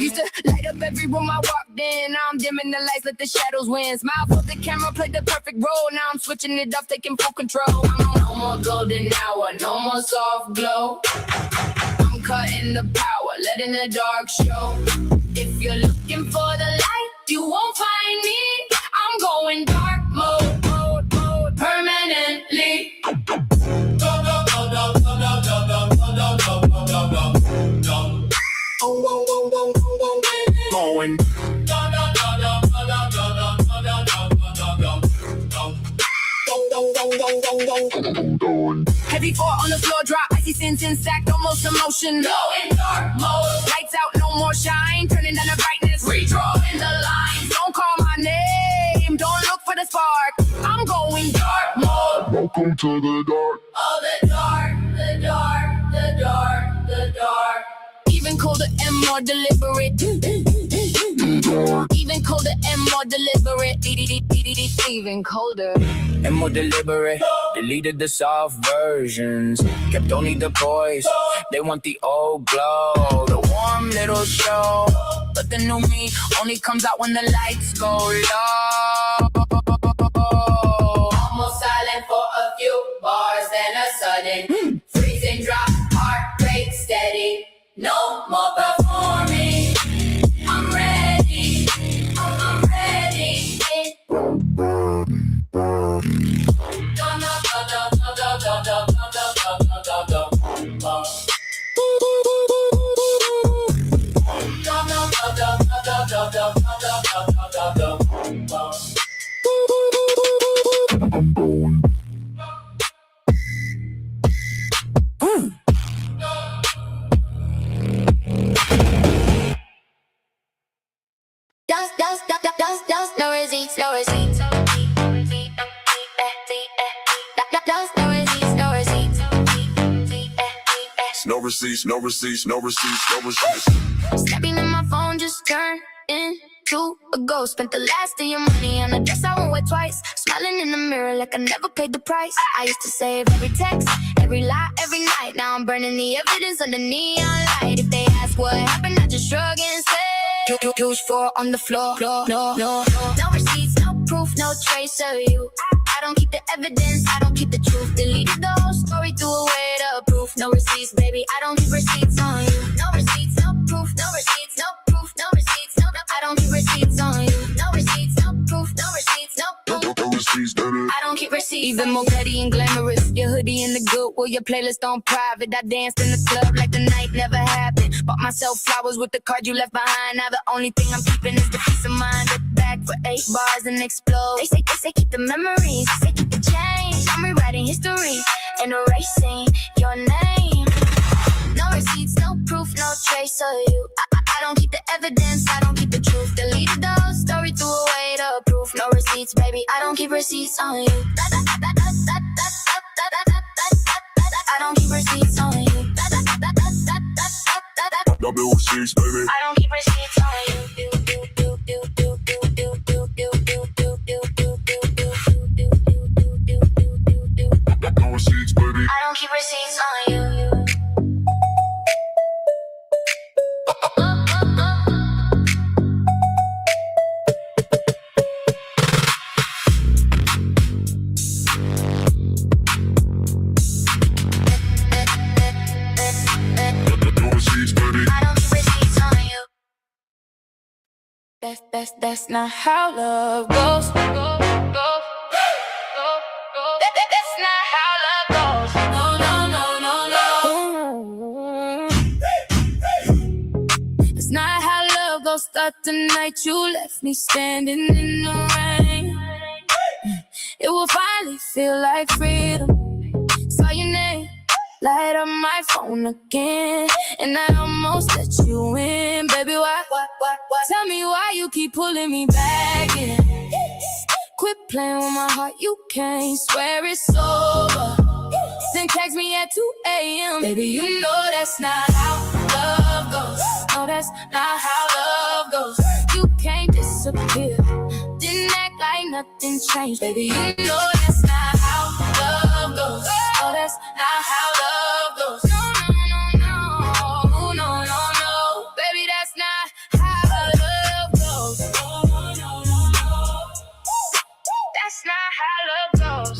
Used to light up every room I walked in. Now I'm dimming the lights, let the shadows win. Smile for the camera, played the perfect role. Now I'm switching it up, taking full control. No more golden hour, no more soft glow. I'm cutting the power, letting the dark show. If you're looking for the light, you won't find me. I'm going dark mode, permanently. Going. Heavy four on the floor, drop icy sins in stacked, almost emotion. Low in dark mode, lights out, no more shine. Turning down the brightness, redrawing the lines. Don't call my name, don't look for the spark. I'm going dark mode. Welcome to the dark. Oh, the dark, the dark, the dark, the dark. Even colder and more deliberate. Even colder and more deliberate. Even colder and more deliberate. Deleted the soft versions, kept only the boys. They want the old glow, the warm little show. But the new me only comes out when the lights go low. Almost silent for a few bars, then a sudden freezing drop, heart rate steady. No more performing. I'm ready. I'm ready. I'm going. Dust, no receipts, no receipts. No receipts, no receipts, no receipts, no receipts. Stepping in my phone just turned into a ghost. Spent the last of your money on a dress I won't wear twice. Smiling in the mirror like I never paid the price. I used to save every text, every lie, every night. Now I'm burning the evidence under neon light. If they ask what happened, I just shrug and say Huge floor on the floor. No receipts, no proof, no trace of you. I don't keep the evidence, I don't keep the truth. Deleted the whole story, threw away the proof. No receipts, baby, I don't keep receipts on you. No receipts, no proof, no receipts, no proof, no receipts, no. I don't keep receipts on you. No receipts, no proof, no receipts, no proof. No receipts, baby. I don't keep receipts. Even more petty and glamorous. Your hoodie in the good, well, your playlist on private. I danced in the club like the night never happened. Bought myself flowers with the card you left behind. Now the only thing I'm keeping is the peace of mind. Get back for 8 bars and explode. They say keep the memories. They say keep the change. I'm rewriting history and erasing your name. No receipts, no proof, no trace of you. I don't keep the evidence, I don't keep the truth. Deleted the whole story, threw away the proof. No receipts, baby, I don't keep receipts on you. I don't keep receipts on you. No receipts, baby. I don't keep receipts on you. No receipts, baby. I don't keep receipts on you. No receipts, baby. I don't keep receipts on you. That's not how love goes. That's not how love goes. No. It's not how love goes. Start the night you left me standing in the rain. It will finally feel like freedom. Saw your name light up my phone again, and I almost let you in, baby. Why? Tell me why you keep pulling me back in. Quit playing with my heart, you can't swear it's over. Then text me at 2 a.m. Baby, you know that's not how love goes. No, that's not how love goes. You can't disappear, didn't act like nothing changed. Baby, you know that's not how love goes. No, that's not how love goes. No, baby, that's not how love goes. That's not how love goes.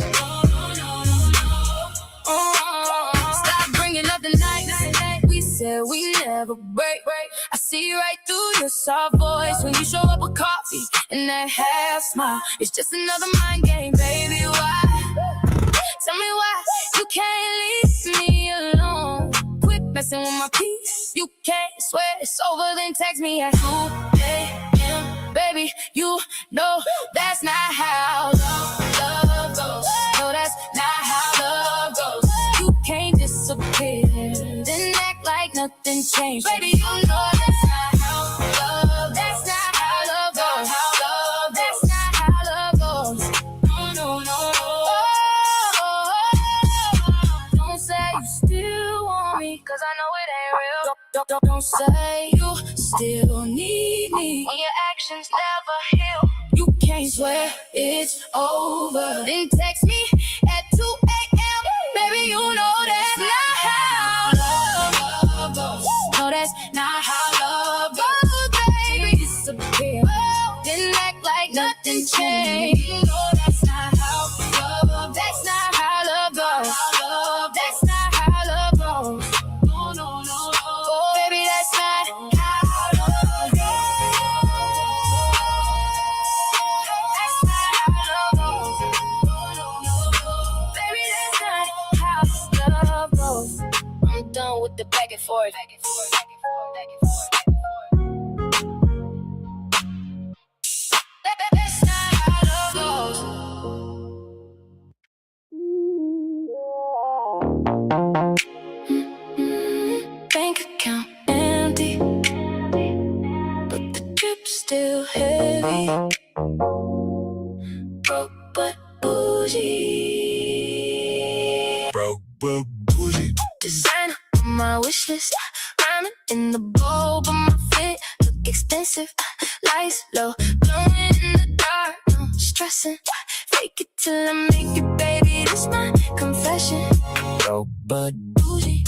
Stop bringing up the night. We said we never break. I see right through your soft voice when you show up with coffee and that half smile. It's just another mind game, baby. Why? Tell me why you can't leave me alone. Quit messing with my peace. You can't swear it's over, then text me at 2 a.m. Baby, you know that's not how love goes. No, that's not how love goes. You can't disappear, then act like nothing changed. Baby, you know that's not how love. That's not how love goes. That's not how love goes. No. Don't say you still want me, 'cause I know it ain't real. Don't say you still need me when your actions never heal. You can't swear it's over, then text me at 2 a.m. Baby, you know that's not how love goes. No, that's not how love goes, baby. Disappear, then act like nothing changed. You know that's not how love. That's not how love goes. That's not how love goes. No. Oh, baby, that's not how love goes. That's not how love goes. Baby, that's not how love goes. I'm done with the back and forth. That's not how love goes. Bank account empty, but the drip's still heavy. Broke but bougie. Designer on my wish list, rhyming in the bowl, but my fit look expensive. Lights low, glowing in the dark, no stressing. Fake it till I make it, baby. This my confession. Broke but bougie.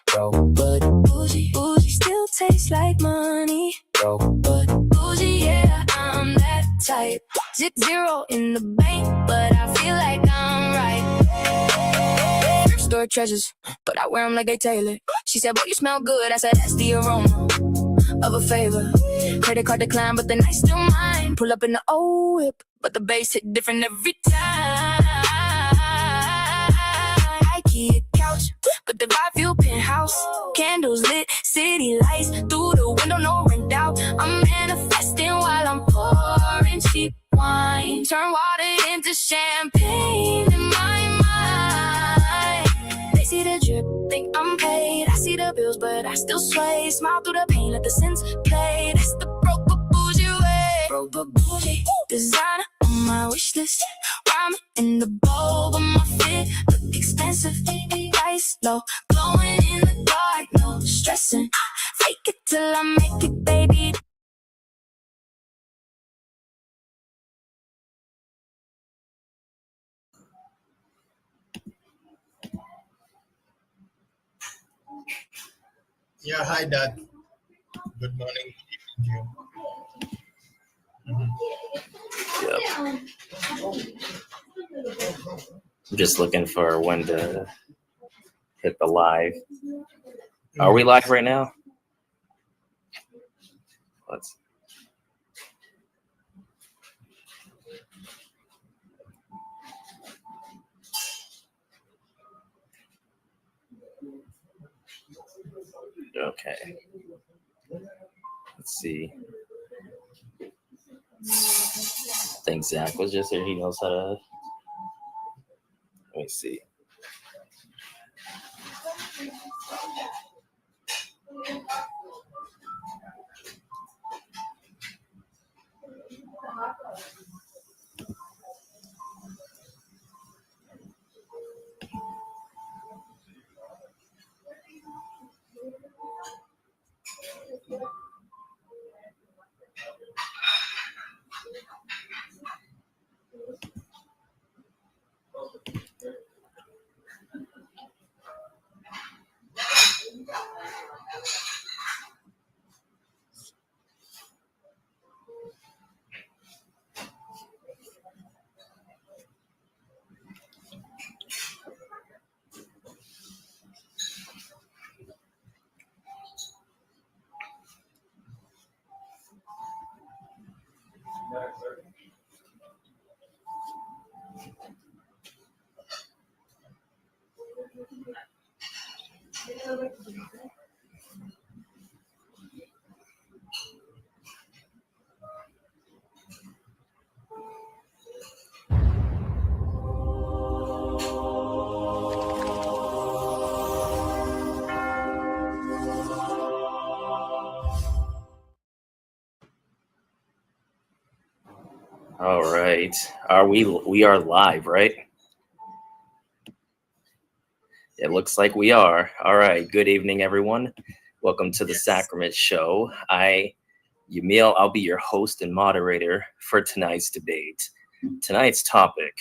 Broke but bougie. Still tastes like money. Broke but bougie, yeah, I'm that type. Zip zero in the bank, but I feel like I'm right. Store treasures, but I wear them like they tailored. She said, boy, you smell good. I said, that's the aroma of a favor. Credit card decline, but the night's still mine. Pull up in the old whip, but the bass hit different every time. IKEA couch, but the vibe feel penthouse. Candles lit, city lights through the window, no rent out. I'm manifesting while I'm pouring cheap wine. Turn water into champagne in my mind. They see the drip, think I'm paid. I see the bills, but I still sway. Smile through the pain, let the sins play. That's the broke but bougie way. Broke but bougie. Designer on my wish list, rhyming in the bowl, but my fit look expensive. Ice low, glowing in the dark, no stressing. Fake it till I make it, baby. Yeah, hi Dad. Good morning. Yep. I'm just looking for when to hit the live. Are we live right now? Let's. Okay. Let's see. I think Zach was just here. He knows how to. Let me see. All right. We are live, right? It looks like we are. All right. Good evening, everyone. Welcome to the Sacrament Show. Yamil, I'll be your host and moderator for tonight's debate. Tonight's topic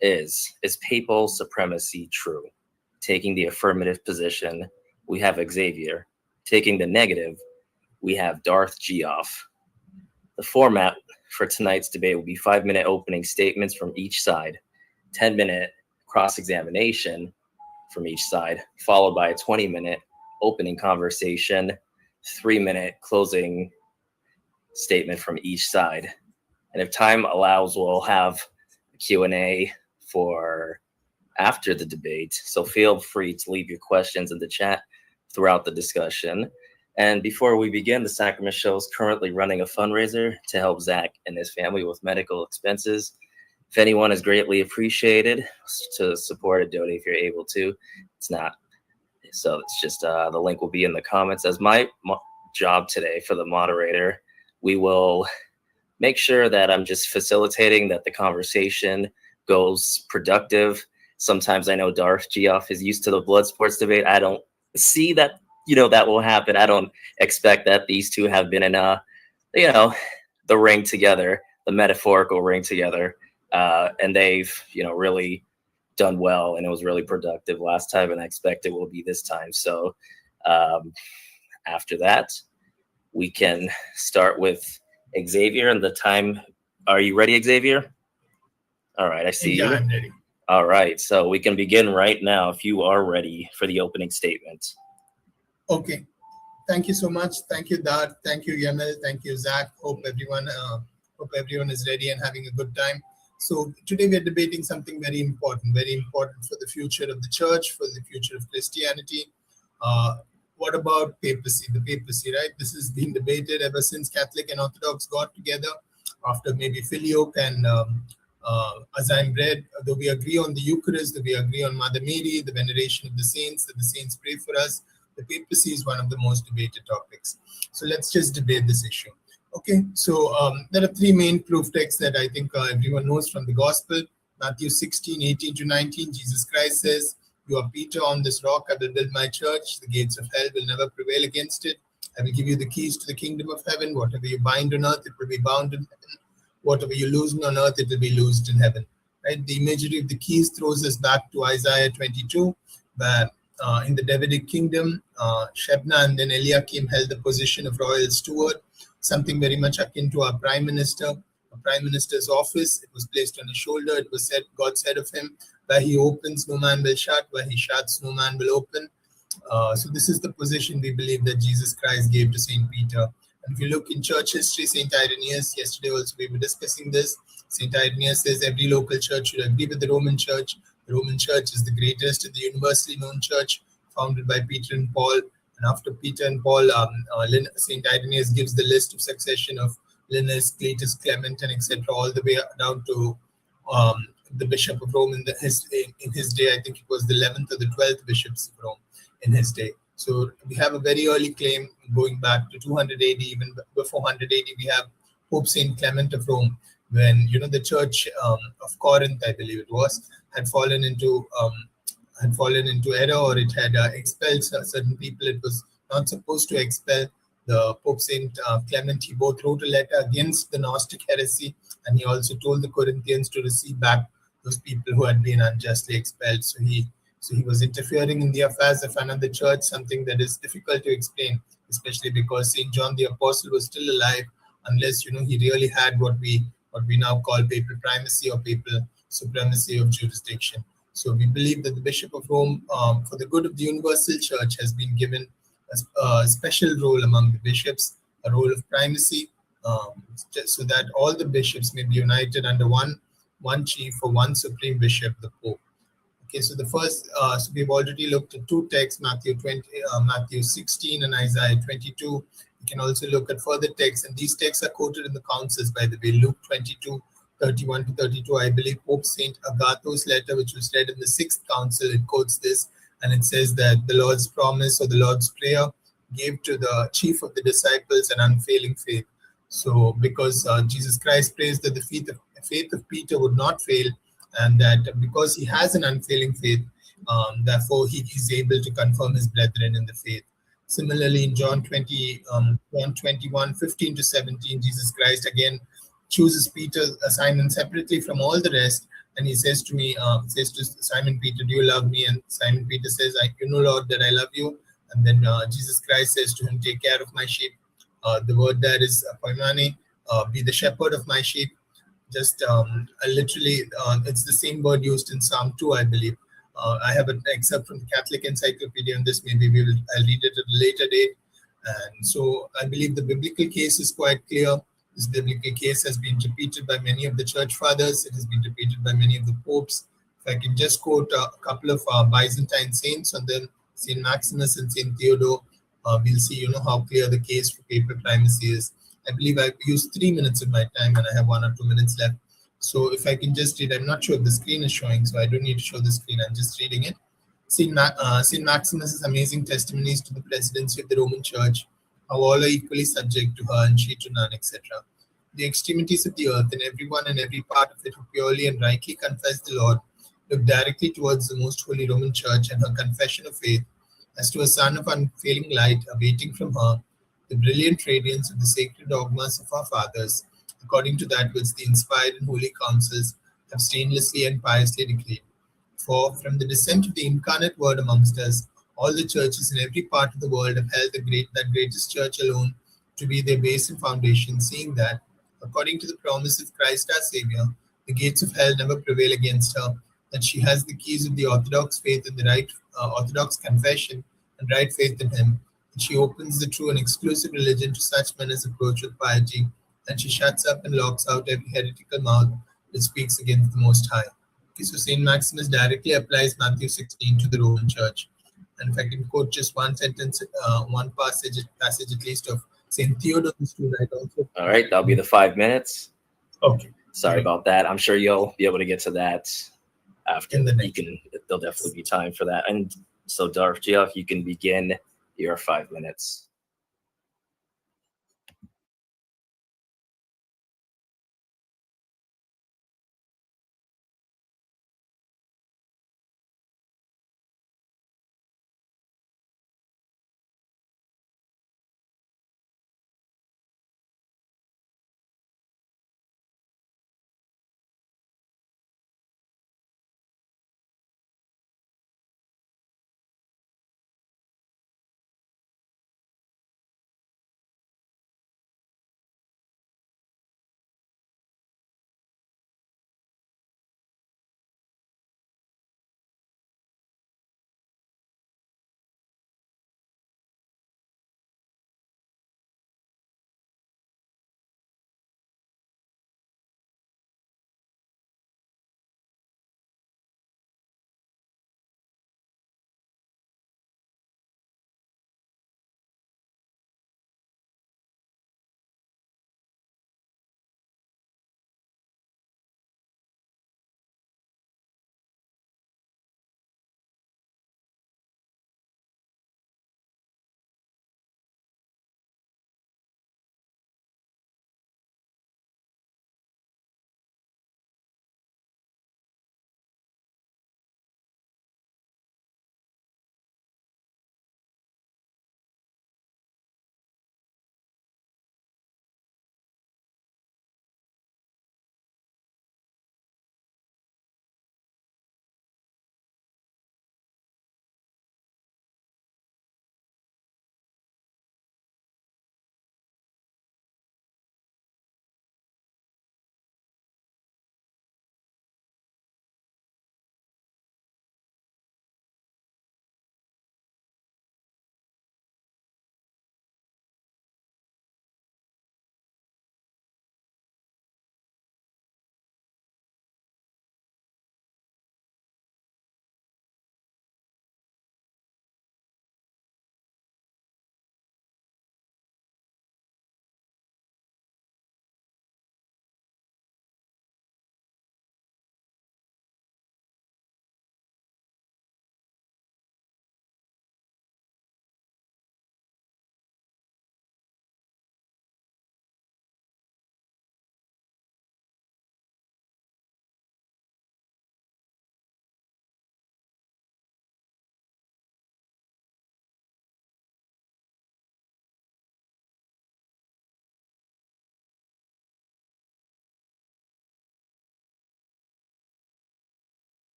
is papal supremacy true? Taking the affirmative position, we have Xavier. Taking the negative, we have Darth Geoff. The format for tonight's debate will be 5-minute opening statements from each side, 10-minute cross-examination from each side, followed by a 20-minute opening conversation, 3-minute closing statement from each side. And if time allows, we'll have a Q&A for after the debate. So feel free to leave your questions in the chat throughout the discussion. And before we begin, the Sacrament Show is currently running a fundraiser to help Zach and his family with medical expenses. If anyone is greatly appreciated to support or donate if you're able to. It's not. So it's just the link will be in the comments. As my job today for the moderator, we will make sure that I'm just facilitating that the conversation goes productive. Sometimes I know Darth Geoff is used to the blood sports debate. I don't see that, that will happen. I don't expect that. These two have been in the ring together, the metaphorical ring together. And they've, really done well, and it was really productive last time, and I expect it will be this time. So after that, we can start with Xavier and the time. Are you ready, Xavier? All right, I see you. Yeah, I'm ready. All right, so we can begin right now if you are ready for the opening statement. Okay. Thank you so much. Thank you, Darth. Thank you, Yamil. Thank you, Zach. Hope everyone is ready and having a good time. So today we are debating something very important for the future of the church, for the future of Christianity. What about papacy? The papacy, right? This has been debated ever since Catholic and Orthodox got together after maybe Filioque and as I'm read, though we agree on the Eucharist, though we agree on Mother Mary, the veneration of the saints, that the saints pray for us, the papacy is one of the most debated topics. So let's just debate this issue. Okay, so there are three main proof texts that I think everyone knows from the Gospel. Matthew 16:18-19, Jesus Christ says, "You are Peter, on this rock I will build my church. The gates of hell will never prevail against it. I will give you the keys to the kingdom of heaven. Whatever you bind on earth, it will be bound in heaven. Whatever you loosen on earth, it will be loosed in heaven." Right? The imagery of the keys throws us back to Isaiah 22, where in the Davidic kingdom, Shebna and then Eliakim held the position of royal steward, something very much akin to our prime minister. A prime minister's office, it was placed on his shoulder. It was said, God said of him, where he opens, no man will shut. Where he shuts, no man will open. So this is the position we believe that Jesus Christ gave to St. Peter. And if you look in church history, St. Irenaeus, yesterday also we were discussing this. St. Irenaeus says every local church should agree with the Roman church. The Roman church is the greatest and the universally known church, founded by Peter and Paul. And after Peter and Paul, St. Irenaeus gives the list of succession of Linus, Cletus, Clement, and etc., all the way down to the Bishop of Rome in his day. I think it was the 11th or the 12th bishops of Rome. in his day. So we have a very early claim going back to 200 AD, even before 100 AD. We have Pope Saint Clement of Rome, when the church of Corinth, I believe it was, had fallen into error, or it had expelled certain people. It was not supposed to expel. The Pope Saint Clement, he both wrote a letter against the Gnostic heresy, and he also told the Corinthians to receive back those people who had been unjustly expelled. So he was interfering in the affairs of another church, something that is difficult to explain, especially because Saint John the Apostle was still alive, unless he really had what we now call papal primacy or papal supremacy of jurisdiction. So we believe that the Bishop of Rome, for the good of the universal church, has been given a special role among the bishops, a role of primacy, so that all the bishops may be united under one chief or one supreme bishop, the Pope. Okay, so so we've already looked at two texts, Matthew 16 and Isaiah 22. We can also look at further texts, and these texts are quoted in the councils, by the way. Luke 22, 31 to 32. I believe Pope Saint Agatho's letter, which was read in the Sixth Council, it quotes this, and it says that the Lord's promise, or the Lord's prayer, gave to the chief of the disciples an unfailing faith. So because Jesus Christ prays that the faith of Peter would not fail, and that because he has an unfailing faith, therefore he is able to confirm his brethren in the faith. Similarly, in John 21, 15 to 17, Jesus Christ again chooses Peter, Simon, separately from all the rest, and he says to Simon Peter, "Do you love me?" And Simon Peter says, "You know, Lord, that I love you." And then Jesus Christ says to him, "Take care of my sheep." The word there is poimane, be the shepherd of my sheep. Just literally, it's the same word used in Psalm 2, I believe. I have an excerpt from the Catholic Encyclopedia on this. Maybe I'll read it at a later date. And so I believe the biblical case is quite clear. This biblical case has been repeated by many of the church fathers. It has been repeated by many of the popes. If I can just quote a couple of Byzantine saints, and then Saint Maximus and Saint Theodore, we'll see, how clear the case for papal primacy is. I believe I've used 3 minutes of my time, and I have 1 or 2 minutes left. So if I can just read, I'm not sure if the screen is showing, so I don't need to show the screen. I'm just reading it. Saint Maximus's amazing testimonies to the presidency of the Roman Church, how all are equally subject to her and she to none, etc. The extremities of the earth, and everyone and every part of it who purely and rightly confess the Lord, look directly towards the most holy Roman Church and her confession of faith, as to a sun of unfailing light awaiting from her the brilliant radiance of the sacred dogmas of our fathers, according to that which the inspired and holy councils have stainlessly and piously decreed. For from the descent of the incarnate Word amongst us, all the churches in every part of the world have held that greatest church alone to be their base and foundation, seeing that, according to the promise of Christ our Savior, the gates of hell never prevail against her, that she has the keys of the orthodox faith and the right orthodox confession and right faith in Him. And she opens the true and exclusive religion to such men as approach with piety, and she shuts up and locks out every heretical mouth that speaks against the Most High. Okay, so Saint Maximus directly applies Matthew 16 to the Roman Church. And if I can quote just one sentence, one passage at least of Saint Theodore the Student also. All right, that'll be the 5 minutes. Okay. Sorry about that. I'm sure you'll be able to get to that after. In the next. There'll definitely be time for that. And so, Darth V, if you can begin your 5 minutes.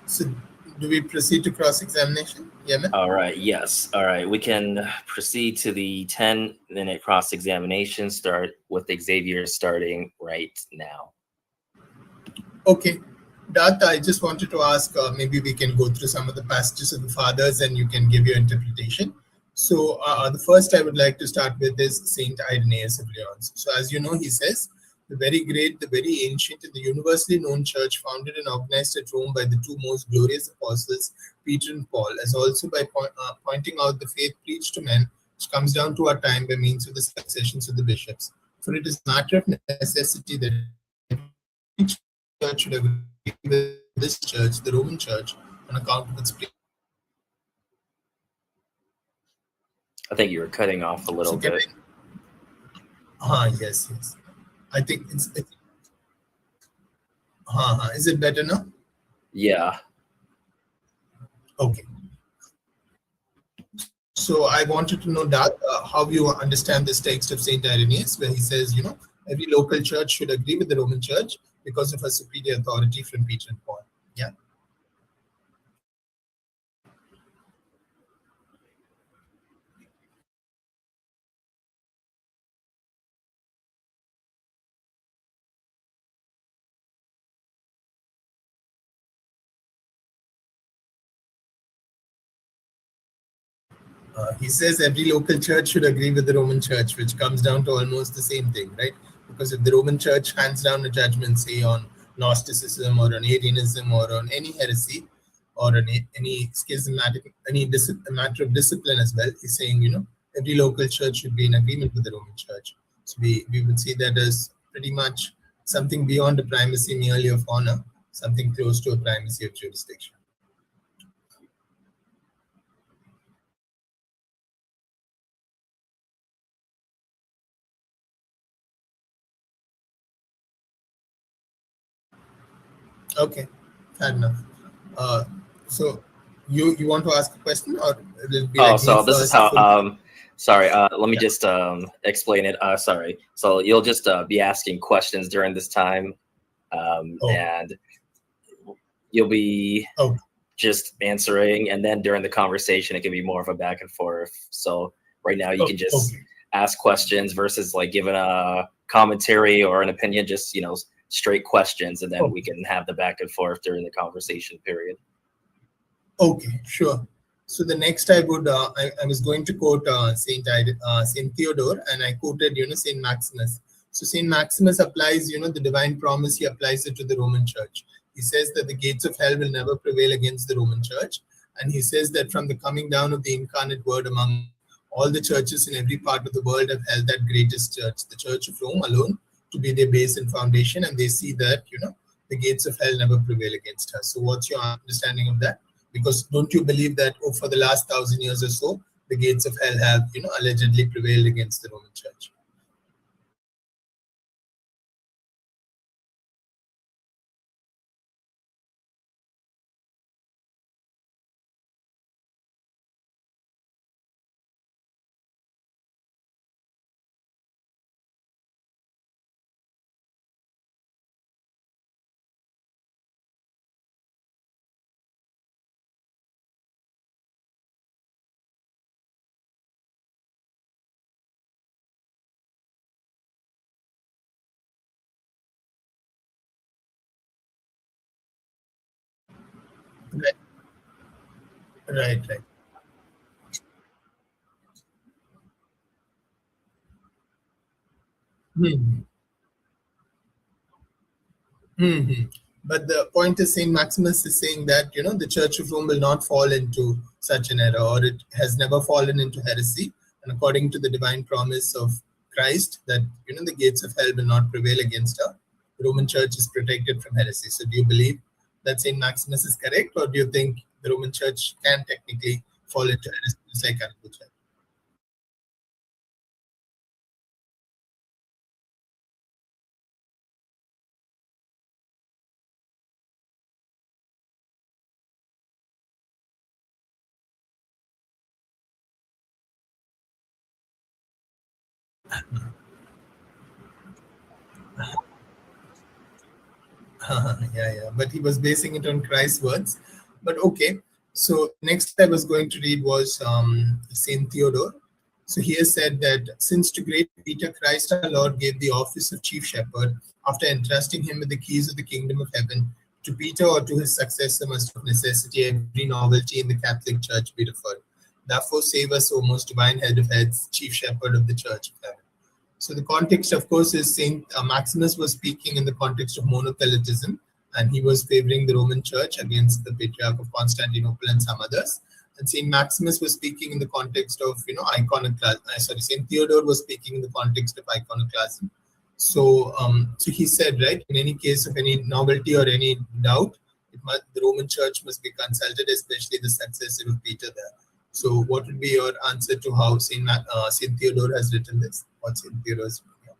So, do we proceed to cross-examination? Yemen? All right. Yes. All right. We can proceed to the 10-minute cross examination. Start with Xavier starting right now. Okay. Data, I just wanted to ask, maybe we can go through some of the passages of the fathers and you can give your interpretation. So, the first I would like to start with is Saint Irenaeus of Lyons. So, as you know, he says, the very great, the very ancient, and the universally known church founded and organized at Rome by the two most glorious apostles, Peter and Paul, as also by pointing out the faith preached to men, which comes down to our time by means of the successions of the bishops. For it is a matter of necessity that each church should agree with this church, the Roman Church, on account of its. I think you were cutting off a little bit. Yes, yes. I think it's is it better now? Yeah. Okay. So I wanted to know that how you understand this text of Saint Irenaeus, where he says, every local church should agree with the Roman Church because of her superior authority from Peter and Paul. Yeah. He says every local church should agree with the Roman Church, which comes down to almost the same thing, right? Because if the Roman Church hands down a judgment, say on Gnosticism or on Arianism or on any heresy or on any schismatic, a matter of discipline as well, he's saying, every local church should be in agreement with the Roman Church. So we would see that as pretty much something beyond a primacy merely of honor, something close to a primacy of jurisdiction. Okay, fair enough. So you want to ask a question, or it'll be like so me this is first? how. Sorry. Let me just explain it. Sorry. So you'll just be asking questions during this time, and you'll be just answering, and then during the conversation, it can be more of a back and forth. So right now, you can just ask questions versus like giving a commentary or an opinion. Just straight questions, and then we can have the back and forth during the conversation period. Okay, sure. So the next I would I was going to quote Saint Theodore, and I quoted Saint Maximus. So Saint Maximus applies the divine promise. He applies it to the Roman Church. He says that the gates of hell will never prevail against the Roman Church, and he says that from the coming down of the incarnate Word among all the churches in every part of the world have held that greatest church, the Church of Rome alone, to be their base and foundation, and they see that the gates of hell never prevail against her. So what's your understanding of that? Because don't you believe that for the last 1,000 years or so, the gates of hell have allegedly prevailed against the Roman Church? Right, right, right. Hmm. Hmm. But the point is, Saint Maximus is saying that the Church of Rome will not fall into such an error, or it has never fallen into heresy. And according to the divine promise of Christ, that the gates of hell will not prevail against her. The Roman Church is protected from heresy. So, do you believe that Saint Maximus is correct, or do you think the Roman Church can technically fall into heresy just like Catholic Church? Yeah, yeah. But he was basing it on Christ's words. But okay, so next I was going to read was Saint Theodore. So he has said that since to great Peter Christ our Lord gave the office of chief shepherd after entrusting him with the keys of the kingdom of heaven, to Peter or to his successor must of necessity every novelty in the Catholic Church be deferred. Therefore save us, O most divine head of heads, chief shepherd of the Church of heaven. So the context, of course, is Saint Maximus was speaking in the context of monothelitism, and he was favoring the Roman Church against the Patriarch of Constantinople and some others. And Saint Maximus was speaking in the context of iconoclasm. Sorry, Saint Theodore was speaking in the context of iconoclasm. So he said, right, in any case of any novelty or any doubt, the Roman Church must be consulted, especially the successor of Peter there. So, what would be your answer to how Saint Theodore has written this? What Saint Theodore has written here?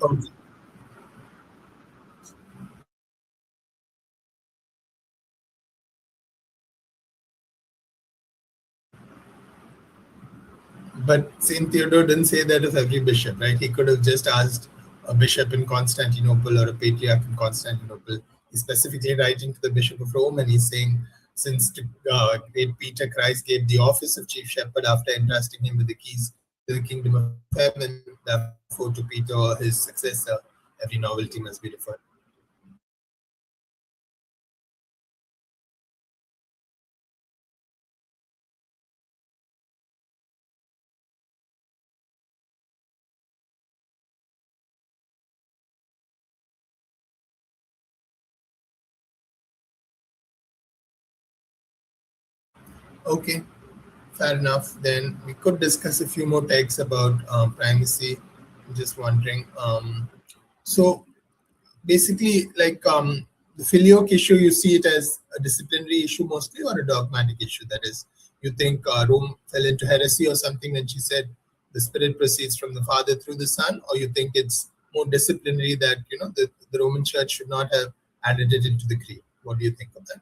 Okay. But Saint Theodore didn't say that of every bishop, right? He could have just asked a bishop in Constantinople or a patriarch in Constantinople. He's specifically writing to the Bishop of Rome, and he's saying, since great Peter Christ gave the office of chief shepherd after entrusting him with the keys to the kingdom of heaven, therefore to Peter or his successor, every novelty must be deferred. Okay, fair enough. Then we could discuss a few more takes about primacy. I'm just wondering. So basically, like the filioque issue, you see it as a disciplinary issue mostly, or a dogmatic issue. That is, you think Rome fell into heresy or something when she said the Spirit proceeds from the Father through the Son, or you think it's more disciplinary that the Roman Church should not have added it into the creed. What do you think of that?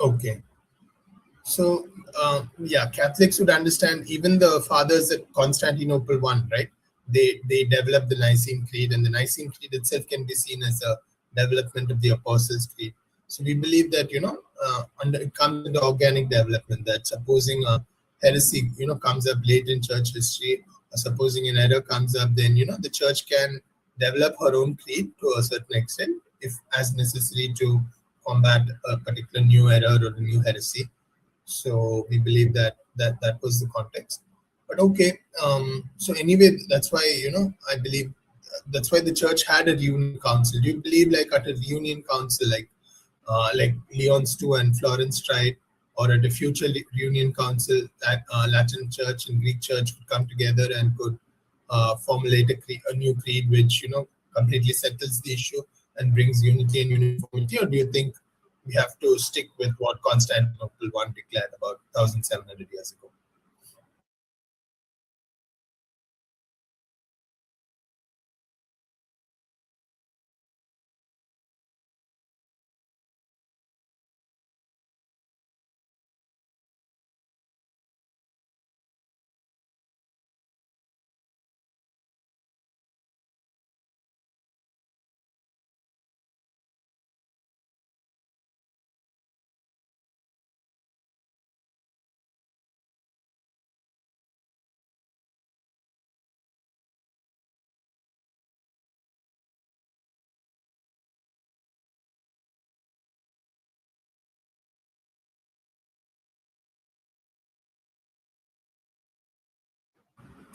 Okay. So, yeah, Catholics would understand even the fathers at Constantinople one, right? They developed the Nicene Creed, and the Nicene Creed itself can be seen as a development of the Apostles' Creed. So we believe that under it comes into organic development. That supposing a heresy comes up late in church history, or supposing an error comes up, then the church can develop her own creed to a certain extent, if as necessary to combat a particular new error or a new heresy. So we believe that was the context. But okay, so anyway, that's why I believe that's why the church had a reunion council. Do you believe like at a reunion council, like Leon's two and Florence tried, or at a future reunion council that Latin Church and Greek Church could come together and could formulate a new creed which completely settles the issue and brings unity and uniformity? Or do you think we have to stick with what Constantinople one declared about 1,700 years ago?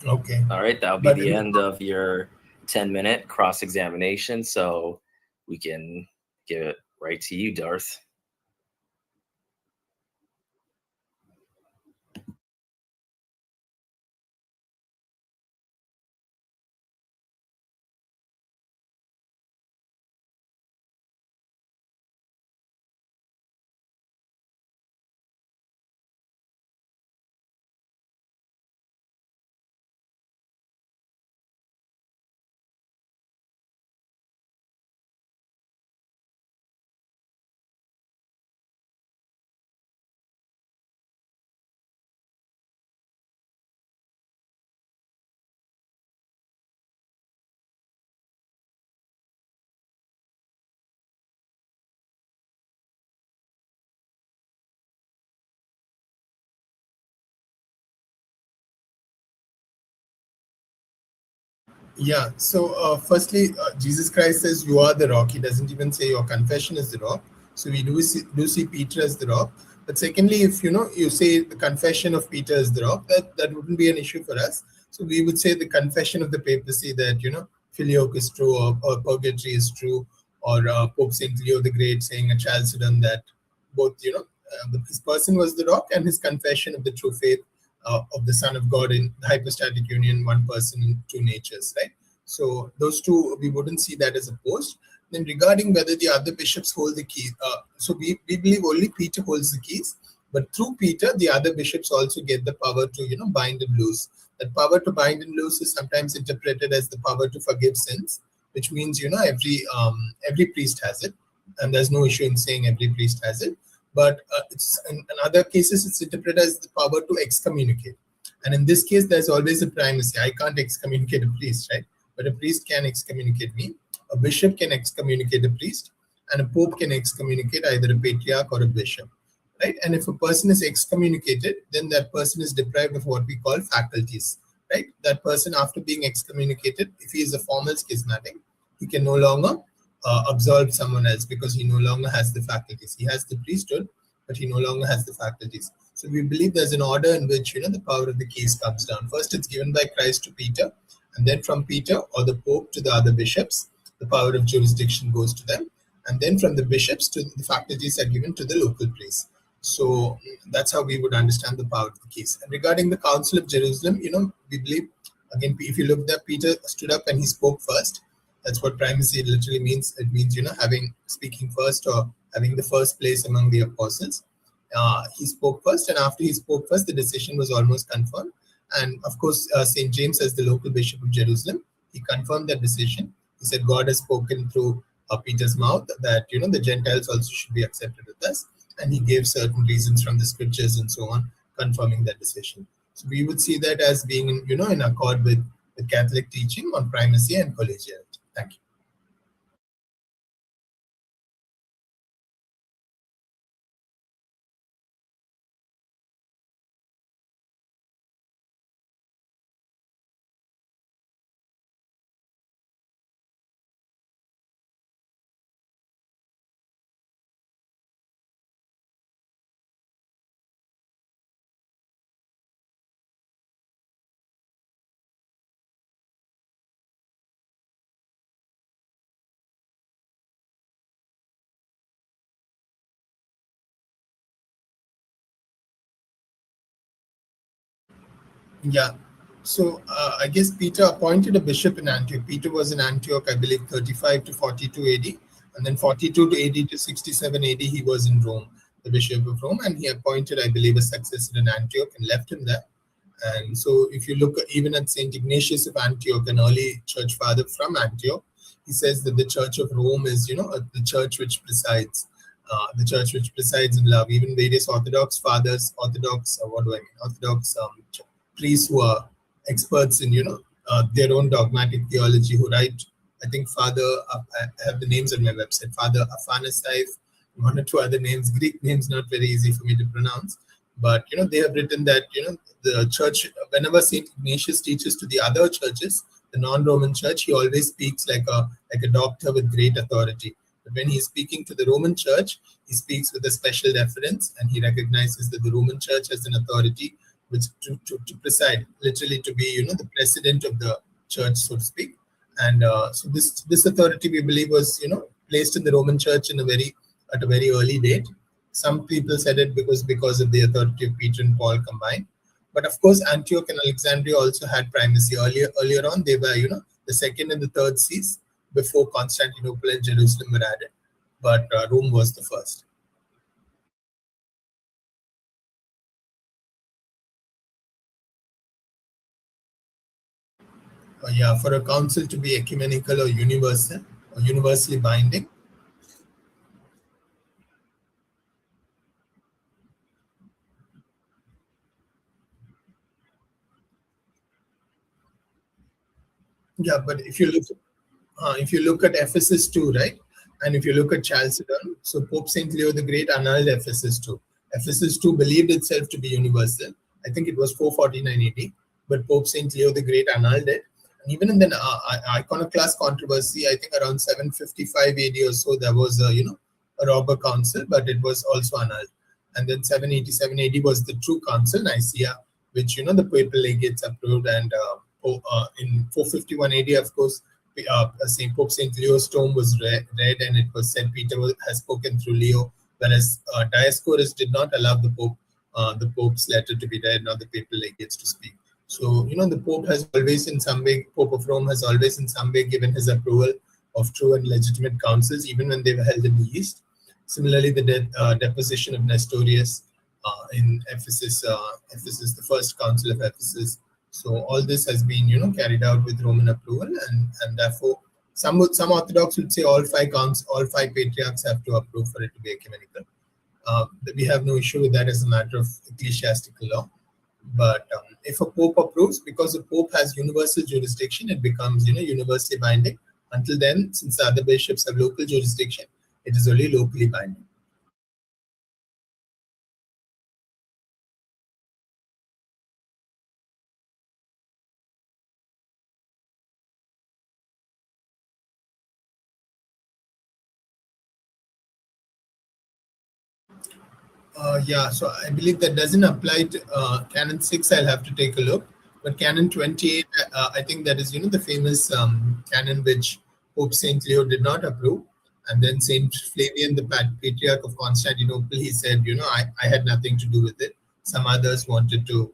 Okay. All right, that'll be But the end of your 10-minute cross-examination. So we can give it right to you, Darth. yeah, so firstly, Jesus Christ says you are the rock. He doesn't even say your confession is the rock. So we do see Peter as the rock. But secondly, if you say the confession of Peter is the rock, that wouldn't be an issue for us. So we would say the confession of the papacy that filioque is true, or purgatory is true, or Pope Saint Leo the Great saying a Chalcedon that both his person was the rock, and his confession of the true faith of the Son of God in the hypostatic union, one person in two natures, right? So those two, we wouldn't see that as opposed. Then regarding whether the other bishops hold the keys, so we believe only Peter holds the keys, but through Peter, the other bishops also get the power to bind and loose. That power to bind and loose is sometimes interpreted as the power to forgive sins, which means every priest has it, and there's no issue in saying every priest has it. But it's in other cases it's interpreted as the power to excommunicate, and in this case there's always a primacy. I can't excommunicate a priest, right? But a priest can excommunicate me, a bishop can excommunicate a priest, and a pope can excommunicate either a patriarch or a bishop, right? And if a person is excommunicated, then that person is deprived of what we call faculties, right? That person, after being excommunicated, if he is a formal schismatic, he can no longer absolve someone else because he no longer has the faculties. He has the priesthood, but he no longer has the faculties. So we believe there's an order in which the power of the case comes down. First, it's given by Christ to Peter, and then from Peter or the Pope to the other bishops, the power of jurisdiction goes to them, and then from the bishops to the faculties are given to the local priests. So that's how we would understand the power of the case. And regarding the Council of Jerusalem, we believe, again, if you look there, Peter stood up and he spoke first. That's what primacy literally means. It means having speaking first, or having the first place among the apostles. He spoke first, and after he spoke first, the decision was almost confirmed. And of course, Saint James, as the local bishop of Jerusalem, he confirmed that decision. He said God has spoken through Peter's mouth that the Gentiles also should be accepted with us, and he gave certain reasons from the scriptures and so on, confirming that decision. So we would see that as being in accord with the Catholic teaching on primacy and collegiality. Thank you. Yeah. So I guess Peter appointed a bishop in Antioch. Peter was in Antioch, I believe, 35 to 42 AD. And then 42 to 80 to 67 AD, he was in Rome, the bishop of Rome. And he appointed, I believe, a successor in Antioch and left him there. And so if you look even at St. Ignatius of Antioch, an early church father from Antioch, he says that the Church of Rome is, the church which presides. The church which presides in love. Even various Orthodox fathers, Orthodox priests who are experts in their own dogmatic theology, who write. I think Father, I have the names on my website, Father Afanasiev, one or two other names, Greek names not very easy for me to pronounce, but they have written that the church, whenever Saint Ignatius teaches to the other churches, the non-Roman church, he always speaks like a doctor with great authority. But when he's speaking to the Roman church, he speaks with a special deference, and he recognizes that the Roman church has an authority which to preside, literally to be, the president of the church, so to speak. And so this authority, we believe, was, placed in the Roman Church at a very early date. Some people said it because of the authority of Peter and Paul combined. But of course, Antioch and Alexandria also had primacy. Earlier on, they were, the second and the third sees before Constantinople and Jerusalem were added. But Rome was the first. Yeah, for a council to be ecumenical or universal or universally binding. Yeah, but if you look at Ephesus too, right, and if you look at Chalcedon, so Pope Saint Leo the Great annulled Ephesus too. Ephesus too believed itself to be universal. I think it was 449 AD, but Pope Saint Leo the Great annulled it. And even in the iconoclast controversy, I think around 755 AD or so, there was a robber council, but it was also annulled. And then 787 AD was the true council, Nicaea, which the papal legates approved, and in 451 AD, of course, Saint Pope Saint Leo's tome was read, and it was said Peter has spoken through Leo, whereas Dioscorus did not allow the Pope's letter to be read, nor the papal legates to speak. So the Pope has always, in some way, Pope of Rome has always, in some way, given his approval of true and legitimate councils, even when they were held in the East. Similarly, the deposition of Nestorius in Ephesus, the first council of Ephesus. So all this has been, carried out with Roman approval, and therefore some Orthodox would say all five patriarchs have to approve for it to be ecumenical. We have no issue with that as a matter of ecclesiastical law. But if a pope approves, because the pope has universal jurisdiction, it becomes, universally binding. Until then, since the other bishops have local jurisdiction, it is only locally binding. Yeah, so I believe that doesn't apply to Canon 6. I'll have to take a look. But Canon 28, I think that is, the famous canon which Pope Saint Leo did not approve. And then Saint Flavian, the Patriarch of Constantinople, he said, I had nothing to do with it. Some others wanted to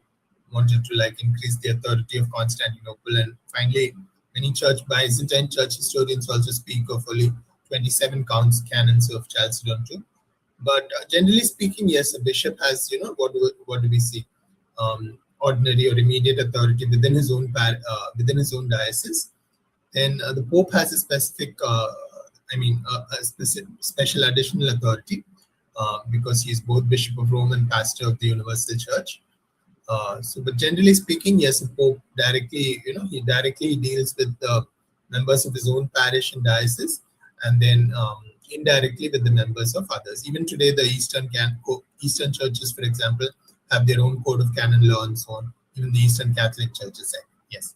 like increase the authority of Constantinople. And finally, many Byzantine church historians also speak of only 27 canons of Chalcedon too. But generally speaking, yes, a bishop has, what do we see? Ordinary or immediate authority within his own diocese. Then the Pope has a specific, a special additional authority because he is both Bishop of Rome and pastor of the Universal Church. But generally speaking, yes, a Pope directly, he directly deals with the members of his own parish and diocese, and then indirectly with the members of others. Even today, the Eastern churches, for example, have their own code of canon law and so on. Even the Eastern Catholic churches, yes.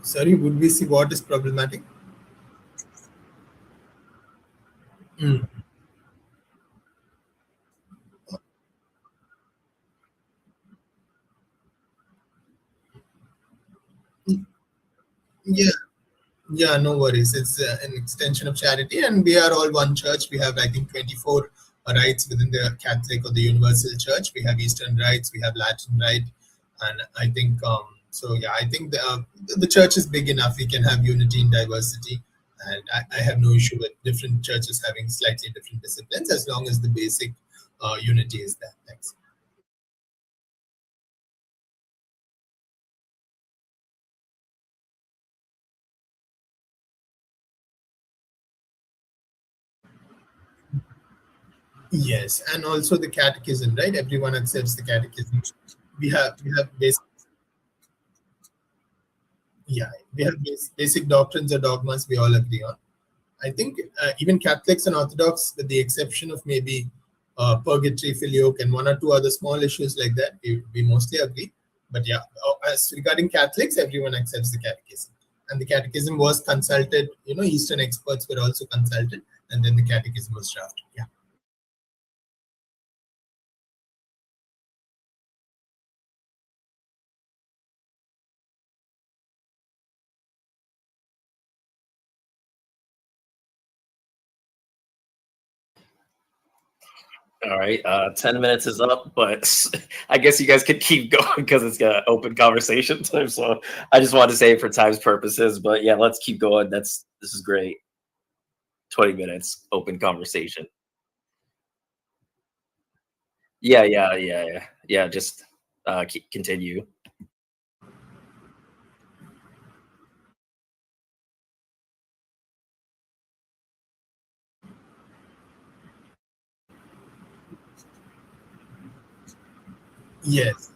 Sorry, would we see what is problematic? Yeah. Yeah, no worries. It's an extension of charity, and we are all one church. We have, I think, 24 rites within the Catholic or the Universal Church. We have Eastern rites, we have Latin rite, and I think so. Yeah, I think the church is big enough. We can have unity in diversity, and I have no issue with different churches having slightly different disciplines as long as the basic unity is there. Thanks. Yes, and also the catechism, right? Everyone accepts the catechism. We have basic, yeah, we have basic doctrines or dogmas we all agree on. I think even Catholics and Orthodox, with the exception of maybe purgatory, filioque, and one or two other small issues like that, we mostly agree. But yeah, as regarding Catholics, everyone accepts the catechism. and the catechism was consulted. Eastern experts were also consulted, and then the catechism was drafted. Yeah. All right, 10 minutes is up, but I guess you guys could keep going because it's got open conversation time. So I just wanted to say it for time's purposes, but yeah, let's keep going. This is great. 20 minutes open conversation. Yeah. Just continue. Yes.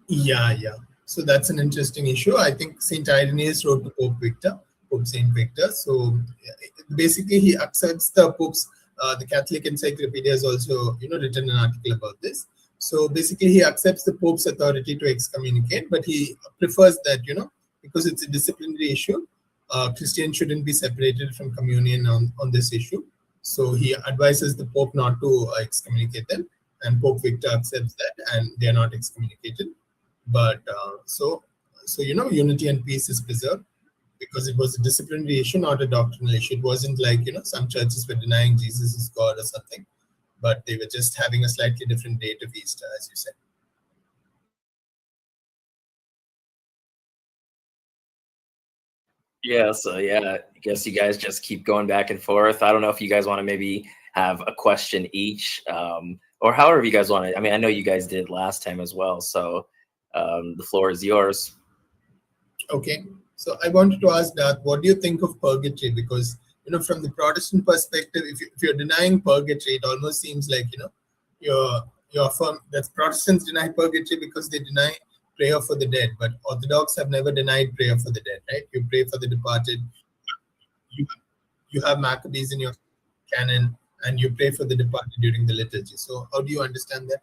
Yeah. So that's an interesting issue. I think Saint Irenaeus wrote to Pope Saint Victor. So basically, he accepts the Pope's. The Catholic Encyclopedia has also, written an article about this. So basically, he accepts the Pope's authority to excommunicate, but he prefers that, because it's a disciplinary issue, Christians shouldn't be separated from communion on this issue. So he advises the Pope not to excommunicate them, and Pope Victor accepts that, and they are not excommunicated. But unity and peace is preserved because it was a disciplinary issue, not a doctrinal issue. It wasn't like some churches were denying Jesus is God or something, but they were just having a slightly different date of Easter, as you said. Yeah, so yeah, I guess you guys just keep going back and forth. I don't know if you guys want to maybe have a question each, or however you guys want it. I mean, I know you guys did last time as well, so the floor is yours. Okay, so I wanted to ask that, what do you think of purgatory? Because from the Protestant perspective, if you're denying purgatory, it almost seems like you're affirm that Protestants deny purgatory because they deny prayer for the dead, but Orthodox have never denied prayer for the dead, right? You pray for the departed. You you have Maccabees in your canon, and you pray for the departed during the liturgy. So how do you understand that?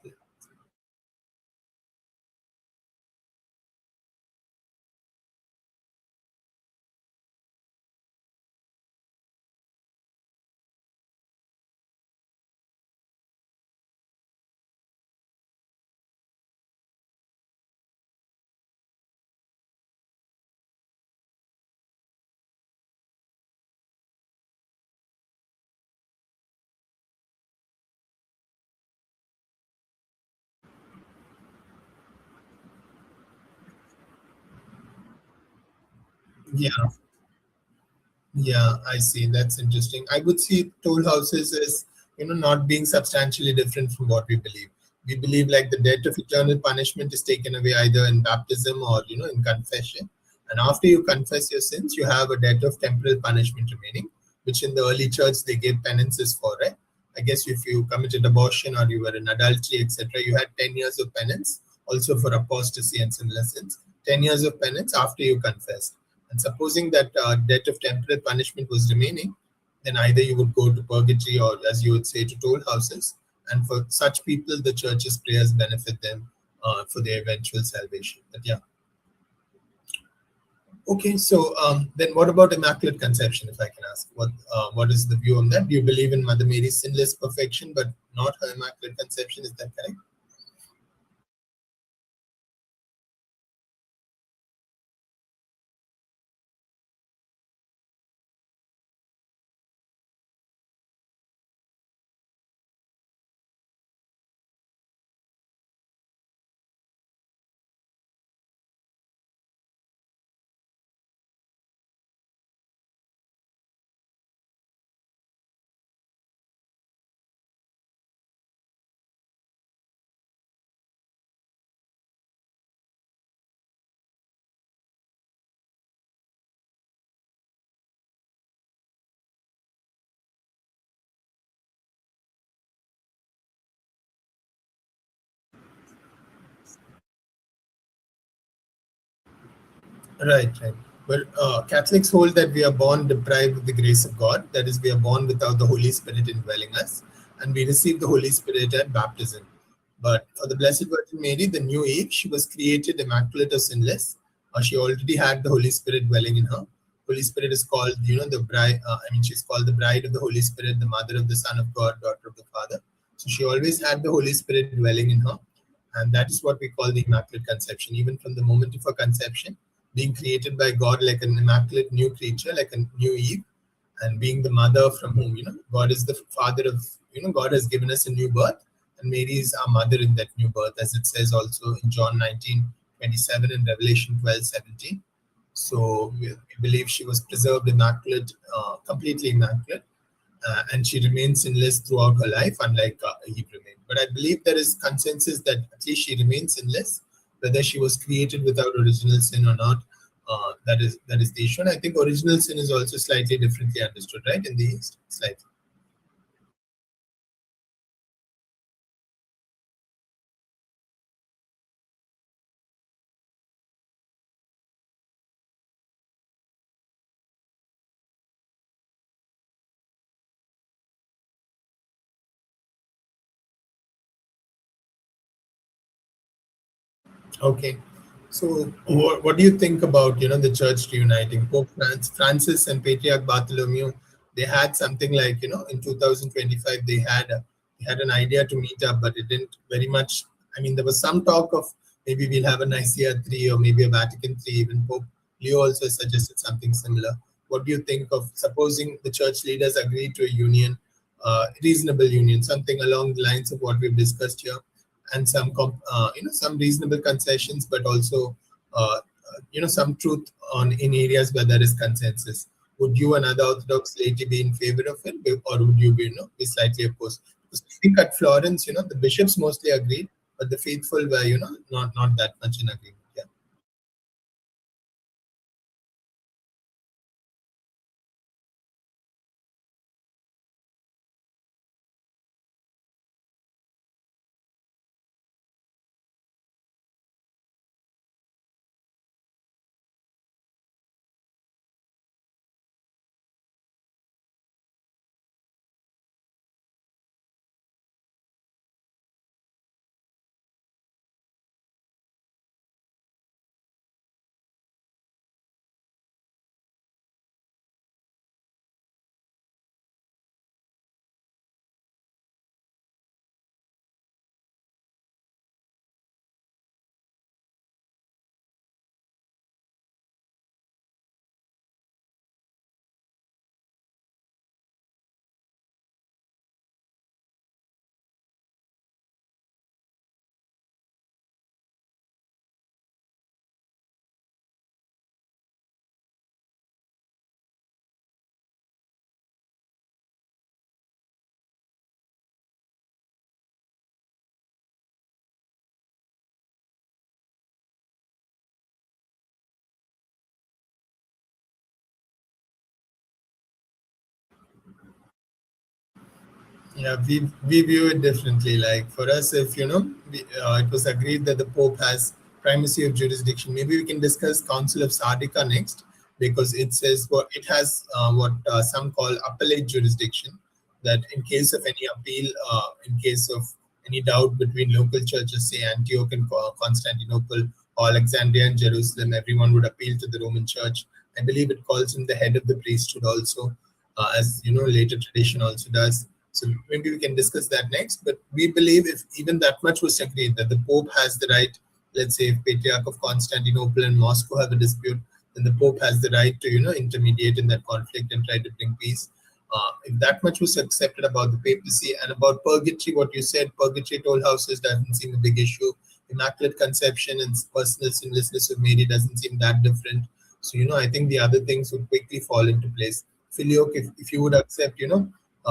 Yeah. Yeah, I see. That's interesting. I would see toll houses as, not being substantially different from what we believe. We believe like the debt of eternal punishment is taken away either in baptism or, in confession. And after you confess your sins, you have a debt of temporal punishment remaining, which in the early church they gave penances for, right? I guess if you committed abortion or you were in adultery, etc., you had 10 years of penance, also for apostasy and similar sins, 10 years of penance after you confess. And supposing that debt of temporal punishment was remaining, then either you would go to purgatory or, as you would say, to toll houses. And for such people, the church's prayers benefit them for their eventual salvation. But yeah. Okay, so then what about Immaculate Conception, if I can ask? What is the view on that? Do you believe in Mother Mary's sinless perfection, but not her Immaculate Conception? Is that correct? Right. Well, Catholics hold that we are born deprived of the grace of God. That is, we are born without the Holy Spirit indwelling us, and we receive the Holy Spirit at baptism. But for the Blessed Virgin Mary, the new Eve, she was created immaculate or sinless, She already had the Holy Spirit dwelling in her. Holy Spirit is called, the bride. She's called the bride of the Holy Spirit, the mother of the Son of God, daughter of the Father. So she always had the Holy Spirit dwelling in her. And that is what we call the Immaculate Conception. Even from the moment of her conception, being created by God like an immaculate new creature, like a new Eve, and being the mother from whom, God is the father of, God has given us a new birth, and Mary is our mother in that new birth, as it says also in John 19:27 and Revelation 12:17. So we believe she was preserved immaculate, completely immaculate, and she remains sinless throughout her life, unlike Eve remained. But I believe there is consensus that at least she remains sinless, whether she was created without original sin or not. That is the issue. And I think original sin is also slightly differently understood, right? In the East, slightly. Okay. So, what do you think about the church reuniting? Pope Francis and Patriarch Bartholomew, they had something like in 2025 they had an idea to meet up, but it didn't very much. I mean, there was some talk of maybe we'll have a Nicaea III or maybe a Vatican III. Even Pope Leo also suggested something similar. What do you think of supposing the church leaders agree to a union, reasonable union, something along the lines of what we've discussed here? And some reasonable concessions, but also some truth on in areas where there is consensus. Would you and other Orthodox laity be in favor of it, or would you be slightly opposed? Because I think at Florence, the bishops mostly agreed, but the faithful were not that much in agreement. Yeah. Yeah, we view it differently. Like for us, if it was agreed that the Pope has primacy of jurisdiction. Maybe we can discuss Council of Sardica next, because it says what it has, what some call appellate jurisdiction. That in case of any appeal, in case of any doubt between local churches, say Antioch and Constantinople, or Alexandria and Jerusalem, everyone would appeal to the Roman Church. I believe it calls him the head of the priesthood also, as later tradition also does. So maybe we can discuss that next. But we believe if even that much was agreed, that the Pope has the right, let's say if Patriarch of Constantinople and Moscow have a dispute, then the Pope has the right to intermediate in that conflict and try to bring peace. If that much was accepted about the papacy, and about purgatory, what you said, purgatory toll houses doesn't seem a big issue. Immaculate conception and personal sinlessness of Mary doesn't seem that different. So I think the other things would quickly fall into place. Filioque, if you would accept,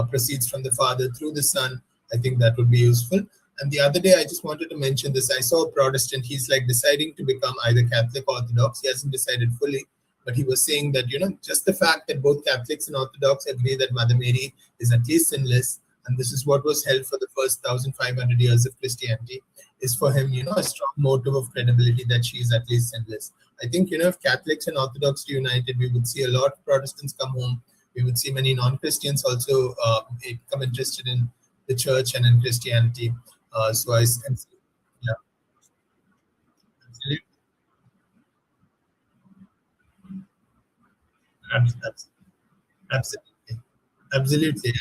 proceeds from the Father through the Son, I think that would be useful. And the other day, I just wanted to mention this. I saw a Protestant. He's like deciding to become either Catholic or Orthodox. He hasn't decided fully, but he was saying that just the fact that both Catholics and Orthodox agree that Mother Mary is at least sinless, and this is what was held for the first 1,500 years of Christianity, is for him a strong motive of credibility that she is at least sinless. I think if Catholics and Orthodox reunited, we would see a lot of Protestants come home. We would see many non-Christians also become interested in the church and in Christianity. So I sense, yeah, absolutely. Abs- abs- Absolutely. Absolutely.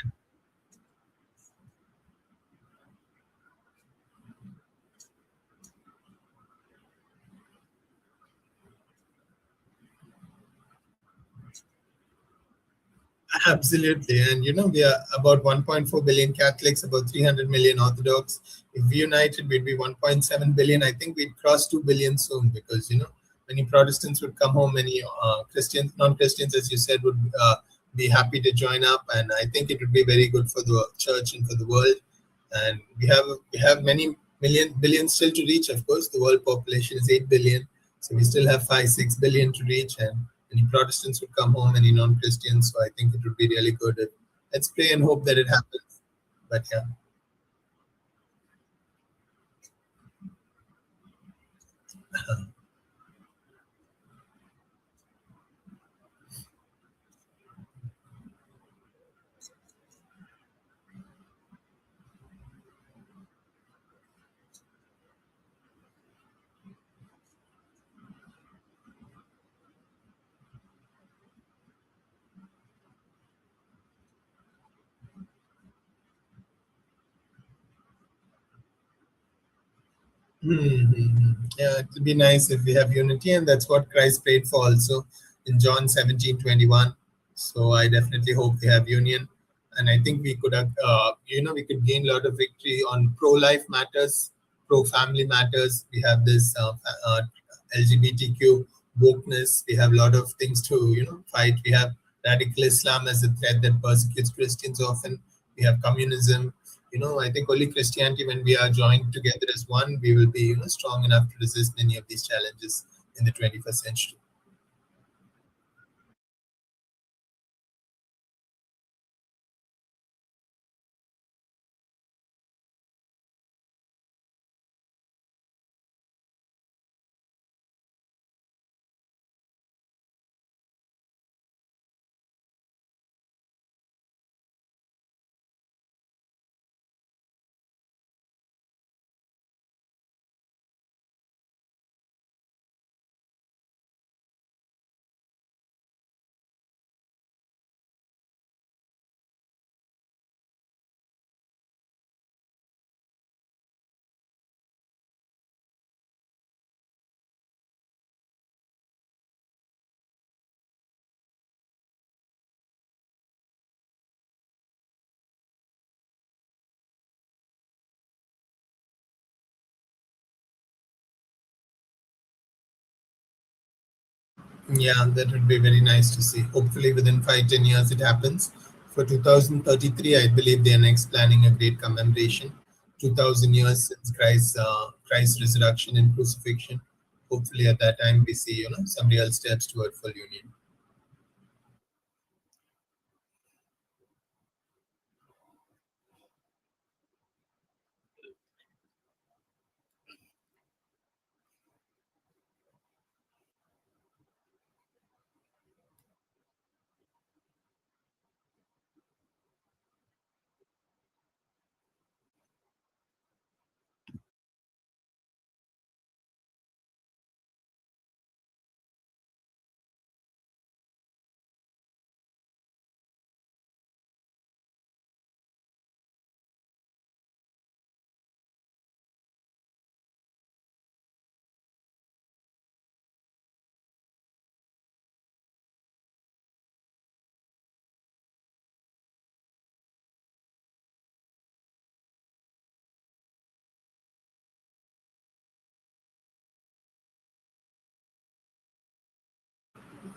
Absolutely. And we are about 1.4 billion Catholics, about 300 million Orthodox. If we united, we'd be 1.7 billion. I think we'd cross 2 billion soon because, many Protestants would come home, many Christians, non Christians, as you said, would be happy to join up. And I think it would be very good for the church and for the world. And we have many billions still to reach. Of course, the world population is 8 billion, so we still have 5 6 billion to reach, and many Protestants would come home, many non-Christians. So I think it would be really good. Let's pray and hope that it happens. But yeah. Hmm. Yeah, it would be nice if we have unity, and that's what Christ prayed for also in John 17:21. So I definitely hope we have union, and I think we could have, we could gain a lot of victory on pro-life matters, pro-family matters. We have this LGBTQ wokeness. We have a lot of things to fight. We have radical Islam as a threat that persecutes Christians often. We have communism. I think only Christianity, when we are joined together as one, we will be, strong enough to resist any of these challenges in the 21st century. Yeah, that would be very nice to see. Hopefully, within 5 10 years, it happens. For 2033, I believe they are next planning a great commemoration. 2000 years since Christ's resurrection and crucifixion. Hopefully, at that time, we see some real steps toward full union.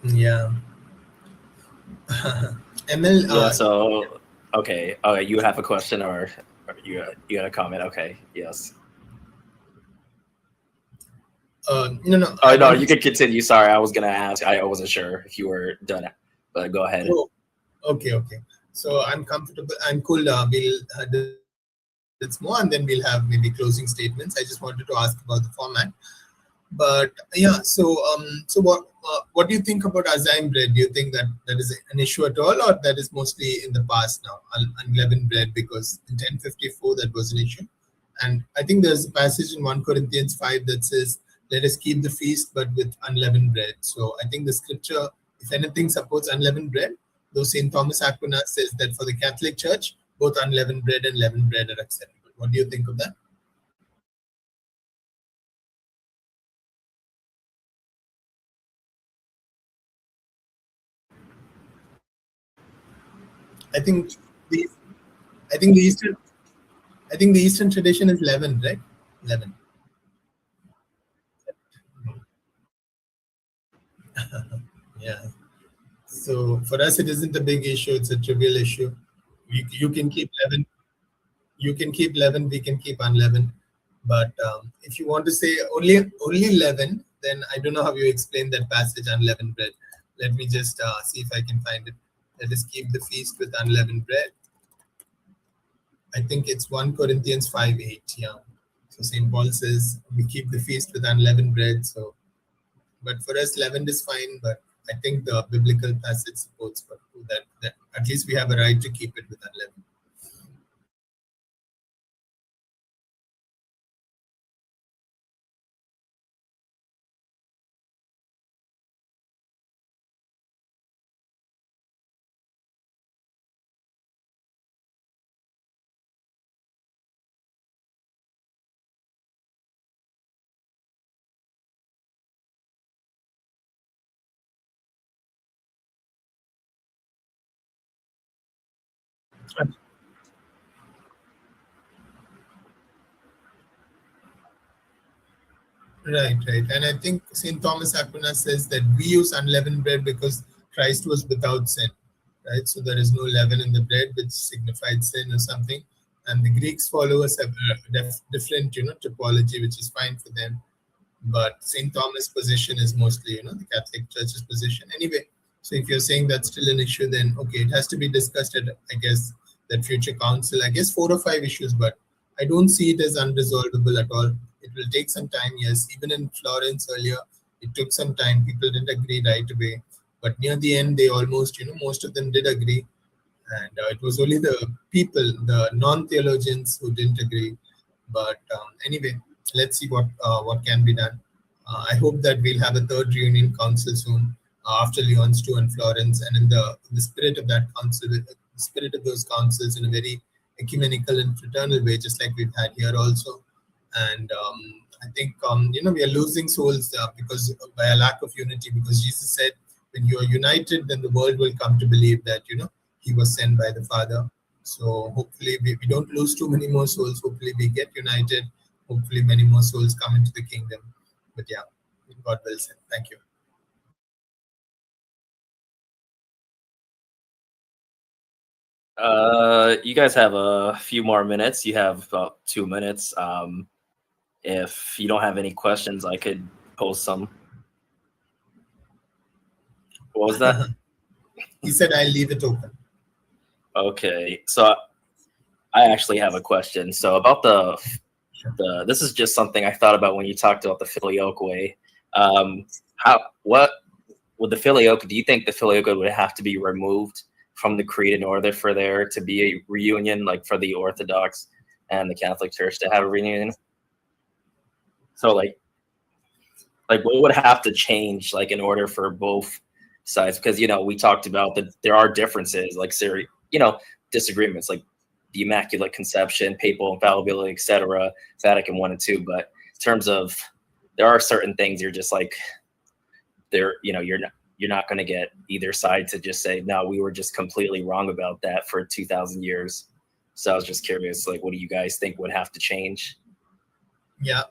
Yeah. ML, Yeah. So, okay. You have a question, or you got a comment? Okay. Yes. no, no, Oh I no, want you to. can continue. Sorry, I was gonna ask. I wasn't sure if you were done, but go ahead. Oh, okay, okay. So I'm comfortable. I'm cool. We'll it's more, and then we'll have maybe closing statements. I just wanted to ask about the format. But yeah, so what do you think about Azaim bread? Do you think that that is an issue at all, or that is mostly in the past now, unleavened bread? Because in 1054 that was an issue, and I think there's a passage in 1 Corinthians 5 that says, "Let us keep the feast, but with unleavened bread." So I think the scripture if anything supports unleavened bread, though St. Thomas Aquinas says that for the Catholic Church, both unleavened bread and leavened bread are acceptable. What do you think of that? I think the I think the Eastern tradition is leavened, right? Leavened. Yeah. So for us, it isn't a big issue. It's a trivial issue. You can keep leaven. You can keep leaven. We can keep unleavened. But if you want to say only leaven, then I don't know how you explain that passage unleavened bread. Let me just see if I can find it. Let us keep the feast with unleavened bread. I think it's 1 Corinthians 5:8. Yeah. So St. Paul says we keep the feast with unleavened bread. So, but for us, leavened is fine. But I think the biblical passage supports for that at least we have a right to keep it with unleavened. Right, right. And I think St. Thomas Aquinas says that we use unleavened bread because Christ was without sin, right? So there is no leaven in the bread, which signified sin or something. And the Greeks follow a different, typology, which is fine for them. But St. Thomas' position is mostly, the Catholic Church's position. Anyway, so if you're saying that's still an issue, then okay, it has to be discussed at, I guess, that future council. I guess 4 or 5 issues, but I don't see it as unresolvable at all. It will take some time, yes. Even in Florence earlier, it took some time. People didn't agree right away. But near the end, they almost, most of them did agree. And it was only the people, the non-theologians who didn't agree. But anyway, let's see what can be done. I hope that we'll have a third reunion council soon after Lyons 2 and Florence, and in the spirit of that council, the spirit of those councils in a very ecumenical and fraternal way, just like we've had here also. And I think we are losing souls because by a lack of unity. Because Jesus said, when you are united, then the world will come to believe that he was sent by the Father. So hopefully we don't lose too many more souls. Hopefully we get united. Hopefully many more souls come into the kingdom. But yeah, God will send. Thank you. You guys have a few more minutes. You have about 2 minutes. If you don't have any questions, I could post some. What was that? He said, I'll leave it open. Okay, so I actually have a question. So about the this is just something I thought about when you talked about the filioque way. What would the filioque? Do you think the filioque would have to be removed from the creed in order for there to be a reunion, like for the Orthodox and the Catholic Church to have a reunion? So like what would have to change like in order for both sides? Because we talked about that there are differences, like disagreements, like the Immaculate Conception, papal infallibility, etc., Vatican I and II. But in terms of there are certain things you're just like you're not going to get either side to just say no, we were just completely wrong about that for 2,000 years. So I was just curious, like, what do you guys think would have to change? Yeah.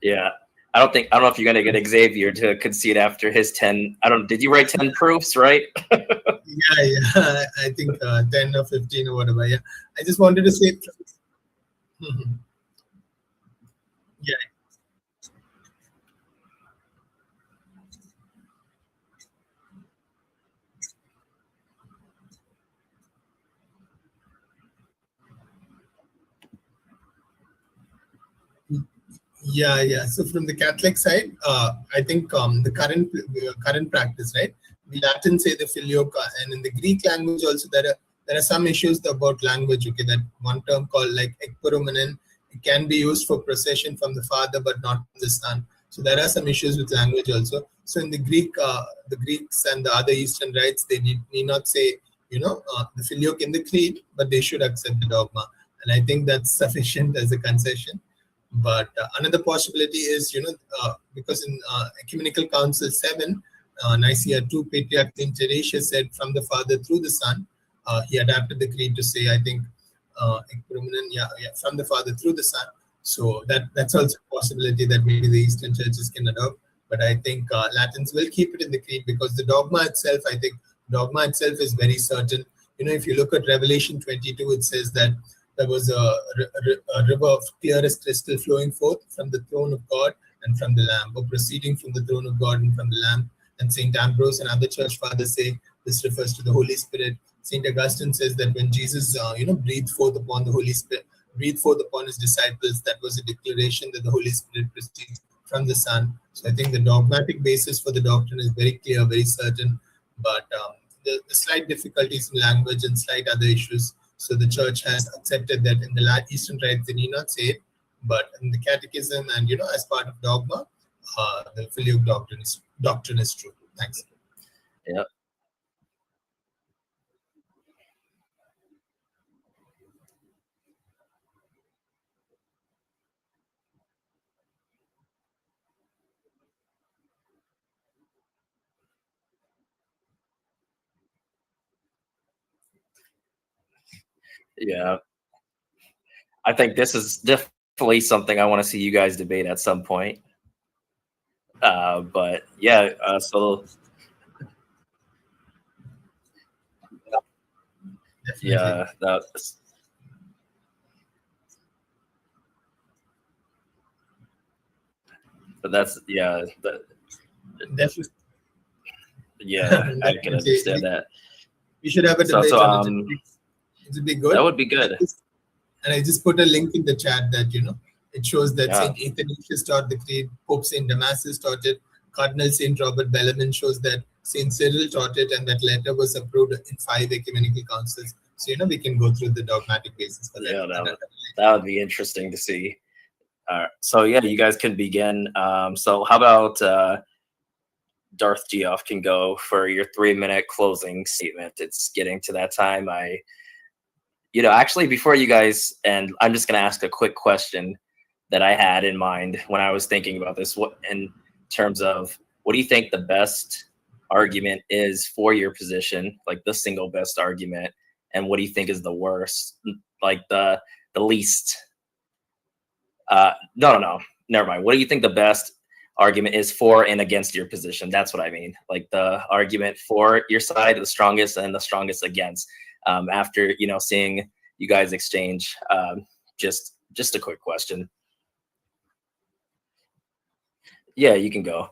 Yeah. I don't know if you're gonna get Xavier to concede after his 10. Did you write 10 proofs, right? Yeah. I think 10 or 15 or whatever. Yeah. I just wanted to say. Yeah. Yeah. So from the Catholic side, I think the current practice, right? The Latin say the filioque, and in the Greek language also there are some issues about language. Okay, that one term called like ekporomenon, it can be used for procession from the Father, but not from the Son. So there are some issues with language also. So in the the Greeks and the other Eastern rites, they need not say the filioque in the creed, but they should accept the dogma, and I think that's sufficient as a concession. But another possibility is, because in Ecumenical Council 7, Nicaea 2, Patriarch Saint Teresa said from the Father through the Son. He adapted the creed to say, I think, from the Father through the Son. So that's also a possibility that maybe the Eastern churches can adopt. But I think Latins will keep it in the creed because the dogma itself, I think, dogma itself is very certain. If you look at Revelation 22, it says that there was a river of clearest crystal flowing forth from the throne of God and from the Lamb, or proceeding from the throne of God and from the Lamb. And St. Ambrose and other church fathers say this refers to the Holy Spirit. St. Augustine says that when Jesus, breathed forth upon the Holy Spirit, breathed forth upon his disciples, that was a declaration that the Holy Spirit proceeds from the Son. So I think the dogmatic basis for the doctrine is very clear, very certain, but the slight difficulties in language and slight other issues. So the church has accepted that in the Eastern rites they need not say it, but in the catechism and as part of dogma, the filioque doctrine is true. Thanks. Yeah. Yeah. I think this is definitely something I want to see you guys debate at some point. But yeah, so Definitely. yeah, that's, but that's Definitely. yeah, I can Definitely. understand that. We should have a So debate so on it. It would be good. that would be good. And I just put a link in the chat that it shows that Yeah. Saint Athanasius taught the creed, Pope Saint Damasus taught it, Cardinal Saint Robert Bellarmine shows that Saint Cyril taught it, and that letter was approved in 5 ecumenical councils. So we can go through the dogmatic basis for that. Yeah, that would be interesting to see. All right, so yeah, you guys can begin. So how about Darth Geoff can go for your 3-minute closing statement? It's getting to that time. Actually, before you guys, and I'm just going to ask a quick question that I had in mind when I was thinking about this. What, in terms of, what do you think the best argument is for your position, like the single best argument, and what do you think is the worst, like the least? No, never mind. What do you think the best argument is for and against your position? That's what I mean. Like the argument for your side, the strongest, and the strongest against. After seeing you guys exchange, just a quick question. Yeah, you can go.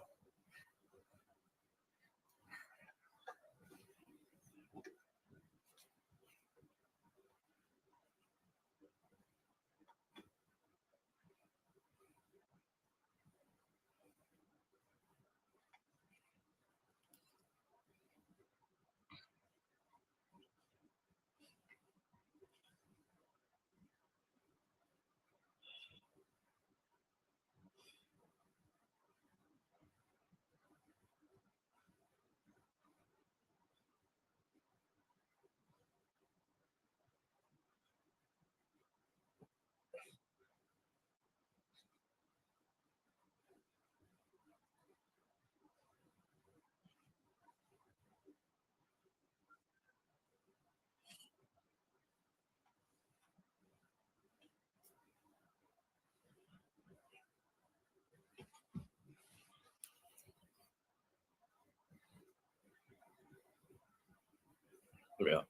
Yeah.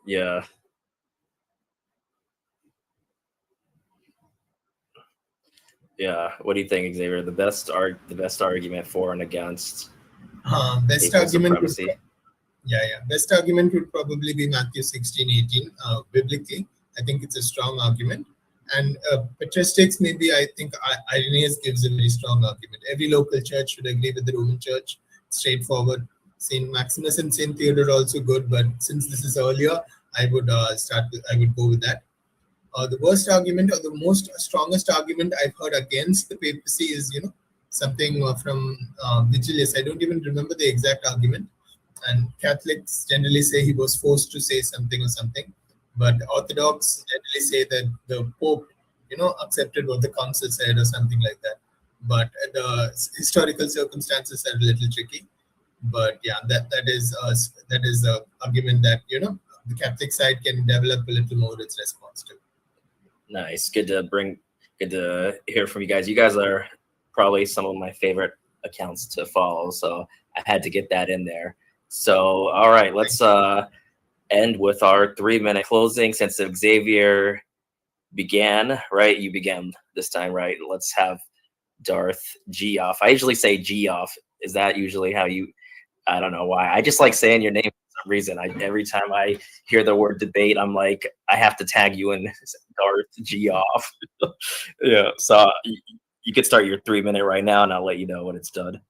Yeah. Yeah. What do you think, Xavier? The best argument for and against Best papal argument would supremacy? Yeah. Best argument would probably be Matthew 16:18. Biblically, I think it's a strong argument. And patristics, maybe I think Irenaeus gives a very strong argument. Every local church should agree with the Roman Church, straightforward. Saint Maximus and Saint Theodore also good, but since this is earlier, I would go with that. The worst argument or the most strongest argument I've heard against the papacy is, something from Vigilius. I don't even remember the exact argument. And Catholics generally say he was forced to say something or something. But Orthodox generally say that the Pope, accepted what the council said or something like that. But the historical circumstances are a little tricky. But yeah, that is a argument that the Catholic side can develop a little more its response to. Nice. Good to hear from you guys. You guys are probably some of my favorite accounts to follow, so I had to get that in there. So, all right, let's end with our 3-minute closing. Since Xavier began, right? You began this time, right? Let's have Darth G off. I usually say G off. Is that usually how you? I don't know why. I just like saying your name for some reason. Every time I hear the word debate, I'm like, I have to tag you in Darth G off. Yeah. So you could start your 3-minute right now, and I'll let you know when it's done.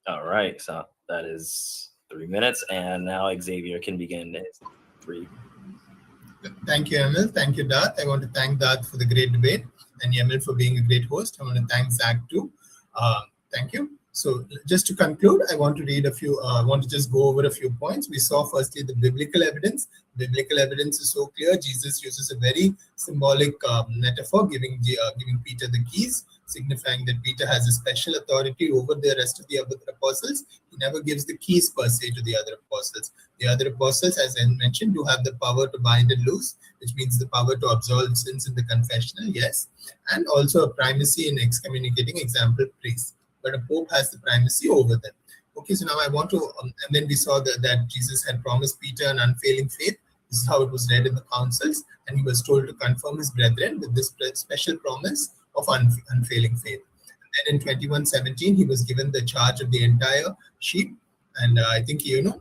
All right, so that is 3 minutes, and now Xavier can begin his 3. Thank you, Emil. Thank you, Darth. I want to thank Darth for the great debate and Emil for being a great host. I want to thank Zach too. Thank you. So just to conclude, I want to read a few, I want to just go over a few points. We saw firstly the biblical evidence. Biblical evidence is so clear. Jesus uses a very symbolic metaphor, giving Peter the keys. signifying that Peter has a special authority over the rest of the other apostles. He never gives the keys per se to the other apostles. The other apostles, as I mentioned, do have the power to bind and loose, which means the power to absolve sins in the confessional, yes, and also a primacy in excommunicating example priests. But a pope has the primacy over them. Okay, so now I want to, and then we saw that Jesus had promised Peter an unfailing faith. This is how it was read in the councils, and he was told to confirm his brethren with this special promise of unfailing faith. And then in 2117, he was given the charge of the entire sheep. And I think, even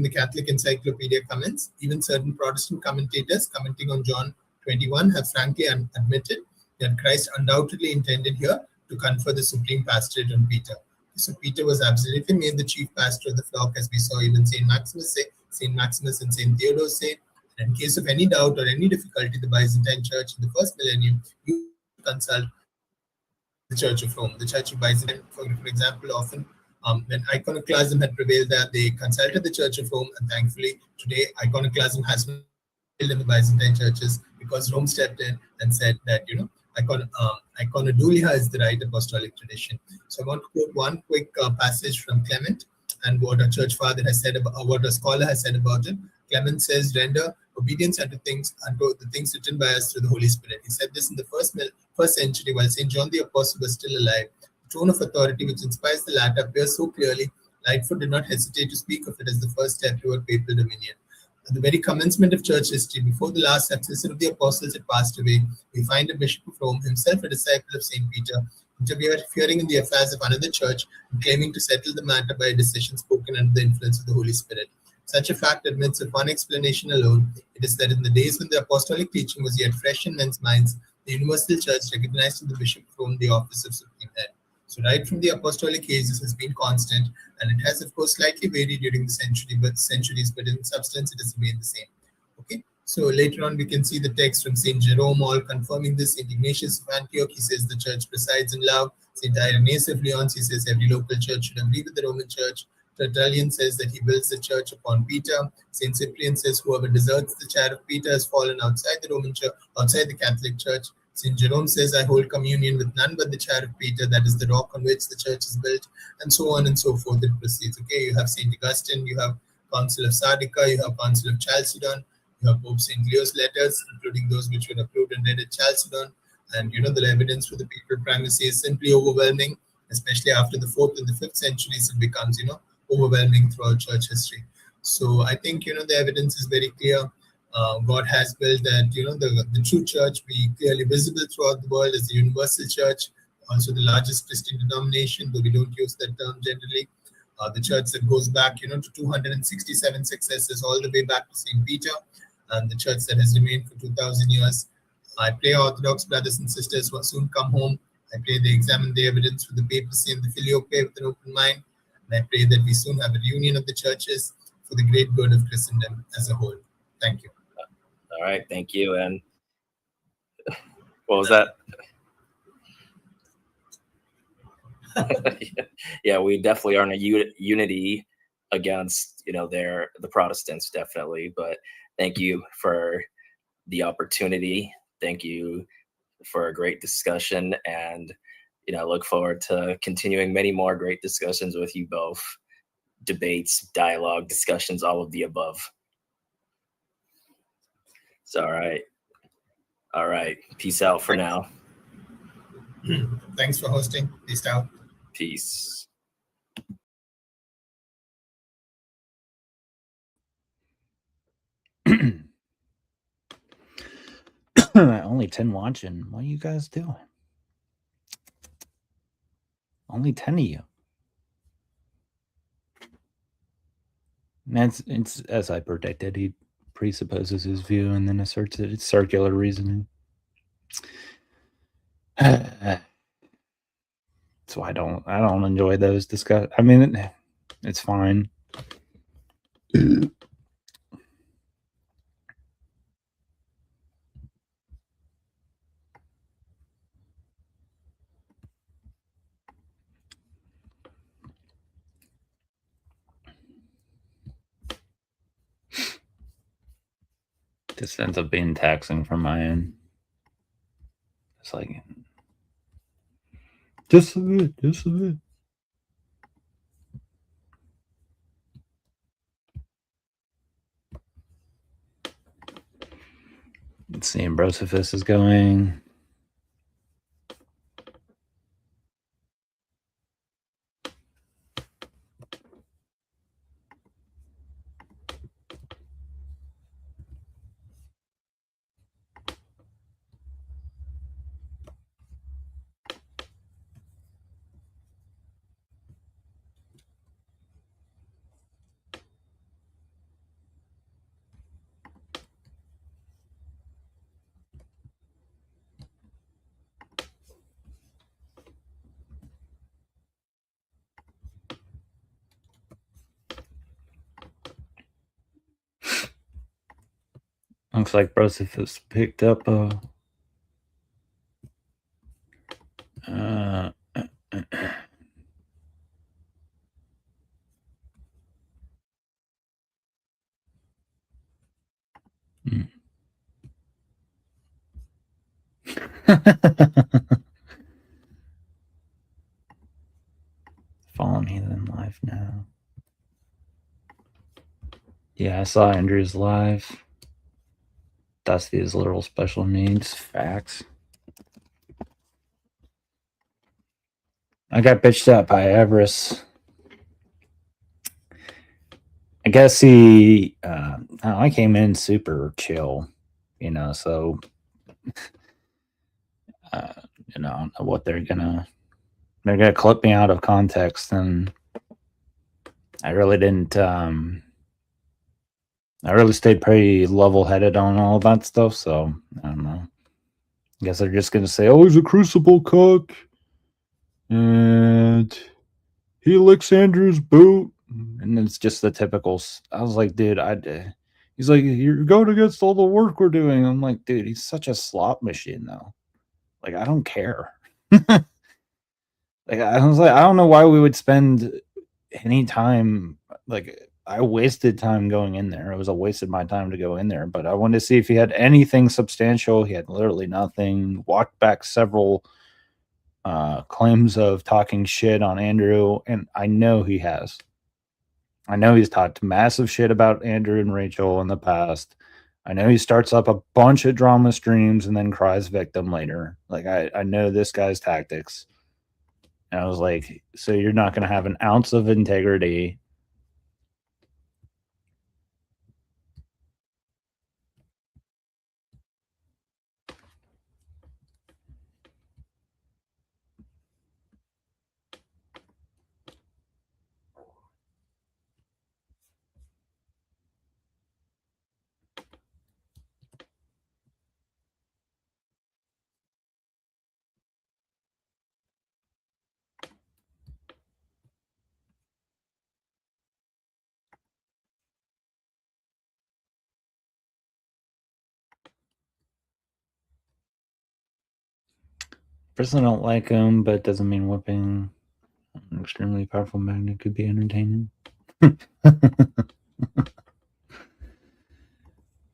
the Catholic Encyclopedia comments, even certain Protestant commentators commenting on John 21 have frankly admitted that Christ undoubtedly intended here to confer the supreme pastorate on Peter. So Peter was absolutely made the chief pastor of the flock, as we saw even St. Maximus say, St. Maximus and St. Theodore say. And in case of any doubt or any difficulty, the Byzantine Church in the first millennium used to consult the Church of Rome. The Church of Byzantine, for example, often when iconoclasm had prevailed there, they consulted the Church of Rome, and thankfully today iconoclasm has been in the Byzantine churches because Rome stepped in and said that iconodulia is the right apostolic tradition. So I want to quote one quick passage from Clement and what a church father has said about what a scholar has said about it. Clement says, "Render obedience unto the things written by us through the Holy Spirit." He said this in the first century while St. John the Apostle was still alive. The tone of authority which inspires the latter appears so clearly. Lightfoot did not hesitate to speak of it as the first step toward papal dominion. At the very commencement of church history, before the last successor of the apostles had passed away, we find a bishop of Rome, himself a disciple of St. Peter, interfering in the affairs of another church and claiming to settle the matter by a decision spoken under the influence of the Holy Spirit. Such a fact admits of one explanation alone. It is that in the days when the apostolic teaching was yet fresh in men's minds, the universal church recognized in the bishop of Rome the office of supreme head. So right from the apostolic age, this has been constant, and it has, of course, slightly varied during the centuries, but in substance, it has remained the same. Okay. So later on, we can see the text from St. Jerome, all confirming this. St. Ignatius of Antioch, he says the church presides in love. St. Irenaeus of Lyons, he says every local church should agree with the Roman church. Tertullian says that he builds the church upon Peter. St. Cyprian says whoever deserts the chair of Peter has fallen outside the Roman church, outside the Catholic church. St. Jerome says, I hold communion with none but the chair of Peter, that is the rock on which the church is built, and so on and so forth. It proceeds. Okay, you have St. Augustine, you have Council of Sardica, you have Council of Chalcedon, you have Pope St. Leo's letters, including those which were approved and read at Chalcedon. And the evidence for the papal primacy is simply overwhelming, especially after the 4th and the 5th centuries. It becomes, overwhelming throughout church history. So I think, the evidence is very clear. God has built that, the true church be clearly visible throughout the world as the universal church, also the largest Christian denomination, though we don't use that term generally. The church that goes back, to 267 successors all the way back to St. Peter, and the church that has remained for 2,000 years. I pray Orthodox brothers and sisters will soon come home. I pray they examine the evidence for the papacy and the filioque with an open mind. And I pray that we soon have a reunion of the churches for the great good of Christendom as a whole. Thank you. All right, thank you. And what was that? Yeah, we definitely are in a unity against, the Protestants, definitely. But thank you for the opportunity. Thank you for a great discussion. And, I look forward to continuing many more great discussions with you both. Debates, dialogue, discussions, all of the above. So, all right. Peace out for now. Thanks for hosting. Peace out. Peace. Only 10 watching. What are you guys doing? Only 10 of you. And it's as I predicted. He presupposes his view and then asserts that it's circular reasoning. That's why I don't enjoy those discussions. I mean, it's fine. This ends up being taxing from my end. It's like Just a bit. Just a bit. Let's see. Brosophus is going. Looks like Brosophus picked up a. Fallen Heathen live now. Yeah, I saw Andrew's live. Dusty is literal special needs. Facts. I got bitched up by Everest. I guess I came in super chill, so, I don't know what they're gonna clip me out of context, and I really didn't, I really stayed pretty level-headed on all that stuff, so, I don't know. I guess they're just gonna say, oh, he's a Crucible cook, and he licks Andrew's boot, and it's just the typical. I was like, dude, he's like, you're going against all the work we're doing. I'm like, dude, he's such a slot machine, though. Like, I don't care. Like, I was like, I don't know why we would spend any time. Like, I wasted time going in there. It was a waste of my time to go in there, but I wanted to see if he had anything substantial. He had literally nothing. Walked back several claims of talking shit on Andrew, and I know he has. I know he's talked massive shit about Andrew and Rachel in the past. I know he starts up a bunch of drama streams and then cries victim later. Like, I know this guy's tactics. And I was like, so you're not going to have an ounce of integrity. Personally, don't like him, but it doesn't mean whipping an extremely powerful magnet could be entertaining.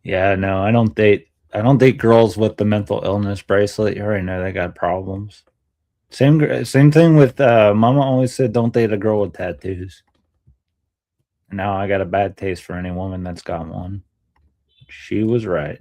Yeah, no, I don't date girls with the mental illness bracelet. You already know they got problems. Same thing with Mama always said don't date a girl with tattoos. Now I got a bad taste for any woman that's got one. She was right.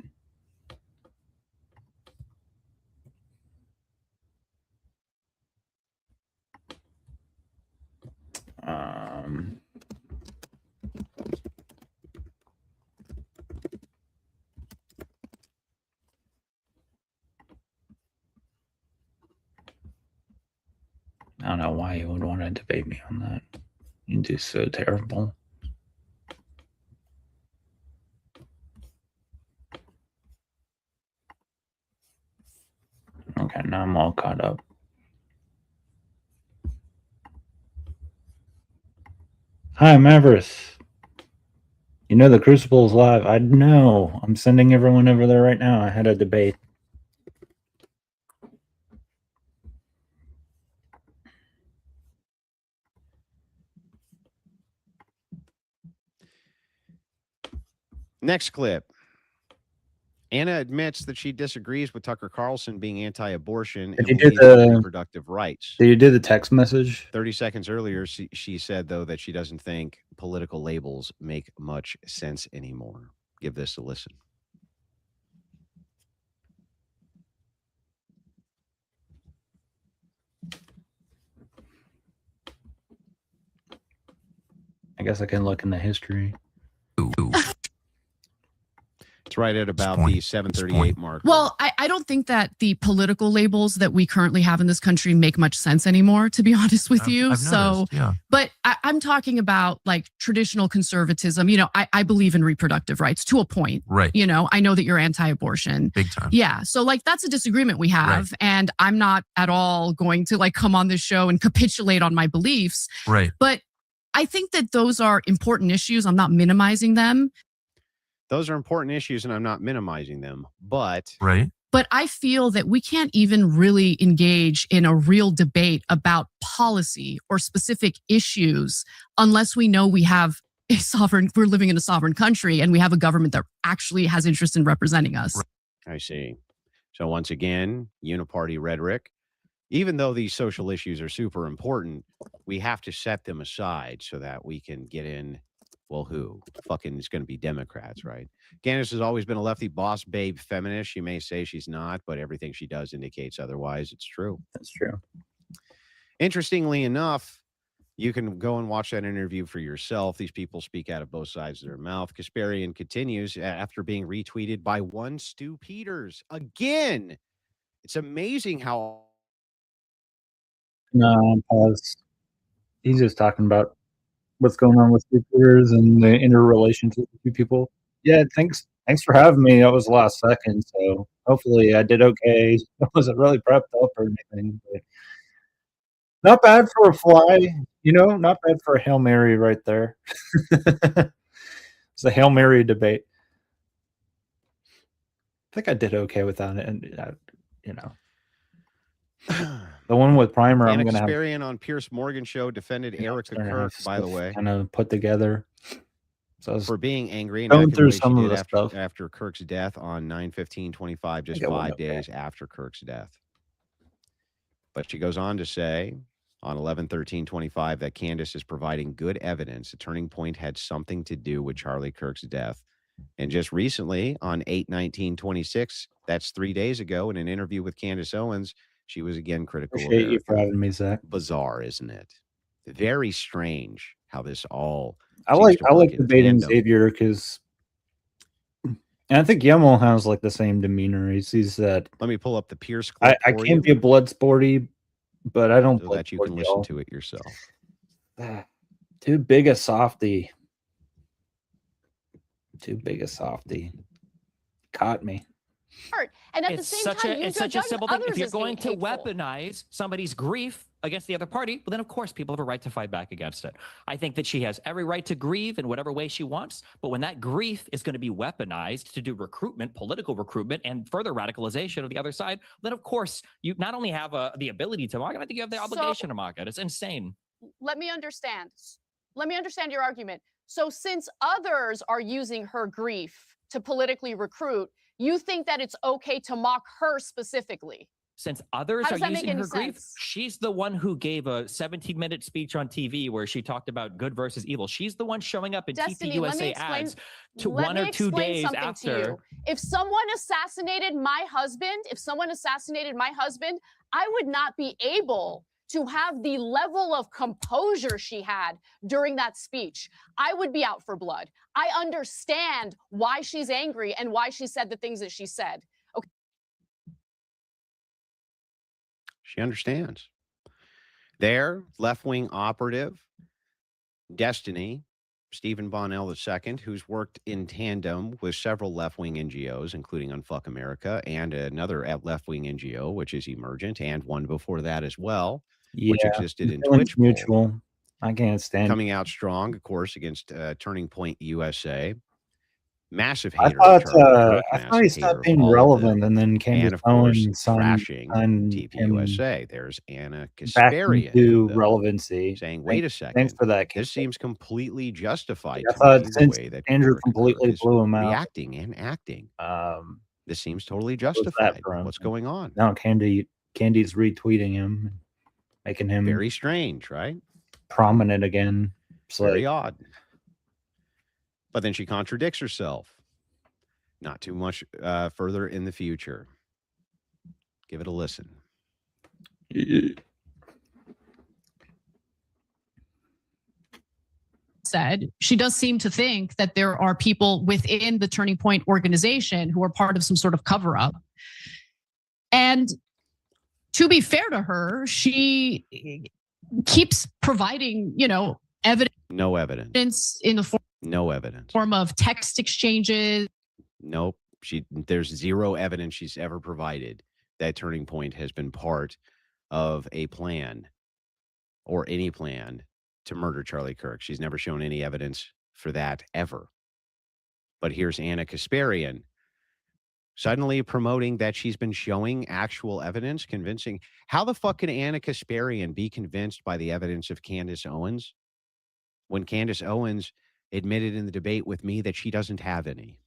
I don't know why you would want to debate me on that. You do so terrible. Okay, now I'm all caught up. Hi, Mavericks. You know the Crucible is live. I know. I'm sending everyone over there right now. I had a debate. Next clip. Anna admits that she disagrees with Tucker Carlson being anti-abortion and Did you do believes in the- reproductive rights. Did you do the text message? 30 seconds earlier, she said, though, that she doesn't think political labels make much sense anymore. Give this a listen. I guess I can look in the history. It's right at about the 7:38 mark. Well, I don't think that the political labels that we currently have in this country make much sense anymore, to be honest with you. I've noticed, yeah. But I'm talking about like traditional conservatism. You know, I believe in reproductive rights to a point. Right. You know, I know that you're anti-abortion. Big time. Yeah. So like that's a disagreement we have. Right. And I'm not at all going to like come on this show and capitulate on my beliefs. Right. But I think that those are important issues. I'm not minimizing them. Those are important issues, and I'm not minimizing them. But Right. But I feel that we can't even really engage in a real debate about policy or specific issues unless we know we have a sovereign, we're living in a sovereign country and we have a government that actually has interest in representing us. I see. So once again, uniparty rhetoric. Even though these social issues are super important, we have to set them aside so that we can get in. Well, who? Fucking it's going to be Democrats, right? Candace has always been a lefty boss babe feminist. She may say she's not, but everything she does indicates otherwise. It's true. That's true. Interestingly enough, you can go and watch that interview for yourself. These people speak out of both sides of their mouth. Kasparian continues after being retweeted by one Stu Peters. Again, it's amazing how... No, pause. He's just talking about what's going on with computers and the interrelationship with two people. Yeah, thanks for having me. That was the last second, so hopefully I did okay. I wasn't really prepped up or anything. But not bad for a fly, not bad for a Hail Mary right there. It's a Hail Mary debate. I think I did okay without it, and the one with Primer, I'm Anna going to have Kasparian on Pierce Morgan show defended Erica Kirk, by the way, kind of put together. So I was for being angry and going acting through the way she some of did the stuff. after Kirk's death on 9/15/25, just think I went 5 okay. days after Kirk's death. But she goes on to say on 11/13/25 that Candace is providing good evidence the turning point had something to do with Charlie Kirk's death. And just recently on 8/19/26, that's 3 days ago, in an interview with Candace Owens, she was again critical of Appreciate you for Erica. having me, Zach. Bizarre, isn't it? Very strange how this all I seems like to work in debating tandem. Xavier because, and I think Yemel has like the same demeanor. He sees that Let me pull up the Pierce clip I for can't you be a blood sporty, but I don't so blood that you can sport, listen y'all. to it yourself. Too big a softy. Too big a softy. Caught me. And at the It's same such time, a you it's such a judge simple thing. others If you're as being going to hateful. weaponize somebody's grief against the other party, well, then of course people have a right to fight back against it. I think that she has every right to grieve in whatever way she wants, but when that grief is going to be weaponized to do recruitment, political recruitment, and further radicalization of the other side, then of course you not only have the ability to mock it, I think you have the obligation to mock it. It's insane. Let me understand. Let me understand your argument. So since others are using her grief to politically recruit, you think that it's okay to mock her specifically? Since others How are does that make using any her grief, sense? she's the one who gave a 17-minute speech on TV where she talked about good versus evil. She's the one showing up in Destiny, let me TPUSA explain. ads to Let 1 me or 2 explain days something to after. you. If someone assassinated my husband, I would not be able to have the level of composure she had during that speech. I would be out for blood. I understand why she's angry and why she said the things that she said. Okay. She understands. Their left-wing operative, Destiny, Stephen Bonnell II, who's worked in tandem with several left-wing NGOs, including Unfuck America, and another left-wing NGO, which is Emergent, and one before that as well, which Yeah, existed in feelings Twitch. mutual. I can't stand. Coming out strong, of course, against Turning Point USA. Massive I hater. thought of Charlie Kirk, I thought he massive hater stopped of being all of them. relevant, and then Candace And of course, Owens signed crashing him TPUSA. There's Anna back Kasparian into though, relevancy. saying, "Wait a second, Thanks for that. this seems completely justified I to thought me the since way that Andrew Erica completely Kirk is blew him out. reacting and acting." This seems totally that justified. from? What's going on? Now Candy's retweeting him, making him Very strange, right? prominent again. It's Very like, odd. But then she contradicts herself. Not too much further in the future. Give it a listen. Said, she does seem to think that there are people within the Turning Point organization who are part of some sort of cover up. And to be fair to her, she keeps providing, evidence. No evidence. In the No evidence. form of text exchanges. Nope. There's zero evidence she's ever provided that Turning Point has been part of a plan or any plan to murder Charlie Kirk. She's never shown any evidence for that ever. But here's Anna Kasparian suddenly promoting that she's been showing actual evidence, convincing. How the fuck can Anna Kasparian be convinced by the evidence of Candace Owens when Candace Owens admitted in the debate with me that she doesn't have any?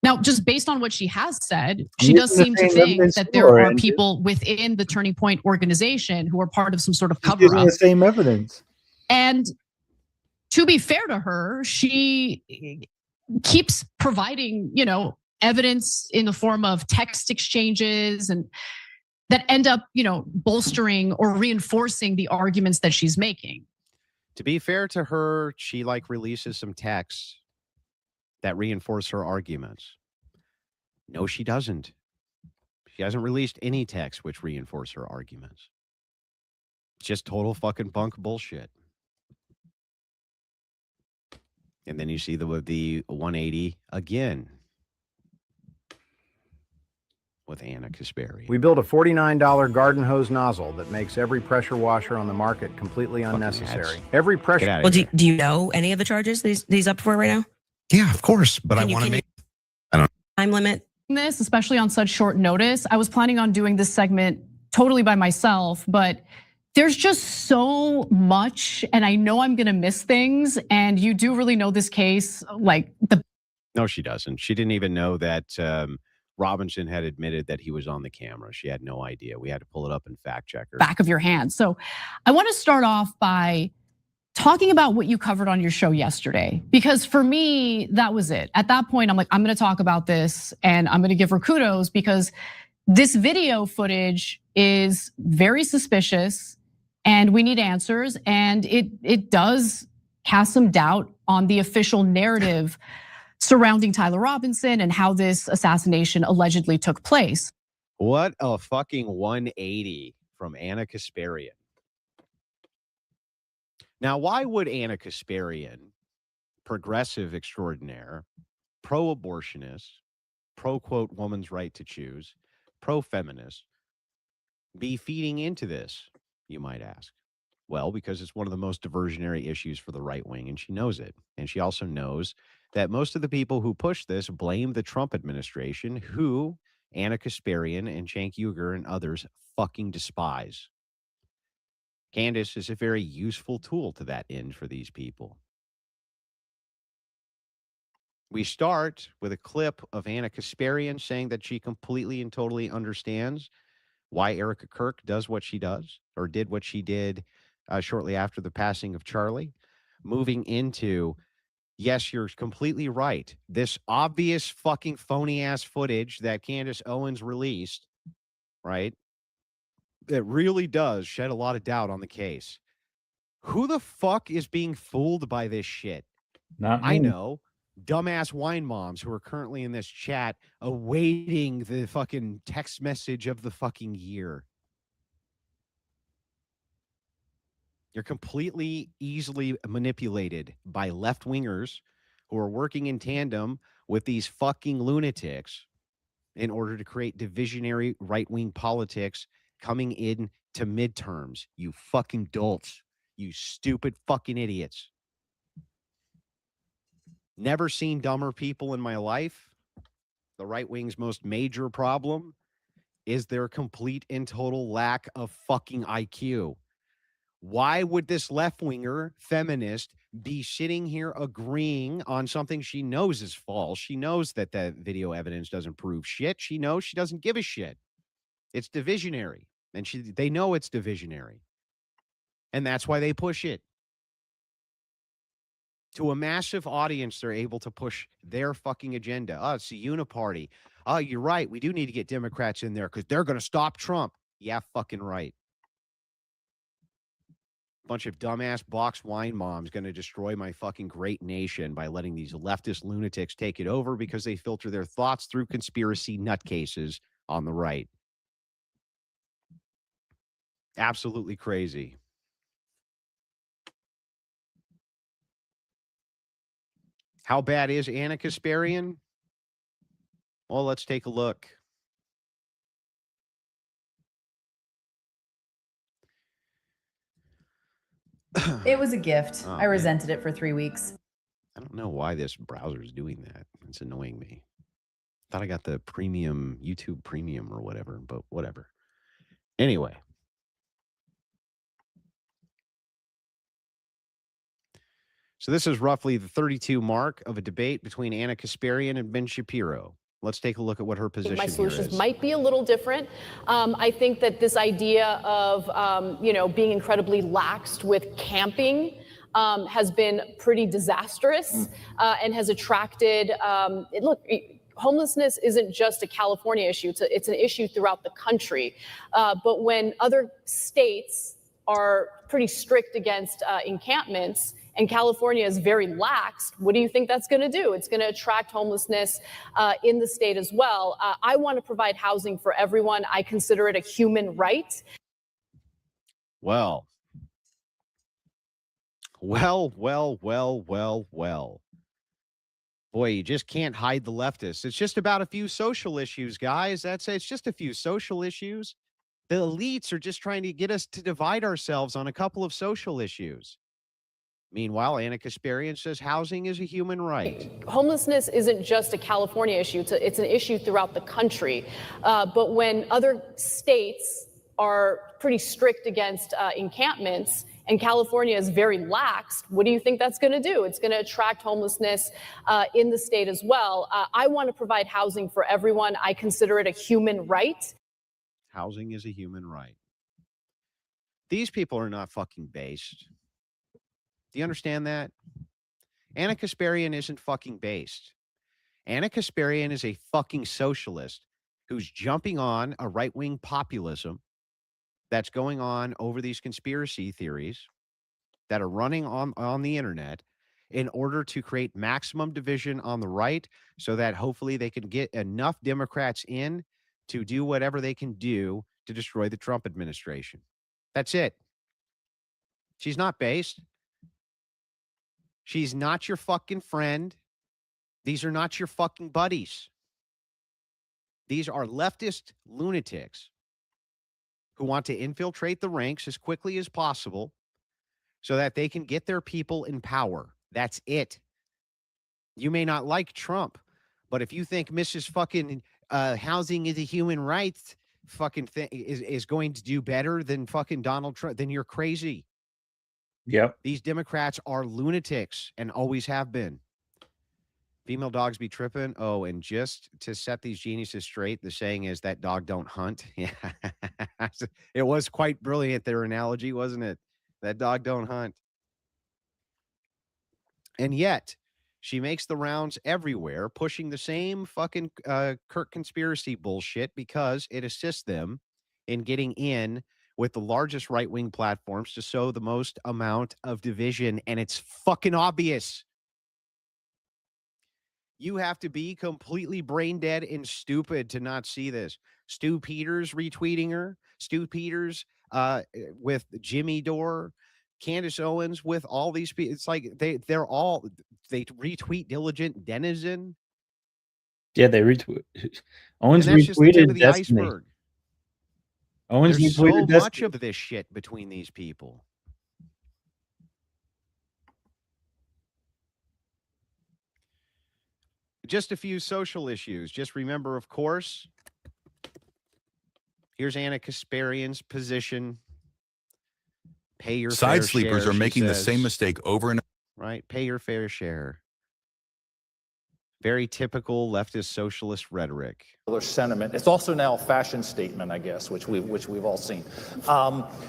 Now, just based on what she has said, she does seem to think that there are people within the Turning Point organization who are part of some sort of cover up. The same evidence. And to be fair to her, she keeps providing, evidence in the form of text exchanges and that end up, bolstering or reinforcing the arguments that she's making. To be fair to her, she releases some texts that reinforce her arguments. No, she doesn't. She hasn't released any texts which reinforce her arguments. It's just total fucking bunk bullshit. And then you see the 180 again with Anna Kasparian. We built a $49 garden hose nozzle that makes every pressure washer on the market completely unnecessary. Every pressure. Well, do you know any of the charges that he's up for right now? Yeah, of course. But I want to make time limit. This, especially on such short notice. I was planning on doing this segment totally by myself, but there's just so much, and I know I'm gonna miss things. And you do really know this case, No, she doesn't. She didn't even know that Robinson had admitted that he was on the camera. She had no idea. We had to pull it up and fact check her. Back of your hand. So I want to start off by talking about what you covered on your show yesterday, because for me, that was it. At that point, I'm like, I'm gonna talk about this and I'm gonna give her kudos because this video footage is very suspicious and we need answers. And it does cast some doubt on the official narrative surrounding Tyler Robinson and how this assassination allegedly took place. What a fucking 180 from Anna Kasparian. Now, why would Anna Kasparian, progressive extraordinaire, pro-abortionist, pro-quote woman's right to choose, pro-feminist, be feeding into this, you might ask? Well, because it's one of the most diversionary issues for the right wing, and she knows it. And she also knows that most of the people who push this blame the Trump administration, who Anna Kasparian and Cenk Uygur and others fucking despise. Candace is a very useful tool to that end for these people. We start with a clip of Anna Kasparian saying that she completely and totally understands why Erica Kirk does what she does, or did what she did shortly after the passing of Charlie. Moving into, yes, you're completely right. This obvious fucking phony ass footage that Candace Owens released, right? It really does shed a lot of doubt on the case. Who the fuck is being fooled by this shit? Not me. I know. Dumbass wine moms who are currently in this chat awaiting the fucking text message of the fucking year. You're completely easily manipulated by left-wingers who are working in tandem with these fucking lunatics in order to create divisionary right-wing politics coming in to midterms. You fucking dolts. You stupid fucking idiots. Never seen dumber people in my life. The right wing's most major problem is their complete and total lack of fucking IQ. Why would this left winger feminist be sitting here agreeing on something she knows is false. She knows that that video evidence doesn't prove shit. She knows she doesn't give a shit. It's divisionary, and they know it's divisionary. And that's why they push it. To a massive audience, they're able to push their fucking agenda. Oh, it's a uniparty. Oh, you're right. We do need to get Democrats in there because they're going to stop Trump. Yeah, fucking right. Bunch of dumbass box wine moms going to destroy my fucking great nation by letting these leftist lunatics take it over because they filter their thoughts through conspiracy nutcases on the right. Absolutely crazy. How bad is Anna Kasparian? Well, let's take a look. It was a gift. Oh, I man. resented it for 3 weeks. I don't know why this browser is doing that. It's annoying me. Thought I got the premium, YouTube premium or whatever, but whatever. Anyway. So this is roughly the 32 mark of a debate between Anna Kasparian and Ben Shapiro. Let's take a look at what her position My here solutions is. might be a little different. I think that this idea of, being incredibly laxed with camping has been pretty disastrous and has attracted, homelessness isn't just a California issue. It's an issue throughout the country. But when other states are pretty strict against encampments, and California is very lax, what do you think that's going to do? It's going to attract homelessness in the state as well. I want to provide housing for everyone. I consider it a human right. Well. Boy, you just can't hide the leftists. It's just about a few social issues, guys. It's just a few social issues. The elites are just trying to get us to divide ourselves on a couple of social issues. Meanwhile, Anna Kasparian says housing is a human right. Homelessness isn't just a California issue. It's an issue throughout the country. But when other states are pretty strict against encampments, and California is very lax, what do you think that's going to do? It's going to attract homelessness in the state as well. I want to provide housing for everyone. I consider it a human right. Housing is a human right. These people are not fucking based. Do you understand that? Anna Kasparian isn't fucking based. Anna Kasparian is a fucking socialist who's jumping on a right-wing populism that's going on over these conspiracy theories that are running on the internet in order to create maximum division on the right so that hopefully they can get enough Democrats in to do whatever they can do to destroy the Trump administration. That's it. She's not based. She's not your fucking friend. These are not your fucking buddies. These are leftist lunatics who want to infiltrate the ranks as quickly as possible so that they can get their people in power. That's it. You may not like Trump, but if you think Mrs. fucking housing is a human rights fucking thing is going to do better than fucking Donald Trump, then you're crazy. Yep. These Democrats are lunatics and always have been. Female dogs be tripping. Oh, and just to set these geniuses straight, the saying is that dog don't hunt. Yeah. It was quite brilliant, their analogy, wasn't it? That dog don't hunt. And yet, she makes the rounds everywhere, pushing the same fucking Kirk conspiracy bullshit because it assists them in getting in with the largest right-wing platforms to sow the most amount of division. And it's fucking obvious. You have to be completely brain dead and stupid to not see this. Stu Peters retweeting her. Stu Peters with Jimmy Dore. Candace Owens with all these people. It's like they retweet Diligent Denizen. Yeah, they retweet. Owens and that's just the tip retweeted of the Destiny. iceberg. Owens There's so retweeted much Destiny. of this shit between these people. Just a few social issues. Just remember, of course, here's Anna Kasparian's position. Pay your Side fair sleepers share, are she making the says. same mistake over and right? Pay your fair share. Very typical leftist socialist rhetoric. Sentiment. It's also now a fashion statement, I guess, which we've all seen.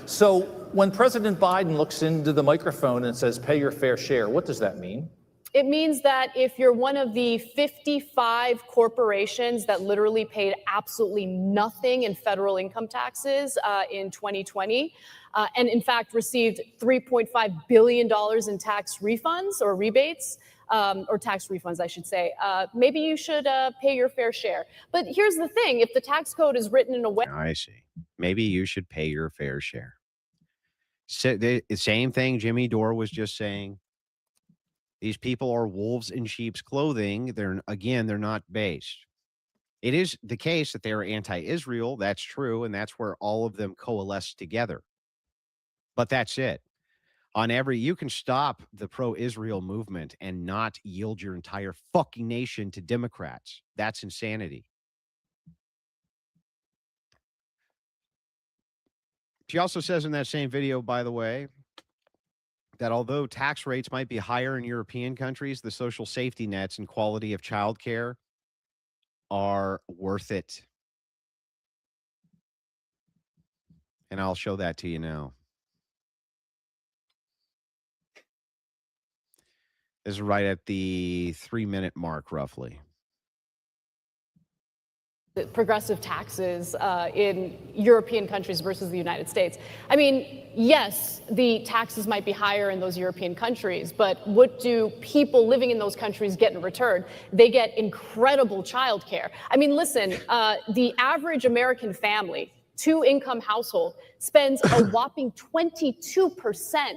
So when President Biden looks into the microphone and says, pay your fair share, what does that mean? It means that if you're one of the 55 corporations that literally paid absolutely nothing in federal income taxes in 2020, and in fact received $3.5 billion in tax refunds or rebates, or tax refunds, I should say, maybe you should pay your fair share. But here's the thing, if the tax code is written in a way... I see. Maybe you should pay your fair share. So the same thing Jimmy Dore was just saying. These people are wolves in sheep's clothing. They're not based. It is the case that they are anti-Israel. That's true. And that's where all of them coalesce together. But that's it. You can stop the pro-Israel movement and not yield your entire fucking nation to Democrats. That's insanity. She also says in that same video, by the way, that although tax rates might be higher in European countries, the social safety nets and quality of childcare are worth it. And I'll show that to you now. This is right at the 3-minute mark, roughly. Progressive taxes in European countries versus the United States. I mean, yes, the taxes might be higher in those European countries, but what do people living in those countries get in return? They get incredible childcare. I mean, listen, the average American family, 2-income household, spends a whopping 22%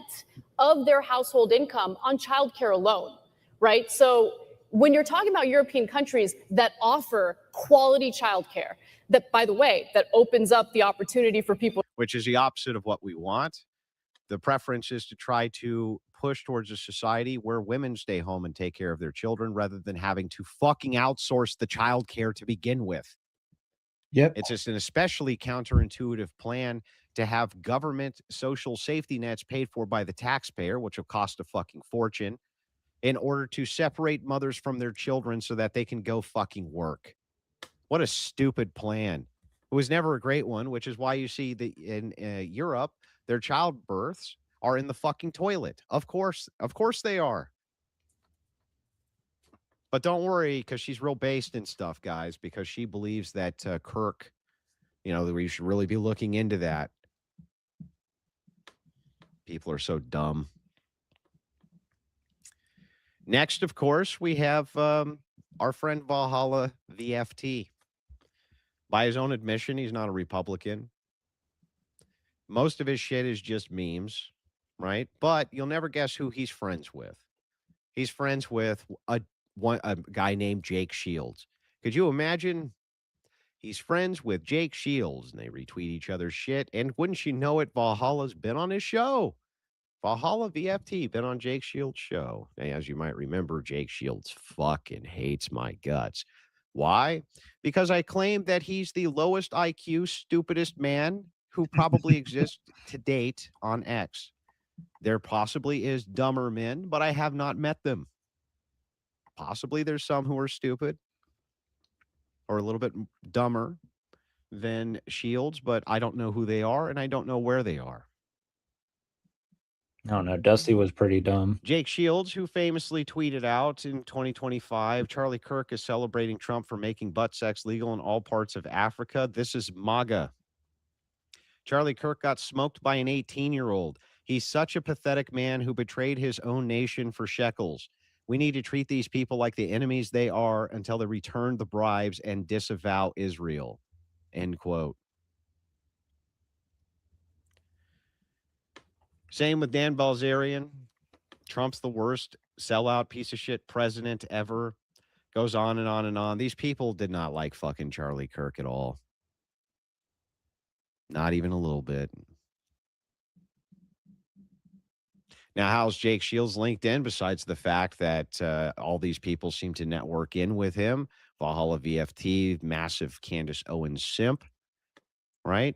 of their household income on childcare alone, right? So when you're talking about European countries that offer quality childcare, that, by the way, that opens up the opportunity for people. Which is the opposite of what we want. The preference is to try to push towards a society where women stay home and take care of their children rather than having to fucking outsource the childcare to begin with. Yep. It's just an especially counterintuitive plan to have government social safety nets paid for by the taxpayer, which will cost a fucking fortune, in order to separate mothers from their children so that they can go fucking work. What a stupid plan. It was never a great one, which is why you see in Europe, their childbirths are in the fucking toilet. Of course they are. But don't worry, because she's real based in stuff, guys, because she believes that Kirk, that we should really be looking into that. People are so dumb. Next, of course, we have our friend Valhalla VFT. By his own admission, he's not a Republican. Most of his shit is just memes, right? But you'll never guess who he's friends with. He's friends with a guy named Jake Shields. Could you imagine? He's friends with Jake Shields, and they retweet each other's shit. And wouldn't you know it, Valhalla's been on his show. Valhalla VFT, been on Jake Shields' show. As you might remember, Jake Shields fucking hates my guts. Why? Because I claim that he's the lowest IQ, stupidest man who probably exists to date on X. There possibly is dumber men, but I have not met them. Possibly there's some who are stupid or a little bit dumber than Shields, but I don't know who they are, and I don't know where they are. I don't know. Dusty was pretty dumb. Jake Shields, who famously tweeted out in 2025, Charlie Kirk is celebrating Trump for making butt sex legal in all parts of Africa. This is MAGA. Charlie Kirk got smoked by an 18-year-old. He's such a pathetic man who betrayed his own nation for shekels. We need to treat these people like the enemies they are until they return the bribes and disavow Israel. End quote. Same with Dan Bilzerian. Trump's the worst sellout piece of shit president ever. Goes on and on and on. These people did not like fucking Charlie Kirk at all. Not even a little bit. Now, how's Jake Shields linked in besides the fact that all these people seem to network in with him? Valhalla VFT, massive Candace Owens simp, right?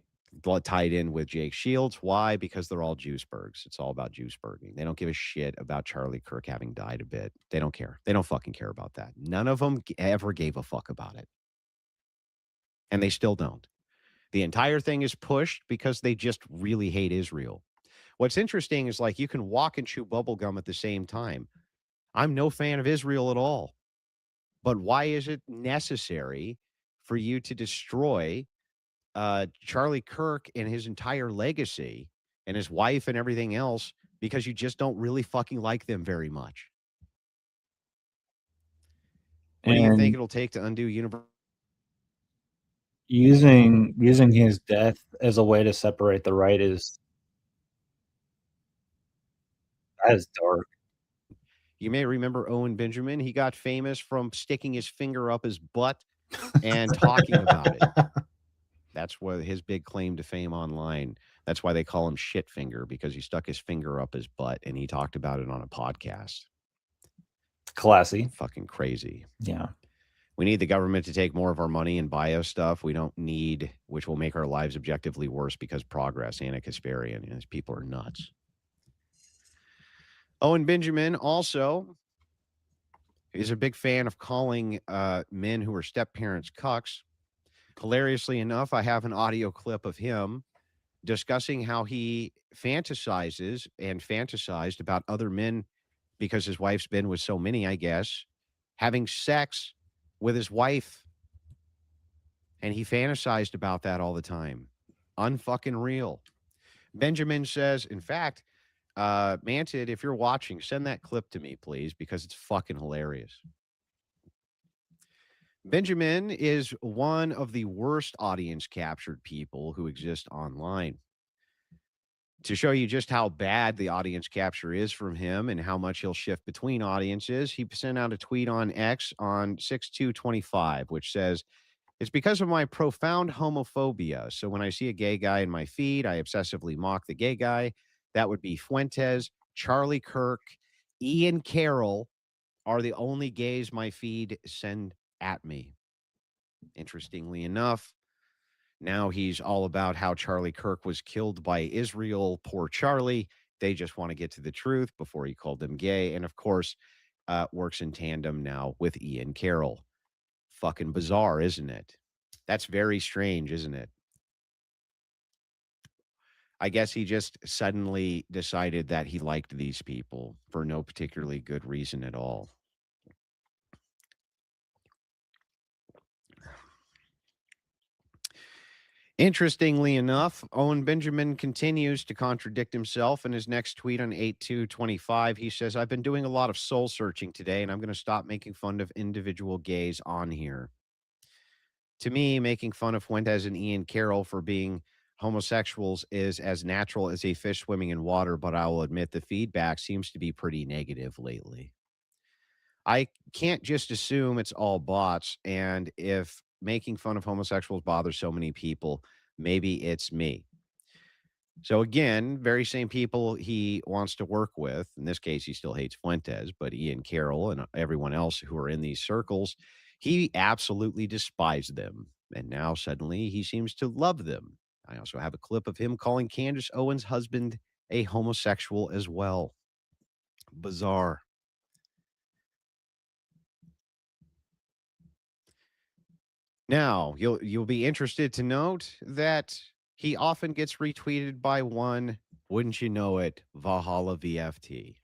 tied in with Jake Shields. Why? Because they're all Juicebergs. It's all about Juiceberging. They don't give a shit about Charlie Kirk having died a bit. They don't care. They don't fucking care about that. None of them ever gave a fuck about it. And they still don't. The entire thing is pushed because they just really hate Israel. What's interesting is like you can walk and chew bubblegum at the same time. I'm no fan of Israel at all. But why is it necessary for you to destroy Charlie Kirk and his entire legacy and his wife and everything else because you just don't really fucking like them very much? What do you think it'll take to undo universal? Using his death as a way to separate the right is that is dark. You may remember Owen Benjamin. He got famous from sticking his finger up his butt and talking about it. That's what his big claim to fame online. That's why they call him Shitfinger, because he stuck his finger up his butt and he talked about it on a podcast. Classy. Fucking crazy. Yeah. We need the government to take more of our money and buy us stuff we don't need, which will make our lives objectively worse because progress. Anna Kasparian. These people are nuts. Owen Benjamin also is a big fan of calling men who are step parents cucks. Hilariously enough, I have an audio clip of him discussing how he fantasized about other men because his wife's been with so many, I guess, having sex with his wife. And he fantasized about that all the time. Unfucking real. Benjamin says, in fact, Mantid, if you're watching, send that clip to me, please, because it's fucking hilarious. Benjamin is one of the worst audience captured people who exist online. To show you just how bad the audience capture is from him and how much he'll shift between audiences, he sent out a tweet on X on 6/2/25, which says, "It's because of my profound homophobia. So when I see a gay guy in my feed, I obsessively mock the gay guy. That would be Fuentes, Charlie Kirk, Ian Carroll are the only gays my feed send at me." Interestingly enough, now he's all about how Charlie Kirk was killed by Israel. Poor Charlie. They just want to get to the truth before he called them gay. And of course, works in tandem now with Ian Carroll. Fucking bizarre, isn't it? That's very strange, isn't it? I guess he just suddenly decided that he liked these people for no particularly good reason at all. Interestingly enough, Owen Benjamin continues to contradict himself in his next tweet on 8/2/25. He says, "I've been doing a lot of soul searching today, and I'm going to stop making fun of individual gays on here. To me, making fun of Fuentes and Ian Carroll for being homosexuals is as natural as a fish swimming in water, but I will admit the feedback seems to be pretty negative lately. I can't just assume it's all bots, and if making fun of homosexuals bothers so many people, maybe it's me." So again, very same people he wants to work with. In this case, he still hates Fuentes, but Ian Carroll and everyone else who are in these circles, he absolutely despised them. And now suddenly he seems to love them. I also have a clip of him calling Candace Owens' husband a homosexual as well. Bizarre. Now, you'll be interested to note that he often gets retweeted by one, wouldn't you know it, Valhalla VFT.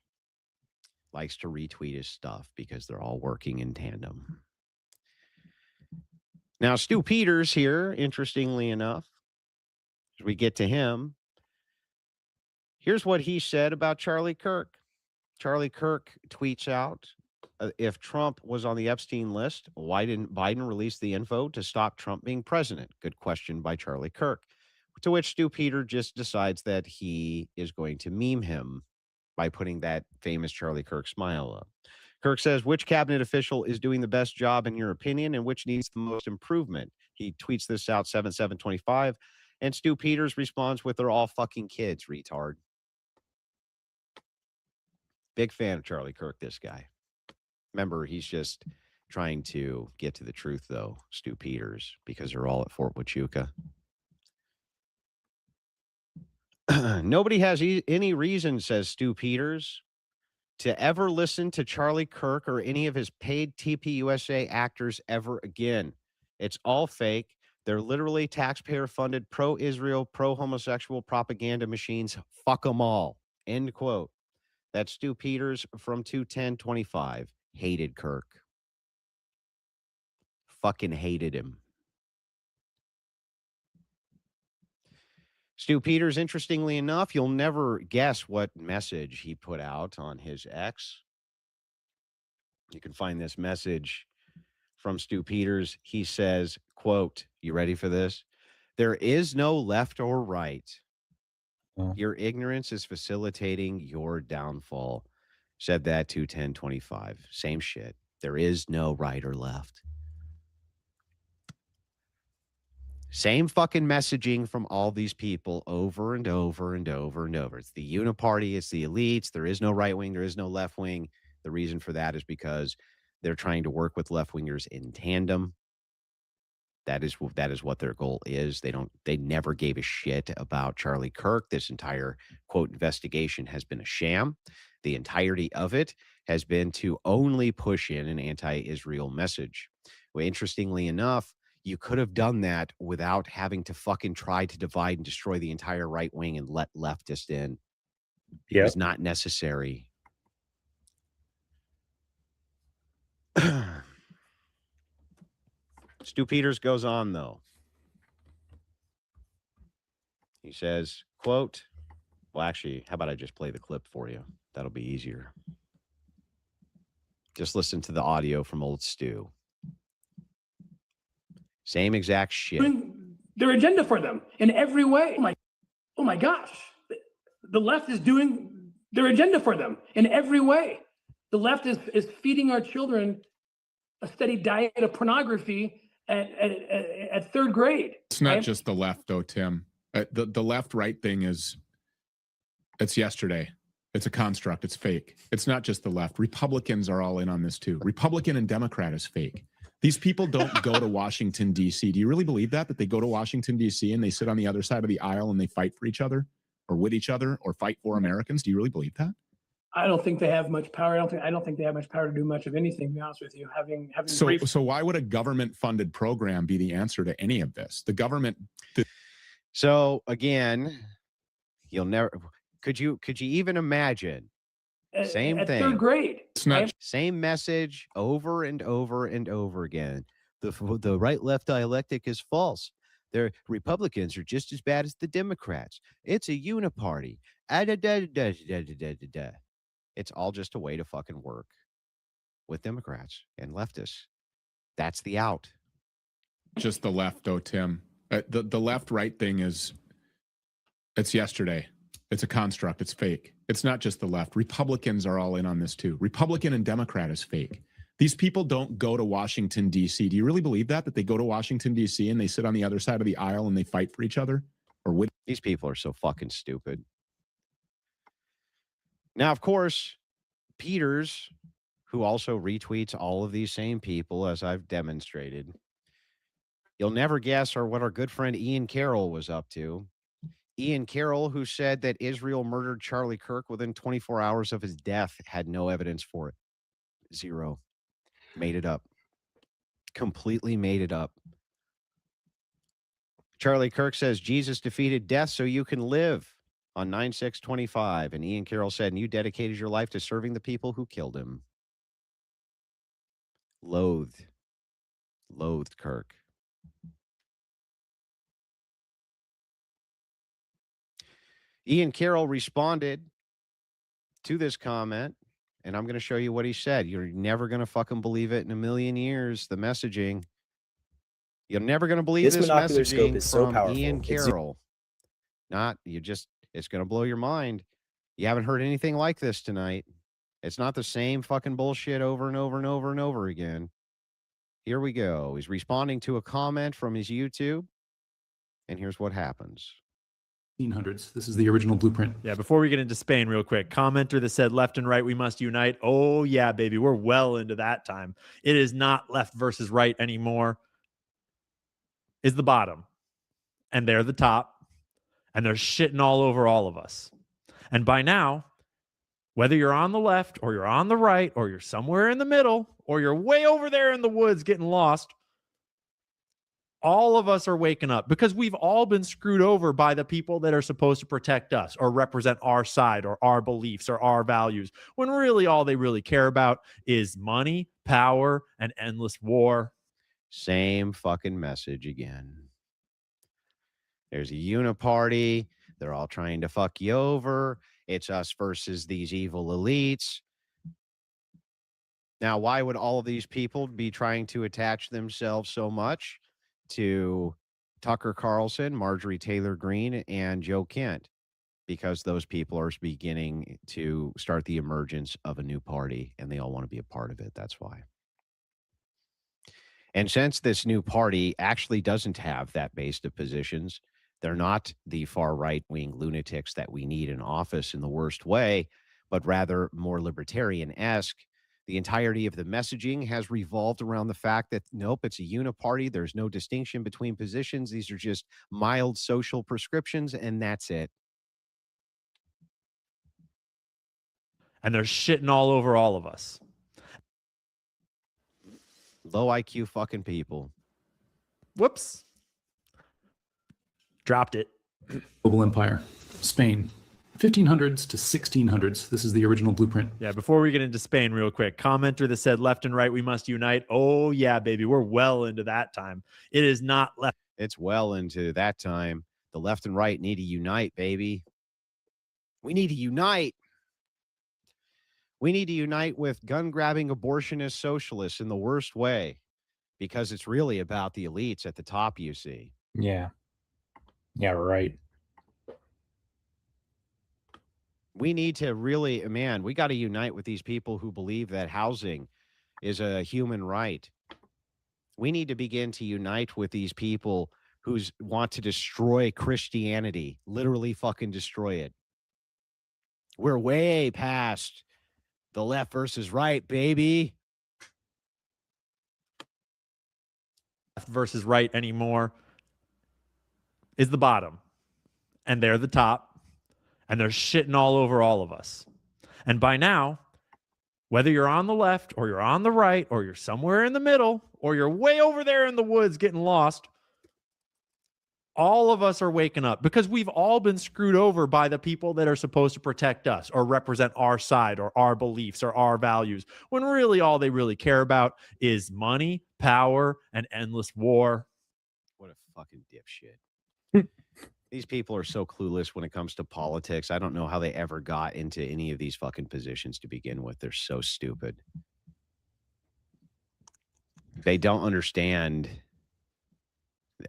Likes to retweet his stuff because they're all working in tandem. Now, Stu Peters here, interestingly enough, as we get to him, here's what he said about Charlie Kirk. Charlie Kirk tweets out, if Trump was on the Epstein list, why didn't Biden release the info to stop Trump being president? Good question by Charlie Kirk. To which Stu Peter just decides that he is going to meme him by putting that famous Charlie Kirk smile up. Kirk says, which cabinet official is doing the best job in your opinion and which needs the most improvement? He tweets this out 7/7/25, and Stu Peters responds with, they're all fucking kids, retard. Big fan of Charlie Kirk, this guy. Remember, he's just trying to get to the truth, though, Stu Peters, because they're all at Fort Huachuca. Nobody has any reason, says Stu Peters, to ever listen to Charlie Kirk or any of his paid TPUSA actors ever again. It's all fake. They're literally taxpayer-funded pro-Israel, pro-homosexual propaganda machines. Fuck them all. End quote. That's Stu Peters from 21025. Hated Kirk. Fucking hated him. Stu Peters, interestingly enough, you'll never guess what message he put out on his X. You can find this message from Stu Peters. He says, quote, you ready for this? There is no left or right. Your ignorance is facilitating your downfall. Said that 21025. Same shit. There is no right or left. Same fucking messaging from all these people over and over and over and over. It's the uniparty. It's the elites. There is no right wing. There is no left wing. The reason for that is because they're trying to work with left wingers in tandem. That is what their goal is. They never gave a shit about Charlie Kirk. This entire quote investigation has been a sham. The entirety of it has been to only push in an anti-Israel message. Well, interestingly enough, you could have done that without having to fucking try to divide and destroy the entire right wing and let leftists in. It was not necessary. Stu Peters goes on, though. He says, quote, well, actually, how about I just play the clip for you? That'll be easier. Just listen to the audio from old Stu. Same exact shit. Their agenda for them in every way. Oh my gosh. The left is doing their agenda for them in every way. The left is feeding our children a steady diet of pornography at third grade. It's not just the left, though, Tim. The left-right thing it's yesterday. It's a construct. It's fake. It's not just the left. Republicans are all in on this, too. Republican and Democrat is fake. These people don't go to Washington, D.C. Do you really believe that they go to Washington, D.C. and they sit on the other side of the aisle and they fight for each other or with each other or fight for Americans? Do you really believe that? I don't think they have much power. I don't think they have much power to do much of anything, to be honest with you. So why would a government-funded program be the answer to any of this? The government. So again, you'll never. Could you even imagine? Same at thing. Third grade. It's not same message over and over and over again. The right-left dialectic is false. The Republicans are just as bad as the Democrats. It's a uniparty. It's all just a way to fucking work with Democrats and leftists. That's the out. Just the left, though, Tim. The left-right thing it's yesterday. It's a construct. It's fake. It's not just the left. Republicans are all in on this, too. Republican and Democrat is fake. These people don't go to Washington, D.C. Do you really believe that they go to Washington, D.C. and they sit on the other side of the aisle and they fight for each other? Or with These people are so fucking stupid. Now, of course, Peters, who also retweets all of these same people, as I've demonstrated, you'll never guess what our good friend Ian Carroll was up to. Ian Carroll, who said that Israel murdered Charlie Kirk within 24 hours of his death, had no evidence for it. Zero. Made it up. Completely made it up. Charlie Kirk says Jesus defeated death so you can live on 9/6/25. And Ian Carroll said, and you dedicated your life to serving the people who killed him. Loathed Kirk. Ian Carroll responded to this comment, and I'm going to show you what he said. You're never going to fucking believe it in a million years, the messaging. You're never going to believe this messaging is so from powerful. Ian Carroll. It's going to blow your mind. You haven't heard anything like this tonight. It's not the same fucking bullshit over and over and over and over again. Here we go. He's responding to a comment from his YouTube, and here's what happens. 1800s. This is the original blueprint. Yeah, before we get into Spain real quick, commenter that said left and right, we must unite. Oh, yeah, baby. We're well into that time. It is not left versus right anymore. Is the bottom. And they're the top. and they're shitting all over all of us. And by now, whether you're on the left or you're on the right or you're somewhere in the middle or you're way over there in the woods getting lost, all of us are waking up because we've all been screwed over by the people that are supposed to protect us or represent our side or our beliefs or our values, when really all they really care about is money, power, and endless war. Same fucking message again. There's a uniparty. They're all trying to fuck you over. It's us versus these evil elites. Now, why would all of these people be trying to attach themselves so much to Tucker Carlson, Marjorie Taylor Greene, and Joe Kent? Because those people are beginning to start the emergence of a new party, and they all want to be a part of it. That's why. And since this new party actually doesn't have that base of positions, they're not the far right-wing lunatics that we need in office in the worst way, but rather more libertarian-esque. The entirety of the messaging has revolved around the fact that, nope, it's a uniparty. There's no distinction between positions. These are just mild social prescriptions, and that's it. And they're shitting all over all of us. Low IQ fucking people. Whoops. Dropped it. Global empire. Spain. 1500s to 1600s. This is the original blueprint. Yeah, before we get into Spain real quick, commenter that said left and right, we must unite. Oh, yeah, baby. We're well into that time. It is not left. It's well into that time. The left and right need to unite, baby. We need to unite. We need to unite with gun-grabbing abortionist socialists in the worst way, because it's really about the elites at the top, you see. Yeah. Yeah, right. We need to really, man, we got to unite with these people who believe that housing is a human right. We need to begin to unite with these people who want to destroy Christianity, literally fucking destroy it. We're way past the left versus right, baby. Left versus right anymore is the bottom, and they're the top. And they're shitting all over all of us. And by now, whether you're on the left or you're on the right or you're somewhere in the middle or you're way over there in the woods getting lost, all of us are waking up because we've all been screwed over by the people that are supposed to protect us or represent our side or our beliefs or our values, when really all they really care about is money, power, and endless war. What a fucking dipshit. These people are so clueless when it comes to politics. I don't know how they ever got into any of these fucking positions to begin with. They're so stupid. They don't understand.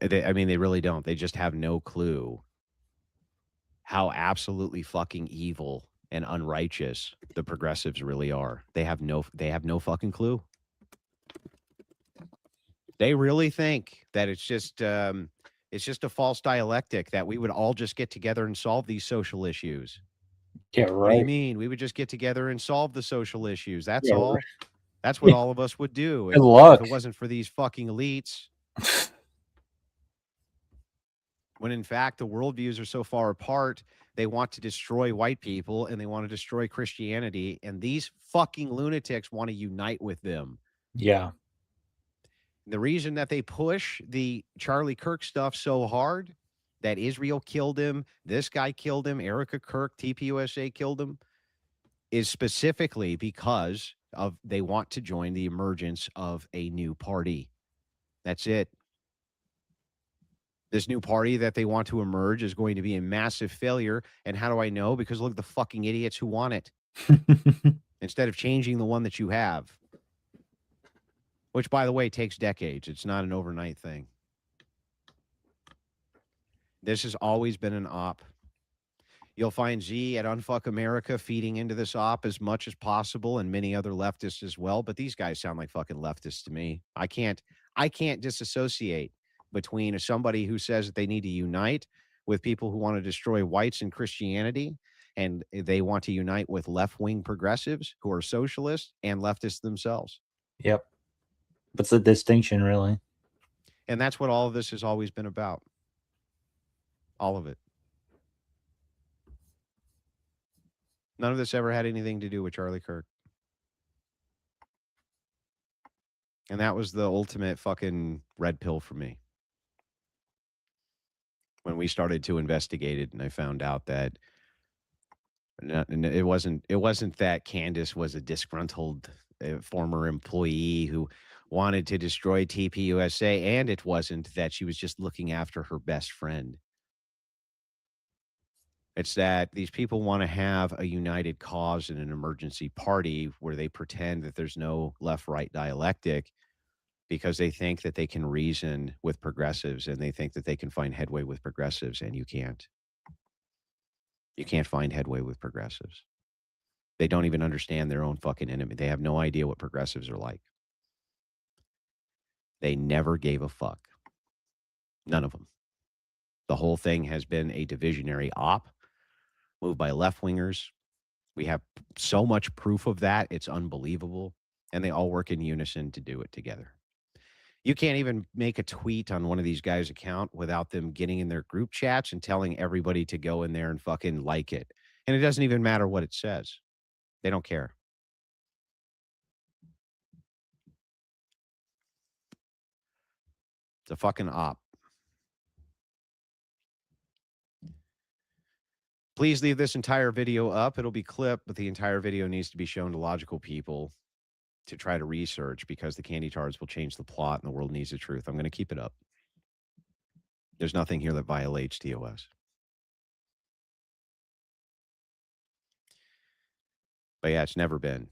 I mean, they really don't. They just have no clue how absolutely fucking evil and unrighteous the progressives really are. They have no fucking clue. They really think that it's just a false dialectic that we would all just get together and solve these social issues. Yeah, right. What do you mean? We would just get together and solve the social issues. That's Yeah, all. right. That's what all of us would do. Good luck. If it wasn't for these fucking elites. When in fact, the worldviews are so far apart, they want to destroy white people and they want to destroy Christianity. And these fucking lunatics want to unite with them. Yeah. The reason that they push the Charlie Kirk stuff so hard, that Israel killed him, this guy killed him, Erica Kirk, TPUSA killed him, is specifically because of they want to join the emergence of a new party. That's it. This new party that they want to emerge is going to be a massive failure. And how do I know? Because look at the fucking idiots who want it. Instead of changing the one that you have. Which, by the way, takes decades. It's not an overnight thing. This has always been an op. You'll find Z at Unfuck America feeding into this op as much as possible, and many other leftists as well. But these guys sound like fucking leftists to me. I can't disassociate between somebody who says that they need to unite with people who want to destroy whites and Christianity, and they want to unite with left-wing progressives who are socialists and leftists themselves. Yep. What's the distinction, really? And that's what all of this has always been about. All of it. None of this ever had anything to do with Charlie Kirk. And that was the ultimate fucking red pill for me. When we started to investigate it, and I found out that it wasn't that Candace was a disgruntled former employee who wanted to destroy TPUSA, and it wasn't that she was just looking after her best friend. It's that these people want to have a united cause in an emergency party where they pretend that there's no left-right dialectic because they think that they can reason with progressives and they think that they can find headway with progressives, and you can't. You can't find headway with progressives. They don't even understand their own fucking enemy. They have no idea what progressives are like. They never gave a fuck. None of them. The whole thing has been a divisionary op moved by left-wingers. We have so much proof of that. It's unbelievable. And they all work in unison to do it together. You can't even make a tweet on one of these guys' account without them getting in their group chats and telling everybody to go in there and fucking like it. And it doesn't even matter what it says. They don't care. It's a fucking op. Please leave this entire video up. It'll be clipped, but the entire video needs to be shown to logical people to try to research, because the candy tards will change the plot and the world needs the truth. I'm going to keep it up. There's nothing here that violates TOS. But yeah, it's never been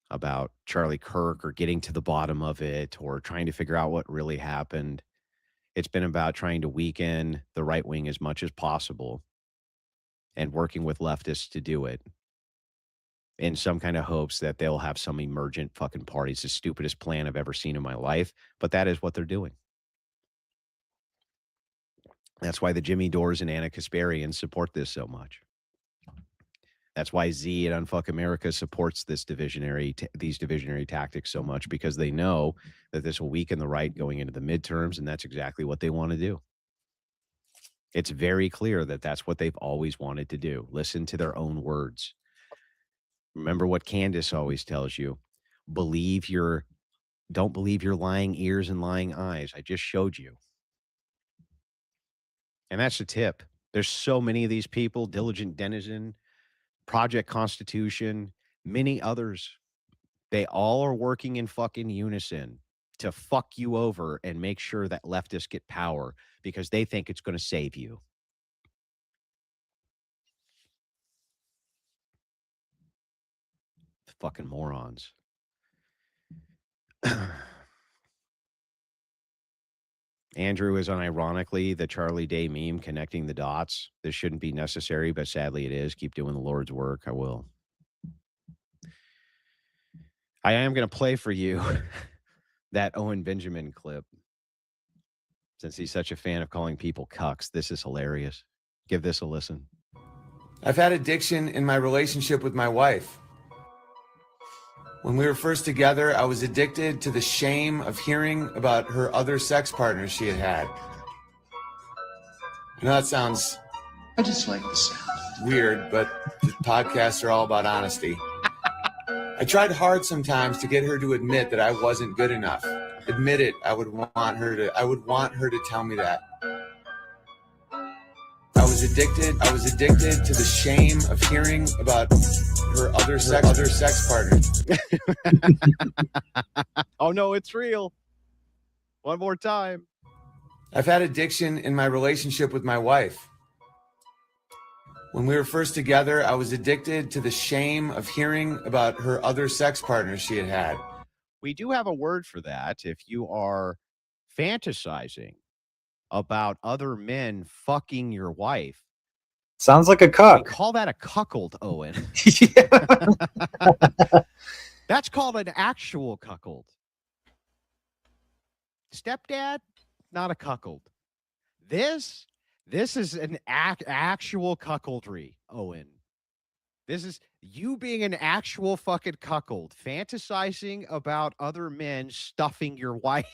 about Charlie Kirk or getting to the bottom of it or trying to figure out what really happened. It's been about trying to weaken the right wing as much as possible and working with leftists to do it in some kind of hopes that they'll have some emergent fucking party. It's the stupidest plan I've ever seen in my life, but that is what they're doing. That's why the Jimmy Dores and Anna Kasparians support this so much. That's why Z at Unfuck America supports these divisionary tactics so much, because they know that this will weaken the right going into the midterms, and that's exactly what they want to do. It's very clear that that's what they've always wanted to do. Listen to their own words. Remember what Candace always tells you. Don't believe your lying ears and lying eyes. I just showed you. And that's the tip. There's so many of these people, Diligent Denizen, Project Constitution, many others. They all are working in fucking unison to fuck you over and make sure that leftists get power because they think it's going to save you. Fucking morons. Andrew is unironically the Charlie Day meme connecting the dots. This shouldn't be necessary, but sadly it is. Keep doing the Lord's work. I will. I am going to play for you that Owen Benjamin clip. Since he's such a fan of calling people cucks, this is hilarious. Give this a listen. I've had addiction in my relationship with my wife. When we were first together, I was addicted to the shame of hearing about her other sex partners she had had. I know that sounds I just like the sound. weird, but the podcasts are all about honesty. I tried hard sometimes to get her to admit that I wasn't good enough. Admit it. I would want her to tell me that. I was addicted to the shame of hearing about her other sex partners. Oh no, it's real. One more time. I've had addiction in my relationship with my wife. When we were first together, I was addicted to the shame of hearing about her other sex partners she had had. We do have a word for that. If you are fantasizing about other men fucking your wife, sounds like a we cuck. call that a cuckold, Owen. That's called an actual cuckold. Stepdad, not a cuckold. This is an actual cuckoldry, Owen. This is you being an actual fucking cuckold, fantasizing about other men stuffing your wife.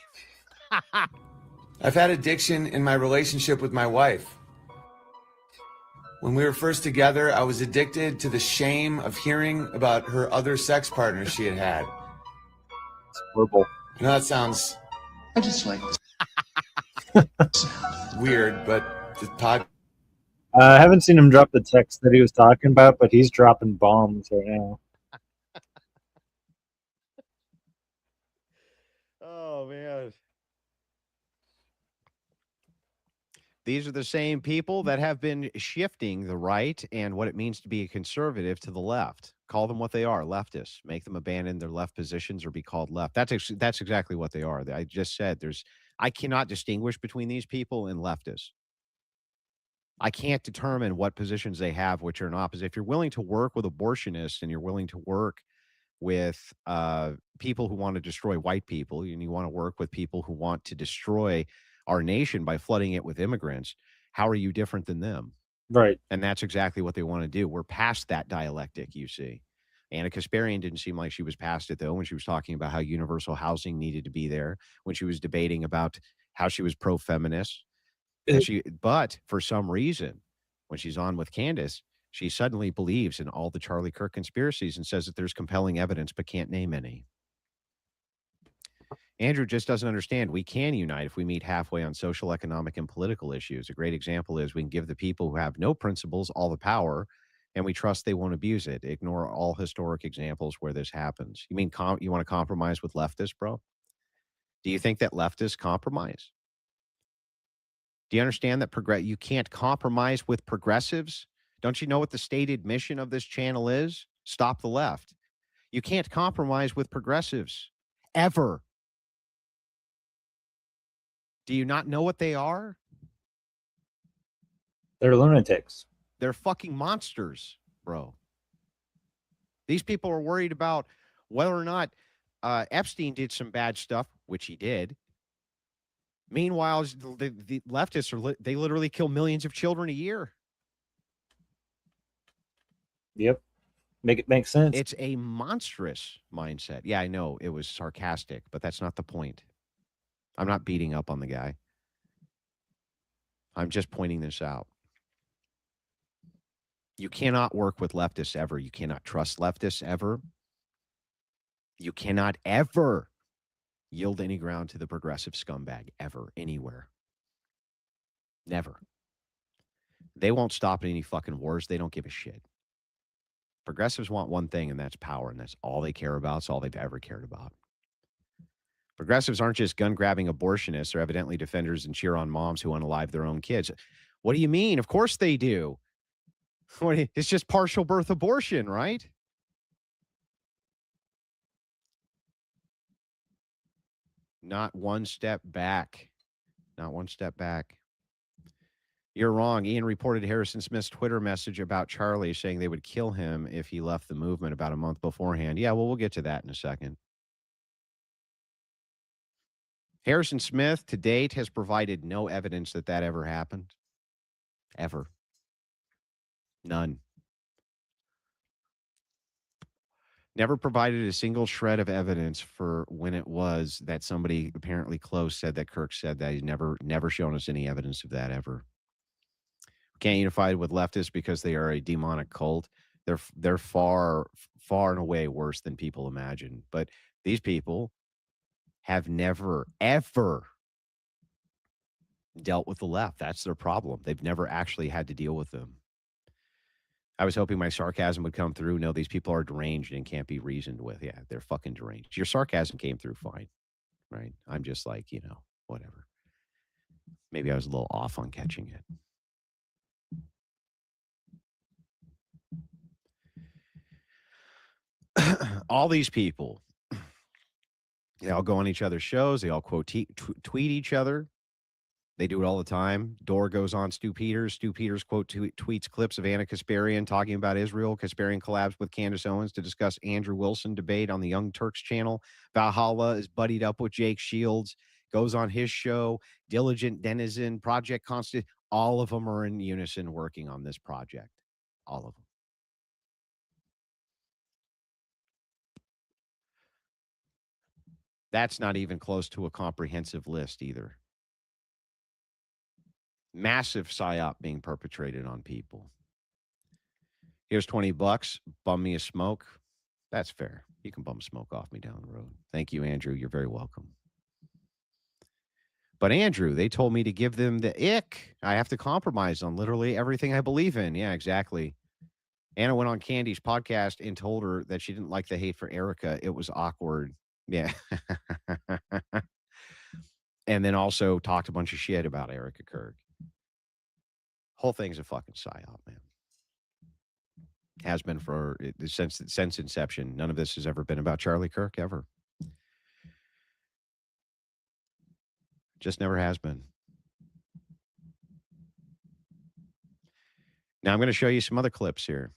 I've had addiction in my relationship with my wife. When we were first together, I was addicted to the shame of hearing about her other sex partners she had had. It's horrible. I know that sounds I just like this. weird, but the pod. I haven't seen him drop the text that he was talking about, but he's dropping bombs right now. Oh, man. These are the same people that have been shifting the right and what it means to be a conservative to the left. Call them what they are, leftists. Make them abandon their left positions or be called left. That's exactly what they are. I just said I cannot distinguish between these people and leftists. I can't determine what positions they have, which are an opposite. If you're willing to work with abortionists and you're willing to work with people who want to destroy white people, and you want to work with people who want to destroy our nation by flooding it with immigrants, how are you different than them? Right. And that's exactly what they want to do. We're past that dialectic, you see. Anna Kasparian didn't seem like she was past it, though, when she was talking about how universal housing needed to be there, when she was debating about how she was pro-feminist. But for some reason, when she's on with Candace, she suddenly believes in all the Charlie Kirk conspiracies and says that there's compelling evidence, but can't name any. Andrew just doesn't understand. We can unite if we meet halfway on social, economic, and political issues. A great example is we can give the people who have no principles all the power, and we trust they won't abuse it. Ignore all historic examples where this happens. You mean you want to compromise with leftists, bro? Do you think that leftists compromise? Do you understand that you can't compromise with progressives? Don't you know what the stated mission of this channel is? Stop the left. You can't compromise with progressives, ever. Do you not know what they are? They're lunatics. They're fucking monsters, bro. These people are worried about whether or not Epstein did some bad stuff, which he did. Meanwhile, the leftists they literally kill millions of children a year. Yep. Make it make sense. It's a monstrous mindset. Yeah, I know it was sarcastic, but that's not the point. I'm not beating up on the guy. I'm just pointing this out. You cannot work with leftists ever. You cannot trust leftists ever. You cannot ever yield any ground to the progressive scumbag ever, anywhere. Never. They won't stop at any fucking wars. They don't give a shit. Progressives want one thing, and that's power, and that's all they care about. It's all they've ever cared about. Progressives aren't just gun-grabbing abortionists. They're evidently defenders and cheer on moms who unalive their own kids. What do you mean? Of course they do. It's just partial birth abortion, right? Not one step back. Not one step back. You're wrong. Ian reported Harrison Smith's Twitter message about Charlie saying they would kill him if he left the movement about a month beforehand. Yeah, well, we'll get to that in a second. Harrison Smith, to date, has provided no evidence that that ever happened. Ever. None. Never provided a single shred of evidence for when it was that somebody apparently close said that Kirk said that. He's never shown us any evidence of that ever. Can't unify with leftists because they are a demonic cult. They're far and away worse than people imagine. But these people have never, ever dealt with the left. That's their problem. They've never actually had to deal with them. I was hoping my sarcasm would come through. No, these people are deranged and can't be reasoned with. Yeah, they're fucking deranged. Your sarcasm came through fine, right? I'm just like, whatever. Maybe I was a little off on catching it. All these people, they all go on each other's shows. They all tweet each other. They do it all the time. Dore goes on Stu Peters. Stu Peters tweets clips of Anna Kasparian talking about Israel. Kasparian collabs with Candace Owens to discuss Andrew Wilson debate on the Young Turks channel. Valhalla is buddied up with Jake Shields. Goes on his show. Diligent Denizen, Project Constant. All of them are in unison working on this project. All of them. That's not even close to a comprehensive list either. Massive psyop being perpetrated on people. Here's $20. Bum me a smoke. That's fair. You can bum smoke off me down the road. Thank you, Andrew. You're very welcome. But Andrew, they told me to give them the ick. I have to compromise on literally everything I believe in. Yeah, exactly. Anna went on Candy's podcast and told her that she didn't like the hate for Erica. It was awkward. Yeah. And then also talked a bunch of shit about Erica Kirk. Whole thing's a fucking psyop, man. Has been since inception. None of this has ever been about Charlie Kirk, ever. Just never has been. Now I'm going to show you some other clips here.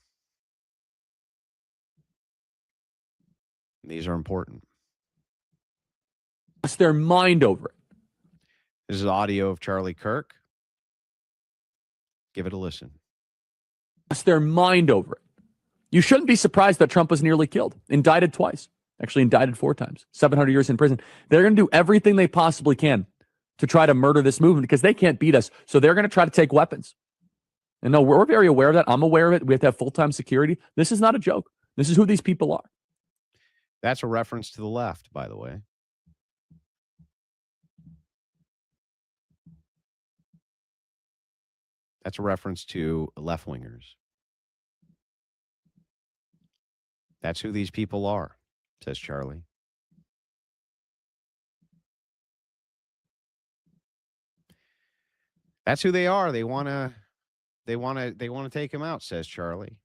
These are important. Lost their mind over it. This is audio of Charlie Kirk. Give it a listen. Lost their mind over it. You shouldn't be surprised that Trump was nearly killed, indicted twice, actually indicted 4 times, 700 years in prison. They're going to do everything they possibly can to try to murder this movement because they can't beat us. So they're going to try to take weapons. And no, we're very aware of that. I'm aware of it. We have to have full-time security. This is not a joke. This is who these people are. That's a reference to the left, by the way. That's a reference to left-wingers. That's who these people are, says Charlie. That's who they are. They want to take him out, says Charlie.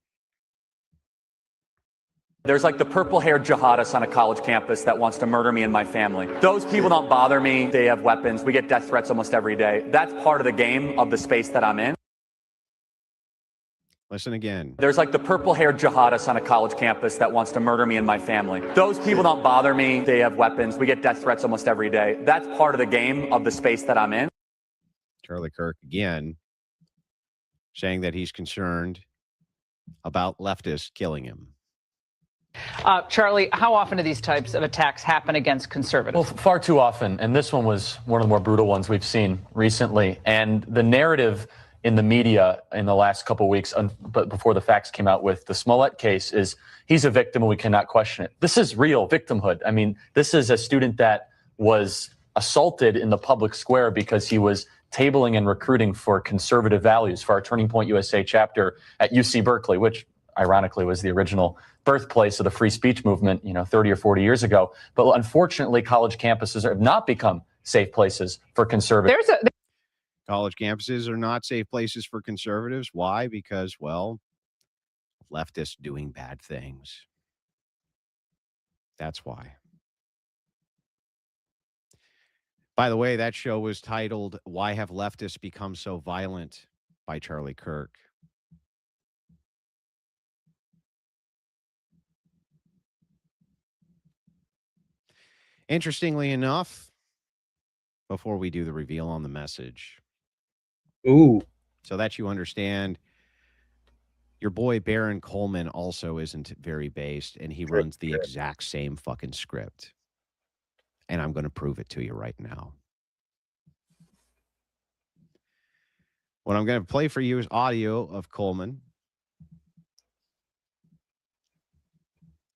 There's like the purple-haired jihadist on a college campus that wants to murder me and my family. Those people don't bother me. They have weapons. We get death threats almost every day. That's part of the game of the space that I'm in. Listen again. There's like the purple-haired jihadist on a college campus that wants to murder me and my family. Those people don't bother me. They have weapons. We get death threats almost every day. That's part of the game of the space that I'm in. Charlie Kirk again saying that he's concerned about leftists killing him. Charlie, how often do these types of attacks happen against conservatives? Well, far too often. And this one was one of the more brutal ones we've seen recently. And the narrative in the media in the last couple of weeks, but before the facts came out with the Smollett case, is he's a victim and we cannot question it. This is real victimhood. I mean, this is a student that was assaulted in the public square because he was tabling and recruiting for conservative values for our Turning Point USA chapter at UC Berkeley, which ironically was the original birthplace of the free speech movement, 30 or 40 years ago. But unfortunately, college campuses have not become safe places for conservatives. College campuses are not safe places for conservatives. Why? Because, well, leftists doing bad things. That's why. By the way, that show was titled, Why Have Leftists Become So Violent? By Charlie Kirk. Interestingly enough, before we do the reveal on the message. Ooh. So that you understand, your boy Baron Coleman also isn't very based, and he runs the exact same fucking script. And I'm going to prove it to you right now. What I'm going to play for you is audio of Coleman.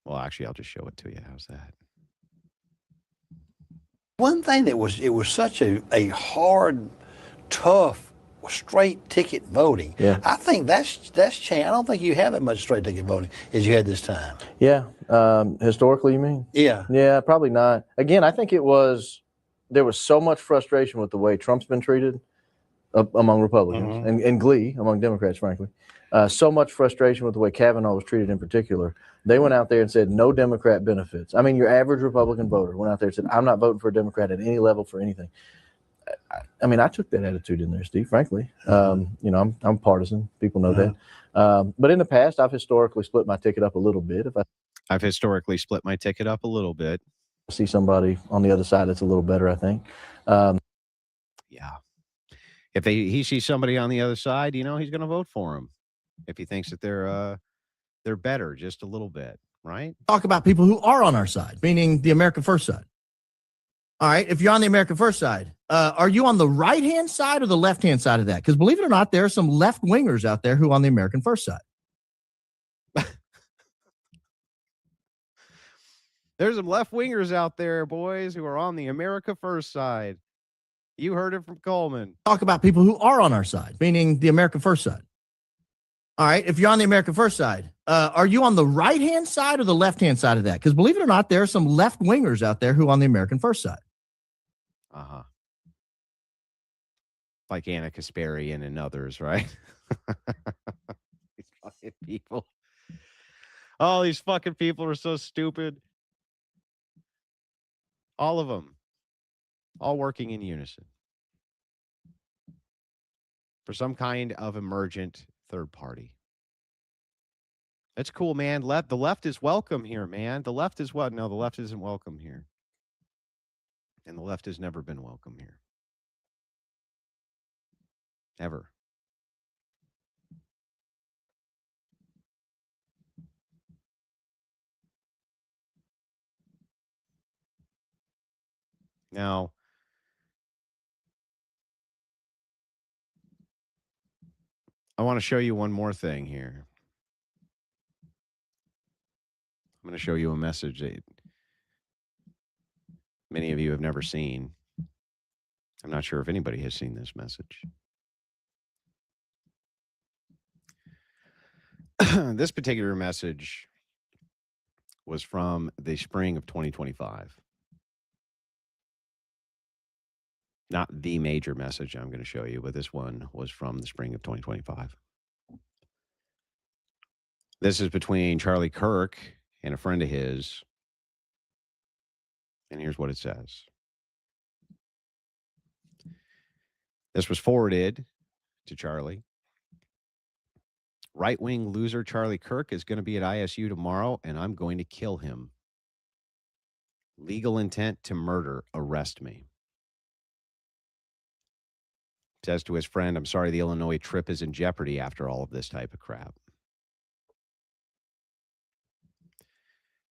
Well, actually, I'll just show it to you. How's that? One thing that was, it was such a hard, tough, straight ticket voting. Yeah. I think that's changed. I don't think you have that much straight ticket voting as you had this time. Yeah. Historically, you mean? Yeah. Yeah, probably not. Again, I think there was so much frustration with the way Trump's been treated among Republicans and glee among Democrats, frankly. So much frustration with the way Kavanaugh was treated in particular. They went out there and said no Democrat benefits. I mean, your average Republican voter went out there and said, I'm not voting for a Democrat at any level for anything. I mean, I took that attitude in there, Steve, frankly. I'm partisan. People know that. But in the past, I've historically split my ticket up a little bit. I've historically split my ticket up a little bit. See somebody on the other side that's a little better, I think. Yeah. If he sees somebody on the other side, he's going to vote for him. If he thinks that they're better just a little bit, right? Talk about people who are on our side, meaning the America First side. All right, if you're on the America First side, are you on the right-hand side or the left-hand side of that? Because believe it or not, there are some left-wingers out there who are on the American First side. There's some left wingers out there, boys, who are on the America First side. You heard it from Coleman. Talk about people who are on our side, meaning the America First side. All right, if you're on the America First side, are you on the right-hand side or the left-hand side of that? Because believe it or not, there are some left-wingers out there who are on the American First side. Uh-huh. Like Anna Kasparian and others, right? These fucking people. Oh, these fucking people are so stupid. All of them. All working in unison. For some kind of emergent third party. That's cool, man. The left is welcome here, man. The left is what? No, the left isn't welcome here. And the left has never been welcome here. Ever. Now, I want to show you one more thing here. I'm going to show you a message that many of you have never seen. I'm not sure if anybody has seen this message. This particular message was from the spring of 2025. Not the major message I'm going to show you, but this one was from the spring of 2025. This is between Charlie Kirk and a friend of his. And here's what it says. This was forwarded to Charlie. Right-wing loser Charlie Kirk is going to be at ISU tomorrow, and I'm going to kill him. Legal intent to murder. Arrest me. Says to his friend, I'm sorry the Illinois trip is in jeopardy after all of this type of crap.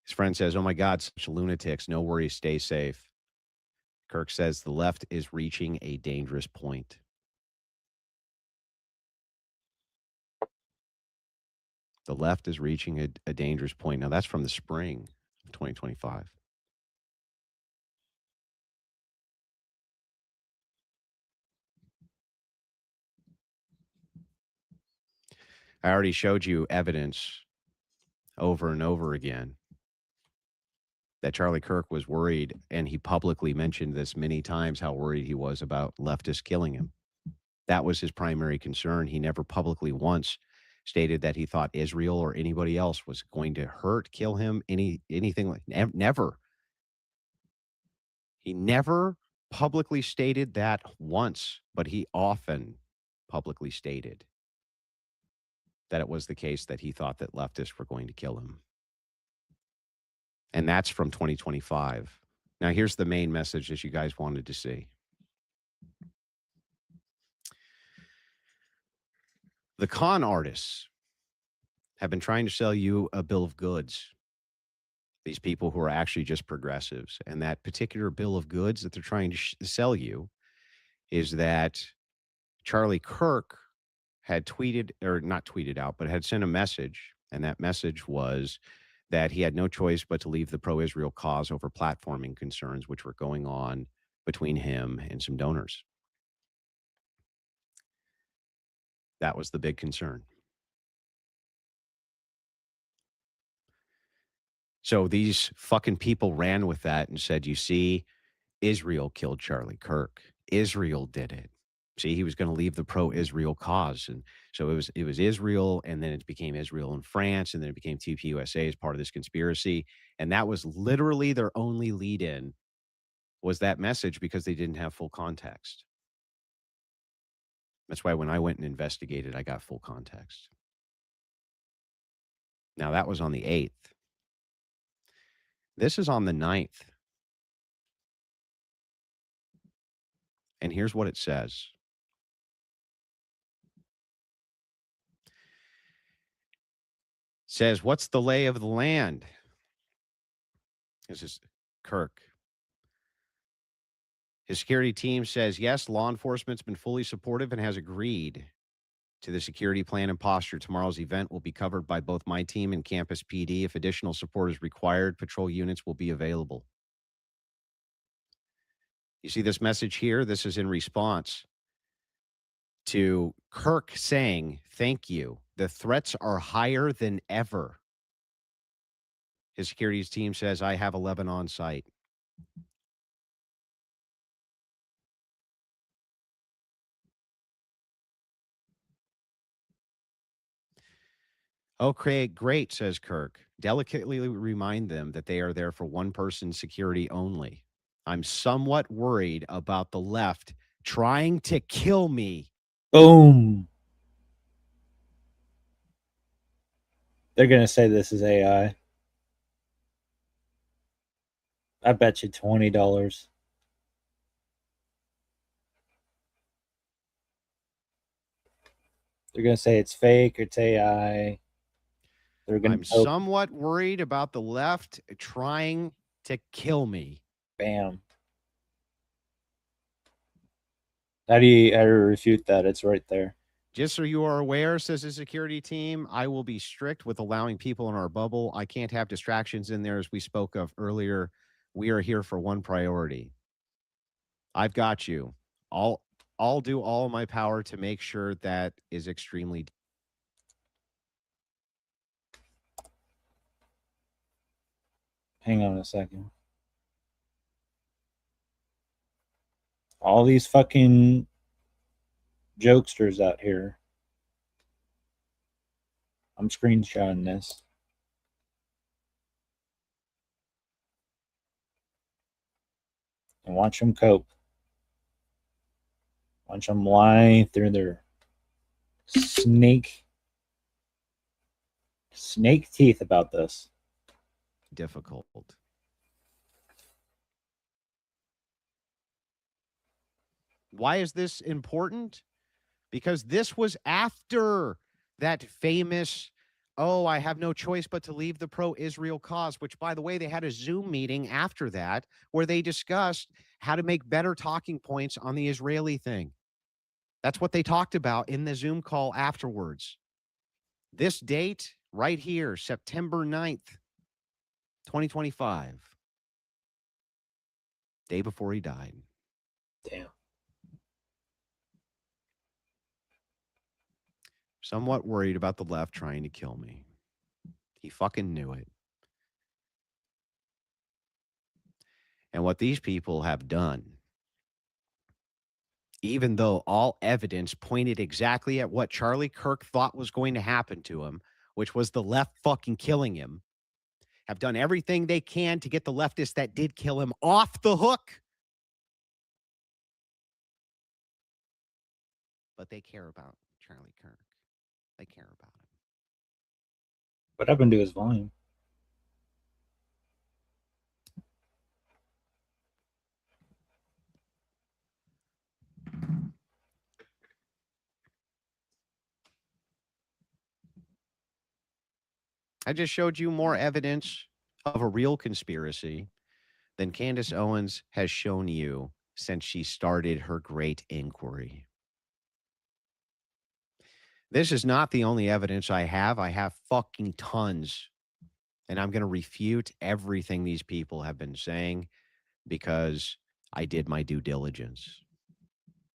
His friend says, oh my God, such lunatics. No worries, stay safe. Kirk says the left is reaching a dangerous point. The left is reaching a dangerous point. Now, that's from the spring of 2025. I already showed you evidence over and over again that Charlie Kirk was worried, and he publicly mentioned this many times, how worried he was about leftists killing him. That was his primary concern. He never publicly once stated that he thought Israel or anybody else was going to hurt, kill him, anything like never. He never publicly stated that once, but he often publicly stated that it was the case that he thought that leftists were going to kill him. And that's from 2025. Now, here's the main message that you guys wanted to see. The con artists have been trying to sell you a bill of goods. These people who are actually just progressives. And that particular bill of goods that they're trying to sell you is that Charlie Kirk had tweeted, or not tweeted out, but had sent a message. And that message was that he had no choice but to leave the pro-Israel cause over platforming concerns which were going on between him and some donors. That was the big concern. So these fucking people ran with that and said, you see, Israel killed Charlie Kirk. Israel did it. See, he was going to leave the pro-Israel cause. And so it was Israel, and then it became Israel and France, and then it became TPUSA as part of this conspiracy. And that was literally their only lead-in, was that message, because they didn't have full context. That's why when I went and investigated, I got full context. Now, that was on the 8th. This is on the 9th. And here's what it says. It says, what's the lay of the land? This is Kirk. His security team says, yes, law enforcement's been fully supportive and has agreed to the security plan and posture. Tomorrow's event will be covered by both my team and Campus PD. If additional support is required, patrol units will be available. You see this message here? This is in response to Kirk saying, thank you. The threats are higher than ever. His security team says, I have 11 on site. Okay, great, says Kirk. Delicately remind them that they are there for one person's security only. I'm somewhat worried about the left trying to kill me. Boom. They're going to say this is AI. I bet you $20. They're going to say it's fake or it's AI. I'm somewhat worried about the left trying to kill me. Bam. How do you refute that? It's right there. Just so you are aware, says the security team, I will be strict with allowing people in our bubble. I can't have distractions in there, as we spoke of earlier. We are here for one priority. I've got you. I'll do all of my power to make sure that is extremely. Hang on a second. All these fucking jokesters out here. I'm screenshotting this. And watch them cope. Watch them lie through their snake teeth about this. Difficult. Why is this important? Because this was after that famous, I have no choice but to leave the pro-Israel cause, which, by the way, they had a Zoom meeting after that where they discussed how to make better talking points on the Israeli thing. That's what they talked about in the Zoom call afterwards. This date right here, September 9th, 2025. Day before he died. Damn. Somewhat worried about the left trying to kill me. He fucking knew it. And what these people have done, even though all evidence pointed exactly at what Charlie Kirk thought was going to happen to him, which was the left fucking killing him, have done everything they can to get the leftists that did kill him off the hook. But they care about Charlie Kirk. They care about him. What happened to his volume? I just showed you more evidence of a real conspiracy than Candace Owens has shown you since she started her great inquiry. This is not the only evidence I have. I have fucking tons. And I'm going to refute everything these people have been saying because I did my due diligence.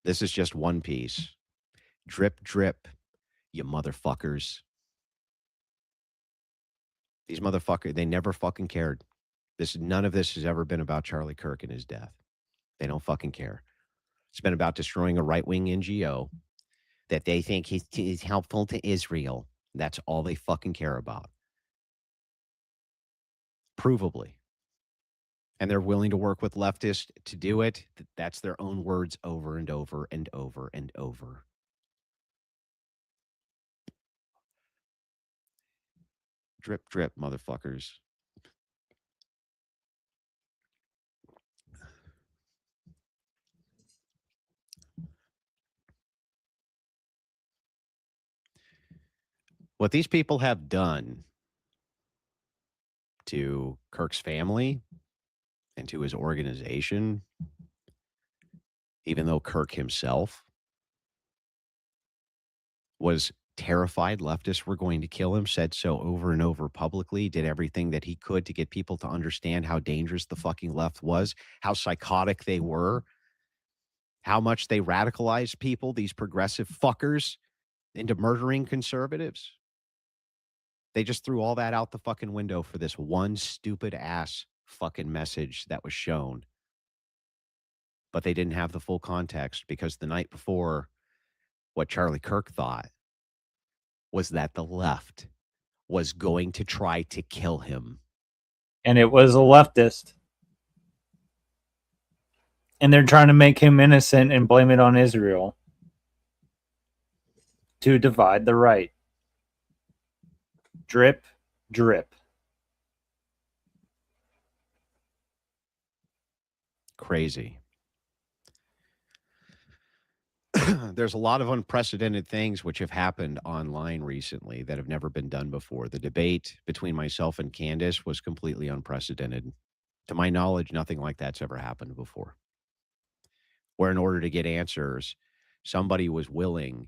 This is just one piece. Drip, drip, you motherfuckers. These motherfuckers, they never fucking cared. None of this has ever been about Charlie Kirk and his death. They don't fucking care. It's been about destroying a right-wing NGO that they think is helpful to Israel. That's all they fucking care about. Provably. And they're willing to work with leftists to do it. That's their own words over and over and over and over. Drip, drip, motherfuckers. What these people have done to Kirk's family and to his organization, even though Kirk himself was terrified leftists were going to kill him, said so over and over publicly, did everything that he could to get people to understand how dangerous the fucking left was, how psychotic they were, how much they radicalized people, these progressive fuckers, into murdering conservatives. They just threw all that out the fucking window for this one stupid ass fucking message that was shown. But they didn't have the full context because the night before, what Charlie Kirk thought was that the left was going to try to kill him. And it was a leftist. And they're trying to make him innocent and blame it on Israel to divide the right. Drip, drip. Crazy. There's a lot of unprecedented things which have happened online recently that have never been done before. The debate between myself and Candace was completely unprecedented. To my knowledge, nothing like that's ever happened before. Where in order to get answers, somebody was willing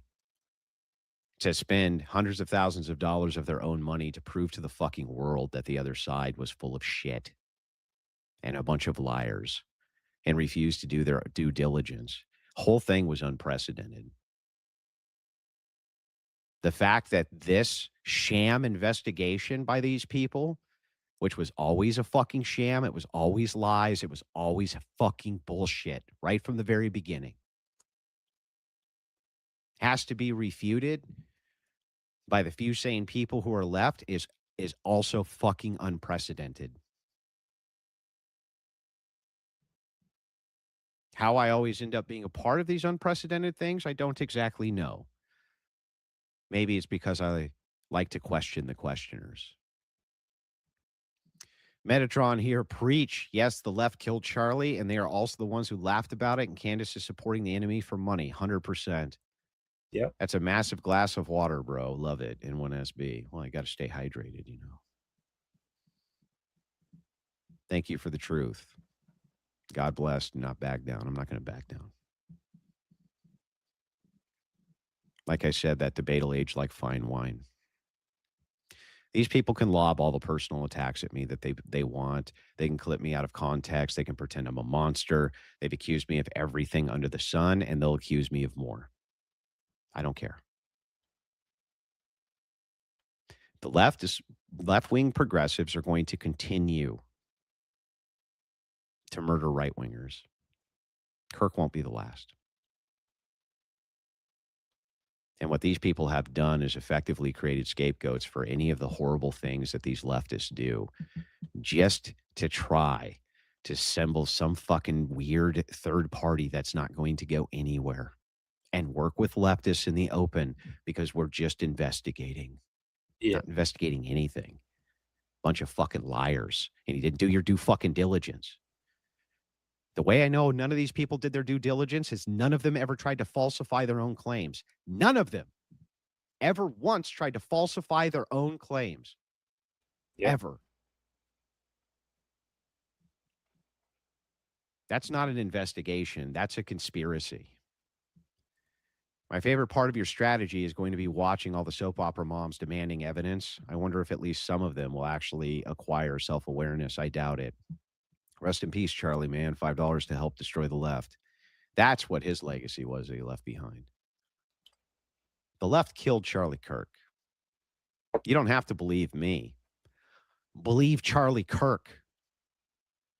to spend hundreds of thousands of dollars of their own money to prove to the fucking world that the other side was full of shit and a bunch of liars and refused to do their due diligence. Whole thing was unprecedented. The fact that this sham investigation by these people, which was always a fucking sham, it was always lies, it was always fucking bullshit right from the very beginning, has to be refuted by the few sane people who are left is also fucking unprecedented. How I always end up being a part of these unprecedented things, I don't exactly know. Maybe it's because I like to question the questioners. Metatron here, preach. Yes, the left killed Charlie, and they are also the ones who laughed about it, and Candace is supporting the enemy for money, 100%. Yep. That's a massive glass of water, bro. Love it. In 1SB. Well, I got to stay hydrated, you know. Thank you for the truth. God bless. Do not back down. I'm not going to back down. Like I said, that debate will age like fine wine. These people can lob all the personal attacks at me that they want. They can clip me out of context. They can pretend I'm a monster. They've accused me of everything under the sun, and they'll accuse me of more. I don't care. The left-wing progressives are going to continue to murder right-wingers. Kirk won't be the last. And what these people have done is effectively created scapegoats for any of the horrible things that these leftists do, just to try to assemble some fucking weird third party that's not going to go anywhere and work with leftists in the open because we're just investigating. Not investigating anything. Bunch of fucking liars. And you didn't do your due fucking diligence. The way I know none of these people did their due diligence is none of them ever tried to falsify their own claims. None of them ever once tried to falsify their own claims. Yep. Ever. That's not an investigation. That's a conspiracy. My favorite part of your strategy is going to be watching all the soap opera moms demanding evidence. I wonder if at least some of them will actually acquire self-awareness. I doubt it. Rest in peace, Charlie, man. $5 to help destroy the left. That's what his legacy was that he left behind. The left killed Charlie Kirk. You don't have to believe me. Believe Charlie Kirk.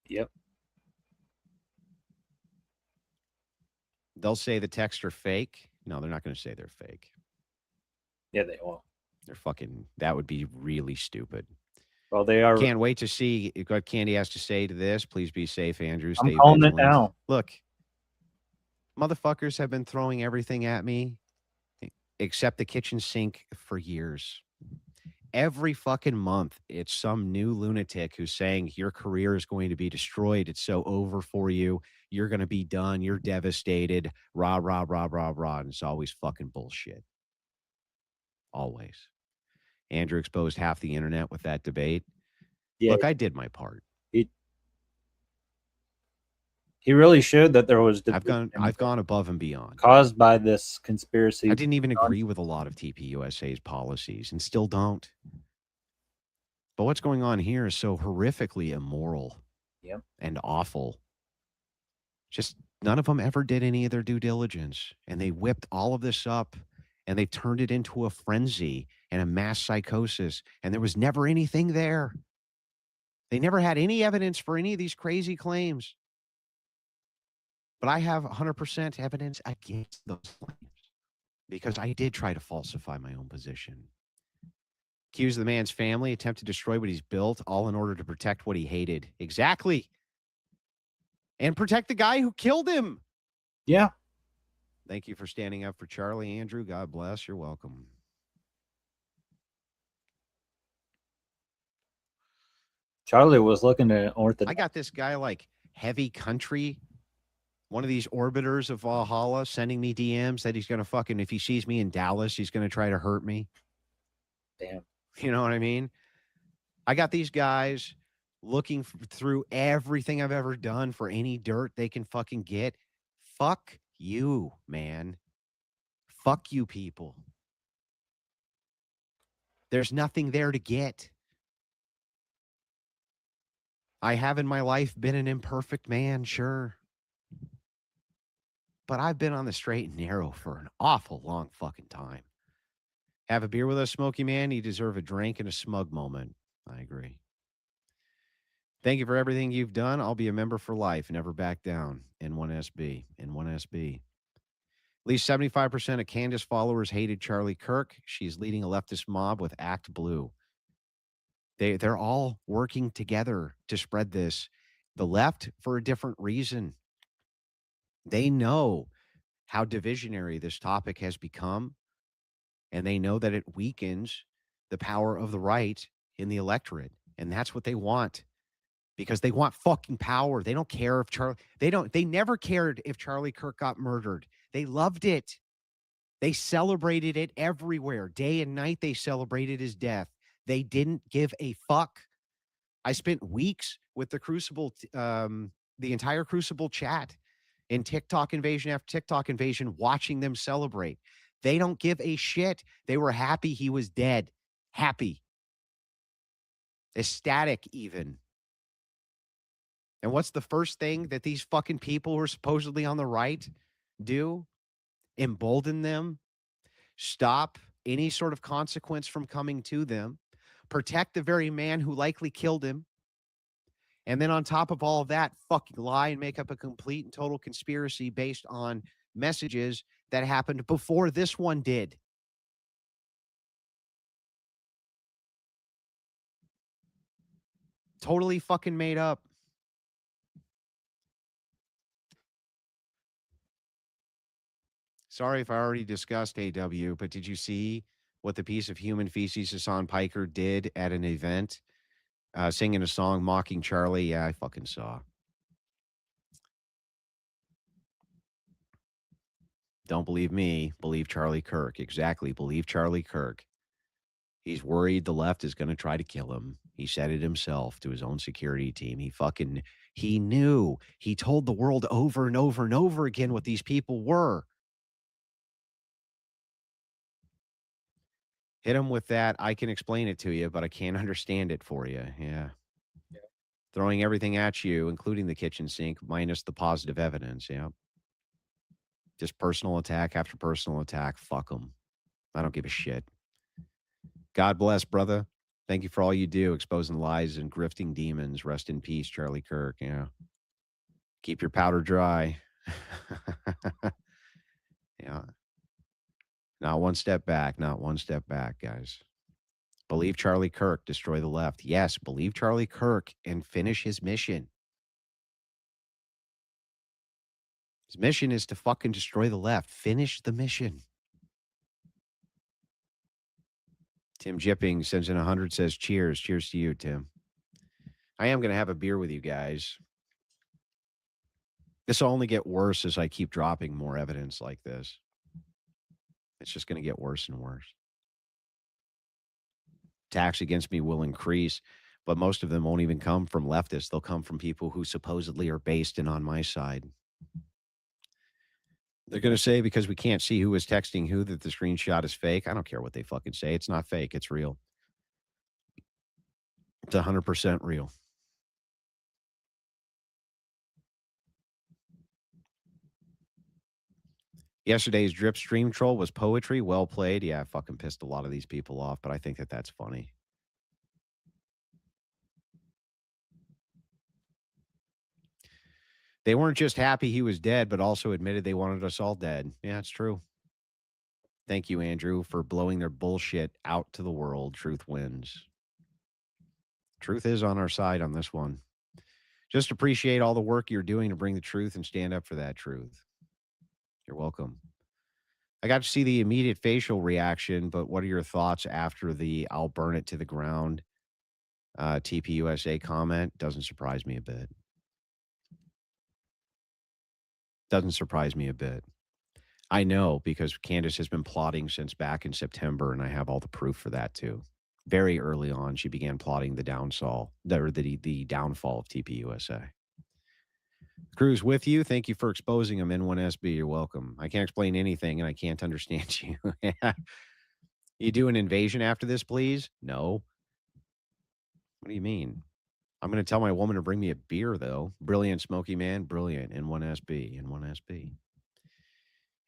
Yep. They'll say the texts are fake. No, they're not going to say they're fake. Yeah, they will. They're fucking, that would be really stupid. Well, they are. Can't wait to see what Candy has to say to this. Please be safe, Andrew. I'm Stay calling vigilant. it now. Look, motherfuckers have been throwing everything at me except the kitchen sink for years. Every fucking month, it's some new lunatic who's saying your career is going to be destroyed. It's so over for you. You're going to be done. You're devastated. Rah, rah, rah, rah, rah. And it's always fucking bullshit. Always. Andrew exposed half the internet with that debate. Yeah. Look, I did my part. He He really showed that there was I've gone above and beyond. caused by this conspiracy. I didn't even agree with a lot of TPUSA's policies and still don't. But what's going on here is so horrifically immoral and awful. Just none of them ever did any of their due diligence. And they whipped all of this up and they turned it into a frenzy and a mass psychosis. And there was never anything there. They never had any evidence for any of these crazy claims. But I have 100% evidence against those claims because I did try to falsify my own position. Accused the man's family, attempt to destroy what he's built, all in order to protect what he hated. Exactly. And protect the guy who killed him. Yeah. Thank you for standing up for Charlie, Andrew. God bless. You're welcome. Charlie was looking at Orthodox. I got this guy like Heavy Country, one of these orbiters of Valhalla, sending me DMs that he's going to fucking, if he sees me in Dallas, he's going to try to hurt me. Damn. You know what I mean? I got these guys looking through everything I've ever done for any dirt they can fucking get. Fuck you, man. Fuck you people. There's nothing there to get. I have in my life been an imperfect man, sure. But I've been on the straight and narrow for an awful long fucking time. Have a beer with us, Smokey Man. You deserve a drink and a smug moment. I agree. Thank you for everything you've done. I'll be a member for life. Never back down. N1SB. N1SB. At least 75% of Candace followers hated Charlie Kirk. She's leading a leftist mob with Act Blue. They're all working together to spread this. The left for a different reason. They know how divisionary this topic has become, and they know that it weakens the power of the right in the electorate, and that's what they want because they want fucking power. They don't care if they never cared if Charlie Kirk got murdered. They loved it. They celebrated it everywhere. Day and night, they celebrated his death. They didn't give a fuck. I spent weeks with the Crucible, the entire Crucible chat in TikTok invasion after TikTok invasion, watching them celebrate. They don't give a shit. They were happy he was dead. Happy. Ecstatic even. And what's the first thing that these fucking people who are supposedly on the right do? Embolden them. Stop any sort of consequence from coming to them. Protect the very man who likely killed him. And then on top of all of that, fucking lie and make up a complete and total conspiracy based on messages that happened before this one did. Totally fucking made up. Sorry if I already discussed AW, but did you see what the piece of human feces Hassan Piker did at an event? Singing a song mocking Charlie? Yeah, I fucking saw. Don't believe me. Believe Charlie Kirk. Exactly. Believe Charlie Kirk. He's worried the left is going to try to kill him. He said it himself to his own security team. He knew. He told the world over and over and over again what these people were. Hit him with that. I can explain it to you, but I can't understand it for you. Yeah. Throwing everything at you, including the kitchen sink, minus the positive evidence. Yeah. Just personal attack after personal attack. Fuck them. I don't give a shit. God bless, brother. Thank you for all you do, exposing lies and grifting demons. Rest in peace, Charlie Kirk. Yeah. Keep your powder dry. Yeah. Not one step back. Not one step back, guys. Believe Charlie Kirk. Destroy the left. Yes, believe Charlie Kirk and finish his mission. His mission is to fucking destroy the left. Finish the mission. Tim Jipping sends in 100, says cheers. Cheers to you, Tim. I am going to have a beer with you guys. This will only get worse as I keep dropping more evidence like this. It's just going to get worse and worse. Attacks against me will increase. But most of them won't even come from leftists. They'll come from people who supposedly are based and on my side. They're going to say because we can't see who is texting who that the screenshot is fake. I don't care what they fucking say. It's not fake. It's real. It's 100% real. Yesterday's drip stream troll was poetry. Well played. Yeah, I fucking pissed a lot of these people off, but I think that that's funny. They weren't just happy he was dead, but also admitted they wanted us all dead. Yeah, it's true. Thank you, Andrew, for blowing their bullshit out to the world. Truth wins. Truth is on our side on this one. Just appreciate all the work you're doing to bring the truth and stand up for that truth. You're welcome. I got to see the immediate facial reaction, but what are your thoughts after the "I'll burn it to the ground" TPUSA comment? Doesn't surprise me a bit. Doesn't surprise me a bit. I know because Candace has been plotting since back in September, and I have all the proof for that too. Very early on, she began plotting the downfall of TPUSA. Crew's with you. Thank you for exposing them, N1SB. You're welcome. I can't explain anything, and I can't understand you. You do an invasion after this, please? No. What do you mean? I'm going to tell my woman to bring me a beer, though. Brilliant, Smoky Man. Brilliant. N1SB. N1SB.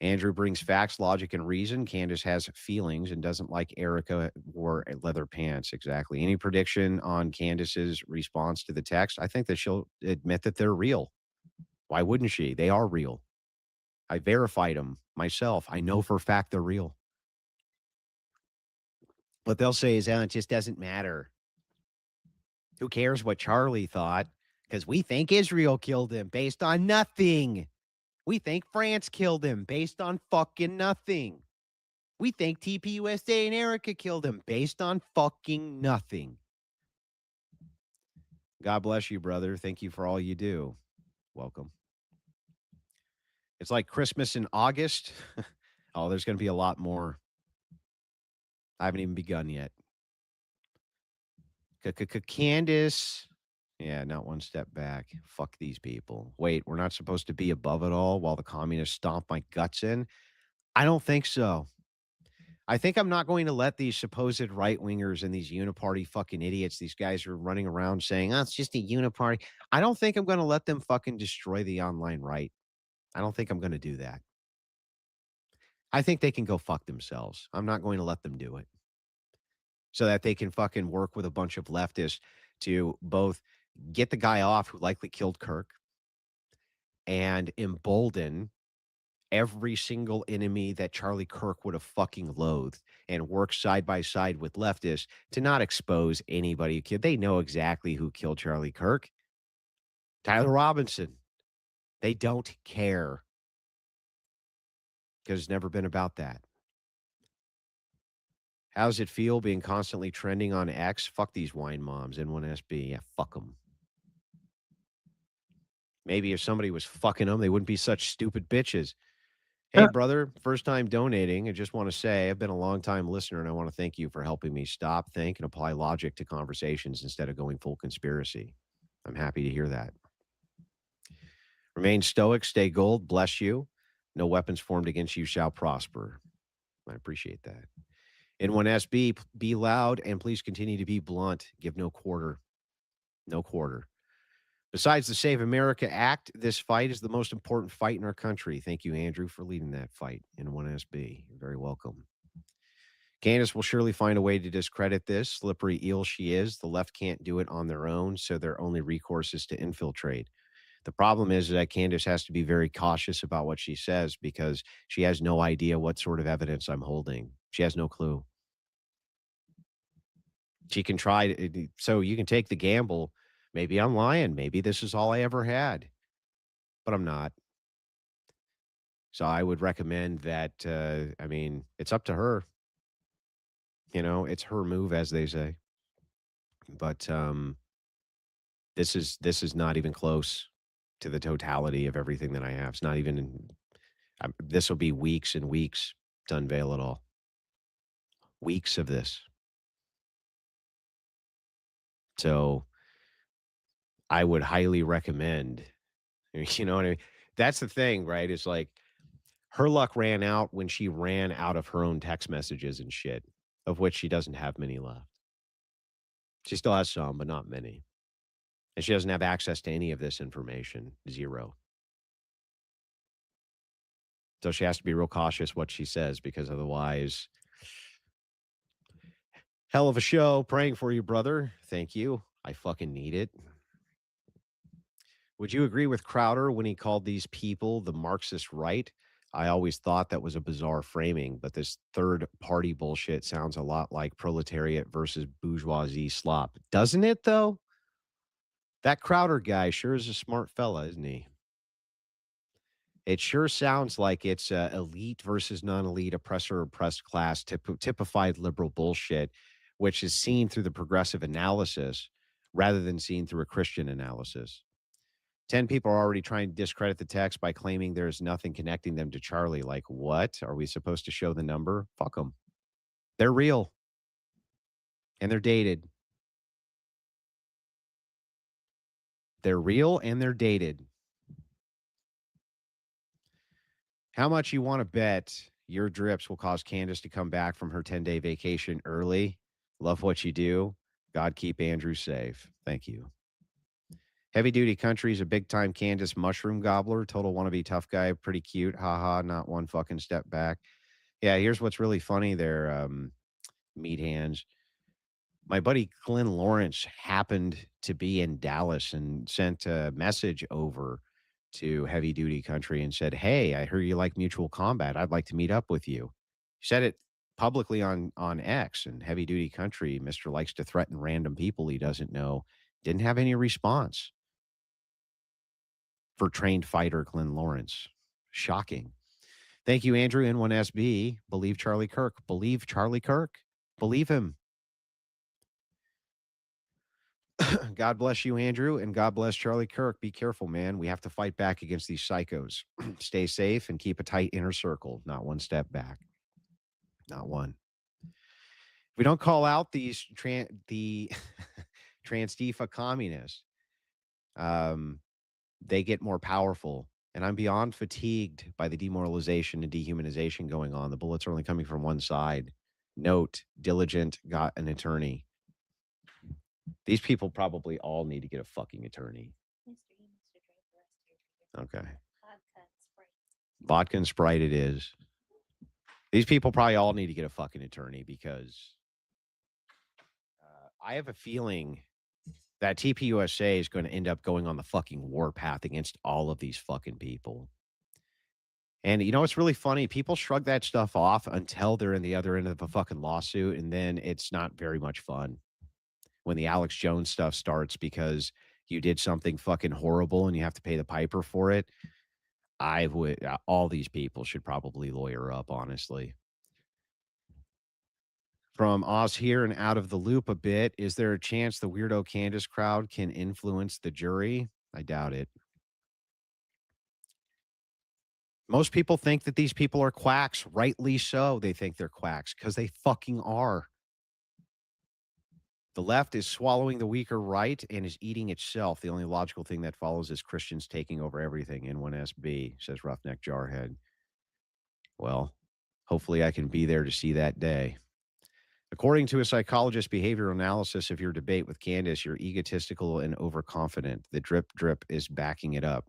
Andrew brings facts, logic, and reason. Candace has feelings and doesn't like Erica wore leather pants. Exactly. Any prediction on Candace's response to the text? I think that she'll admit that they're real. Why wouldn't she? They are real. I verified them myself. I know for a fact they're real. What they'll say is, it just doesn't matter. Who cares what Charlie thought? Because we think Israel killed him based on nothing. We think France killed him based on fucking nothing. We think TPUSA and Erica killed him based on fucking nothing. God bless you, brother. Thank you for all you do. Welcome. It's like Christmas in August. Oh, there's going to be a lot more. I haven't even begun yet. Candace. Yeah, not one step back. Fuck these people. Wait, we're not supposed to be above it all while the communists stomp my guts in? I don't think so. I think I'm not going to let these supposed right-wingers and these uniparty fucking idiots, these guys who are running around saying, it's just a uniparty. I don't think I'm going to let them fucking destroy the online right. I don't think I'm going to do that. I think they can go fuck themselves. I'm not going to let them do it. So that they can fucking work with a bunch of leftists to both get the guy off who likely killed Kirk and embolden every single enemy that Charlie Kirk would have fucking loathed and work side by side with leftists to not expose anybody who killed. They know exactly who killed Charlie Kirk. Tyler Robinson. They don't care because it's never been about that. How does it feel being constantly trending on X? Fuck these wine moms, N1SB. Yeah, fuck them. Maybe if somebody was fucking them, they wouldn't be such stupid bitches. Hey, brother, first time donating. I just want to say I've been a long time listener, and I want to thank you for helping me stop, think, and apply logic to conversations instead of going full conspiracy. I'm happy to hear that. Remain stoic, stay gold, bless you. No weapons formed against you shall prosper. I appreciate that. N1SB, be loud, and please continue to be blunt. Give no quarter. No quarter. Besides the Save America Act, this fight is the most important fight in our country. Thank you, Andrew, for leading that fight. N1SB, you're very welcome. Candace will surely find a way to discredit this. Slippery eel she is. The left can't do it on their own, so their only recourse is to infiltrate. The problem is that Candace has to be very cautious about what she says because she has no idea what sort of evidence I'm holding. She has no clue. She can try to, so you can take the gamble. Maybe I'm lying. Maybe this is all I ever had, but I'm not. So I would recommend that, it's up to her. You know, it's her move, as they say. But this is not even close to the totality of everything that I have. It's not even, this will be weeks and weeks to unveil it all. Weeks of this. So I would highly recommend, you know what I mean? That's the thing, right? It's like her luck ran out when she ran out of her own text messages and shit, of which she doesn't have many left. She still has some, but not many. And she doesn't have access to any of this information. Zero. So she has to be real cautious what she says, because otherwise, hell of a show. Praying for you, brother. Thank you. I fucking need it. Would you agree with Crowder when he called these people the Marxist right? I always thought that was a bizarre framing, but this third party bullshit sounds a lot like proletariat versus bourgeoisie slop. Doesn't it, though? That Crowder guy sure is a smart fella, isn't he? It sure sounds like it's elite versus non-elite, oppressor, oppressed class, typified liberal bullshit, which is seen through the progressive analysis rather than seen through a Christian analysis. 10 people are already trying to discredit the text by claiming there's nothing connecting them to Charlie. Like, what? Are we supposed to show the number? Fuck them. They're real. And they're dated. They're real and they're dated. How much you want to bet your drips will cause Candace to come back from her 10-day vacation early? Love what you do. God keep Andrew safe. Thank you. Heavy Duty Country is a big-time Candace mushroom gobbler. Total wannabe tough guy. Pretty cute. Haha, not one fucking step back. Yeah, here's what's really funny there, meat hands. My buddy Glenn Lawrence happened to be in Dallas and sent a message over to Heavy Duty Country and said, hey, I heard you like Mutual Combat. I'd like to meet up with you. He said it publicly on X, and Heavy Duty Country, Mr. likes to threaten random people he doesn't know, didn't have any response for trained fighter Glenn Lawrence. Shocking. Thank you, Andrew. N1SB. Believe Charlie Kirk. Believe Charlie Kirk. Believe him. God bless you, Andrew, and God bless Charlie Kirk. Be careful, man. We have to fight back against these psychos. Stay safe and keep a tight inner circle. Not one step back. Not one. If we don't call out these the Transdifa communists, they get more powerful. And I'm beyond fatigued by the demoralization and dehumanization going on. The bullets are only coming from one side. Note, Diligent got an attorney. These people probably all need to get a fucking attorney. Okay. Vodka and Sprite it is. These people probably all need to get a fucking attorney because I have a feeling that TPUSA is going to end up going on the fucking warpath against all of these fucking people. And you know what's really funny? People shrug that stuff off until they're in the other end of a fucking lawsuit, and then it's not very much fun when the Alex Jones stuff starts because you did something fucking horrible and you have to pay the piper for it. I would, all these people should probably lawyer up, honestly. From Oz here and out of the loop a bit, is there a chance the weirdo Candace crowd can influence the jury? I doubt it. Most people think that these people are quacks. Rightly so. They think they're quacks because they fucking are. The left is swallowing the weaker right and is eating itself. The only logical thing that follows is Christians taking over everything. N1SB, says Roughneck Jarhead. Well, hopefully I can be there to see that day. According to a psychologist's behavioral analysis of your debate with Candace, you're egotistical and overconfident. The drip is backing it up.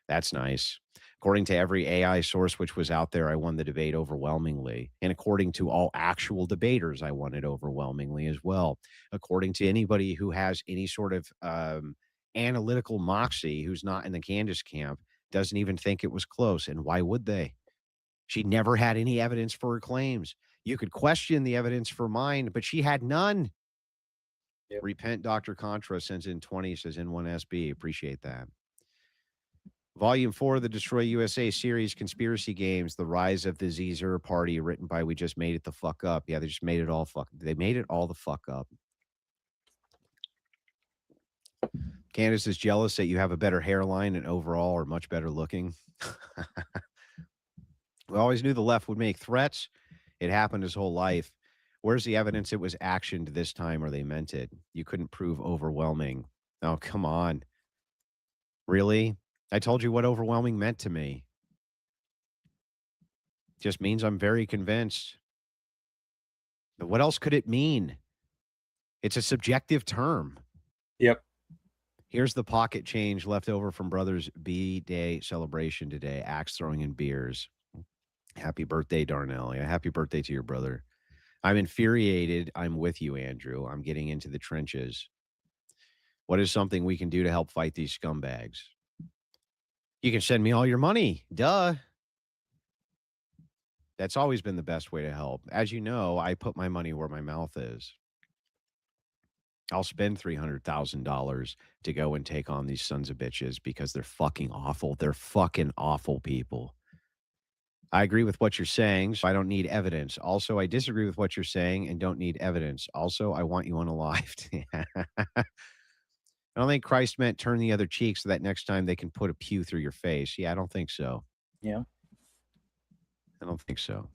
That's nice. According to every AI source which was out there, I won the debate overwhelmingly. And according to all actual debaters, I won it overwhelmingly as well. According to anybody who has any sort of analytical moxie, who's not in the Candace camp, doesn't even think it was close. And why would they? She never had any evidence for her claims. You could question the evidence for mine, but she had none. Yep. Repent, Dr. Contra sends in 20, says N1SB. Appreciate that. Volume 4 of the Destroy USA series, Conspiracy Games, The Rise of the Zer Party, written by We Just Made It the Fuck Up. Yeah, they just made it all they made it all the fuck up. Candace is jealous that you have a better hairline and overall are much better looking. We always knew the left would make threats. It happened his whole life. Where's the evidence it was actioned this time or they meant it? You couldn't prove overwhelming. Oh, come on. Really? I told you what overwhelming meant to me. Just means I'm very convinced. But what else could it mean? It's a subjective term. Yep. Here's the pocket change left over from Brothers B-Day celebration today. Axe throwing and beers. Happy birthday, Darnell. Yeah, happy birthday to your brother. I'm infuriated. I'm with you, Andrew. I'm getting into the trenches. What is something we can do to help fight these scumbags? You can send me all your money. Duh. That's always been the best way to help. As you know, I put my money where my mouth is. I'll spend $300,000 to go and take on these sons of bitches because they're fucking awful. They're fucking awful people. I agree with what you're saying, so I don't need evidence. Also, I disagree with what you're saying and don't need evidence. Also, I want you unalived. I don't think Christ meant turn the other cheek so that next time they can put a pew through your face. Yeah, I don't think so. Yeah. I don't think so.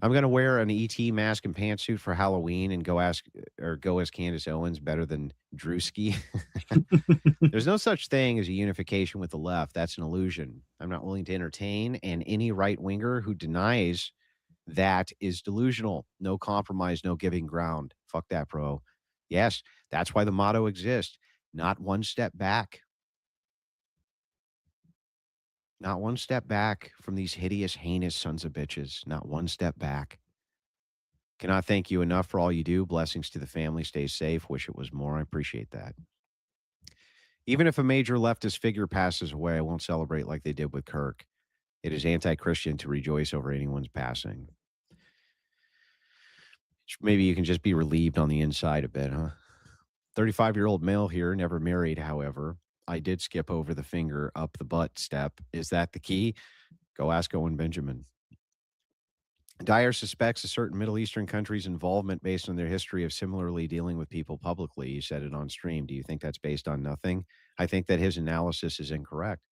I'm going to wear an ET mask and pantsuit for Halloween and go as Candace Owens better than Drewski. There's no such thing as a unification with the left. That's an illusion. I'm not willing to entertain, and any right-winger who denies that is delusional. No compromise, no giving ground. Fuck that, bro. Yes, that's why the motto exists. Not one step back. Not one step back from these hideous, heinous sons of bitches. Not one step back. Cannot thank you enough for all you do. Blessings to the family. Stay safe. Wish it was more. I appreciate that. Even if a major leftist figure passes away, I won't celebrate like they did with Kirk. It is anti-Christian to rejoice over anyone's passing. Maybe you can just be relieved on the inside a bit, huh? 35-year-old male here, never married, however. I did skip over the finger up the butt step. Is that the key? Go ask Owen Benjamin. Dyer suspects a certain Middle Eastern country's involvement based on their history of similarly dealing with people publicly. He said it on stream. Do you think that's based on nothing? I think that his analysis is incorrect.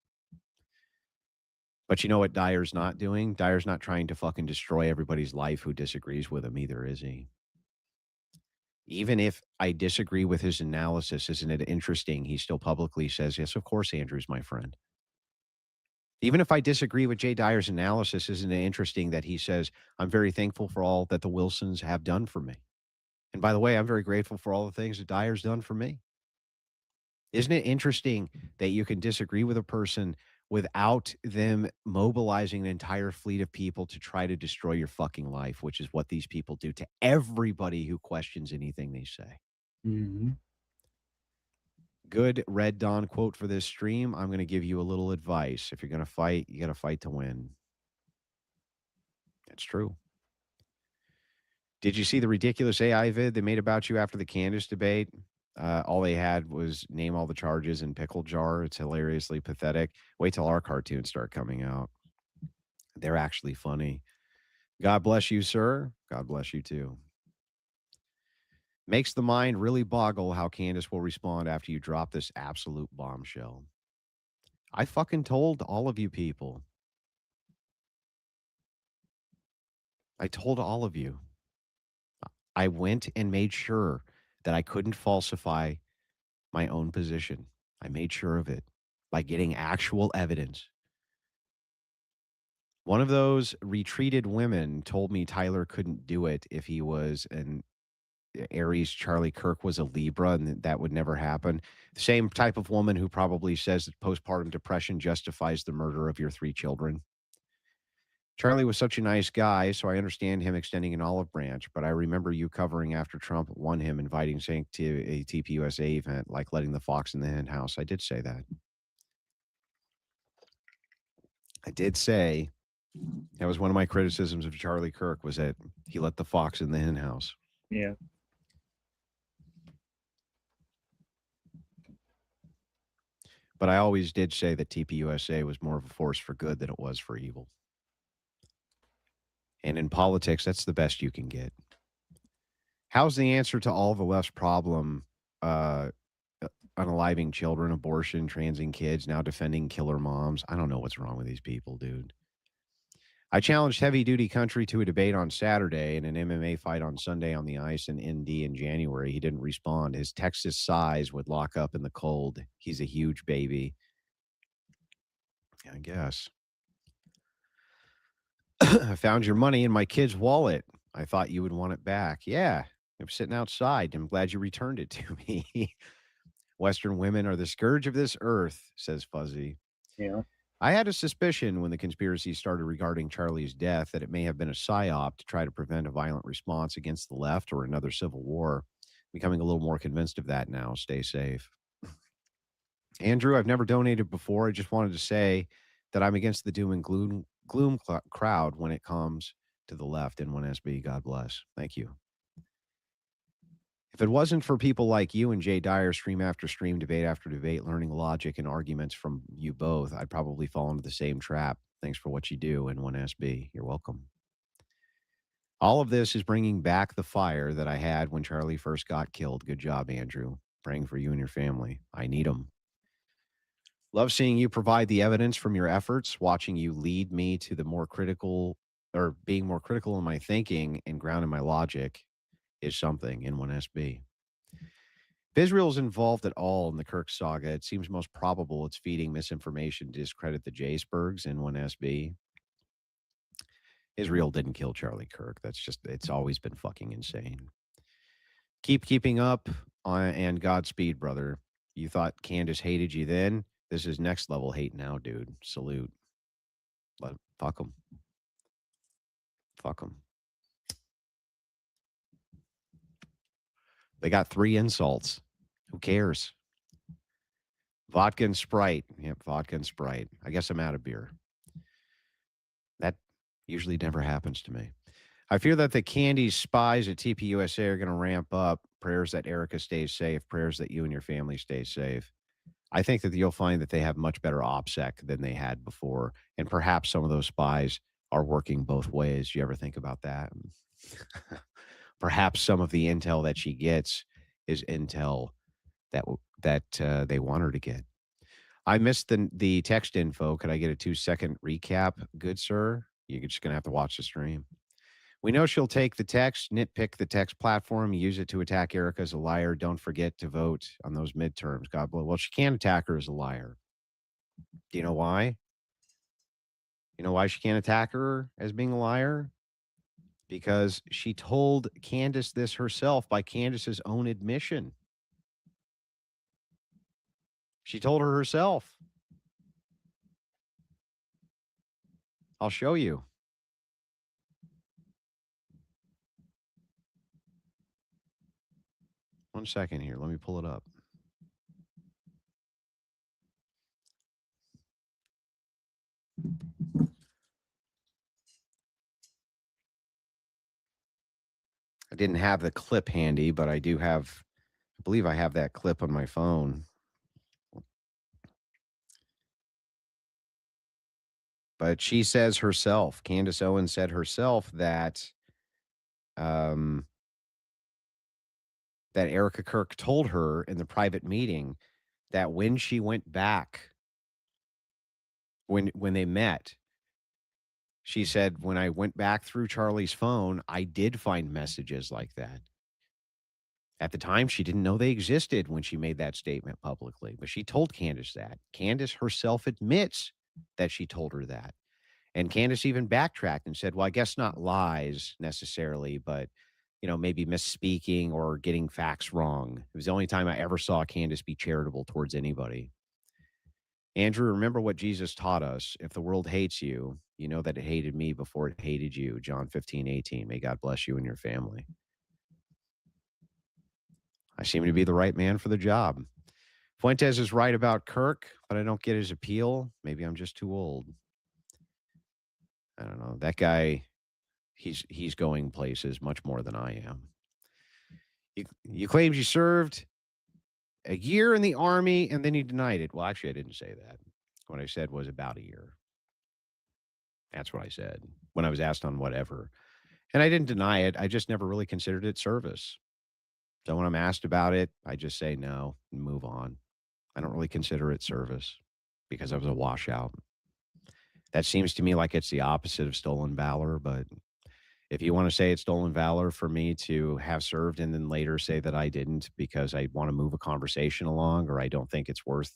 But you know what Dyer's not doing? Dyer's not trying to fucking destroy everybody's life who disagrees with him either, is he? Even if I disagree with his analysis, isn't it interesting? He still publicly says, yes, of course, Andrew's my friend. Even if I disagree with Jay Dyer's analysis, isn't it interesting that he says, I'm very thankful for all that the Wilsons have done for me. And by the way, I'm very grateful for all the things that Dyer's done for me. Isn't it interesting that you can disagree with a person without them mobilizing an entire fleet of people to try to destroy your fucking life, which is what these people do to everybody who questions anything they say. Mm-hmm. Good Red Dawn quote for this stream. I'm going to give you a little advice. If you're going to fight, you got to fight to win. That's true. Did you see the ridiculous AI vid they made about you after the Candace debate? All they had was name all the charges in pickle jar. It's hilariously pathetic. Wait till our cartoons start coming out. They're actually funny. God bless you, sir. God bless you, too. Makes the mind really boggle how Candace will respond after you drop this absolute bombshell. I fucking told all of you people. I told all of you. I went and made sure that I couldn't falsify my own position. I made sure of it by getting actual evidence. One of those retreated women told me Tyler couldn't do it if he was an Aries. Charlie Kirk was a Libra and that would never happen. The same type of woman who probably says that postpartum depression justifies the murder of your 3 children. Charlie was such a nice guy, so I understand him extending an olive branch, but I remember you covering after Trump won him, inviting Sank to a TPUSA event, like letting the fox in the hen house. I did say that. I did say that was one of my criticisms of Charlie Kirk, was that he let the fox in the hen house. Yeah. But I always did say that TPUSA was more of a force for good than it was for evil. And in politics, that's the best you can get. How's the answer to all the left's problem, unaliving children, abortion, transing kids, now defending killer moms? I don't know what's wrong with these people, dude. I challenged Heavy Duty Country to a debate on Saturday and an MMA fight on Sunday on the ice in ND in January. He didn't respond. His Texas size would lock up in the cold. He's a huge baby. I guess. I found your money in my kid's wallet. I thought you would want it back. Yeah, I'm sitting outside. I'm glad you returned it to me. Western women are the scourge of this earth, says Fuzzy. Yeah. I had a suspicion when the conspiracy started regarding Charlie's death that it may have been a psyop to try to prevent a violent response against the left or another civil war. Becoming a little more convinced of that now. Stay safe. Andrew, I've never donated before. I just wanted to say that I'm against the doom and gloom crowd when it comes to the left in 1SB. God bless. Thank you. If it wasn't for people like you and Jay Dyer, stream after stream, debate after debate, learning logic and arguments from you both, I'd probably fall into the same trap. Thanks for what you do in 1SB. You're welcome. All of this is bringing back the fire that I had when Charlie first got killed. Good job, Andrew. Praying for you and your family. I need them. Love seeing you provide the evidence from your efforts, watching you lead me to the more critical, or being more critical in my thinking and grounding my logic is something in 1SB. If Israel is involved at all in the Kirk saga, it seems most probable it's feeding misinformation to discredit the Jaysbergs in 1SB. Israel didn't kill Charlie Kirk. It's always been fucking insane. Keep keeping up and Godspeed, brother. You thought Candace hated you then? This is next level hate now, dude. Salute. But fuck them. Fuck them. They got 3 insults. Who cares? Vodka and Sprite. Yep, vodka and Sprite. I guess I'm out of beer. That usually never happens to me. I fear that the Candy spies at TPUSA are going to ramp up. Prayers that Erica stays safe. Prayers that you and your family stay safe. I think that you'll find that they have much better OPSEC than they had before. And perhaps some of those spies are working both ways. You ever think about that? Perhaps some of the intel that she gets is intel that they want her to get. I missed the text info. Could I get a 2-second recap? Good, sir. You're just going to have to watch the stream. We know she'll take the text, nitpick the text platform, use it to attack Erica as a liar. Don't forget to vote on those midterms. God bless. Well, she can't attack her as a liar. Do you know why? You know why she can't attack her as being a liar? Because she told Candace this herself by Candace's own admission. She told her herself. I'll show you. One second here. Let me pull it up. I didn't have the clip handy, but I do have, I believe I have that clip on my phone. But she says herself, Candace Owens said herself that that Erica Kirk told her in the private meeting that when she went back, when they met, she said, when I went back through Charlie's phone, I did find messages like that. At the time, she didn't know they existed when she made that statement publicly, but she told Candace that. Candace herself admits that she told her that. And Candace even backtracked and said, well, I guess not lies necessarily, but, you know, maybe misspeaking or getting facts wrong. It was the only time I ever saw Candace be charitable towards anybody. Andrew, remember what Jesus taught us. If the world hates you, you know that it hated me before it hated you. John 15:18. May God bless you and your family. I seem to be the right man for the job. Fuentes is right about Kirk, but I don't get his appeal. Maybe I'm just too old. I don't know. That guy, he's going places much more than I am. You claimed you served a year in the Army and then you denied it. Well, actually, I didn't say that. What I said was about a year. That's what I said when I was asked on whatever. And I didn't deny it. I just never really considered it service. So when I'm asked about it, I just say no and move on. I don't really consider it service because I was a washout. That seems to me like it's the opposite of stolen valor. But if you want to say it's stolen valor for me to have served and then later say that I didn't because I want to move a conversation along or I don't think it's worth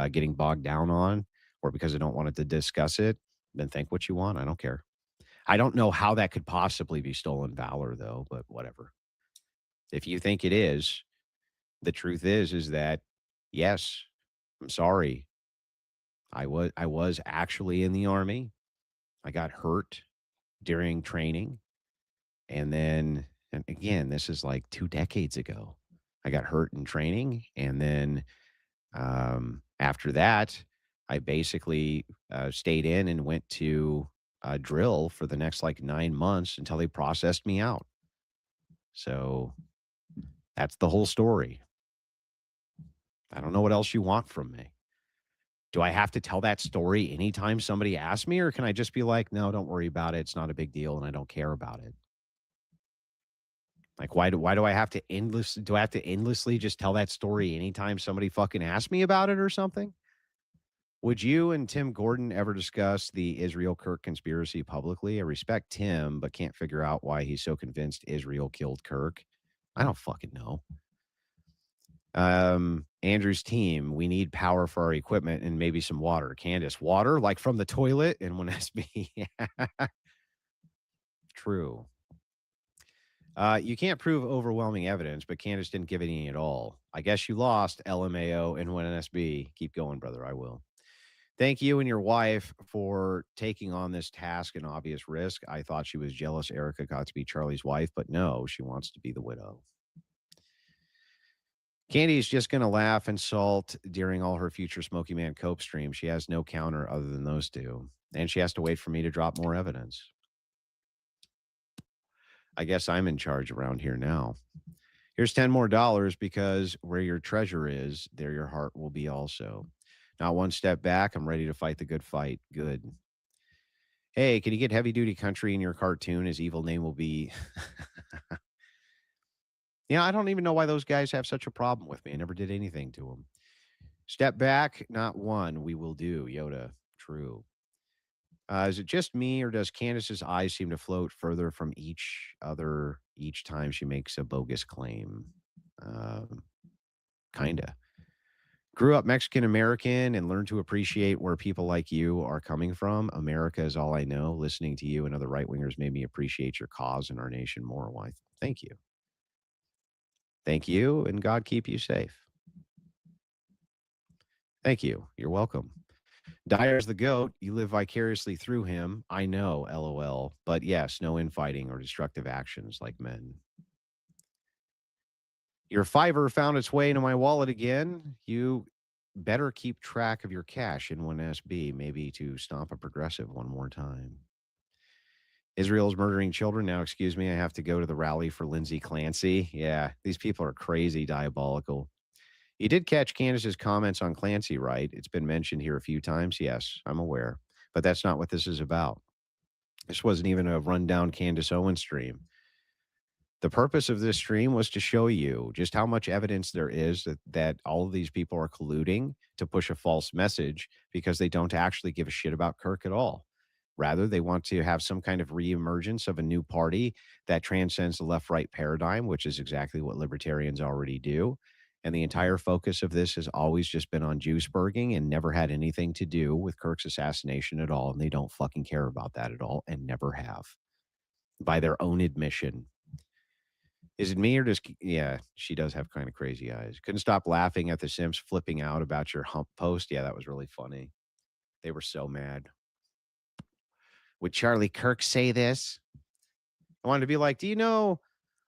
getting bogged down on or because I don't want to discuss it, then think what you want. I don't care. I don't know how that could possibly be stolen valor, though, but whatever. If you think it is, the truth is that, yes, I'm sorry. I was actually in the Army. I got hurt during training. And then, and again, this is like 2 decades ago. I got hurt in training. And then after that, I basically stayed in and went to drill for the next like 9 months until they processed me out. So that's the whole story. I don't know what else you want from me. Do I have to tell that story anytime somebody asks me, or can I just be like, no, don't worry about it. It's not a big deal and I don't care about it? Like, why do I have to endlessly just tell that story anytime somebody fucking asks me about it or something? Would you and Tim Gordon ever discuss the Israel Kirk conspiracy publicly? I respect Tim, but can't figure out why he's so convinced Israel killed Kirk. I don't fucking know. Andrew's team, we need power for our equipment and maybe some water. Candace, water like from the toilet and when SB. True. You can't prove overwhelming evidence, but Candace didn't give any at all. I guess you lost, LMAO and when SB. Keep going, brother. I will. Thank you and your wife for taking on this task and obvious risk. I thought she was jealous Erica got to be Charlie's wife, but no, she wants to be the widow. Candy's just going to laugh and salt during all her future Smoky Man Cope streams. She has no counter other than those two. And she has to wait for me to drop more evidence. I guess I'm in charge around here now. Here's $10 more because where your treasure is, there your heart will be also. Not one step back. I'm ready to fight the good fight. Good. Hey, can you get Heavy Duty Country in your cartoon? His evil name will be... Yeah, I don't even know why those guys have such a problem with me. I never did anything to them. Step back, not one. We will do. Yoda. True. Is it just me, or does Candace's eyes seem to float further from each other each time she makes a bogus claim? Kinda. Grew up Mexican-American and learned to appreciate where people like you are coming from. America is all I know. Listening to you and other right-wingers made me appreciate your cause and our nation more. Why? Thank you. Thank you, and God keep you safe. Thank you. You're welcome. Dyer's the GOAT. You live vicariously through him. I know, LOL. But yes, no infighting or destructive actions like men. Your Fiverr found its way into my wallet again. You better keep track of your cash in 1SB, maybe to stomp a progressive one more time. Israel's murdering children. Now, excuse me, I have to go to the rally for Lindsay Clancy. Yeah, these people are crazy, diabolical. You did catch Candace's comments on Clancy, right? It's been mentioned here a few times. Yes, I'm aware. But that's not what this is about. This wasn't even a rundown Candace Owens stream. The purpose of this stream was to show you just how much evidence there is that all of these people are colluding to push a false message because they don't actually give a shit about Kirk at all. Rather, they want to have some kind of reemergence of a new party that transcends the left-right paradigm, which is exactly what libertarians already do. And the entire focus of this has always just been on Juiceburging and never had anything to do with Kirk's assassination at all. And they don't fucking care about that at all and never have, by their own admission. Is it me or does... Yeah, she does have kind of crazy eyes. Couldn't stop laughing at the Simps flipping out about your hump post. Yeah, that was really funny. They were so mad. Would Charlie Kirk say this? I wanted to be like, do you know,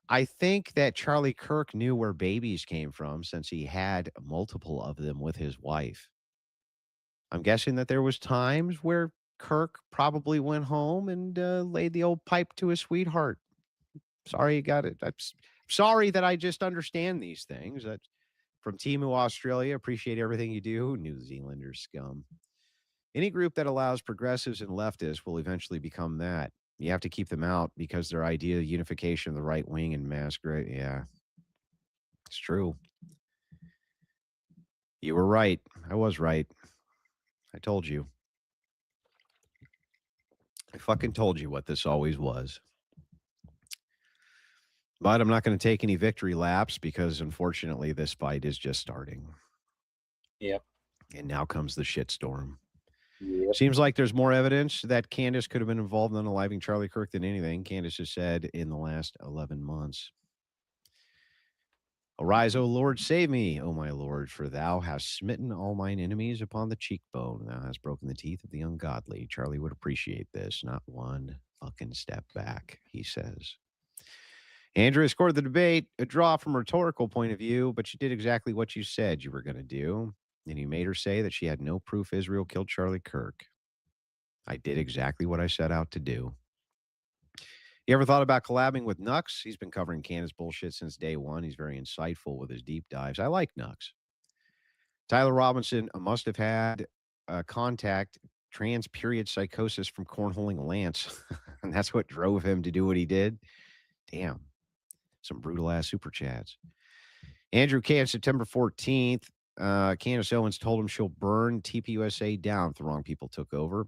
I think that Charlie Kirk knew where babies came from since he had multiple of them with his wife. I'm guessing that there was times where Kirk probably went home and laid the old pipe to his sweetheart. Sorry you got it. I'm sorry that I just understand these things. From Timu Australia, appreciate everything you do. New Zealander scum. Any group that allows progressives and leftists will eventually become that. You have to keep them out because their idea of unification of the right wing and mass great. Yeah, it's true. You were right. I was right. I told you. I fucking told you what this always was. But I'm not going to take any victory laps because, unfortunately, this fight is just starting. Yep. And now comes the shitstorm. Yep. Seems like there's more evidence that Candace could have been involved in unaliving Charlie Kirk than anything Candace has said in the last 11 months. Arise, O Lord, save me, O my Lord, for thou hast smitten all mine enemies upon the cheekbone. Thou hast broken the teeth of the ungodly. Charlie would appreciate this. Not one fucking step back, he says. Andrea scored the debate, a draw from a rhetorical point of view, but you did exactly what you said you were going to do. And you made her say that she had no proof Israel killed Charlie Kirk. I did exactly what I set out to do. You ever thought about collabing with Nux? He's been covering Candace bullshit since day one. He's very insightful with his deep dives. I like Nux. Tyler Robinson must have had contact trans-period psychosis from cornholing Lance. And that's what drove him to do what he did. Damn. Some brutal-ass super chats. Andrew K. on September 14th, Candace Owens told him she'll burn TPUSA down if the wrong people took over.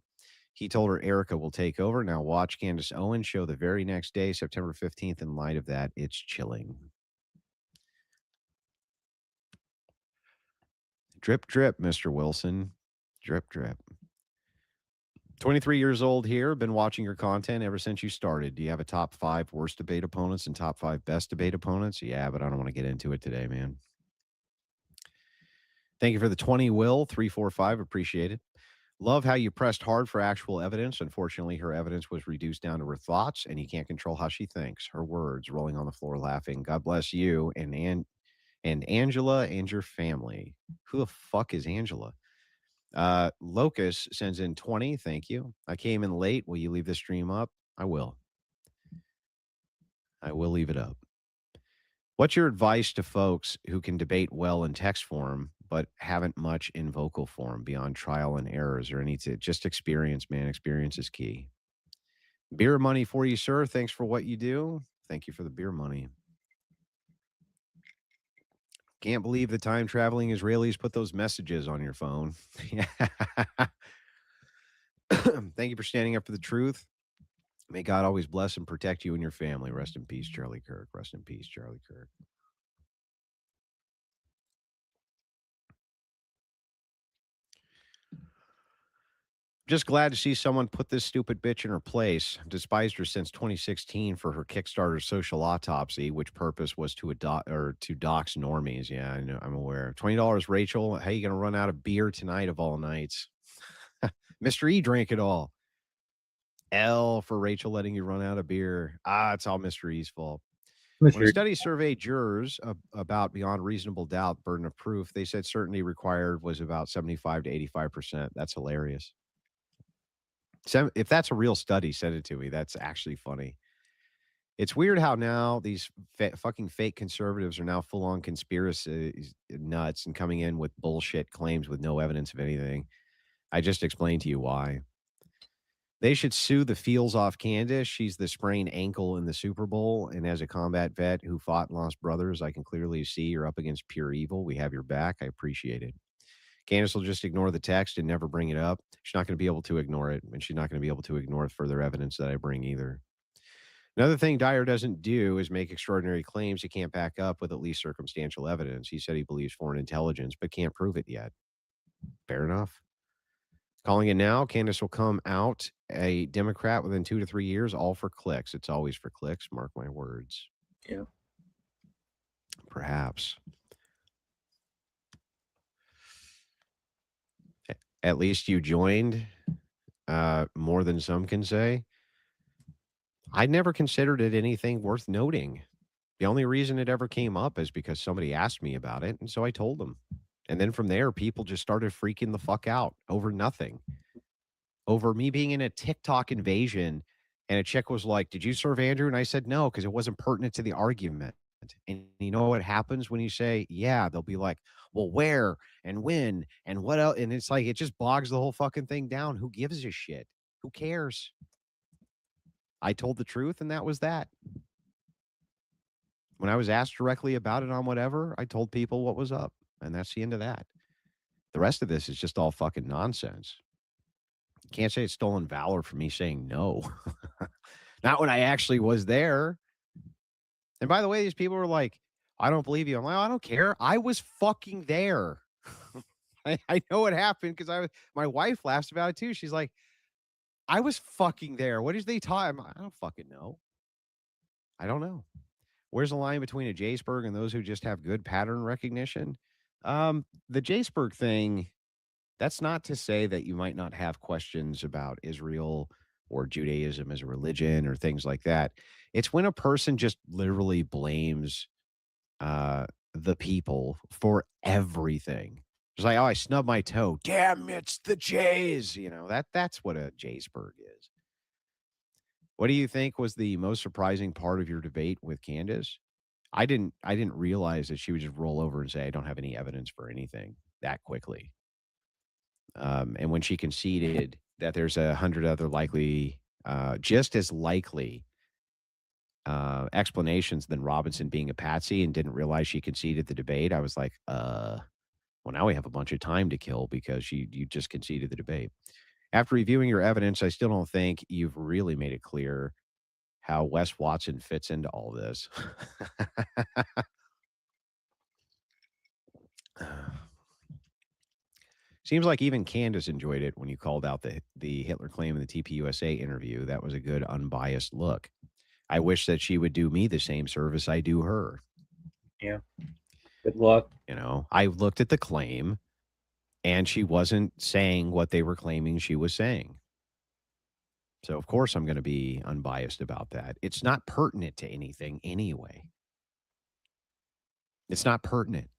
He told her Erica will take over. Now watch Candace Owens show the very next day, September 15th. In light of that, it's chilling. Drip, drip, Mr. Wilson. Drip, drip. 23 years old here. Been watching your content ever since you started. Do you have a top 5 worst debate opponents and top 5 best debate opponents? Yeah, but I don't want to get into it today, man. Thank you for the 20, Will. 345. Appreciate it. Love how you pressed hard for actual evidence. Unfortunately, her evidence was reduced down to her thoughts, and you can't control how she thinks. Her words, rolling on the floor laughing. God bless you and Angela and your family. Who the fuck is Angela? Locus sends in 20. Thank you. I came in late. Will you leave the stream up? I will. I will leave it up. What's your advice to folks who can debate well in text form, but haven't much in vocal form beyond trial and errors or just experience, man? Experience is key. Beer money for you, sir. Thanks for what you do. Thank you for the beer money. Can't believe the time traveling Israelis put those messages on your phone. Thank you for standing up for the truth. May God always bless and protect you and your family. Rest in peace, Charlie Kirk. Rest in peace, Charlie Kirk. Just glad to see someone put this stupid bitch in her place. Despised her since 2016 for her Kickstarter social autopsy, which purpose was to dox normies. Yeah, I know, I'm aware. $20, Rachel. How you gonna run out of beer tonight of all nights? Mr. E drank it all. L for Rachel letting you run out of beer. It's all Mr. E's fault. When a study surveyed jurors about beyond reasonable doubt burden of proof, they said certainty required was about 75 to 85%. That's hilarious. If that's a real study, send it to me. That's actually funny. It's weird how now these fucking fake conservatives are now full-on conspiracy nuts and coming in with bullshit claims with no evidence of anything. I just explained to you why. They should sue the feels off Candace. She's the sprained ankle in the Super Bowl. And as a combat vet who fought and lost brothers, I can clearly see you're up against pure evil. We have your back. I appreciate it. Candace will just ignore the text and never bring it up. She's not going to be able to ignore it. And she's not going to be able to ignore further evidence that I bring either. Another thing Dyer doesn't do is make extraordinary claims he can't back up with at least circumstantial evidence. He said he believes foreign intelligence, but can't prove it yet. Fair enough. Calling it now, Candace will come out a Democrat within 2 to 3 years, all for clicks. It's always for clicks, mark my words. Yeah. Perhaps. At least you joined, more than some can say. I never considered it anything worth noting. The only reason it ever came up is because somebody asked me about it, and so I told them. And then from there, people just started freaking the fuck out over nothing. Over me being in a TikTok invasion, and a chick was like, "Did you serve Andrew?" And I said no, because it wasn't pertinent to the argument. And you know what happens when you say, yeah, they'll be like, well, where and when and what else? And it's like, it just bogs the whole fucking thing down. Who gives a shit? Who cares? I told the truth, and that was that. When I was asked directly about it on whatever, I told people what was up, and that's the end of that. The rest of this is just all fucking nonsense. Can't say it's stolen valor for me saying no. Not when I actually was there. And by the way, these people were like, I don't believe you. I'm like, I don't care. I was fucking there. I know what happened because my wife laughs about it too. She's like, I was fucking there. What is they talking? I don't fucking know. I don't know. Where's the line between a Jaceberg and those who just have good pattern recognition? The Jaceberg thing, that's not to say that you might not have questions about Israel or Judaism as a religion or things like that. It's when a person just literally blames the people for everything. It's like, oh, I snubbed my toe. Damn, it's the Jays. That's what a Jaceberg is. What do you think was the most surprising part of your debate with Candace? I didn't realize that she would just roll over and say, I don't have any evidence for anything that quickly. And when she conceded that there's 100 other likely, just as likely explanations than Robinson being a patsy and didn't realize she conceded the debate, I was like, well, now we have a bunch of time to kill because you just conceded the debate. After reviewing your evidence, I still don't think you've really made it clear how Wes Watson fits into all this. Seems like even Candace enjoyed it when you called out the Hitler claim in the TPUSA interview. That was a good, unbiased look. I wish that she would do me the same service I do her. Yeah. Good luck. I looked at the claim, and she wasn't saying what they were claiming she was saying. So, of course, I'm going to be unbiased about that. It's not pertinent to anything anyway. It's not pertinent.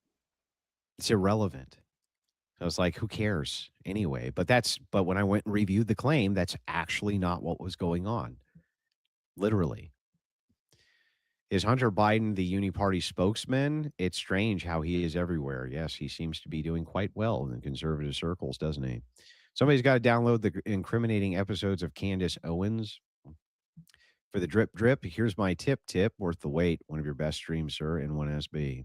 It's irrelevant. I was like, who cares anyway? But when I went and reviewed the claim, that's actually not what was going on. Literally. Is Hunter Biden the Uni-Party spokesman? It's strange how he is everywhere. Yes, he seems to be doing quite well in conservative circles, doesn't he? Somebody's got to download the incriminating episodes of Candace Owens. For the drip drip, here's my tip, worth the wait. One of your best streams, sir, N1SB.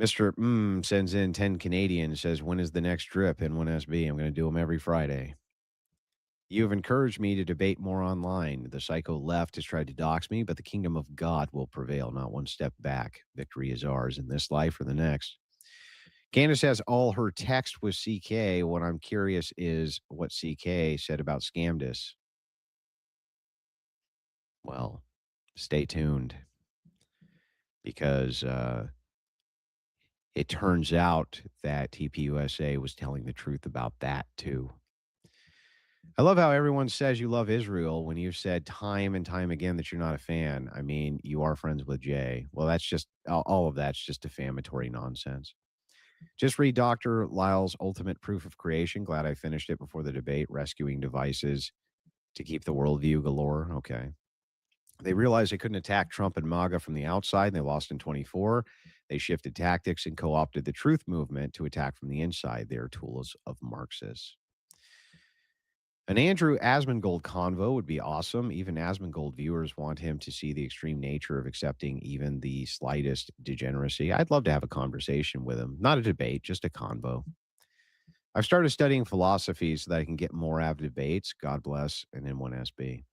Mr. Sends in 10 Canadian, says, when is the next drip, N1SB? I'm going to do them every Friday. You have encouraged me to debate more online. The psycho left has tried to dox me, but the kingdom of God will prevail, not one step back. Victory is ours in this life or the next. Candace has all her text with CK. What I'm curious is what CK said about Scamdus. Well, stay tuned, because it turns out that TPUSA was telling the truth about that too. I love how everyone says you love Israel when you've said time and time again that you're not a fan. I mean, you are friends with Jay. Well, that's just all of that's just defamatory nonsense. Just read Dr. Lyle's Ultimate Proof of Creation. Glad I finished it before the debate. Rescuing devices to keep the worldview galore. Okay. They realized they couldn't attack Trump and MAGA from the outside, and they lost in 24. They shifted tactics and co-opted the truth movement to attack from the inside. They are tools of Marxists. An Andrew Asmongold convo would be awesome. Even Asmongold viewers want him to see the extreme nature of accepting even the slightest degeneracy. I'd love to have a conversation with him. Not a debate, just a convo. I've started studying philosophy so that I can get more out of debates. God bless, and N1SB.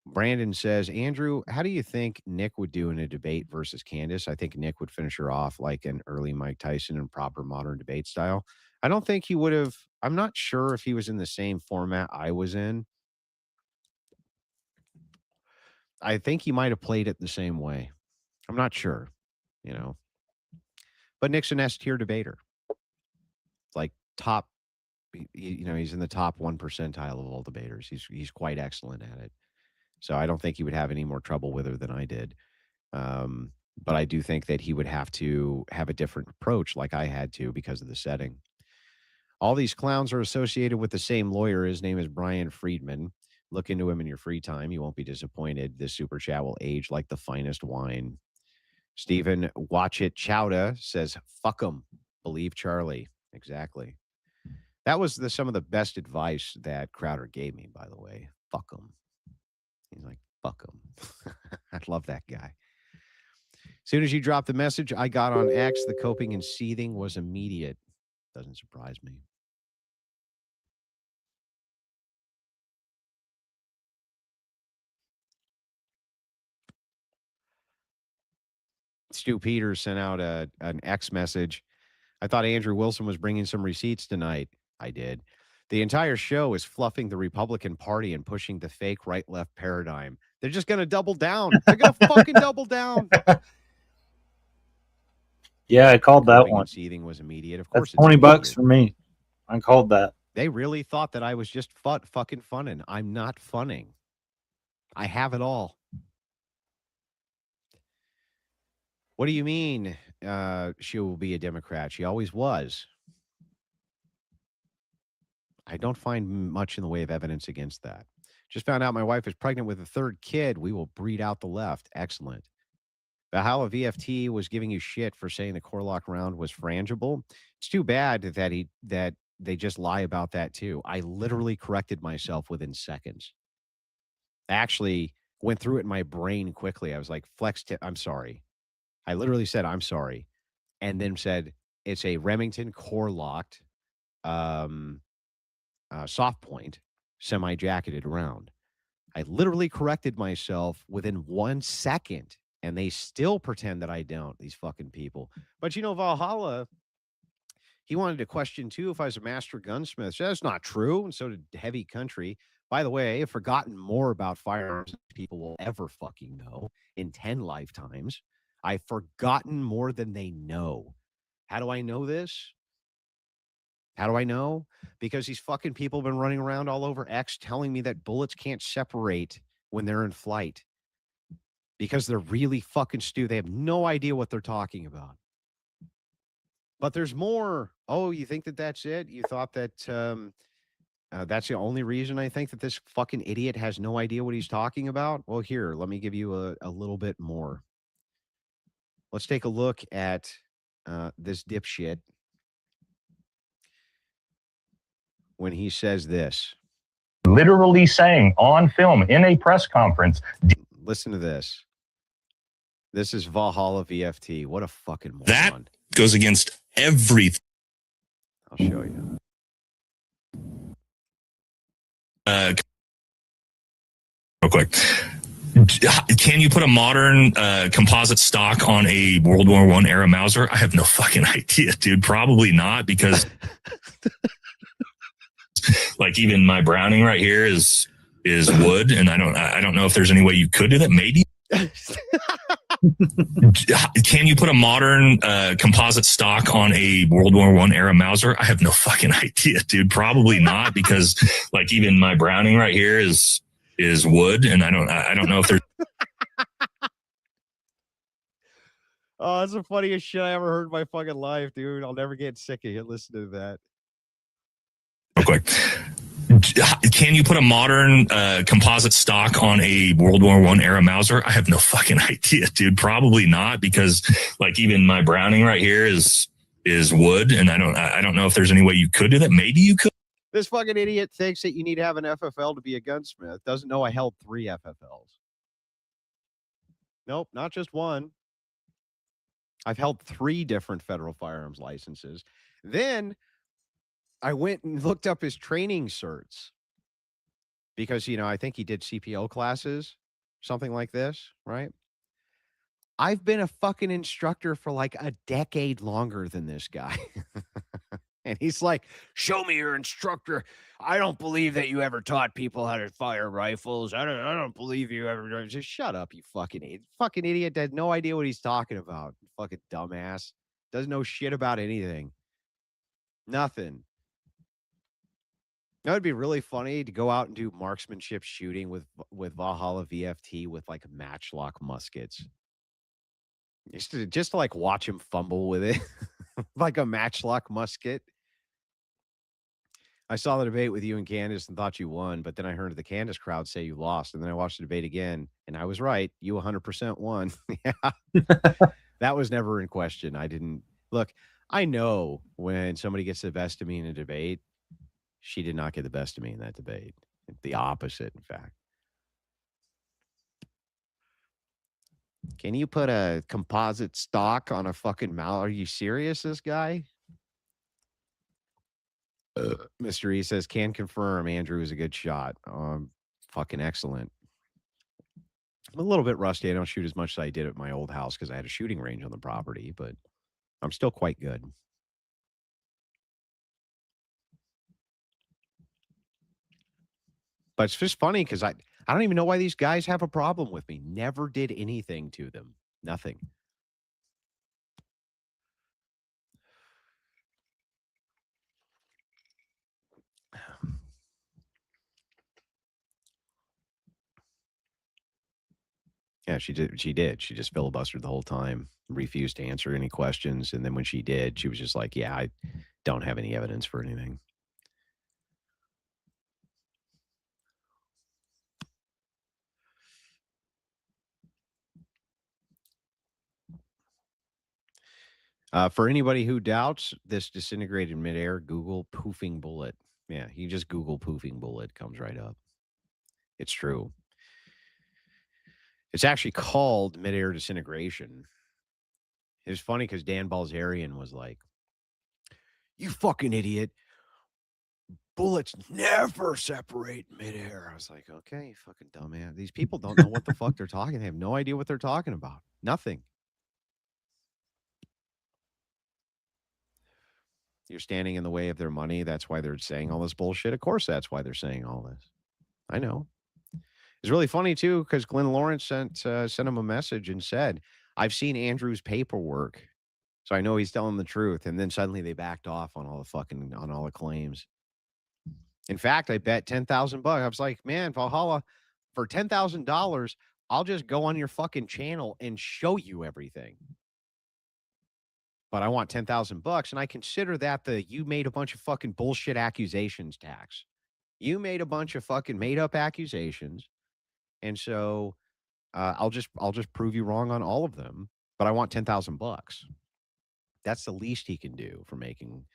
Brandon says, Andrew, how do you think Nick would do in a debate versus Candace? I think Nick would finish her off like an early Mike Tyson in proper modern debate style. I don't think he would have. I'm not sure if he was in the same format I was in. I think he might have played it the same way. I'm not sure, But Nick's an S-tier debater. Like top, he's in the top 1 percentile of all debaters. He's quite excellent at it. So I don't think he would have any more trouble with her than I did. But I do think that he would have to have a different approach like I had to because of the setting. All these clowns are associated with the same lawyer. His name is Brian Friedman. Look into him in your free time. You won't be disappointed. This super chat will age like the finest wine. Stephen Watch It Chowda says, fuck him. Believe Charlie. Exactly. That was some of the best advice that Crowder gave me, by the way. Fuck him. He's like, fuck him. I love that guy. As soon as you dropped the message I got on X, the coping and seething was immediate. Doesn't surprise me. Stu Peters sent out an X message. I thought Andrew Wilson was bringing some receipts tonight. I did. The entire show is fluffing the Republican Party and pushing the fake right-left paradigm. They're just going to double down. They're going to fucking double down. Yeah, I called that one. Seething was immediate. Of That's course, it's $20 immediate. for me. I called that. They really thought that I was just fucking funning. I'm not funning. I have it all. What do you mean she will be a Democrat? She always was. I don't find much in the way of evidence against that. Just found out my wife is pregnant with a third kid. We will breed out the left. Excellent. Valhalla VFT was giving you shit for saying the Corlock round was frangible. It's too bad that they just lie about that too. I literally corrected myself within seconds. I actually went through it in my brain quickly. I was like, flex tip, I'm sorry. I literally said, I'm sorry. And then said, it's a Remington core-locked soft point semi-jacketed round. I literally corrected myself within 1 second, and they still pretend that I don't, these fucking people. But you know, Valhalla, he wanted to question too if I was a master gunsmith. So that's not true, and so did Heavy Country. By the way, I've forgotten more about firearms than people will ever fucking know in 10 lifetimes. I've forgotten more than they know. How do I know this? How do I know? Because these fucking people have been running around all over X telling me that bullets can't separate when they're in flight. Because they're really fucking stupid. They have no idea what they're talking about. But there's more. Oh, you think that that's it? You thought that that's the only reason I think that this fucking idiot has no idea what he's talking about? Well, here, let me give you a little bit more. Let's take a look at this dipshit when he says this. Literally saying on film in a press conference. Listen to this. This is Valhalla VFT. What a fucking moron. That goes against everything. I'll show you. Real quick. Can you put a modern composite stock on a World War I era Mauser? I have no fucking idea, dude. Probably not, because like even my Browning right here is wood, and I don't know if there's any way you could do that. Maybe. Can you put a modern composite stock on a World War I era Mauser? I have no fucking idea, dude. Probably not, because like even my Browning right here is wood, and I don't know if there's. Oh, that's the funniest shit I ever heard in my fucking life, dude. I'll never get sick of it. Listen to that. Real quick. Can you put a modern composite stock on a World War I era Mauser? I have no fucking idea, dude. Probably not, because like even my Browning right here is wood, and I don't know if there's any way you could do that. Maybe you could. This fucking idiot thinks that you need to have an FFL to be a gunsmith. Doesn't know I held 3 FFLs. Nope, not just one. I've held 3 different federal firearms licenses. Then I went and looked up his training certs because, you know, I think he did CPO classes, something like this, right? I've been a fucking instructor for like a decade longer than this guy. And he's like, show me your instructor. I don't believe that you ever taught people how to fire rifles. I don't believe you ever. Just shut up, you fucking idiot. Fucking idiot has no idea what he's talking about. Fucking dumbass. Doesn't know shit about anything. Nothing. That would be really funny to go out and do marksmanship shooting with Valhalla VFT with like matchlock muskets. Just to like watch him fumble with it. Like a matchlock musket. I saw the debate with you and Candace and thought you won, but then I heard the Candace crowd say you lost, and then I watched the debate again, and I was right. You 100% won. Yeah. That was never in question. I didn't look. I know when somebody gets the best of me in a debate. She did not get the best of me in that debate. The opposite, in fact. Can you put a composite stock on a fucking Mal? Are you serious, this guy? Mr. E says, can confirm Andrew is a good shot. Fucking excellent. I'm a little bit rusty. I don't shoot as much as I did at my old house because I had a shooting range on the property, but I'm still quite good. But it's just funny because I don't even know why these guys have a problem with me. Never did anything to them. Nothing. Yeah, she did. She did. She just filibustered the whole time, refused to answer any questions. And then when she did, she was just like, yeah, I don't have any evidence for anything. For anybody who doubts this disintegrated midair, Google poofing bullet. Yeah, you just Google poofing bullet, comes right up. It's true. It's actually called midair disintegration. It was funny because Dan Balzerian was like, you fucking idiot. Bullets never separate midair. I was like, okay, fucking dumbass. These people don't know what the fuck they're talking. They have no idea what they're talking about. Nothing. You're standing in the way of their money. That's why they're saying all this bullshit. Of course, that's why they're saying all this. I know. It's really funny, too, because Glenn Lawrence sent him a message and said, I've seen Andrew's paperwork, so I know he's telling the truth. And then suddenly they backed off on all the claims. In fact, I bet $10,000. I was like, man, Valhalla, for $10,000, I'll just go on your fucking channel and show you everything. But I want $10,000, and I consider that you made a bunch of fucking bullshit accusations tax. You made a bunch of fucking made up accusations, and so I'll just prove you wrong on all of them. But I want $10,000. That's the least he can do for making.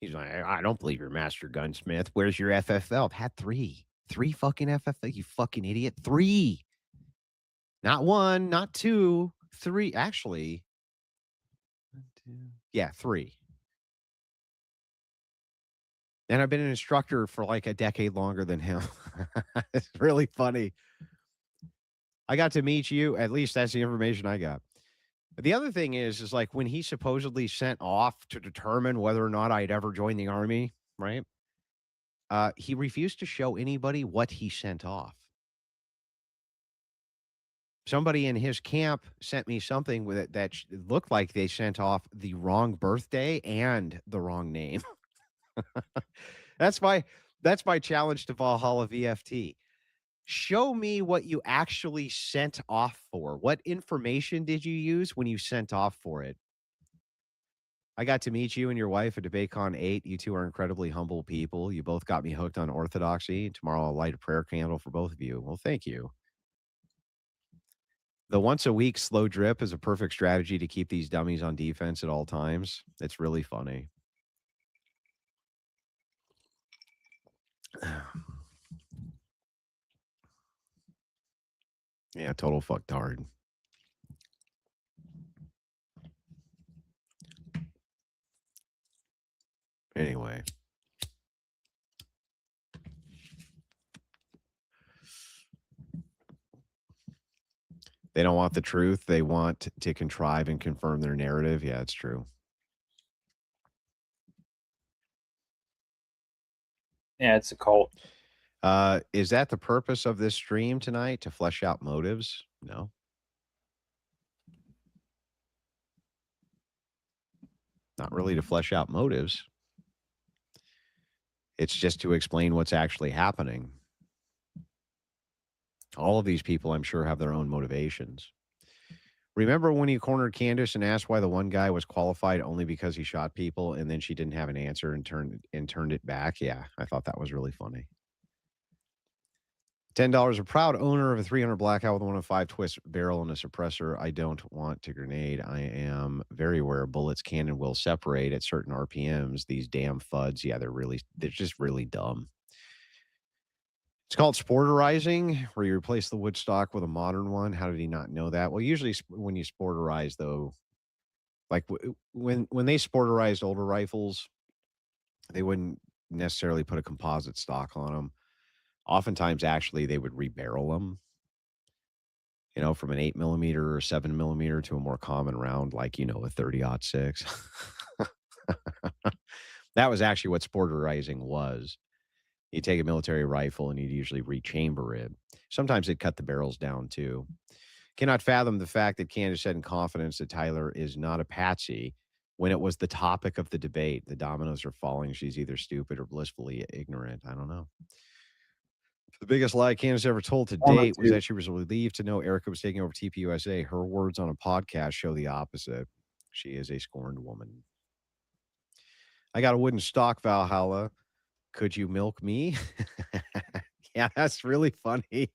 He's like, I don't believe you're master gunsmith. Where's your FFL? I've had three fucking FFL. You fucking idiot. 3, not 1, not 2, 3. Actually, 3. And I've been an instructor for like a decade longer than him. It's really funny. I got to meet you. At least that's the information I got. But the other thing is like when he supposedly sent off to determine whether or not I'd ever join the Army, right? He refused to show anybody what he sent off. Somebody in his camp sent me something with it that looked like they sent off the wrong birthday and the wrong name. That's my challenge to Valhalla VFT. Show me what you actually sent off for. What information did you use when you sent off for it? I got to meet you and your wife at DebateCon 8. You two are incredibly humble people. You both got me hooked on orthodoxy. Tomorrow I'll light a prayer candle for both of you. Well, thank you. The once a week slow drip is a perfect strategy to keep these dummies on defense at all times. It's really funny. Yeah, total fucktard. Anyway. They don't want the truth. They want to contrive and confirm their narrative. Yeah, it's true. Yeah, it's a cult. Is that the purpose of this stream tonight, to flesh out motives? No. Not really to flesh out motives. It's just to explain what's actually happening. All of these people, I'm sure, have their own motivations. Remember when you cornered Candace and asked why the one guy was qualified only because he shot people, and then she didn't have an answer and turned it back? Yeah, I thought that was really funny. $10. A proud owner of a 300 Blackout with a 105 twist barrel and a suppressor. I don't want to grenade. I am very aware bullets can and will separate at certain RPMs. These damn FUDs, yeah, they're just really dumb. It's called sporterizing, where you replace the wood stock with a modern one. How did he not know that? Well, usually when you sporterize, though, like when they sporterized older rifles, they wouldn't necessarily put a composite stock on them. Oftentimes, actually, they would rebarrel them. You know, from an 8mm or 7mm to a more common round, like, you know, a 30-06. That was actually what sporterizing was. You take a military rifle and you'd usually rechamber it. Sometimes they'd cut the barrels down too. Cannot fathom the fact that Candace said in confidence that Tyler is not a patsy when it was the topic of the debate. The dominoes are falling. She's either stupid or blissfully ignorant. I don't know. The biggest lie Candace ever told to date was that she was relieved to know Erica was taking over TPUSA. Her words on a podcast show the opposite. She is a scorned woman. I got a wooden stock, Valhalla. Could you milk me? Yeah, that's really funny.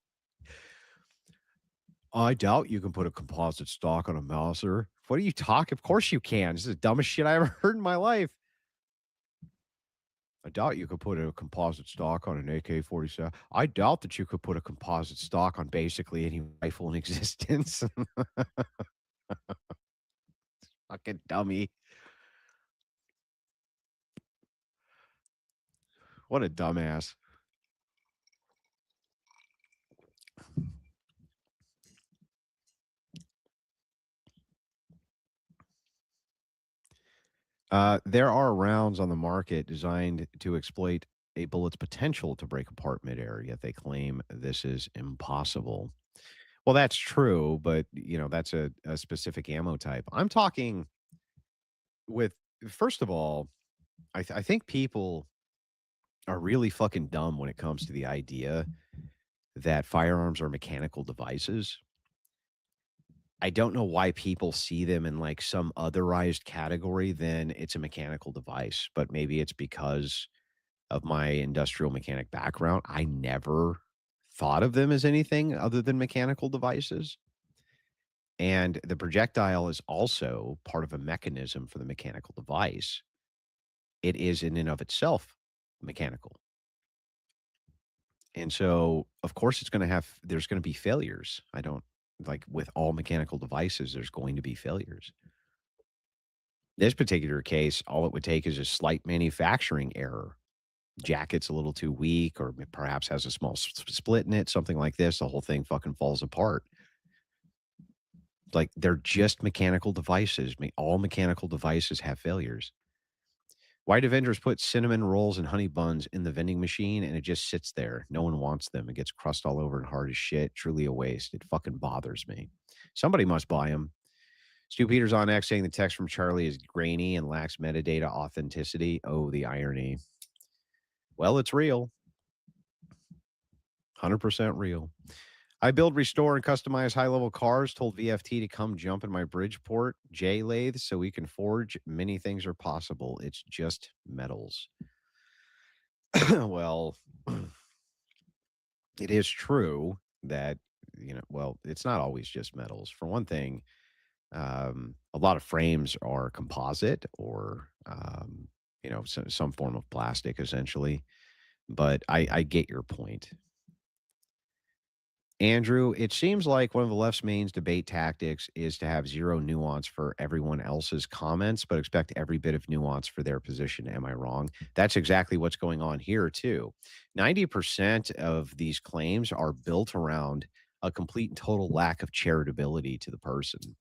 I doubt you can put a composite stock on a Mauser. What are you talking? Of course you can. This is the dumbest shit I ever heard in my life. I doubt you could put a composite stock on an AK-47. I doubt that you could put a composite stock on basically any rifle in existence. Fucking dummy. What a dumbass. There are rounds on the market designed to exploit a bullet's potential to break apart midair, yet they claim this is impossible. Well, that's true, but, you know, that's a specific ammo type. I'm talking with, first of all, I think people are really fucking dumb when it comes to the idea that firearms are mechanical devices. I don't know why people see them in like some otherized category than it's a mechanical device, but maybe it's because of my industrial mechanic background. I never thought of them as anything other than mechanical devices. And the projectile is also part of a mechanism for the mechanical device. It is in and of itself mechanical. And so, of course, there's going to be failures. I don't, like with all mechanical devices, there's going to be failures. This particular case, all it would take is a slight manufacturing error. Jacket's a little too weak, or perhaps has a small split in it, something like this. The whole thing fucking falls apart. Like, they're just mechanical devices. All mechanical devices have failures. Why do vendors put cinnamon rolls and honey buns in the vending machine and it just sits there? No one wants them. It gets crust all over and hard as shit. Truly a waste. It fucking bothers me. Somebody must buy them. Stu Peters on X saying the text from Charlie is grainy and lacks metadata authenticity. Oh, the irony. Well, it's real. 100% real. I build, restore, and customize high-level cars. Told VFT to come jump in my Bridgeport J lathe so we can forge. Many things are possible. It's just metals. Well, it is true that, you know, well, it's not always just metals. For one thing, a lot of frames are composite or, you know, some form of plastic, essentially. But I get your point. Andrew, it seems like one of the left's main debate tactics is to have zero nuance for everyone else's comments, but expect every bit of nuance for their position. Am I wrong? That's exactly what's going on here, too. 90% of these claims are built around a complete and total lack of charitability to the person.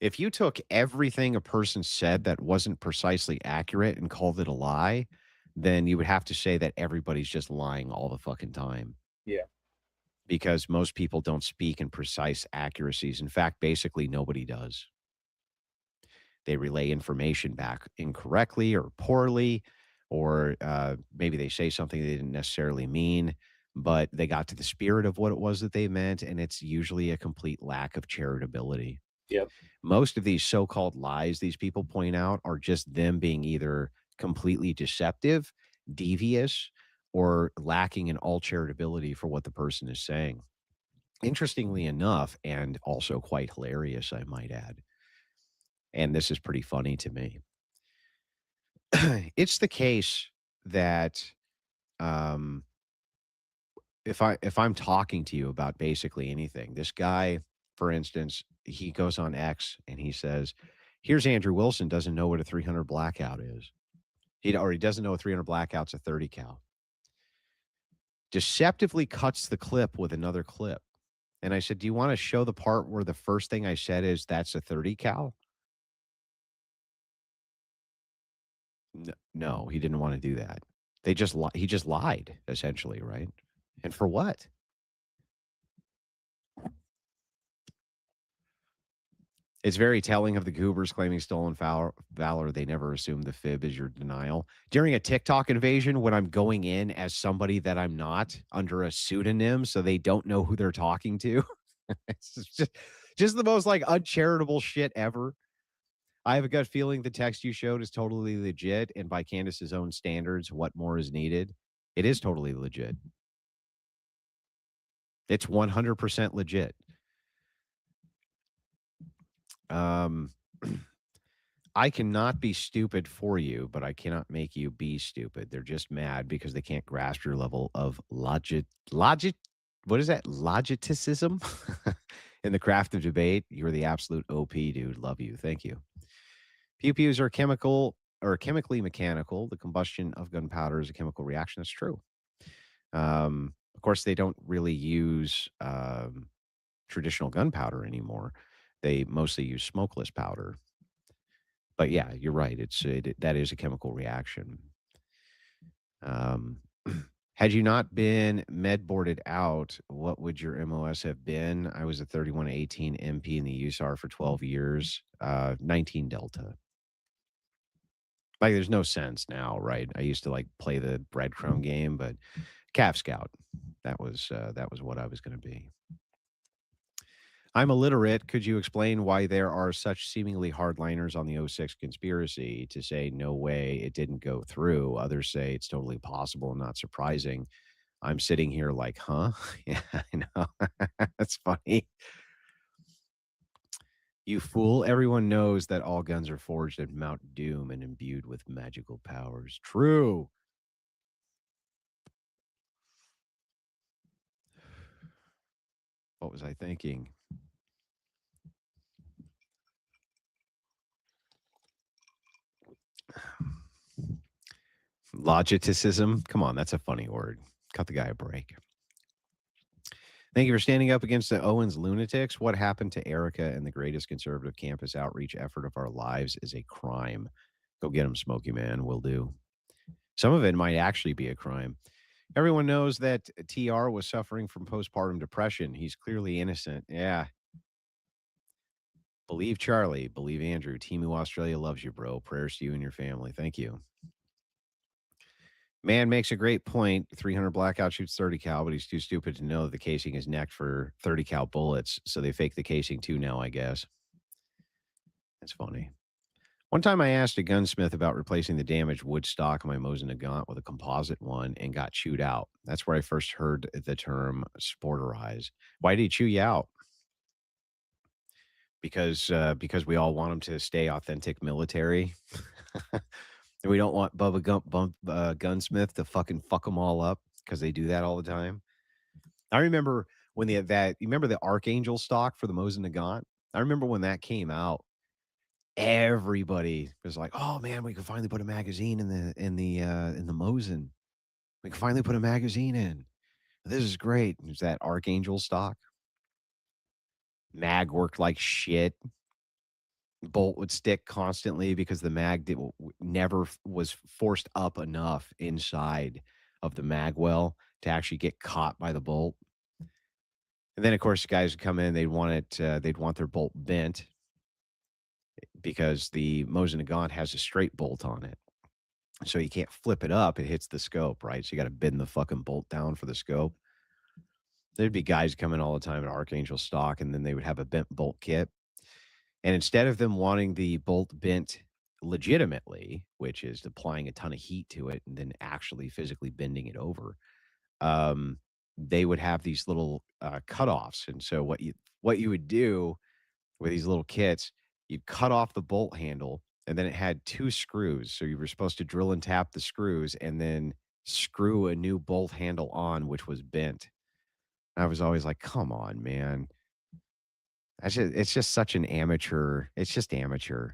If you took everything a person said that wasn't precisely accurate and called it a lie, then you would have to say that everybody's just lying all the fucking time. Yeah. Because most people don't speak in precise accuracies. In fact, basically nobody does. They relay information back incorrectly or poorly, or maybe they say something they didn't necessarily mean, but they got to the spirit of what it was that they meant, and it's usually a complete lack of charitability. Yep. Most of these so-called lies these people point out are just them being either completely deceptive, devious, or lacking in all charitability for what the person is saying. Interestingly enough, and also quite hilarious, I might add, and this is pretty funny to me, it's the case that if I'm talking to you about basically anything, this guy, for instance, he goes on X and he says, here's Andrew Wilson doesn't know what a 300 blackout is. He doesn't know a 300 blackout's a 30 cal. deceptively cuts the clip with another clip. And I said, do you want to show the part where the first thing I said is that's a 30 cal? No, he didn't want to do that. He just lied, essentially, right? And for what? It's very telling of the goobers claiming stolen valor. They never assume the fib is your denial. During a TikTok invasion, when I'm going in as somebody that I'm not under a pseudonym, so they don't know who they're talking to. It's just the most like uncharitable shit ever. I have a gut feeling the text you showed is totally legit, and by Candace's own standards, what more is needed? It is totally legit. It's 100% legit. I cannot be stupid for you, but I cannot make you be stupid. They're just mad because they can't grasp your level of logic. What is that? Logisticism in the craft of debate. You're the absolute OP, dude. Love you. Thank you. Pew pews are chemically mechanical. The combustion of gunpowder is a chemical reaction. That's true. Of course, they don't really use traditional gunpowder anymore. They mostly use smokeless powder. But yeah, you're right. That is a chemical reaction. Had you not been med boarded out, what would your MOS have been? I was a 3118 MP in the USAR for 12 years, 19 Delta. Like, there's no sense now, right? I used to like play the breadcrumb game, but Calf Scout, that was what I was going to be. I'm illiterate. Could you explain why there are such seemingly hardliners on the 06 conspiracy to say no way it didn't go through? Others say it's totally possible and not surprising. I'm sitting here like, huh? Yeah, I know. That's funny. You fool. Everyone knows that all guns are forged at Mount Doom and imbued with magical powers. True. What was I thinking? Logisticism. Come on, that's a funny word. Cut the guy a break. Thank you for standing up against the Owens lunatics. What happened to Erica and the greatest conservative campus outreach effort of our lives is a crime. Go get him, Smokey Man. Will do. Some of it might actually be a crime. Everyone knows that TR was suffering from postpartum depression. He's clearly innocent. Yeah. Believe Charlie. Believe Andrew. Timu Australia loves you, bro. Prayers to you and your family. Thank you. Man makes a great point. 300 blackout shoots 30 cal, but he's too stupid to know the casing is necked for 30 cal bullets. So they fake the casing too now, I guess. That's funny. One time I asked a gunsmith about replacing the damaged wood stock on my Mosin Nagant with a composite one and got chewed out. That's where I first heard the term sporterize. Why did he chew you out? Because we all want him to stay authentic military. And we don't want Bubba Gunsmith to fucking fuck them all up because they do that all the time. I remember when you remember the Archangel stock for the Mosin Nagant? I remember when that came out, everybody was like, "Oh man, we can finally put a magazine in the Mosin. We can finally put a magazine in. This is great." It was that Archangel stock. Mag worked like shit. Bolt would stick constantly because the mag never was forced up enough inside of the mag well to actually get caught by the bolt. And then, of course, guys would come in, they'd want their bolt bent because the Mosin Nagant has a straight bolt on it. So you can't flip it up. It hits the scope, right? So you got to bend the fucking bolt down for the scope. There'd be guys coming all the time at Archangel stock, and then they would have a bent bolt kit. And instead of them wanting the bolt bent legitimately, which is applying a ton of heat to it and then actually physically bending it over, they would have these little cutoffs. And so what you would do with these little kits, you'd cut off the bolt handle, and then it had 2 screws. So you were supposed to drill and tap the screws and then screw a new bolt handle on, which was bent. I was always like, come on, man. It's just such an amateur. It's just amateur.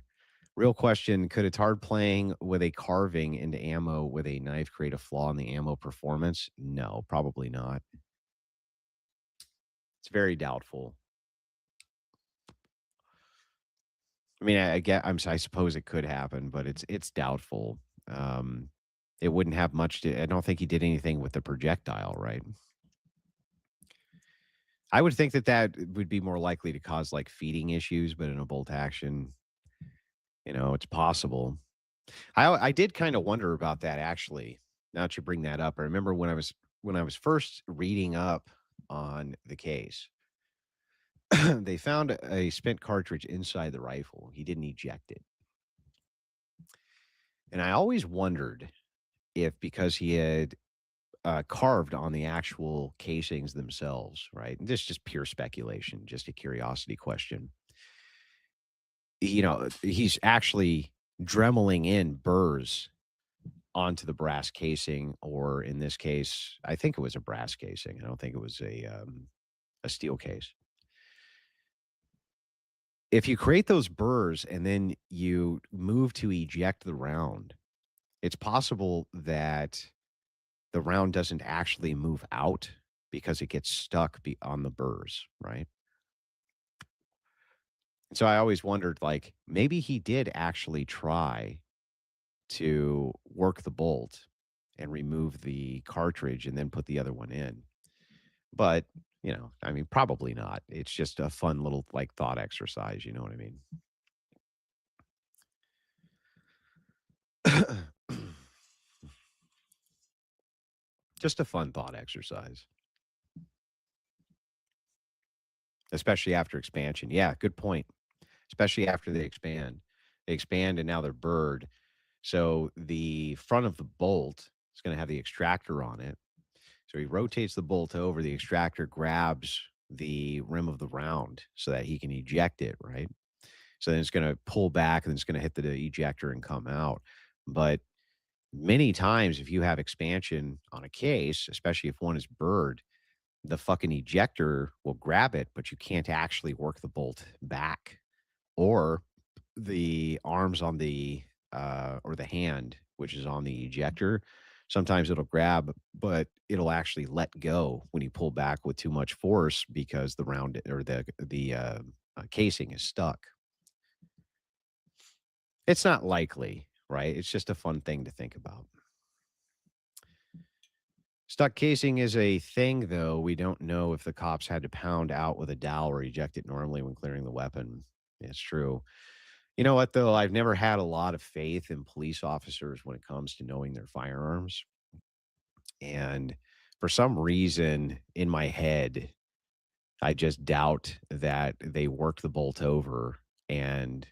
Real question, could a tard playing with a carving into ammo with a knife create a flaw in the ammo performance? No, probably not. It's very doubtful. I mean, I suppose it could happen, but it's doubtful. It wouldn't have much to. I don't think he did anything with the projectile, right? I would think that would be more likely to cause like feeding issues, but in a bolt action, it's possible. I did kind of wonder about that actually. Now that you bring that up, I remember when I was first reading up on the case, they found a spent cartridge inside the rifle. He didn't eject it. And I always wondered if because he had carved on the actual casings themselves, right? And this is just pure speculation, just a curiosity question. He's actually dremeling in burrs onto the brass casing, or in this case, I think it was a brass casing. I don't think it was a steel case. If you create those burrs and then you move to eject the round, it's possible that the round doesn't actually move out because it gets stuck on the burrs, right? So I always wondered, like, maybe he did actually try to work the bolt and remove the cartridge and then put the other one in. But, I mean, probably not. It's just a fun little, like, thought exercise. You know what I mean? Just a fun thought exercise. Especially after expansion. Yeah, good point. Especially after they expand. They expand and now they're burred. So the front of the bolt is going to have the extractor on it. So he rotates the bolt over. The extractor grabs the rim of the round so that he can eject it, right? So then it's going to pull back and it's going to hit the ejector and come out. But many times if you have expansion on a case, especially if one is burred, the fucking ejector will grab it, but you can't actually work the bolt back. Or the arms on the or the hand, which is on the ejector, sometimes it'll grab, but it'll actually let go when you pull back with too much force because the round or the casing is stuck. It's not likely, right? It's just a fun thing to think about. Stuck casing is a thing, though. We don't know if the cops had to pound out with a dowel or eject it normally when clearing the weapon. It's true. You know what, though? I've never had a lot of faith in police officers when it comes to knowing their firearms. And for some reason in my head, I just doubt that they worked the bolt over and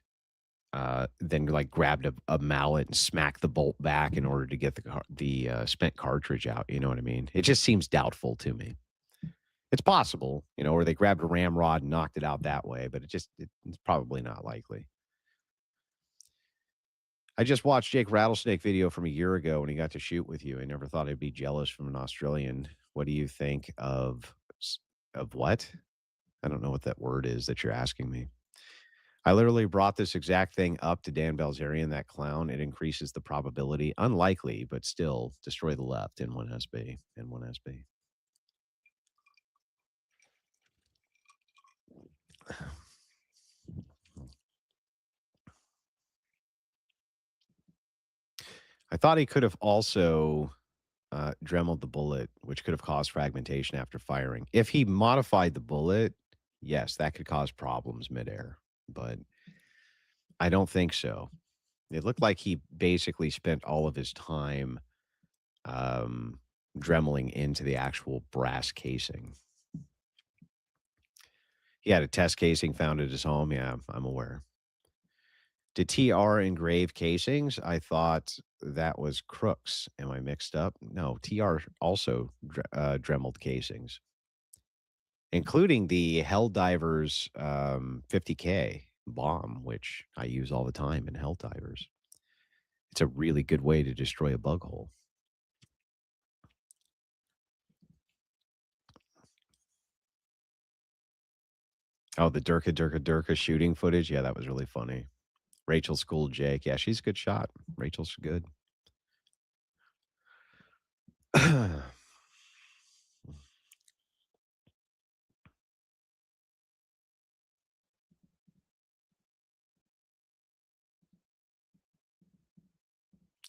then like grabbed a mallet and smacked the bolt back in order to get the spent cartridge out. You know what I mean? It just seems doubtful to me. It's possible, or they grabbed a ramrod and knocked it out that way, but it's probably not likely. I just watched Jake Rattlesnake video from a year ago when he got to shoot with you. I never thought I'd be jealous from an Australian. What do you think of what? I don't know what that word is that you're asking me. I literally brought this exact thing up to Dan Belzerian, that clown. It increases the probability. Unlikely, but still destroy the left in 1SB. In 1SB. I thought he could have also dremeled the bullet, which could have caused fragmentation after firing. If he modified the bullet, yes, that could cause problems midair, but I don't think so. It looked like he basically spent all of his time dremeling into the actual brass casing. He had a test casing found at his home. Yeah, I'm aware. Did TR engrave casings? I thought that was Crooks. Am I mixed up? No, TR also dremeled casings, including the Helldivers 50K bomb, which I use all the time in Helldivers. It's a really good way to destroy a bug hole. Oh, the Durka shooting footage? Yeah, that was really funny. Rachel schooled Jake. Yeah, she's a good shot. Rachel's good.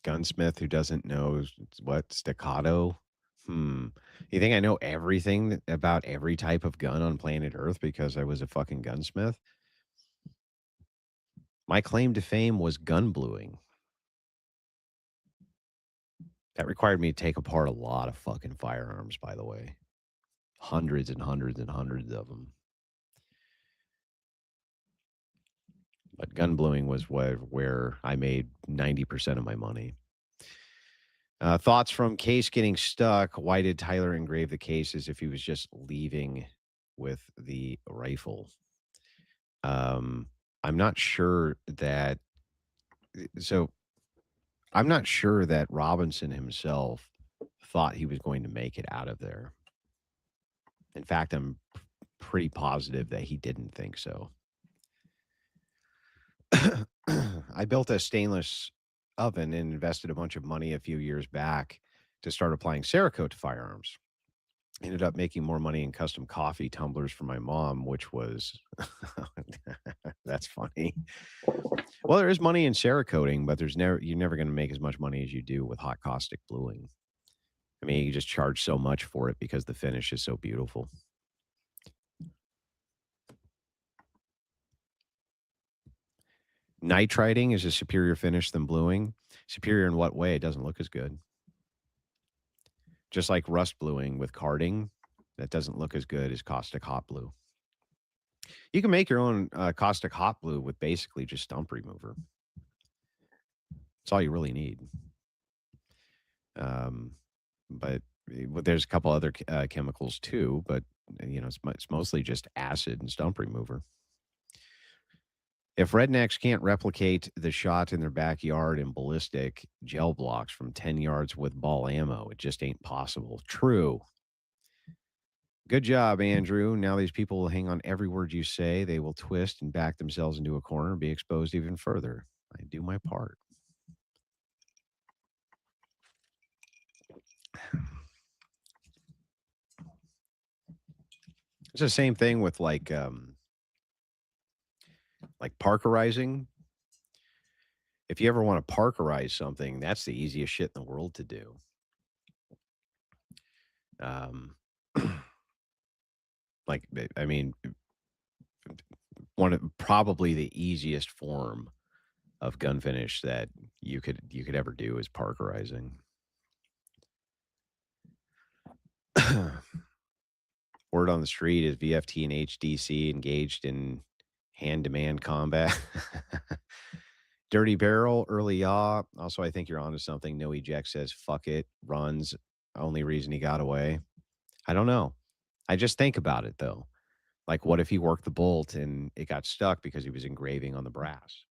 Gunsmith who doesn't know what staccato. You think I know everything about every type of gun on planet Earth because I was a fucking gunsmith? My claim to fame was gun bluing. That required me to take apart a lot of fucking firearms, by the way. Hundreds and hundreds and hundreds of them. But gun bluing was where I made 90% of my money. Thoughts from Case getting stuck. Why did Tyler engrave the case as if he was just leaving with the rifle? I'm not sure that. So I'm not sure that Robinson himself thought he was going to make it out of there. In fact, I'm pretty positive that he didn't think so. I built a stainless oven and invested a bunch of money a few years back to start applying Cerakote to firearms. Ended up making more money in custom coffee tumblers for my mom, which was that's funny. Well, there is money in Cerakoting, but you're never going to make as much money as you do with hot caustic bluing. I mean, you just charge so much for it because the finish is so beautiful. Nitriding is a superior finish than bluing. Superior in what way? It doesn't look as good. Just like rust bluing with carding, that doesn't look as good as caustic hot blue. You can make your own caustic hot blue with basically just stump remover. That's all you really need. But there's a couple other chemicals too, but it's mostly just acid and stump remover. If rednecks can't replicate the shot in their backyard in ballistic gel blocks from 10 yards with ball ammo, it just ain't possible. True. Good job, Andrew. Now these people will hang on every word you say. They will twist and back themselves into a corner and be exposed even further. I do my part. It's the same thing with like parkerizing. If you ever want to parkerize something, that's the easiest shit in the world to do. Probably the easiest form of gun finish that you could ever do is parkerizing. Word on the street is VFT and HDC engaged in hand-to-man combat. Dirty Barrel, early yaw. Also, I think you're onto something. No Eject says, fuck it, runs. Only reason he got away. I don't know. I just think about it, though. Like, what if he worked the bolt and it got stuck because he was engraving on the brass?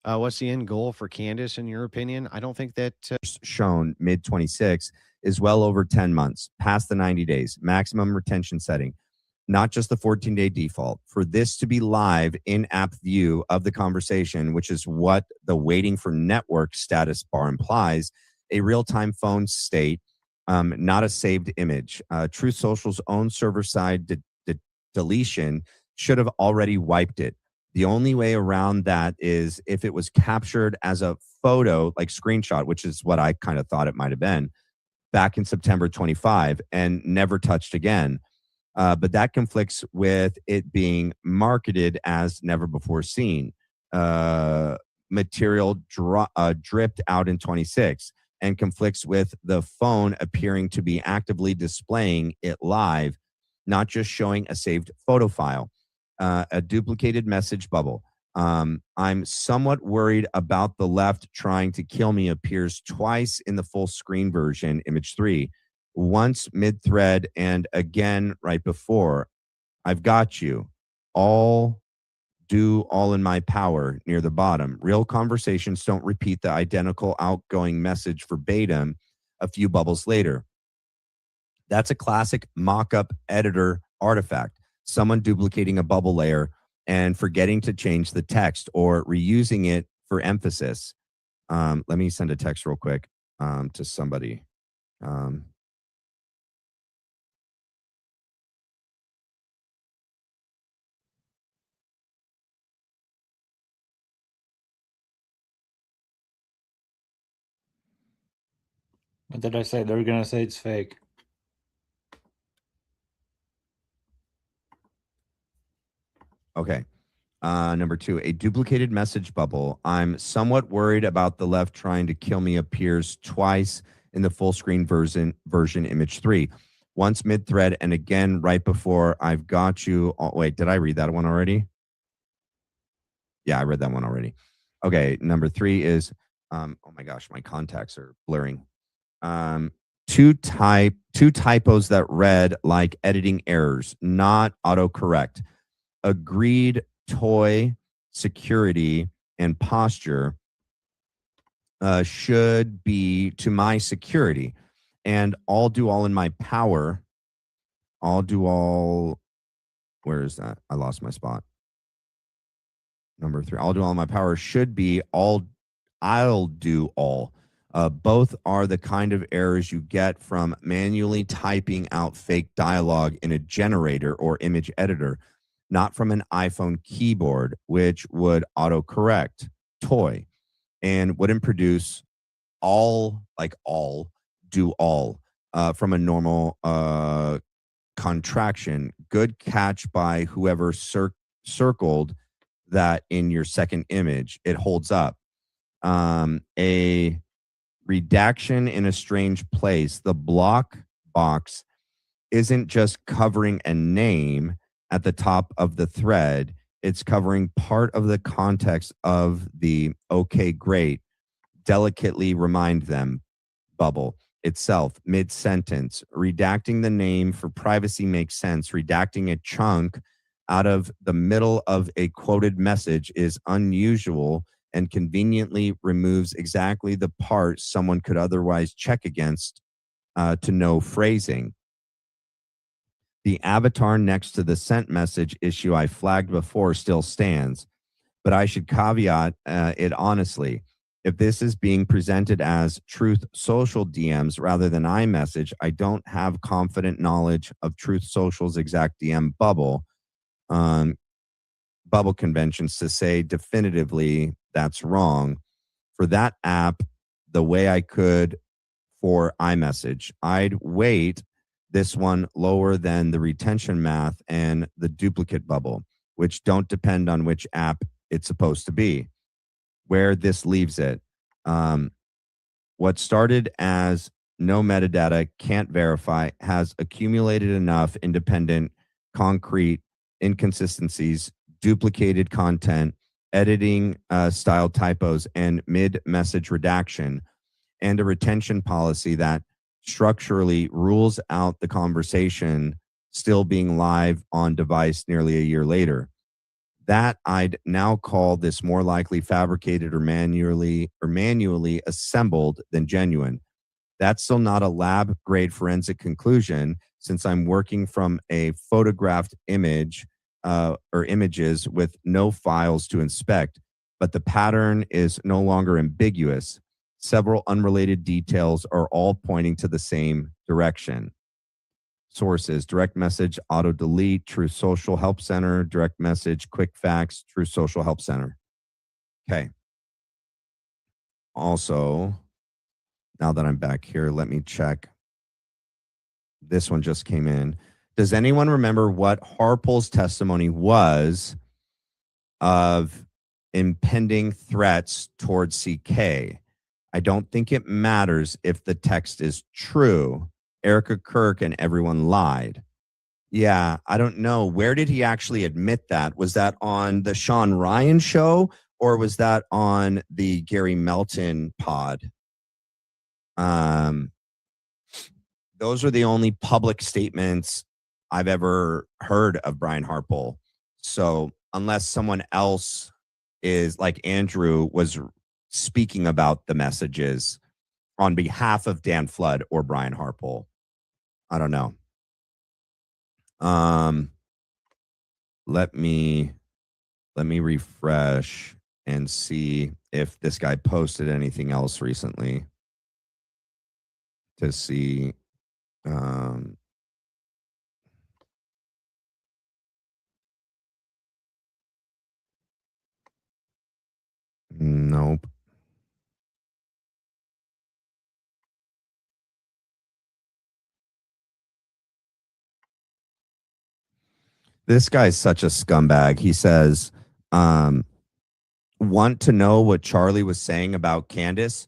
What's the end goal for Candace, in your opinion? I don't think that... shown mid-26 is well over 10 months, past the 90 days, maximum retention setting, not just the 14-day default. For this to be live in-app view of the conversation, which is what the waiting for network status bar implies, a real-time phone state, not a saved image. Truth Social's own server-side deletion should have already wiped it. The only way around that is if it was captured as a photo, like screenshot, which is what I kind of thought it might have been, back in September 25 and never touched again. But that conflicts with it being marketed as never before seen. Material dripped out in 26 and conflicts with the phone appearing to be actively displaying it live, not just showing a saved photo file. A duplicated message bubble. I'm somewhat worried about the left trying to kill me appears twice in the full screen version, image 3. Once mid-thread and again right before. I've got you. All in my power near the bottom. Real conversations don't repeat the identical outgoing message verbatim a few bubbles later. That's a classic mock-up editor artifact. Someone duplicating a bubble layer and forgetting to change the text or reusing it for emphasis. Let me send a text real quick to somebody. What did I say? They were going to say it's fake. Okay. Number 2, a duplicated message bubble. I'm somewhat worried about the left trying to kill me appears twice in the full screen version image 3. Once mid-thread and again right before I've got you. Oh, wait, did I read that one already? Yeah, I read that one already. Okay, number 3 is, oh my gosh, my contacts are blurring. Two typos that read like editing errors, not autocorrect. Agreed, toy, security, and posture should be to my security. And I'll do all in my power. I'll do all. Where is that? I lost my spot. Number 3. I'll do all in my power should be all. I'll do all. Both are the kind of errors you get from manually typing out fake dialogue in a generator or image editor, not from an iPhone keyboard, which would autocorrect toy and wouldn't produce all do all from a normal contraction. Good catch by whoever circled that in your second image. It holds up. A redaction in a strange place. The block box isn't just covering a name at the top of the thread. It's covering part of the context of the okay, great, delicately remind them bubble itself mid-sentence. Redacting the name for privacy makes sense. Redacting a chunk out of the middle of a quoted message is unusual and conveniently removes exactly the part someone could otherwise check against to know phrasing. The avatar next to the sent message issue I flagged before still stands, but I should caveat it honestly. If this is being presented as Truth Social DMs rather than iMessage, I don't have confident knowledge of Truth Social's exact DM bubble conventions to say definitively that's wrong. For that app, the way I could for iMessage, I'd weight this one lower than the retention math and the duplicate bubble, which don't depend on which app it's supposed to be. Where this leaves it, what started as no metadata, can't verify, has accumulated enough independent, concrete inconsistencies, duplicated content, editing style typos, and mid-message redaction, and a retention policy that structurally rules out the conversation still being live on device nearly a year later. That I'd now call this more likely fabricated or manually assembled than genuine. That's still not a lab grade forensic conclusion, since I'm working from a photographed image or images with no files to inspect, but the pattern is no longer ambiguous. Several unrelated details are all pointing to the same direction. Sources: direct message, auto delete, Truth Social Help Center, direct message, quick facts, Truth Social Help Center. Okay. Also, now that I'm back here, let me check. This one just came in. Does anyone remember what Harple's testimony was of impending threats towards CK? I don't think it matters if the text is true. Erica Kirk and everyone lied. Yeah, I don't know. Where did he actually admit that? Was that on the Sean Ryan show, or was that on the Gary Melton pod? Those are the only public statements I've ever heard of Brian Harple. So unless someone else is like Andrew was speaking about the messages on behalf of Dan Flood or Brian Harple, I don't know. Let me Let me refresh and see if this guy posted anything else recently to see. Nope. This guy's such a scumbag. He says, want to know what Charlie was saying about Candace?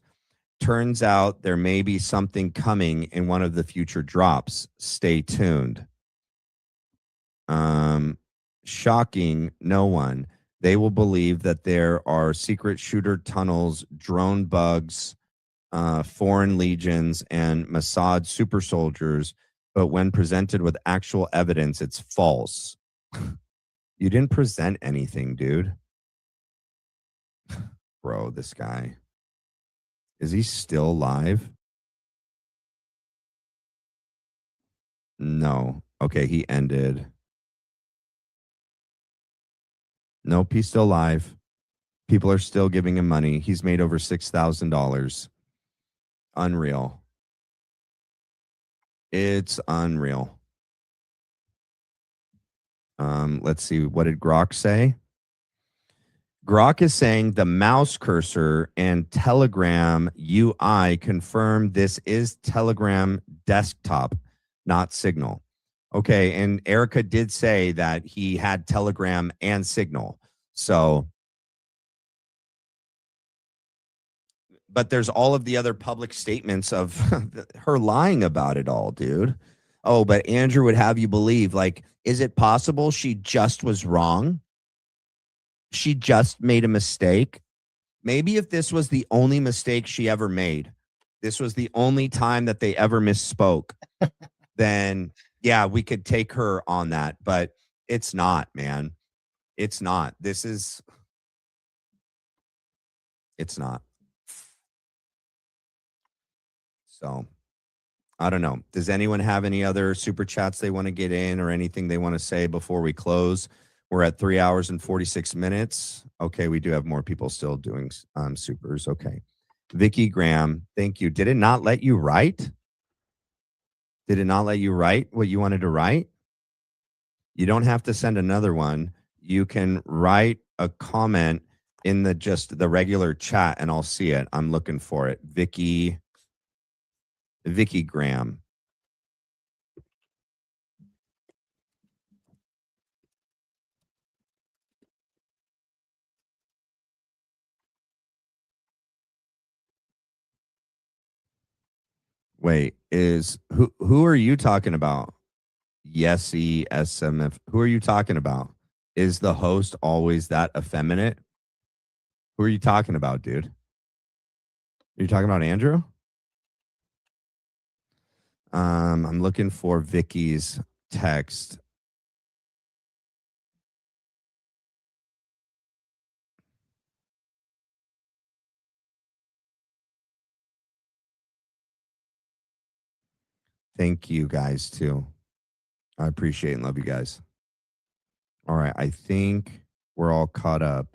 Turns out there may be something coming in one of the future drops. Stay tuned. Shocking no one. They will believe that there are secret shooter tunnels, drone bugs, foreign legions, and Mossad super soldiers. But when presented with actual evidence, it's false. You didn't present anything, dude. Bro, this guy. Is he still alive? No. Okay, he ended. Nope, he's still alive. People are still giving him money. He's made over $6,000. Unreal. It's unreal. Let's see. What did Grok say? Grok is saying the mouse cursor and Telegram UI confirm this is Telegram desktop, not Signal. Okay, and Erica did say that he had Telegram and Signal. So, but there's all of the other public statements of her lying about it all, dude. Oh, but Andrew would have you believe, like, is it possible she just was wrong? She just made a mistake. Maybe if this was the only mistake she ever made, this was the only time that they ever misspoke, then yeah, we could take her on that. But it's not, man. It's not. It's not. So I don't know. Does anyone have any other super chats they want to get in or anything they want to say before we close? We're at 3 hours and 46 minutes. Okay, we do have more people still doing supers. Okay. Vicky Graham, thank you. Did it not let you write? Did it not let you write what you wanted to write? You don't have to send another one. You can write a comment in the regular chat and I'll see it. I'm looking for it. Vicky Graham. Wait, who are you talking about? Yesy SMF. Who are you talking about? Is the host always that effeminate? Who are you talking about, dude? Are you talking about Andrew? I'm looking for Vicky's text. Thank you guys too. I appreciate and love you guys. All right, I think we're all caught up.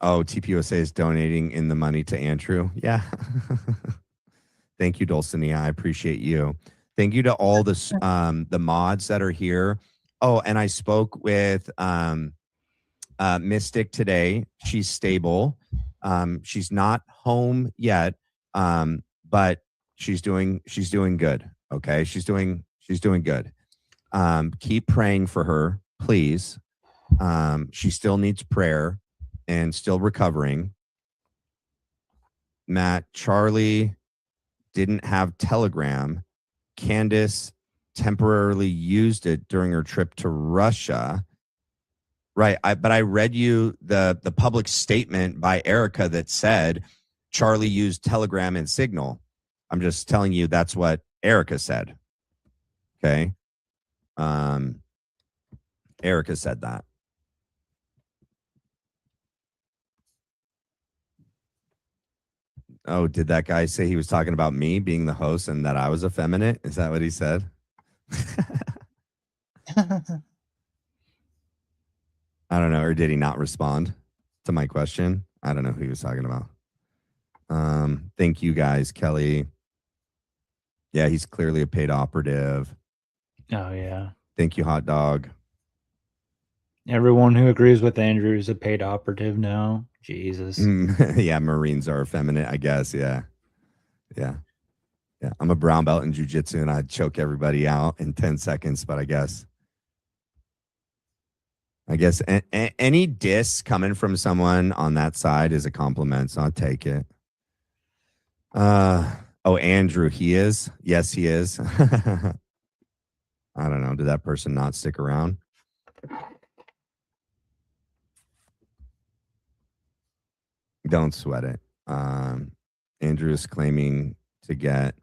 Oh, TPUSA is donating in the money to Andrew. Yeah. Thank you, Dulcinea. I appreciate you. Thank you to all the mods that are here. Oh, and I spoke with Mystic today. She's stable. She's not home yet, but she's doing good. Okay, she's doing good. Keep praying for her, please. She still needs prayer and still recovering. Matt, Charlie didn't have Telegram. Candace temporarily used it during her trip to Russia. Right. But I read you the public statement by Erica that said Charlie used Telegram and Signal. I'm just telling you that's what Erica said. Okay. Erica said that. Oh, did that guy say he was talking about me being the host and that I was effeminate? Is that what he said? I don't know. Or did he not respond to my question? I don't know who he was talking about. Thank you guys, Kelly. Yeah, he's clearly a paid operative. Oh yeah. Thank you, Hot Dog. Everyone who agrees with Andrew is a paid operative now. Jesus. Yeah, Marines are effeminate, I guess. Yeah. Yeah. Yeah. I'm a brown belt in jiu-jitsu and I'd choke everybody out in 10 seconds, but I guess any diss coming from someone on that side is a compliment, so I'll take it. Oh, Andrew, he is? Yes, he is. I don't know. Did that person not stick around? Don't sweat it. Andrew is claiming to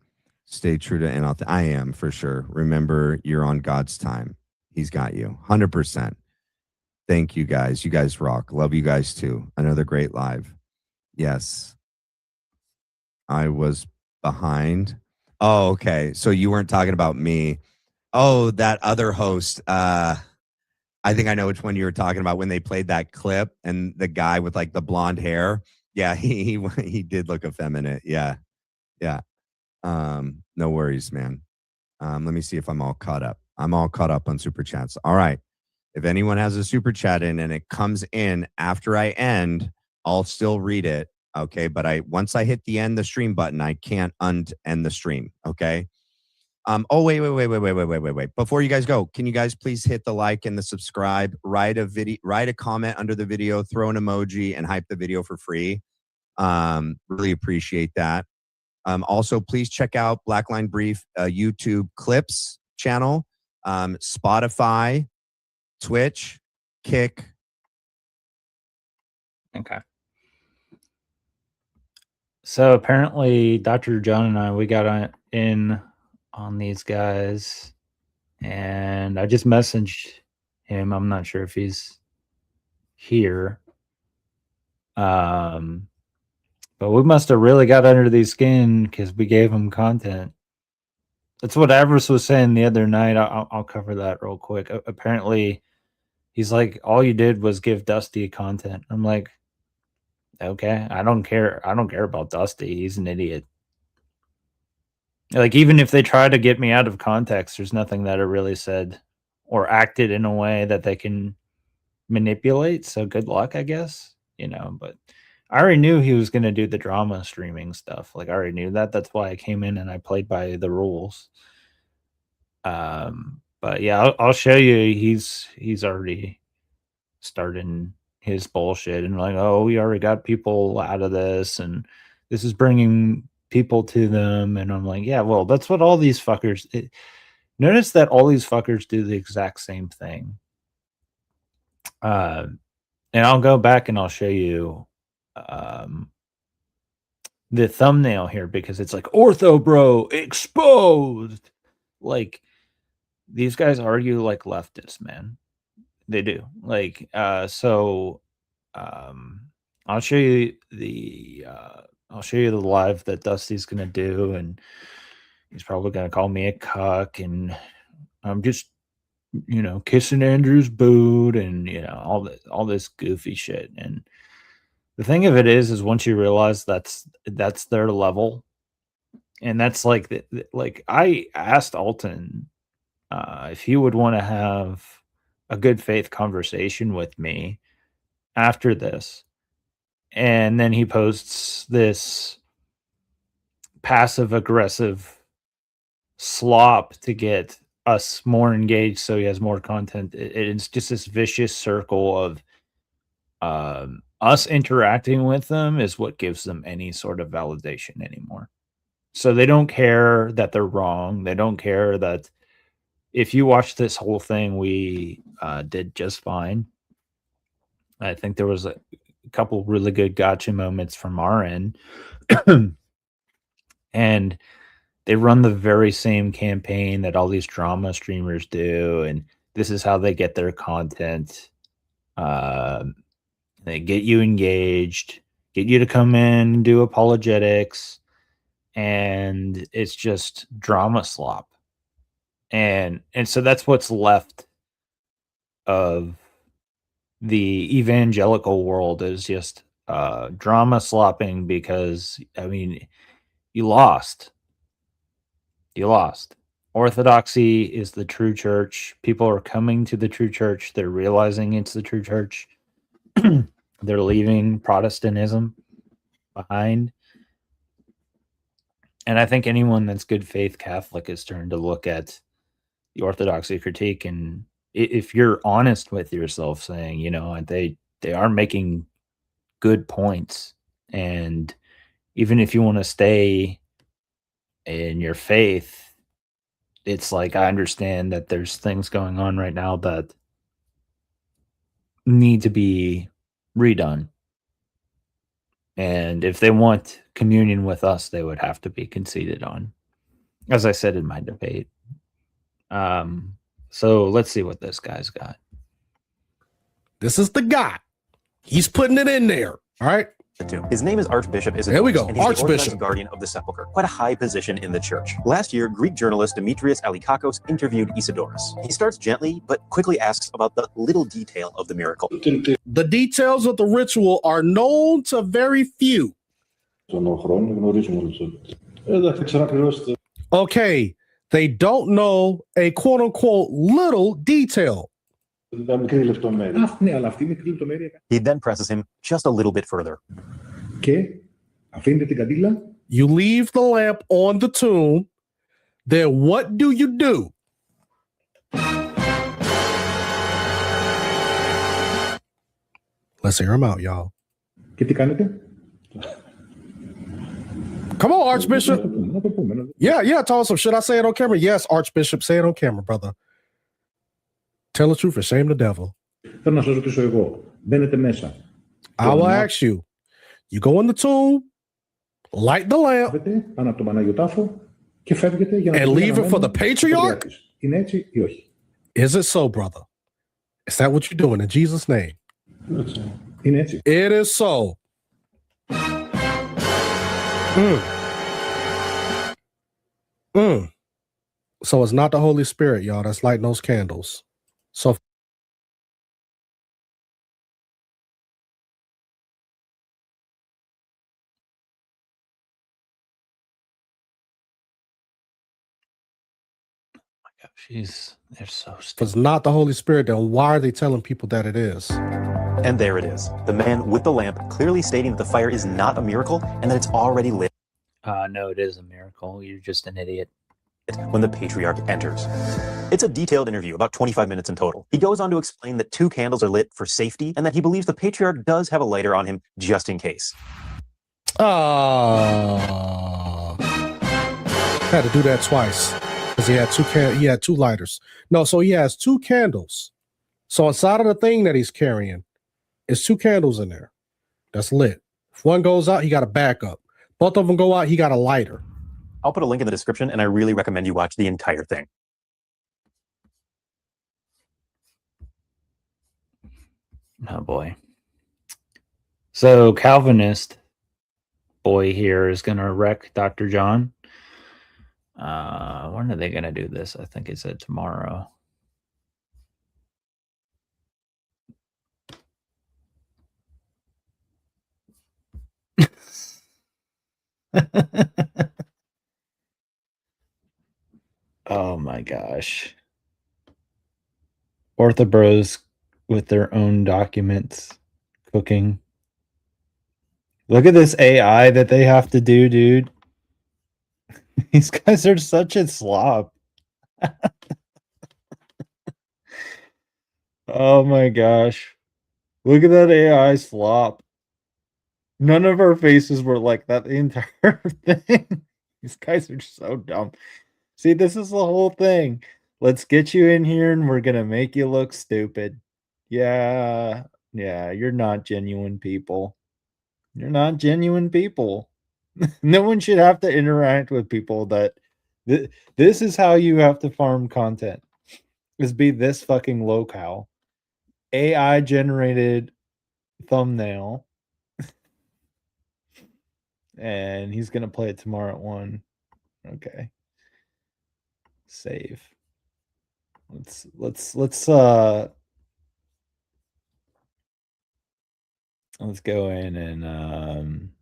stay true to NLT. I am for sure. Remember, you're on God's time. He's got you 100%. Thank you guys. You guys rock. Love you guys too. Another great live. Yes. I was behind. Oh, okay. So you weren't talking about me. Oh, that other host. I think I know which one you were talking about when they played that clip and the guy with like the blonde hair. Yeah, he did look effeminate. Yeah. Yeah. No worries, man. Let me see if I'm all caught up. I'm all caught up on super chats. All right. If anyone has a super chat in and it comes in after I end, I'll still read it. Okay. But once I hit the end the stream button, I can't end the stream. Okay. Oh, wait. Before you guys go, can you guys please hit the like and the subscribe, write a comment under the video, throw an emoji and hype the video for free. Really appreciate that. Also, please check out Blackline Brief YouTube clips channel, Spotify, Twitch, Kick. Okay. So apparently Dr. John and I, we got in on these guys and I just messaged him. I'm not sure if he's here. But we must have really got under these skin because we gave him content. That's what Avarice was saying the other night. I'll cover that real quick. Apparently, he's like, all you did was give Dusty content. I'm like, okay, I don't care. I don't care about Dusty. He's an idiot. Like, even if they try to get me out of context, there's nothing that I really said or acted in a way that they can manipulate. So good luck, I guess, but I already knew he was going to do the drama streaming stuff. Like, I already knew that. That's why I came in and I played by the rules. But yeah, I'll show you. He's already starting his bullshit and like, oh, we already got people out of this and this is bringing people to them. And I'm like, yeah, well, that's what all these fuckers. Notice that all these fuckers do the exact same thing. And I'll go back and I'll show you the thumbnail here because it's like Ortho Bro exposed. Like, these guys argue like leftists, man. They do. Like, so I'll show you the live that Dusty's gonna do, and he's probably gonna call me a cuck, and I'm just kissing Andrew's boot, and all this goofy shit. And the thing of it is once you realize that's their level, and that's like I asked Alton if he would want to have a good faith conversation with me after this. And then he posts this passive aggressive slop to get us more engaged so he has more content. It's just this vicious circle of us interacting with them is what gives them any sort of validation anymore. So they don't care that they're wrong. They don't care that if you watch this whole thing, we did just fine. I think there was a couple really good gotcha moments from our end. And they run the very same campaign that all these drama streamers do. And this is how they get their content. They get you engaged. get you to come in and do apologetics, and it's just drama slop. And so that's what's left of the evangelical world, is just drama slopping, because I mean, you lost. You lost. Orthodoxy is the true church. People are coming to the true church. They're realizing it's the true church. They're leaving Protestantism behind. And I think anyone that's good faith Catholic is starting to look at the orthodoxy critique, and if you're honest with yourself, saying, you know, they are making good points, and even if you want to stay in your faith, it's like, I understand that there's things going on right now that need to be redone. And if they want communion with us, they would have to be conceded on, as I said in my debate. So let's see what this guy's got. This is the guy. He's putting it in there. All right. His name is Archbishop Isidorus. There we go. And he's Archbishop. the Orthodox guardian of the sepulchre. Quite a high position in the church. Last year, Greek journalist Demetrius Alikakos interviewed Isidorus. He starts gently, but quickly asks about the little detail of the miracle. The details of the ritual are known to very few. Okay, they don't know a quote-unquote little detail. He then presses him just a little bit further. You leave the lamp on the tomb, then what do you do? Let's hear him out, y'all. Come on, Archbishop. Yeah, tell us some shit. I say it on camera. Yes, Archbishop, say it on camera, brother. Tell the truth and shame the devil. I will ask you. You go in the tomb, light the lamp, and leave it for the patriarch? Is it so, brother? Is that what you're doing in Jesus' name? It is so. So it's not the Holy Spirit, y'all, that's lighting those candles. So They're so stupid. If it's not the Holy Spirit, then why are they telling people that it is? And there it is. The man with the lamp clearly stating that the fire is not a miracle and that it's already lit. No, it is a miracle. You're just an idiot. When the patriarch enters. It's a detailed interview, about 25 minutes in total. He goes on to explain that 2 candles are lit for safety and that he believes the patriarch does have a lighter on him just in case. Had to do that twice because he had 2 lighters. No, so he has 2 candles. So inside of the thing that he's carrying is 2 candles in there that's lit. If one goes out, he got a backup. Both of them go out, he got a lighter. I'll put a link in the description, and I really recommend you watch the entire thing. Oh boy. So Calvinist boy here is going to wreck Dr. John. When are they going to do this? I think it said tomorrow. Oh my gosh. Orthobros with their own documents cooking. Look at this AI that they have to do, dude. These guys are such a slop. Oh my gosh. Look at that AI slop. None of our faces were like that the entire thing. These guys are so dumb. See, this is the whole thing. Let's get you in here and we're going to make you look stupid. Yeah, you're not genuine people. You're not genuine people. No one should have to interact with people that... This is how you have to farm content. Is be this fucking low-cow. AI-generated thumbnail. and he's gonna play it tomorrow at 1. Okay. Save. Let's go in and I'm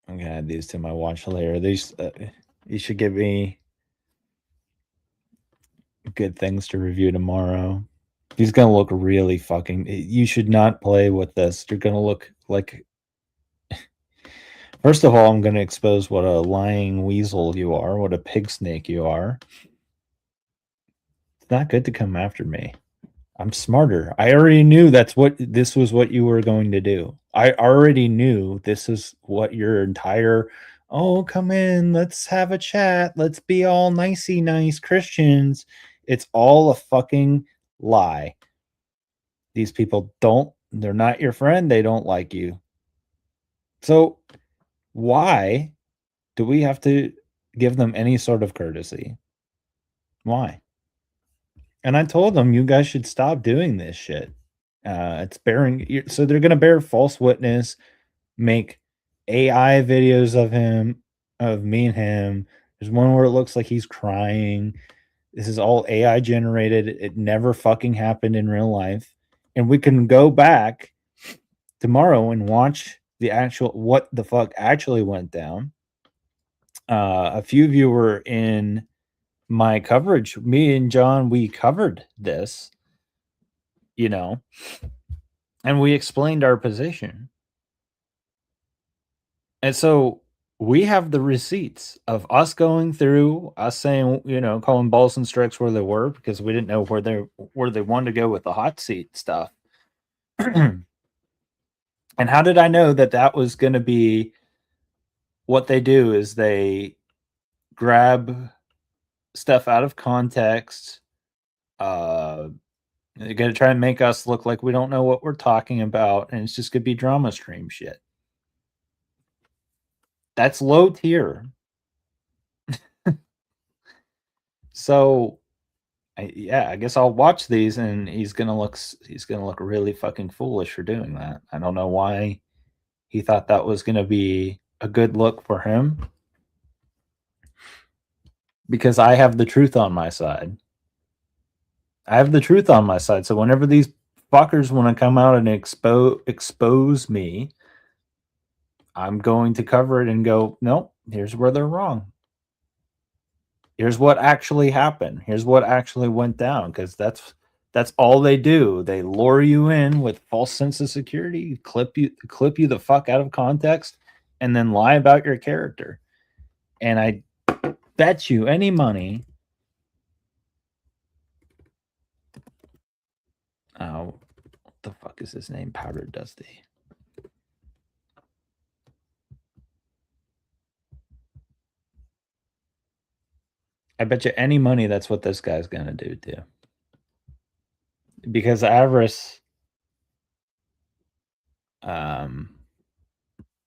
gonna add these to my watch later. These you should give me good things to review tomorrow. He's gonna look really fucking. You should not play with this. You're gonna look like. First of all, I'm gonna expose what a lying weasel you are, what a pig snake you are. It's not good to come after me. I'm smarter. I already knew this was what you were going to do. I already knew this is what your entire, oh, come in, let's have a chat, let's be all nicey nice Christians. It's all a fucking lie. These people they're not your friend, they don't like you. So why do we have to give them any sort of courtesy? Why? And I told them, you guys should stop doing this shit. It's bearing, so they're going to bear false witness, make AI videos of me and him. There's one where it looks like he's crying. This is all AI generated. It never fucking happened in real life. And we can go back tomorrow and watch the actual, what the fuck actually went down. A few of you were in my coverage. Me and John, we covered this, and we explained our position. And so we have the receipts of us going through, us saying, calling balls and strikes where they were, because we didn't know where they wanted to go with the hot seat stuff. And how did I know that was going to be what they do? Is they grab stuff out of context. They're going to try and make us look like we don't know what we're talking about, and it's just going to be drama stream shit. That's low tier. So, I guess I'll watch these, and he's gonna look really fucking foolish for doing that. I don't know why he thought that was gonna be a good look for him, because I have the truth on my side. So whenever these fuckers want to come out and expose me, I'm going to cover it and go, nope, here's where they're wrong. Here's what actually happened. Here's what actually went down, because that's all they do. They lure you in with false sense of security, clip you the fuck out of context, and then lie about your character. And I bet you any money. Oh, what the fuck is his name? Powder Dusty. I bet you any money that's what this guy's gonna do too. Because Avarice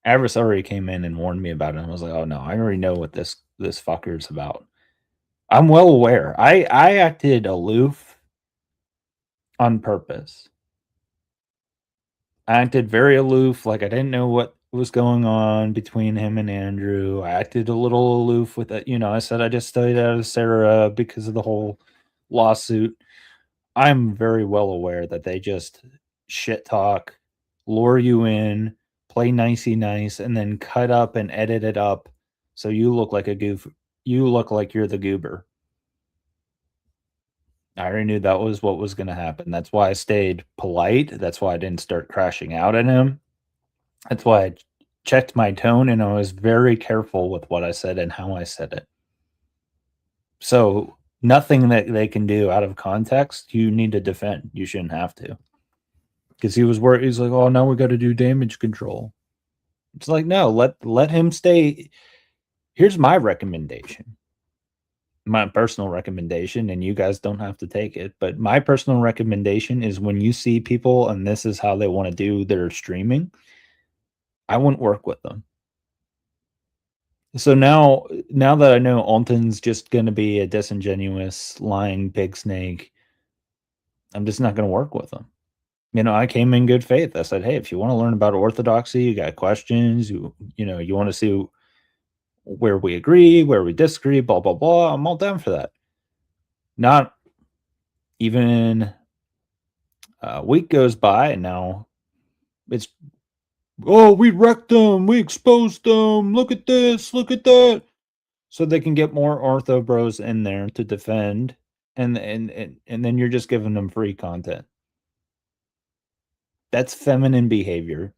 already came in and warned me about it, and I was like, oh no, I already know what this fucker's about. I'm well aware. I acted aloof on purpose. I acted very aloof, like I didn't know what was going on between him and Andrew. I acted a little aloof with it. I said I just stayed out of Sarah because of the whole lawsuit. I'm very well aware that they just shit talk, lure you in, play nicey nice, and then cut up and edit it up so you look like a goof. You look like you're the goober. I already knew that was what was going to happen. That's why I stayed polite. That's why I didn't start crashing out at him. That's why I checked my tone, and I was very careful with what I said and how I said it. So nothing that they can do out of context, you need to defend. You shouldn't have to. Because he was worried. He's like, oh, now we got to do damage control. It's like, no, let him stay. Here's my recommendation. My personal recommendation, and you guys don't have to take it, but my personal recommendation is when you see people and this is how they want to do their streaming, I wouldn't work with them. So now that I know Alton's just going to be a disingenuous, lying pig snake, I'm just not going to work with them. I came in good faith. I said, hey, if you want to learn about orthodoxy, you got questions, you want to see where we agree, where we disagree, blah, blah, blah. I'm all down for that. Not even a week goes by, and now it's, oh, we wrecked them, we exposed them, look at this, look at that. So they can get more ortho bros in there to defend, and then you're just giving them free content. That's feminine behavior.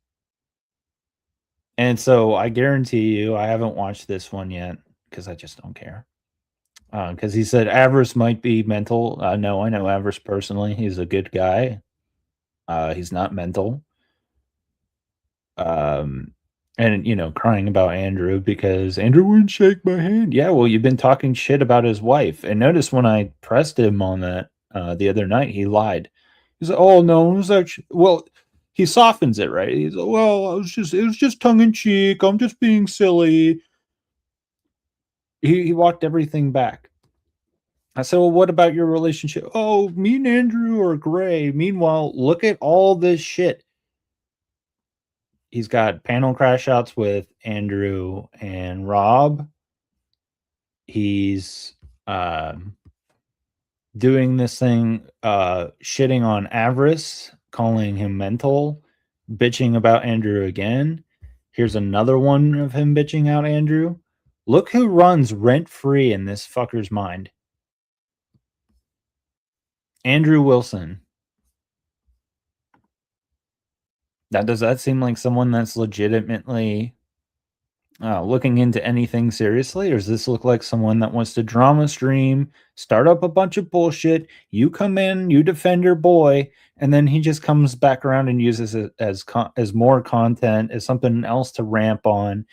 And so I guarantee you, I haven't watched this one yet because I just don't care. Because he said Avarice might be mental. No, I know Avarice personally. He's a good guy. He's not mental. And crying about Andrew because Andrew wouldn't shake my hand. Yeah, well, you've been talking shit about his wife. And notice when I pressed him on that the other night, he lied. He's like, oh no, it was actually, well, he softens it, right? He's like, well, it was just tongue in cheek. I'm just being silly. He walked everything back. I said, well, what about your relationship? Oh, me and Andrew are gray. Meanwhile, look at all this shit. He's got panel crash outs with Andrew and Rob. He's doing this thing, shitting on Avarice, calling him mental, bitching about Andrew again. Here's another one of him bitching out Andrew. Look who runs rent-free in this fucker's mind. Andrew Wilson. Does that seem like someone that's legitimately looking into anything seriously? Or does this look like someone that wants to drama stream, start up a bunch of bullshit, you come in, you defend your boy, and then he just comes back around and uses it as more content, as something else to ramp on?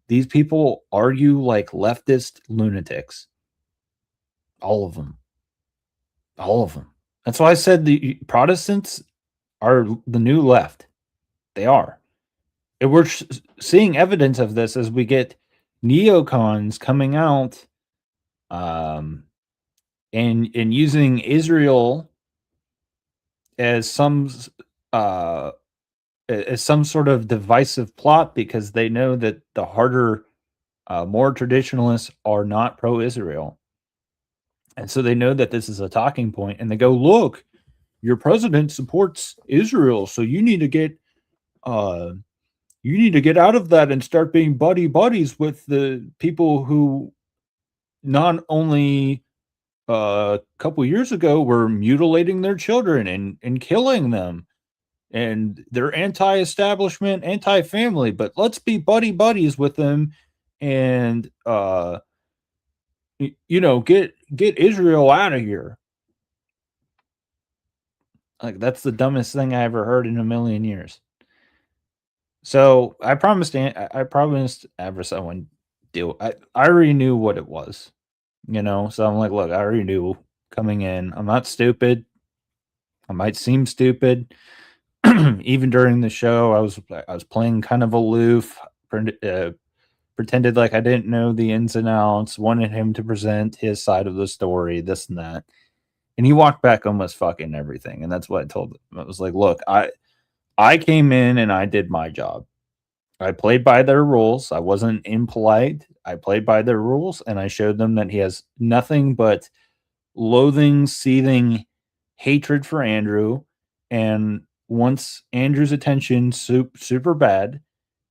These people argue like leftist lunatics. All of them. All of them. That's why I said the Protestants are the new left. They are. And we're seeing evidence of this as we get neocons coming out and using Israel as some sort of divisive plot because they know that the harder, more traditionalists are not pro-Israel. And so they know that this is a talking point, and they go, look, your president supports Israel, so you need to get out of that and start being buddies with the people who not only a couple years ago were mutilating their children and killing them, and they're anti-establishment, anti-family, but let's be buddies with them and get Israel out of here. Like, that's the dumbest thing I ever heard in a million years. So I promised Avarice I wouldn't deal. I already knew what it was, So I'm like, look, I already knew coming in. I'm not stupid. I might seem stupid. Even during the show, I was playing kind of aloof, pretended like I didn't know the ins and outs. Wanted him to present his side of the story, this and that. And he walked back almost fucking everything. And that's what I told him. I was like, look, I came in and I did my job. I played by their rules. I wasn't impolite. I played by their rules, and I showed them that he has nothing but loathing, seething hatred for Andrew, and wants Andrew's attention super bad.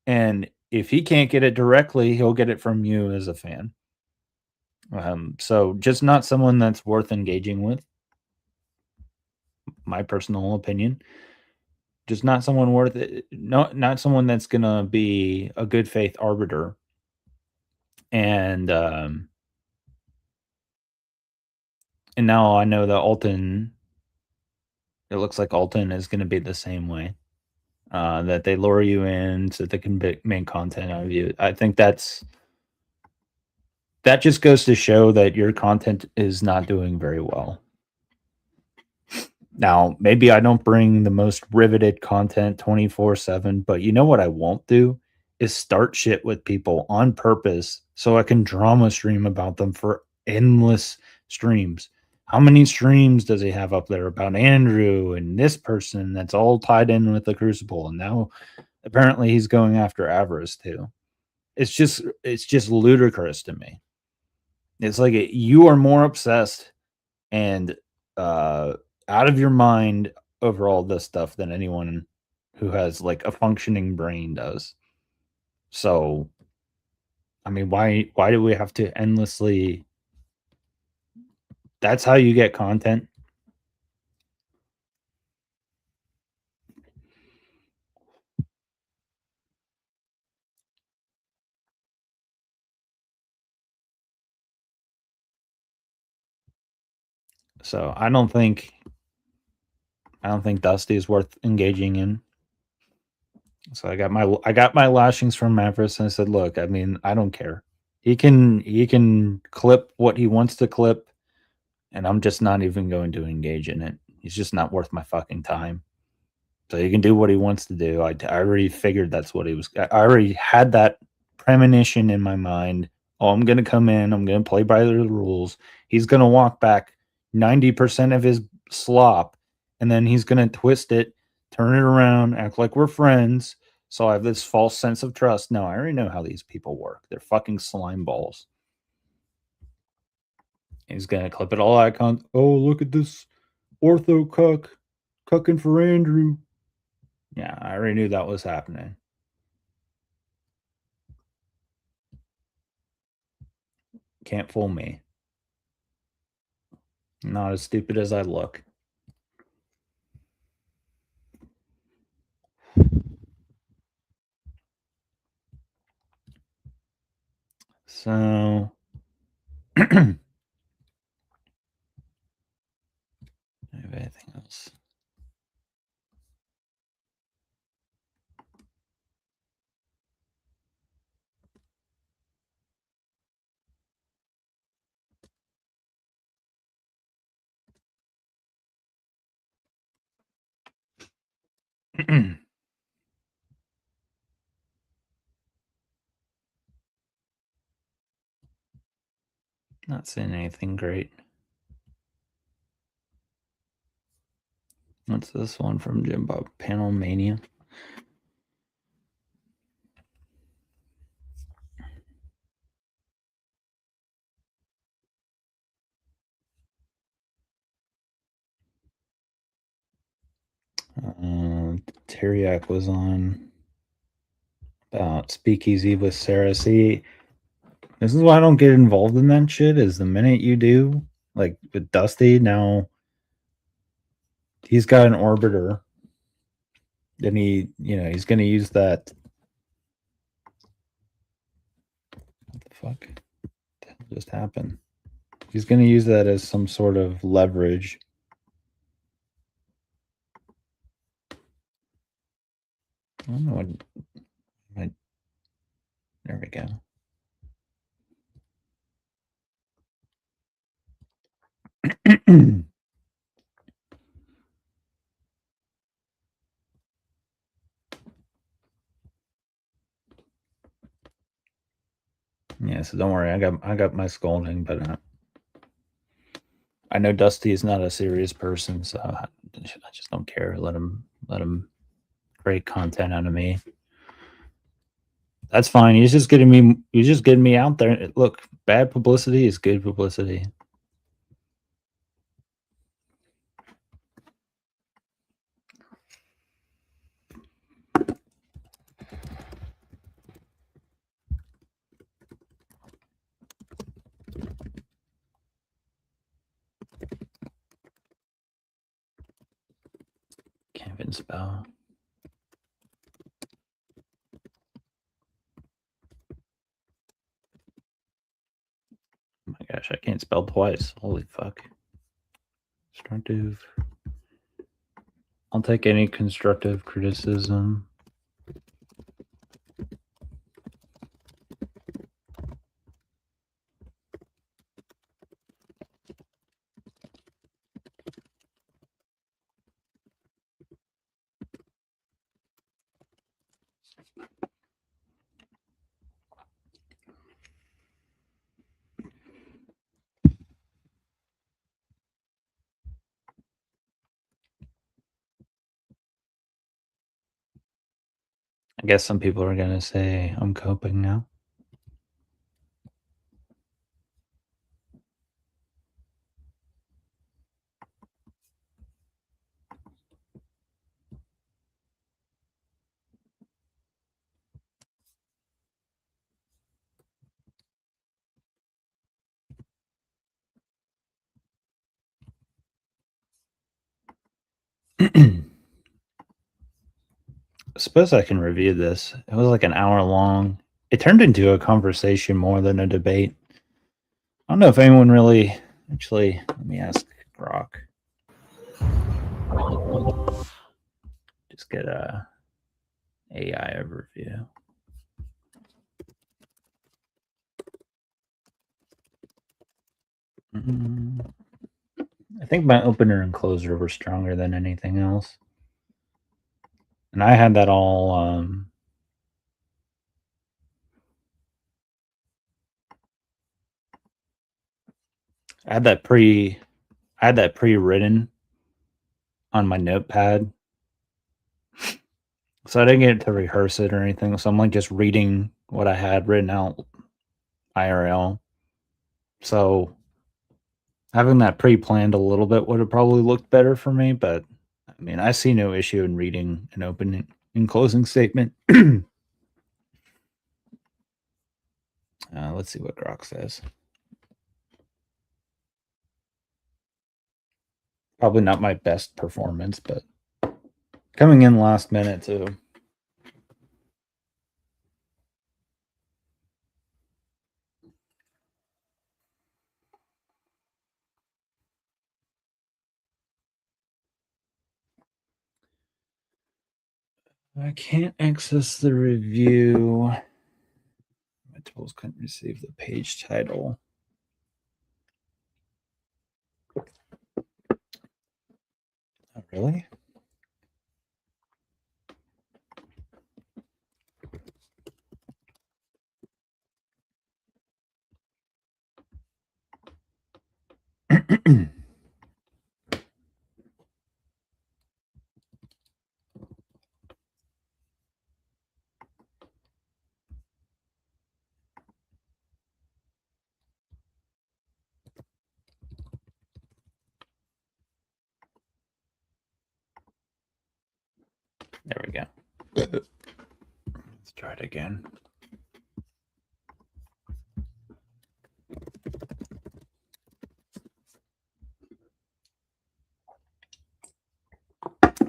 And if he can't get it directly, he'll get it from you as a fan. So just not someone that's worth engaging with. My personal opinion. Just not someone worth it. Not someone that's gonna be a good faith arbiter. And now I know that Alton. It looks like Alton is gonna be the same way. That they lure you in so they can make content out of you. I think that just goes to show that your content is not doing very well. Now, maybe I don't bring the most riveted content 24/7, but you know what I won't do is start shit with people on purpose so I can drama stream about them for endless streams. How many streams does he have up there about Andrew and this person that's all tied in with the Crucible? And now apparently he's going after Avarice too. It's just ludicrous to me. It's like you are more obsessed and out of your mind over all this stuff than anyone who has like a functioning brain does. So, I mean, why do we have to endlessly? That's how you get content. So I don't think Dusty is worth engaging in. So I got my lashings from Mavericks, and I said, look, I mean, I don't care. He can clip what he wants to clip, and I'm just not even going to engage in it. He's just not worth my fucking time. So he can do what he wants to do. I already figured that's what he was. I already had that premonition in my mind. Oh, I'm going to come in. I'm going to play by the rules. He's going to walk back 90% of his slop, and then he's going to twist it, turn it around, act like we're friends. So I have this false sense of trust. No, I already know how these people work. They're fucking slime balls. He's going to clip it all icons. Oh, look at this ortho cuck. Cucking for Andrew. Yeah, I already knew that was happening. Can't fool me. I'm not as stupid as I look. So have anything else? Not seeing anything great. What's this one from Jim Bob? Panel Mania. Teriak was on about Speakeasy with Sarah. See, this is why I don't get involved in that shit. Is the minute you do, like with Dusty, now he's got an orbiter. Then he's going to use that. What the fuck? What just happened? He's going to use that as some sort of leverage. I don't know what. There we go. Yeah, so don't worry. I got my scolding, but I know Dusty is not a serious person, so I just don't care. Let him create content out of me. That's fine. He's just getting me out there. Look, bad publicity is good publicity. Can't even spell. Oh my gosh, I can't spell twice. Holy fuck. Constructive. I'll take any constructive criticism. I guess some people are gonna say I'm coping now. I suppose I can review this. It was like an hour long. It turned into a conversation more than a debate. I don't know if anyone really actually. Let me ask Grok. Just get a AI overview. I think my opener and closer were stronger than anything else. And I had that all I had that pre-written on my notepad. So I didn't get to rehearse it or anything. So I'm like just reading what I had written out IRL. So having that pre-planned a little bit would have probably looked better for me, but I mean, I see no issue in reading an opening and closing statement. Let's see what Grok says. Probably not my best performance, but coming in last minute too. I can't access the review. My tools couldn't receive the page title. Oh, really? There we go. Let's try it again.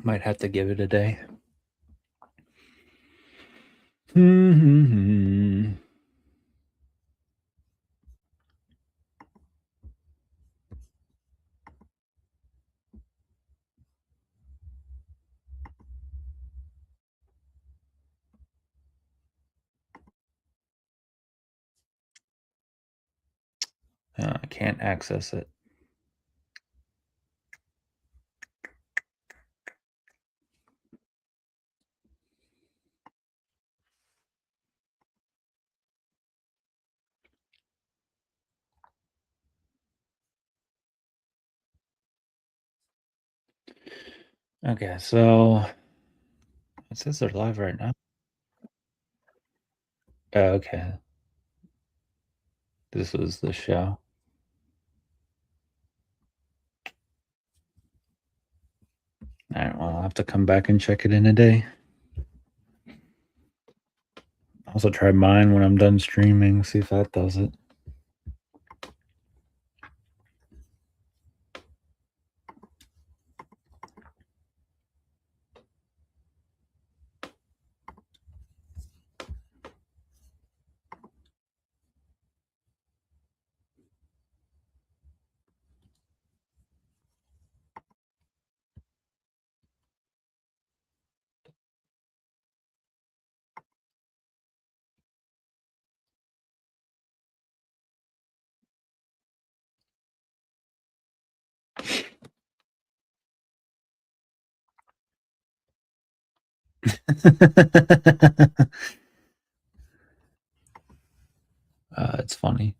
Might have to give it a day. I can't access it. Okay, so it says they're live right now. Okay. This was the show. All right, well, I'll have to come back and check it in a day. Also try mine when I'm done streaming, see if that does it. It's funny.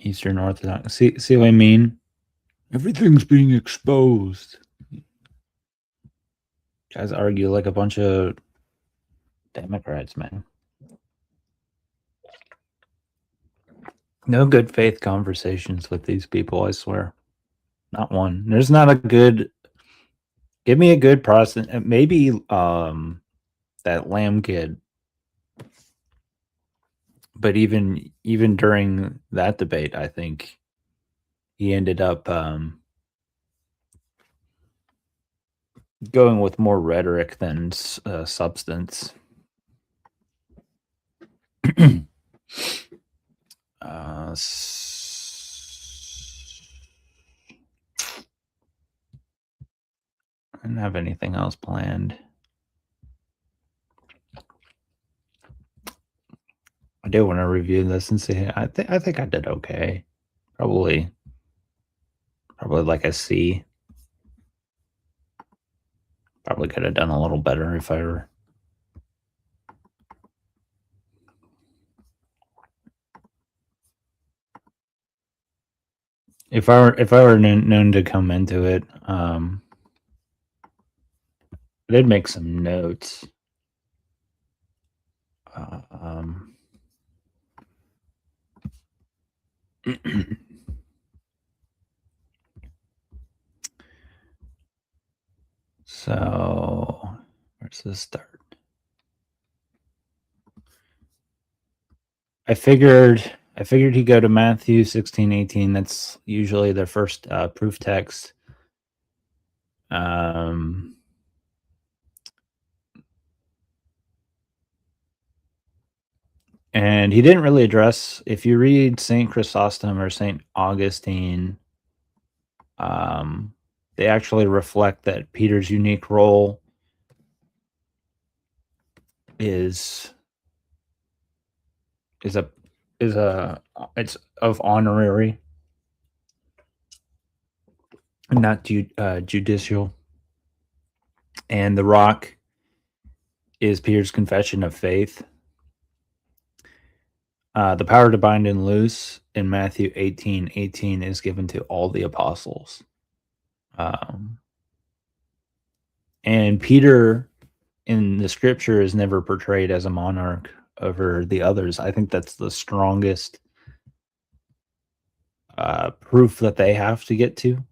Eastern Orthodox. See what I mean? Everything's being exposed. Guys argue like a bunch of Democrats, man. No good faith conversations with these people, I swear. Not one. There's not a good. Give me a good Protestant. Maybe that Lamb kid. But even during that debate, I think he ended up going with more rhetoric than substance. I didn't have anything else planned. I do want to review this and see. I think I did okay. Probably like a C. Probably could have done a little better if I were. If I were known to come into it, I did make some notes. So, where's this start? I figured he'd go to Matthew 16:18. That's usually their first proof text. And he didn't really address, if you read St. Chrysostom or St. Augustine, they actually reflect that Peter's unique role is it's of honorary, not judicial. And the rock is Peter's confession of faith. The power to bind and loose in Matthew 18:18 is given to all the apostles. And Peter in the scripture is never portrayed as a monarch over the others. I think that's the strongest proof that they have to get to.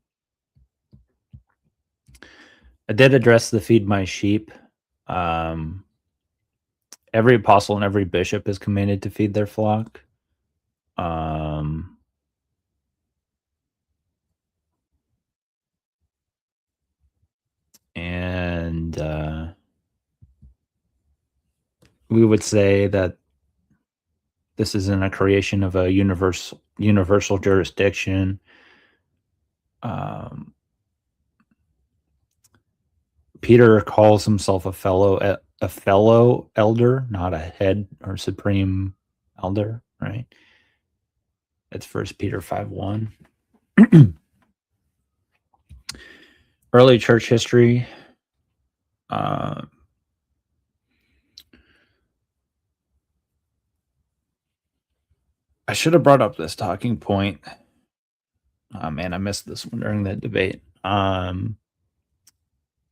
I did address the feed my sheep. Every apostle and every bishop is commanded to feed their flock. And we would say that this isn't a creation of a universal jurisdiction. Peter calls himself a fellow elder, not a head or supreme elder, right? That's 1 Peter 5:1. Early church history. I should have brought up this talking point. Oh man, I missed this one during that debate.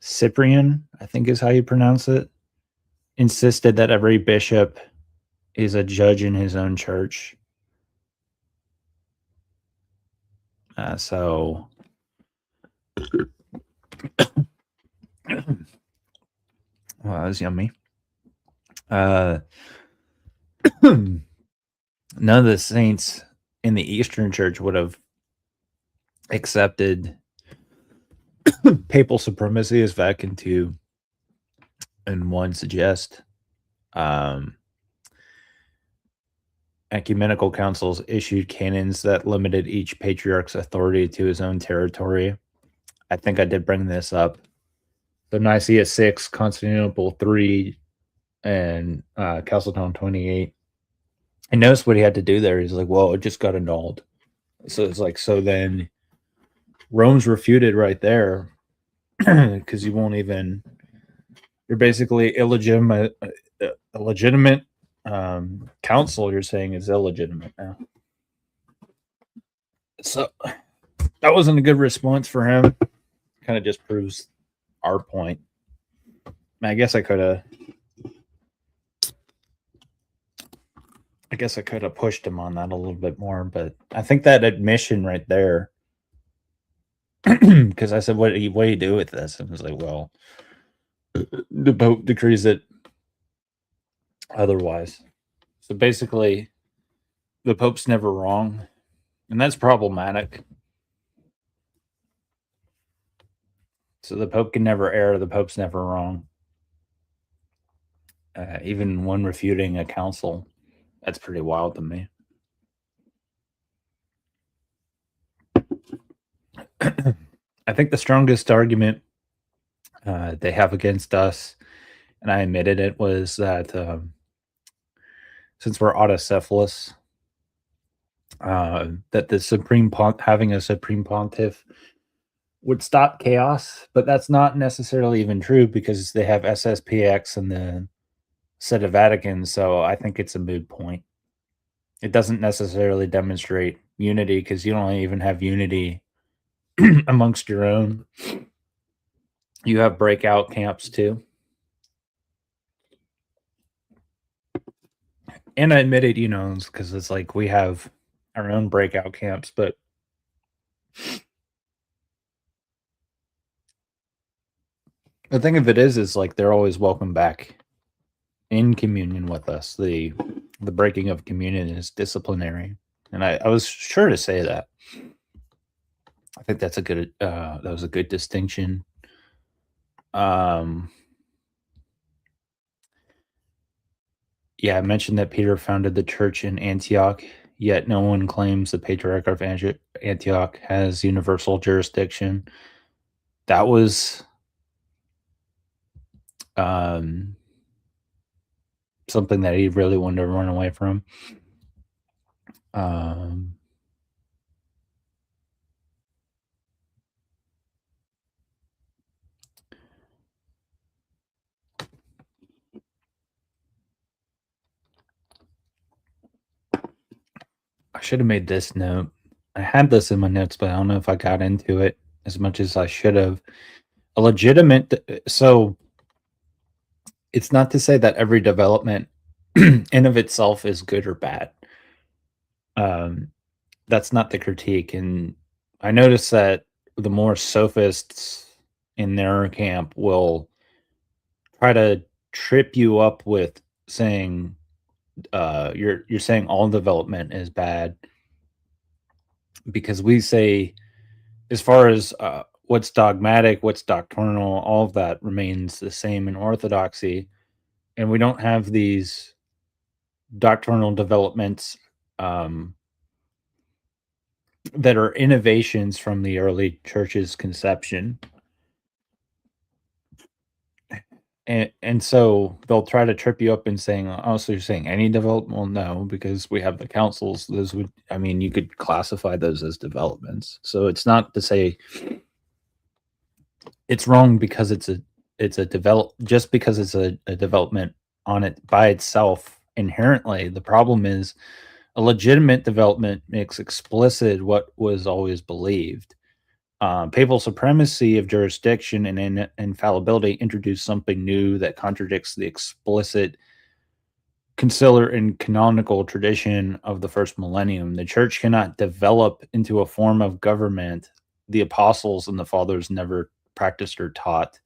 Cyprian, I think is how you pronounce it, insisted that every bishop is a judge in his own church. So well, that was yummy. None of the saints in the Eastern Church would have accepted papal supremacy, as Vatican II and I suggest. Ecumenical councils issued canons that limited each patriarch's authority to his own territory. I think I did bring this up. So Nicaea 6, Constantinople 3, and Chalcedon 28. And notice what he had to do there. He's like, well, it just got annulled. So it's like, so then Rome's refuted right there because you won't even, you're basically illegitimate, a legitimate council you're saying is illegitimate now. So that wasn't a good response for him. Kind of just proves our point. I guess I could have pushed him on that a little bit more, but I think that admission right there, because I said, what do you do with this? And I was like, well, the Pope decrees it otherwise. So basically, the Pope's never wrong, and that's problematic. So the Pope can never err. The Pope's never wrong. Even when refuting a council, that's pretty wild to me. I think the strongest argument they have against us, and I admitted it, was that since we're autocephalous, that the having a supreme pontiff would stop chaos, but that's not necessarily even true because they have SSPX and the Set of Vatican, so I think it's a moot point. It doesn't necessarily demonstrate unity because you don't even have unity amongst your own. You have breakout camps too. And I admit it, because it's like we have our own breakout camps, but the thing of it is like they're always welcome back in communion with us. The breaking of communion is disciplinary, and I was sure to say that. I think that's a good that was a good distinction. Yeah, I mentioned that Peter founded the church in Antioch, yet no one claims the Patriarch of Antioch has universal jurisdiction. That was something that he really wanted to run away from. I should have made this note. I had this in my notes, but I don't know if I got into it as much as I should have. A legitimate, so it's not to say that every development in of itself is good or bad. That's not the critique. And I noticed that the more sophists in their camp will try to trip you up with saying you're saying all development is bad, because we say, as far as what's dogmatic, what's doctrinal, all of that remains the same in orthodoxy, and we don't have these doctrinal developments that are innovations from the early church's conception. And so they'll try to trip you up in saying, oh, so you're saying any development? Well, no, because we have the councils. Those would, you could classify those as developments. So it's not to say it's wrong because it's a just because it's a development on it by itself inherently. The problem is a legitimate development makes explicit what was always believed. Papal supremacy of jurisdiction and infallibility introduced something new that contradicts the explicit conciliar and canonical tradition of the first millennium. The church cannot develop into a form of government the apostles and the fathers never practiced or taught.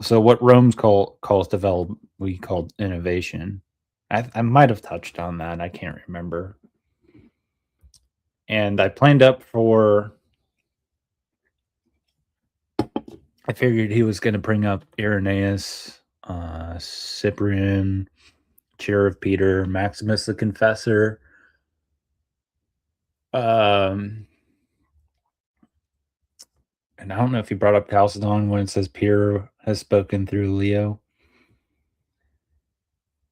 So what Rome calls develop, we call innovation. I might have touched on that. I can't remember. And I planned up for... I figured he was going to bring up Irenaeus, Cyprian, Chair of Peter, Maximus the Confessor. And I don't know if he brought up Chalcedon when it says Peter has spoken through Leo.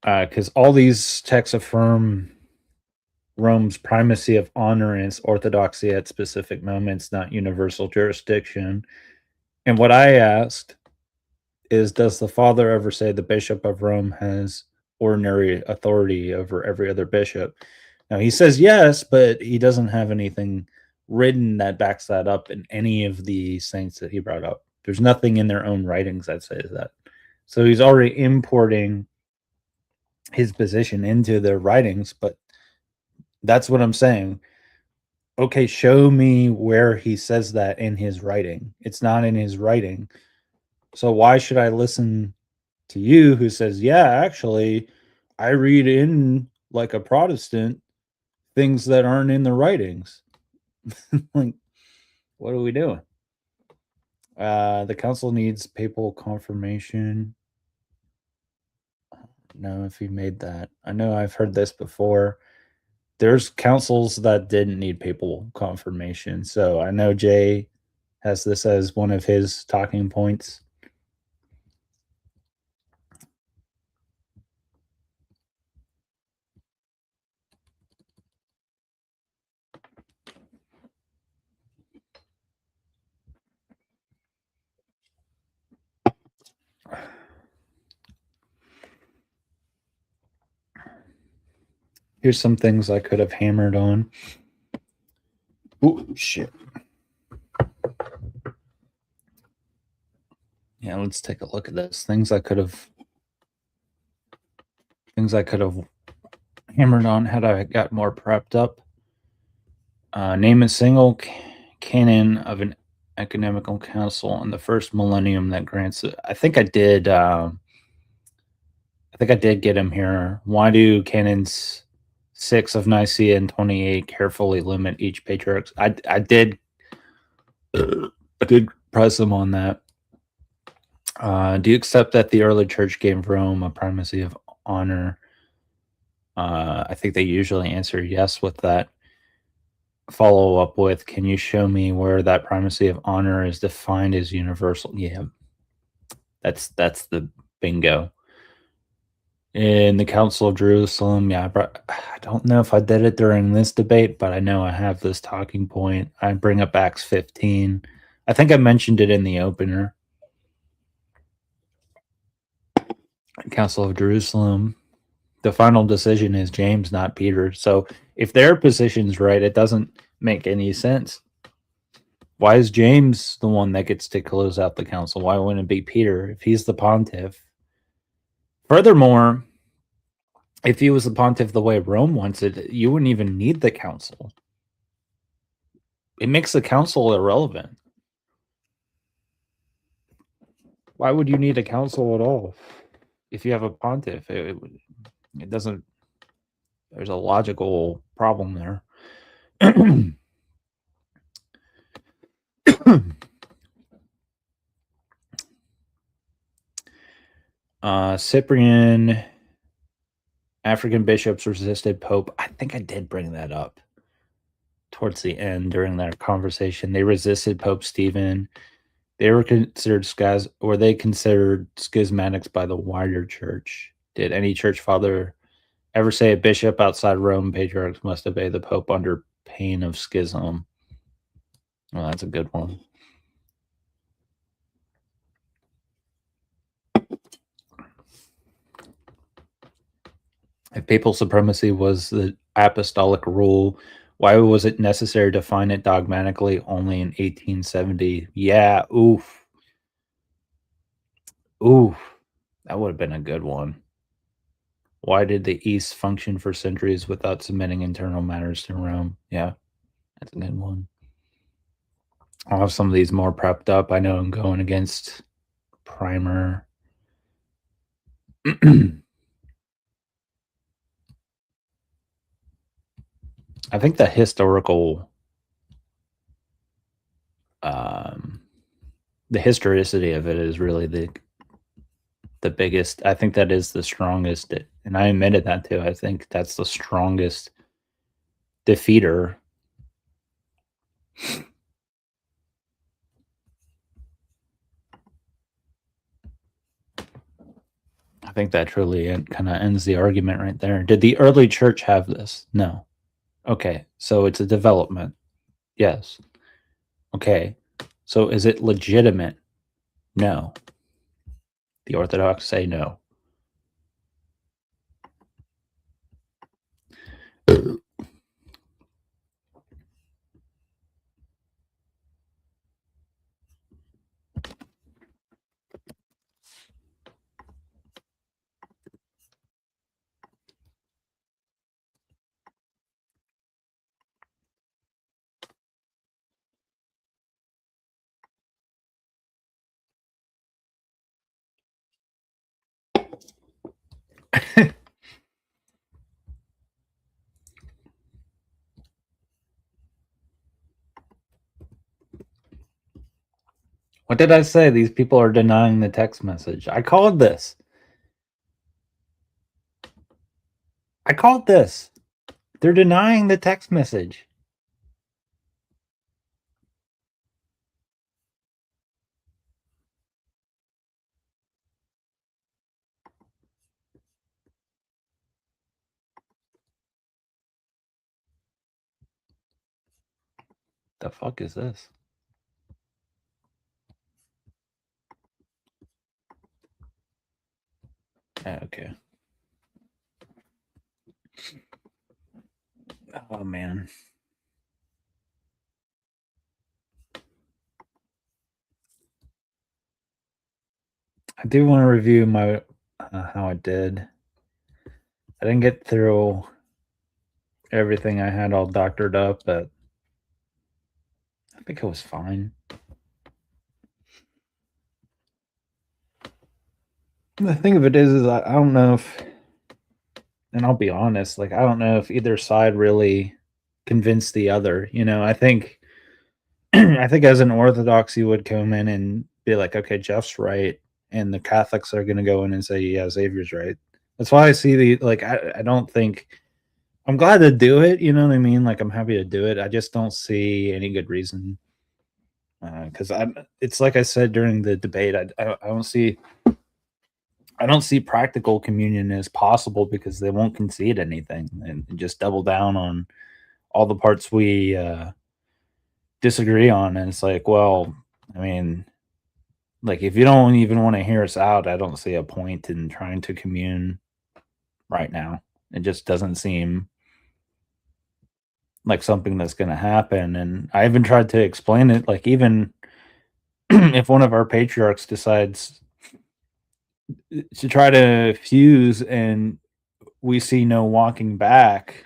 Because all these texts affirm Rome's primacy of honor and its orthodoxy at specific moments, not universal jurisdiction. And what I asked is, does the Father ever say the Bishop of Rome has ordinary authority over every other bishop? Now, he says yes, but he doesn't have anything written that backs that up in any of the saints that he brought up. There's nothing in their own writings that says that. So he's already importing his position into their writings, but that's what I'm saying. Okay, show me where he says that in his writing. It's not in his writing. So why should I listen to you who says, yeah, actually, I read in like a Protestant things that aren't in the writings? Like, what are we doing? The council needs papal confirmation. I don't know if he made that. I know I've heard this before. There's councils that didn't need papal confirmation. So I know Jay has this as one of his talking points. Here's some things I could have hammered on. Oh, shit. Yeah, let's take a look at this. Things I could have hammered on had I got more prepped up. Name a single canon of an ecumenical council in the first millennium that grants it. I think I did get him here. Why do canons 6 of Nicaea and 28 carefully limit each patriarch? I did press him on that. Do you accept that the early church gave Rome a primacy of honor? I think they usually answer yes with that. Follow up with, can you show me where that primacy of honor is defined as universal? Yeah, that's the bingo. In the Council of Jerusalem, yeah, I don't know if I did it during this debate, but I know I have this talking point. I bring up Acts 15. I think I mentioned it in the opener. Council of Jerusalem, the final decision is James, not Peter. So if their position's right, it doesn't make any sense. Why is James the one that gets to close out the council? Why wouldn't it be Peter if he's the pontiff? Furthermore, if he was the pontiff the way Rome wants it, you wouldn't even need the council. It makes the council irrelevant. Why would you need a council at all if you have a pontiff? It doesn't. There's a logical problem there. Cyprian African bishops resisted Pope. I think I did bring that up towards the end during that conversation. They resisted Pope Stephen. They were considered schismatics by the wider church. Did any church father ever say a bishop outside Rome patriarchs must obey the Pope under pain of schism? Well, that's a good one. If papal supremacy was the apostolic rule, why was it necessary to define it dogmatically only in 1870? Yeah, oof. Oof. That would have been a good one. Why did the East function for centuries without submitting internal matters to Rome? Yeah, that's a good one. I'll have some of these more prepped up. I know I'm going against Primer. I think the historical, the historicity of it is really the biggest. I think that is the strongest, and I admitted that too. I think that's the strongest defeater. I think that truly kind of ends the argument right there. Did the early church have this? No. Okay, so it's a development. Yes. Okay, so is it legitimate? No. The Orthodox say no. What did I say? These people are denying the text message. I called this. They're denying the text message. The fuck is this? Okay. Oh man. I do want to review my how I did. I didn't get through everything I had all doctored up, but I think it was fine. The thing of it is I don't know if, and I'll be honest, like I don't know if either side really convinced the other. You know, I think I think as an Orthodox you would come in and be like, okay, Jeff's right, and the Catholics are gonna go in and say, yeah, Xavier's right. That's why I see the like I don't think I'm glad to do it, you know what I mean? Like I'm happy to do it. I just don't see any good reason. Because it's like I said during the debate, I don't see practical communion as possible because they won't concede anything and just double down on all the parts we disagree on. And it's like, well, I mean, like if you don't even want to hear us out, I don't see a point in trying to commune right now. It just doesn't seem like something that's going to happen. And I even tried to explain it, like even if one of our patriarchs decides to try to fuse and we see no walking back,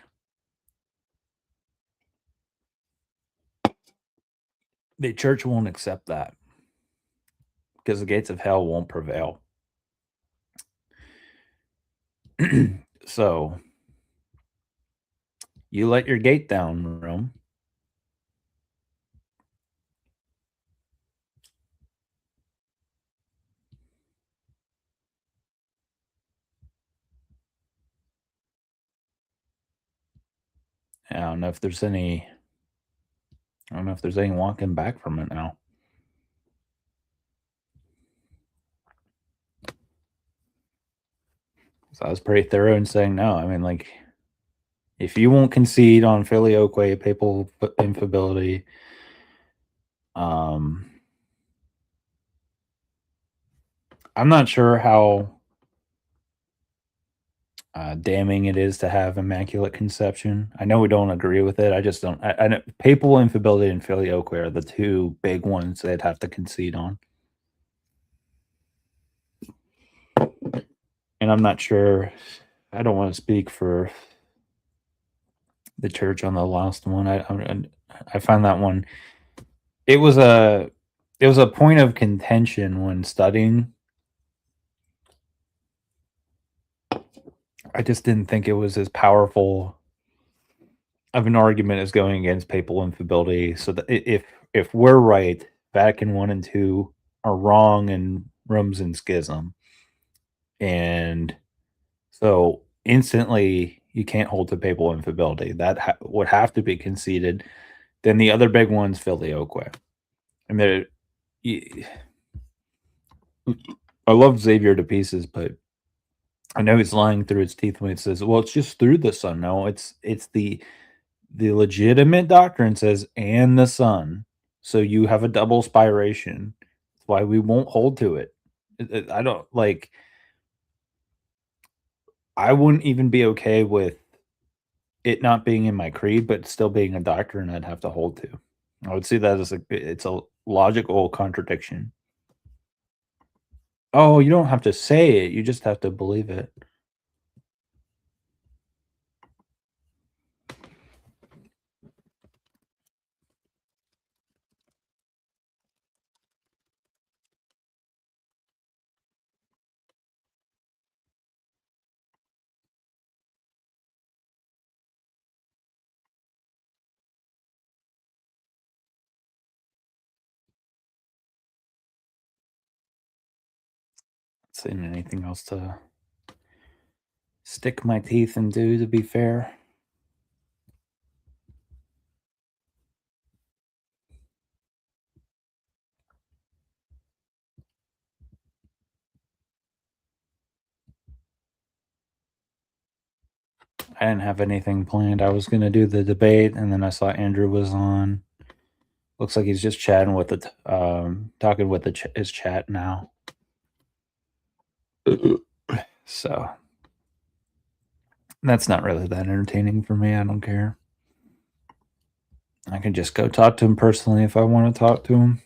the church won't accept that because the gates of hell won't prevail. So you let your gate down, Rome. I don't know if there's any walking back from it now. So I was pretty thorough in saying no. I mean, like, if you won't concede on filioque, papal infability, I'm not sure how damning it is to have immaculate conception. I know we don't agree with it. I just don't. I know papal infability and filioque are the two big ones they'd have to concede on. And I'm not sure. I don't want to speak for the church on the last one. I find that one. It was a point of contention when studying. I just didn't think it was as powerful of an argument as going against papal infability. So that if we're right, Vatican I and II are wrong, and Rome's in schism, and so instantly you can't hold to papal infability. That would have to be conceded. Then the other big one's filioque. I mean, I love Xavier to pieces, but I know he's lying through his teeth when he says, "Well, it's just through the Son." No, it's the legitimate doctrine says, "and the Son." So you have a double spiration. That's why we won't hold to it. I don't like. I wouldn't even be okay with it not being in my creed, but still being a doctrine I'd have to hold to. I would see that as it's a logical contradiction. Oh, you don't have to say it. You just have to believe it. seen anything else to stick my teeth into, to be fair. I didn't have anything planned. I was going to do the debate, and then I saw Andrew was on. Looks like he's just chatting with talking with his chat now. So that's not really that entertaining for me. I don't care. I can just go talk to him personally if I want to talk to him.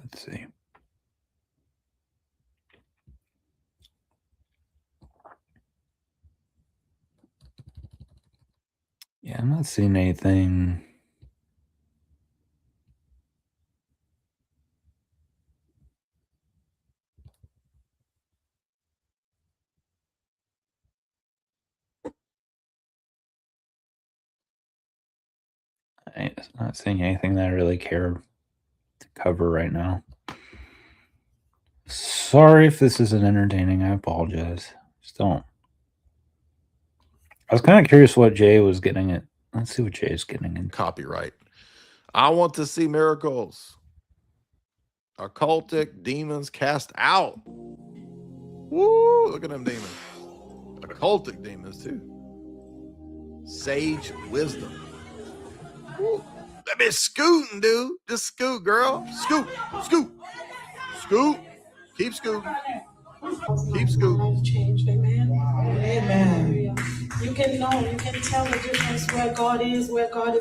Let's see. Yeah, I'm not seeing anything. I'm not seeing anything that I really care to cover right now. Sorry if this isn't entertaining. I apologize. Just don't. I was kind of curious what Jay was getting at. Let's see what Jay's getting in. Copyright. I want to see miracles. Occultic demons cast out. Woo! Look at them demons. Occultic demons too. Sage wisdom. Woo. That bitch scooting, dude. Just scoot, girl. Scoot, scoot, scoot. Keep scooting. Keep scooting. Changed, amen. Amen. You can know, you can tell the difference where God is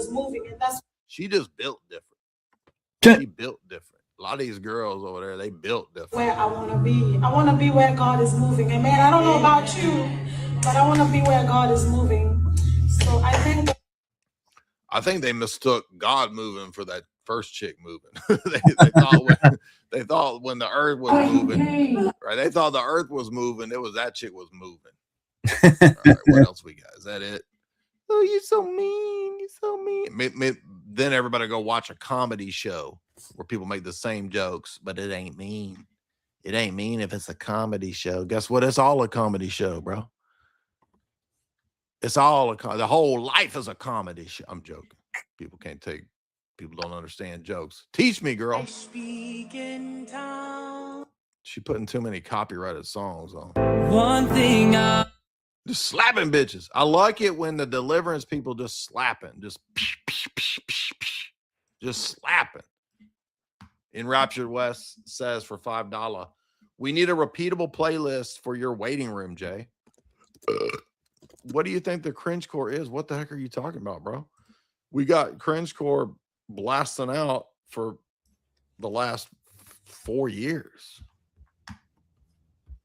moving, and that's. She just built different. She built different. A lot of these girls over there, they built different. Where I want to be. I want to be where God is moving, amen. I don't know about you, but I want to be where God is moving. So I think they mistook God moving for that first chick moving. they thought when the earth was moving, right? They thought the earth was moving. It was that chick was moving. All right, what else we got? Is that it? Oh, you're so mean. You're so mean. Then everybody go watch a comedy show where people make the same jokes, but it ain't mean. It ain't mean if it's a comedy show. Guess what? It's all a comedy show, bro. It's all the whole life is a comedy show. I'm joking. People don't understand jokes. Teach me, girl. She putting too many copyrighted songs on. One thing just slapping bitches. I like it when the deliverance people just slapping, just slapping. Enraptured West says for $5, we need a repeatable playlist for your waiting room, Jay. What do you think the cringecore is? What the heck are you talking about, bro? We got cringecore blasting out for the last 4 years.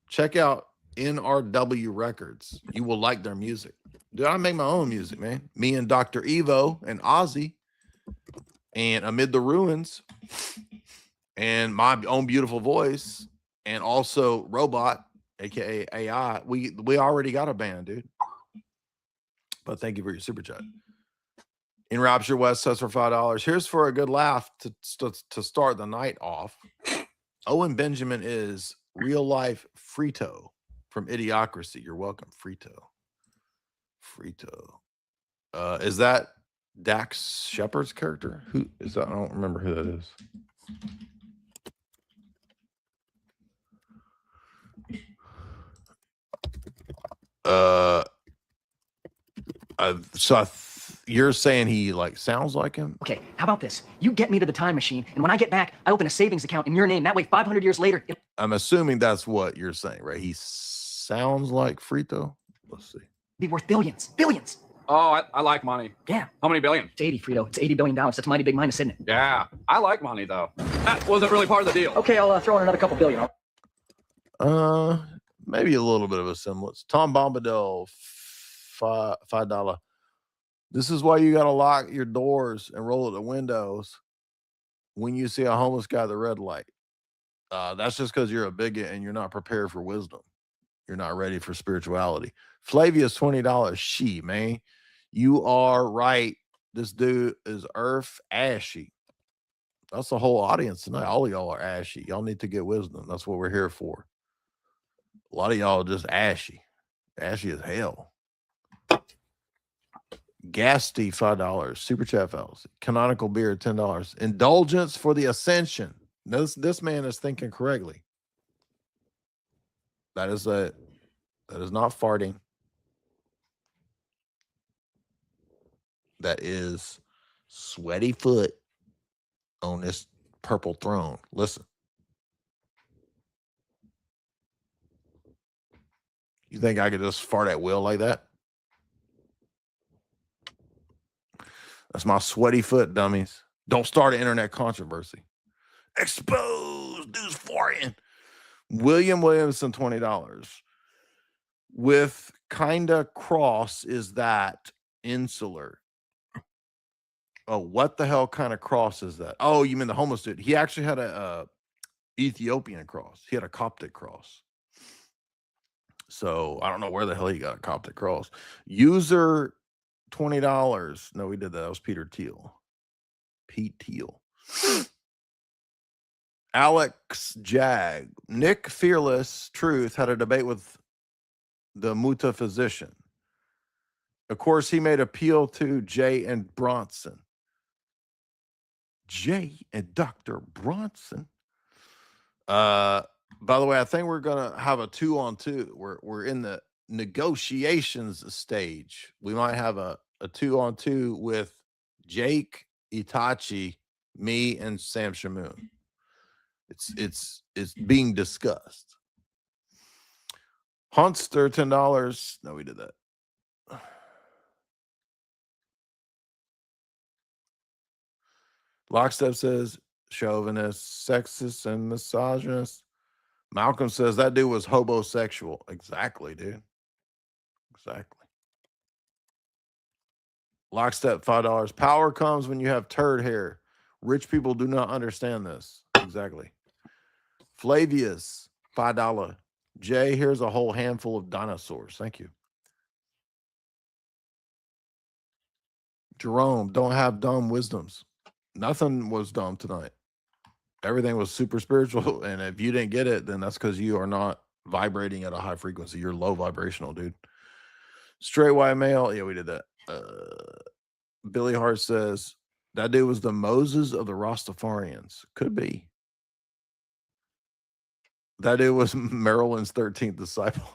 Check out NRW Records. You will like their music. Dude, I make my own music, man. Me and Dr. Evo and Ozzy and Amid the Ruins and my own beautiful voice and also Robot, aka AI. We already got a band, dude. But thank you for your super chat. Enraptured West says for $5. Here's for a good laugh to start the night off. Owen Benjamin is real life Frito from Idiocracy. You're welcome, Frito. Is that Dax Shepard's character? Who is that? I don't remember who that is. You're saying he like sounds like him? Okay, how about this? You get me to the time machine, and when I get back, I open a savings account in your name. That way, 500 years later. I'm assuming that's what you're saying, right? He sounds like Frito. Let's see. Be worth billions. Billions. Oh, I like money. Yeah. How many billion? It's 80, Frito. It's $80 billion. That's a mighty big minus, isn't it? Yeah, I like money, though. That wasn't really part of the deal. Okay, I'll throw in another couple billion. Maybe a little bit of a semblance. Tom Bombadil, $5. This is why you got to lock your doors and roll at the windows when you see a homeless guy at the red light. That's just because you're a bigot and you're not prepared for wisdom. You're not ready for spirituality. Flavia's $20. Man, you are right. This dude is Earth ashy. That's the whole audience tonight. All of y'all are ashy. Y'all need to get wisdom. That's what we're here for. A lot of y'all are just ashy. Ashy as hell. Gasty, $5. Super chat fallacy. Canonical beer, $10. Indulgence for the ascension. This man is thinking correctly. That is not farting. That is sweaty foot on this purple throne. Listen. You think I could just fart at will like that? That's my sweaty foot, dummies. Don't start an internet controversy. Exposed dude's farting. William Williamson, $20. With kinda cross is that insular. Oh, what the hell kind of cross is that? Oh, you mean the homeless dude? He actually had a Ethiopian cross. He had a Coptic cross. So I don't know where the hell he got a Coptic cross. User $20. No, we did that. That was Peter Thiel. Pete Thiel. Alex Jag. Nick Fearless Truth had a debate with the Muta physician. Of course, he made appeal to Jay and Bronson. Jay and Dr. Bronson. By the way, I think we're gonna have a 2-on-2. We're in the negotiations stage. We might have a 2-on-2 with Jake, Itachi, me, and Sam Shamoon. It's being discussed. Hunster, $10. No, we did that. Lockstep says chauvinist, sexist, and misogynist. Malcolm says that dude was hobosexual. Exactly, dude. Exactly. Lockstep, $5. Power comes when you have turd hair. Rich people do not understand this. Exactly. Flavius, $5. Jay, here's a whole handful of dinosaurs. Thank you. Jerome, don't have dumb wisdoms. Nothing was dumb tonight. Everything was super spiritual. And if you didn't get it, then that's because you are not vibrating at a high frequency. You're low vibrational, dude. Straight white male. Yeah, we did that. Billy Hart says that dude was the Moses of the Rastafarians. Could be. That dude was Maryland's 13th disciple.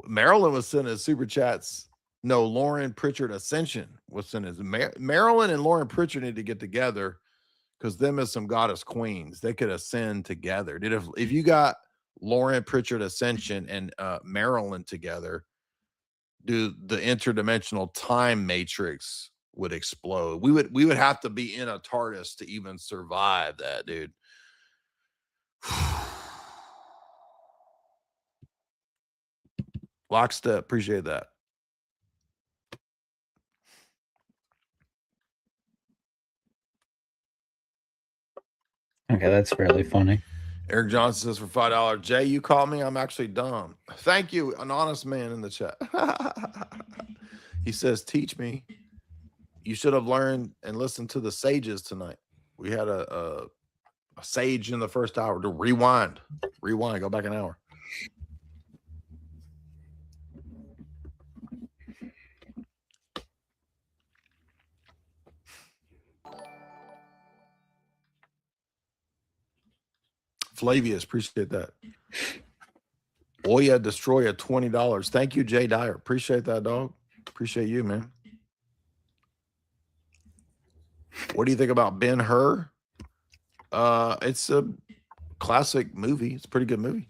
Maryland was sending his super chats. No, Lauren Pritchard Ascension was sending his. Maryland and Lauren Pritchard need to get together because them is some goddess queens. They could ascend together. Dude, if you got Lauren Pritchard Ascension and Maryland together, dude, the interdimensional time matrix would explode. We would have to be in a TARDIS to even survive that, dude. Lockstep, appreciate that. Okay, that's really funny. Eric Johnson says for $5, Jay, you call me. I'm actually dumb. Thank you, an honest man in the chat. He says, teach me. You should have learned and listened to the sages tonight. We had a sage in the first hour. To rewind, go back an hour. Flavius, appreciate that. Oya Destroyer, $20. Thank you, Jay Dyer. Appreciate that, dog. Appreciate you, man. What do you think about Ben-Hur? It's a classic movie. It's a pretty good movie.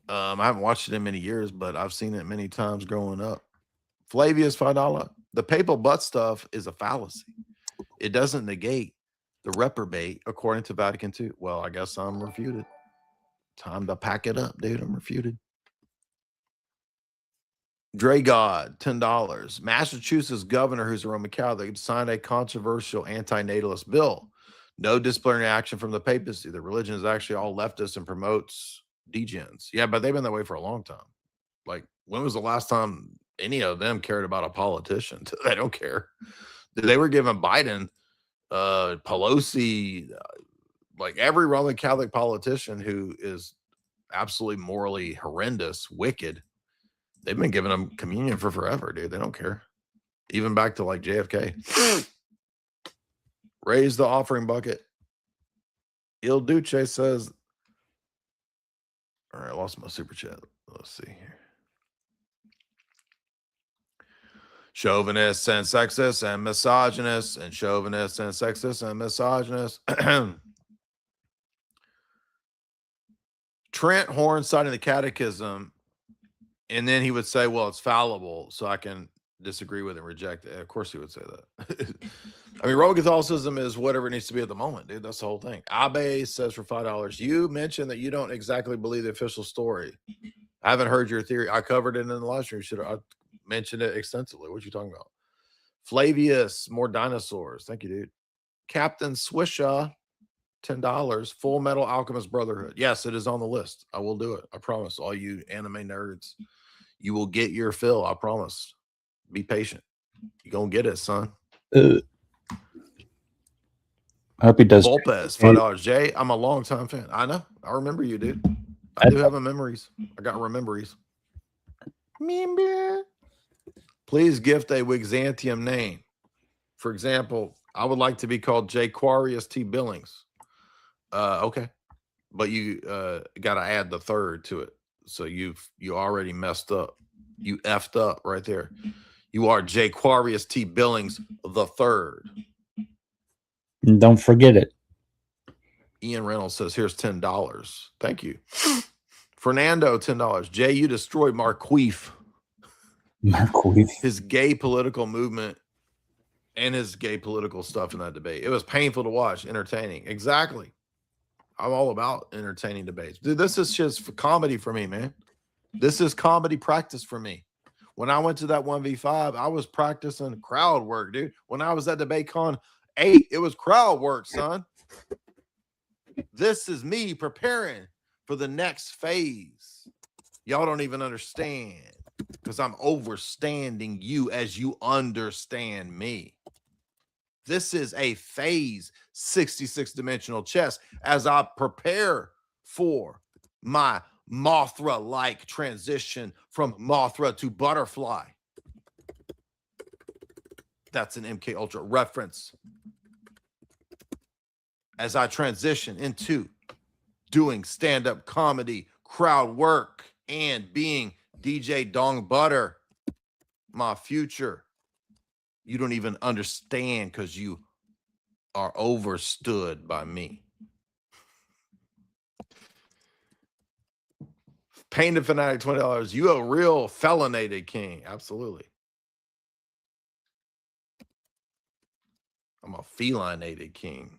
I haven't watched it in many years, but I've seen it many times growing up. Flavius, $5. The papal butt stuff is a fallacy. It doesn't negate the reprobate according to Vatican II. Well, I guess I'm refuted. Time to pack it up, dude. I'm refuted. Dre God, $10. Massachusetts governor, who's a Roman Catholic, signed a controversial antinatalist bill. No disciplinary action from the papacy. The religion is actually all leftist and promotes degens. Yeah, but they've been that way for a long time. Like, when was the last time any of them cared about a politician. They don't care. They were giving Biden, Pelosi, like every Roman Catholic politician who is absolutely morally horrendous, wicked. They've been giving them communion for forever, dude. They don't care. Even back to like JFK. Raise the offering bucket. Il Duce says, all right, I lost my super chat. Let's see here. Chauvinists and sexists and misogynists and chauvinists and sexists and misogynists. Trent Horn citing the catechism, and then he would say, well, it's fallible, so I can disagree with it and reject it. Of course he would say that. I mean, Roman Catholicism is whatever it needs to be at the moment, dude. That's the whole thing. Abe says for $5, you mentioned that you don't exactly believe the official story. I haven't heard your theory. I covered it in the live stream. I mentioned it extensively. What you talking about? Flavius, more dinosaurs. Thank you, dude. Captain Swisha, $10. Full Metal Alchemist Brotherhood. Yes, it is on the list. I will do it. I promise. All you anime nerds, you will get your fill. I promise. Be patient. You're going to get it, son. I hope he does. Volpez, $5. Jay, I'm a long-time fan. I know. I remember you, dude. I do have a memories. I got rememberies. Remember. Please gift a Wixantium name. For example, I would like to be called Jaquarius T. Billings. Okay. But you got to add the third to it. So you already messed up. You effed up right there. You are Jaquarius T. Billings the third. Don't forget it. Ian Reynolds says, here's $10. Thank you. Fernando, $10. Jay, you destroyed Marqueef. Marqueef. His gay political movement and his gay political stuff in that debate. It was painful to watch, entertaining. Exactly. I'm all about entertaining debates. Dude, this is just for comedy for me, man. This is comedy practice for me. When I went to that 1v5, I was practicing crowd work, dude. When I was at DebateCon 8, it was crowd work, son. This is me preparing for the next phase. Y'all don't even understand because I'm overstanding you as you understand me. This is a phase 66-dimensional chess as I prepare for my Mothra-like transition from Mothra to Butterfly. That's an MK Ultra reference. As I transition into doing stand-up comedy, crowd work, and being DJ Dong Butter, my future. You don't even understand because you are overstood by me. Painted Fanatic, $20. You a real felinated king. Absolutely. I'm a felinated king.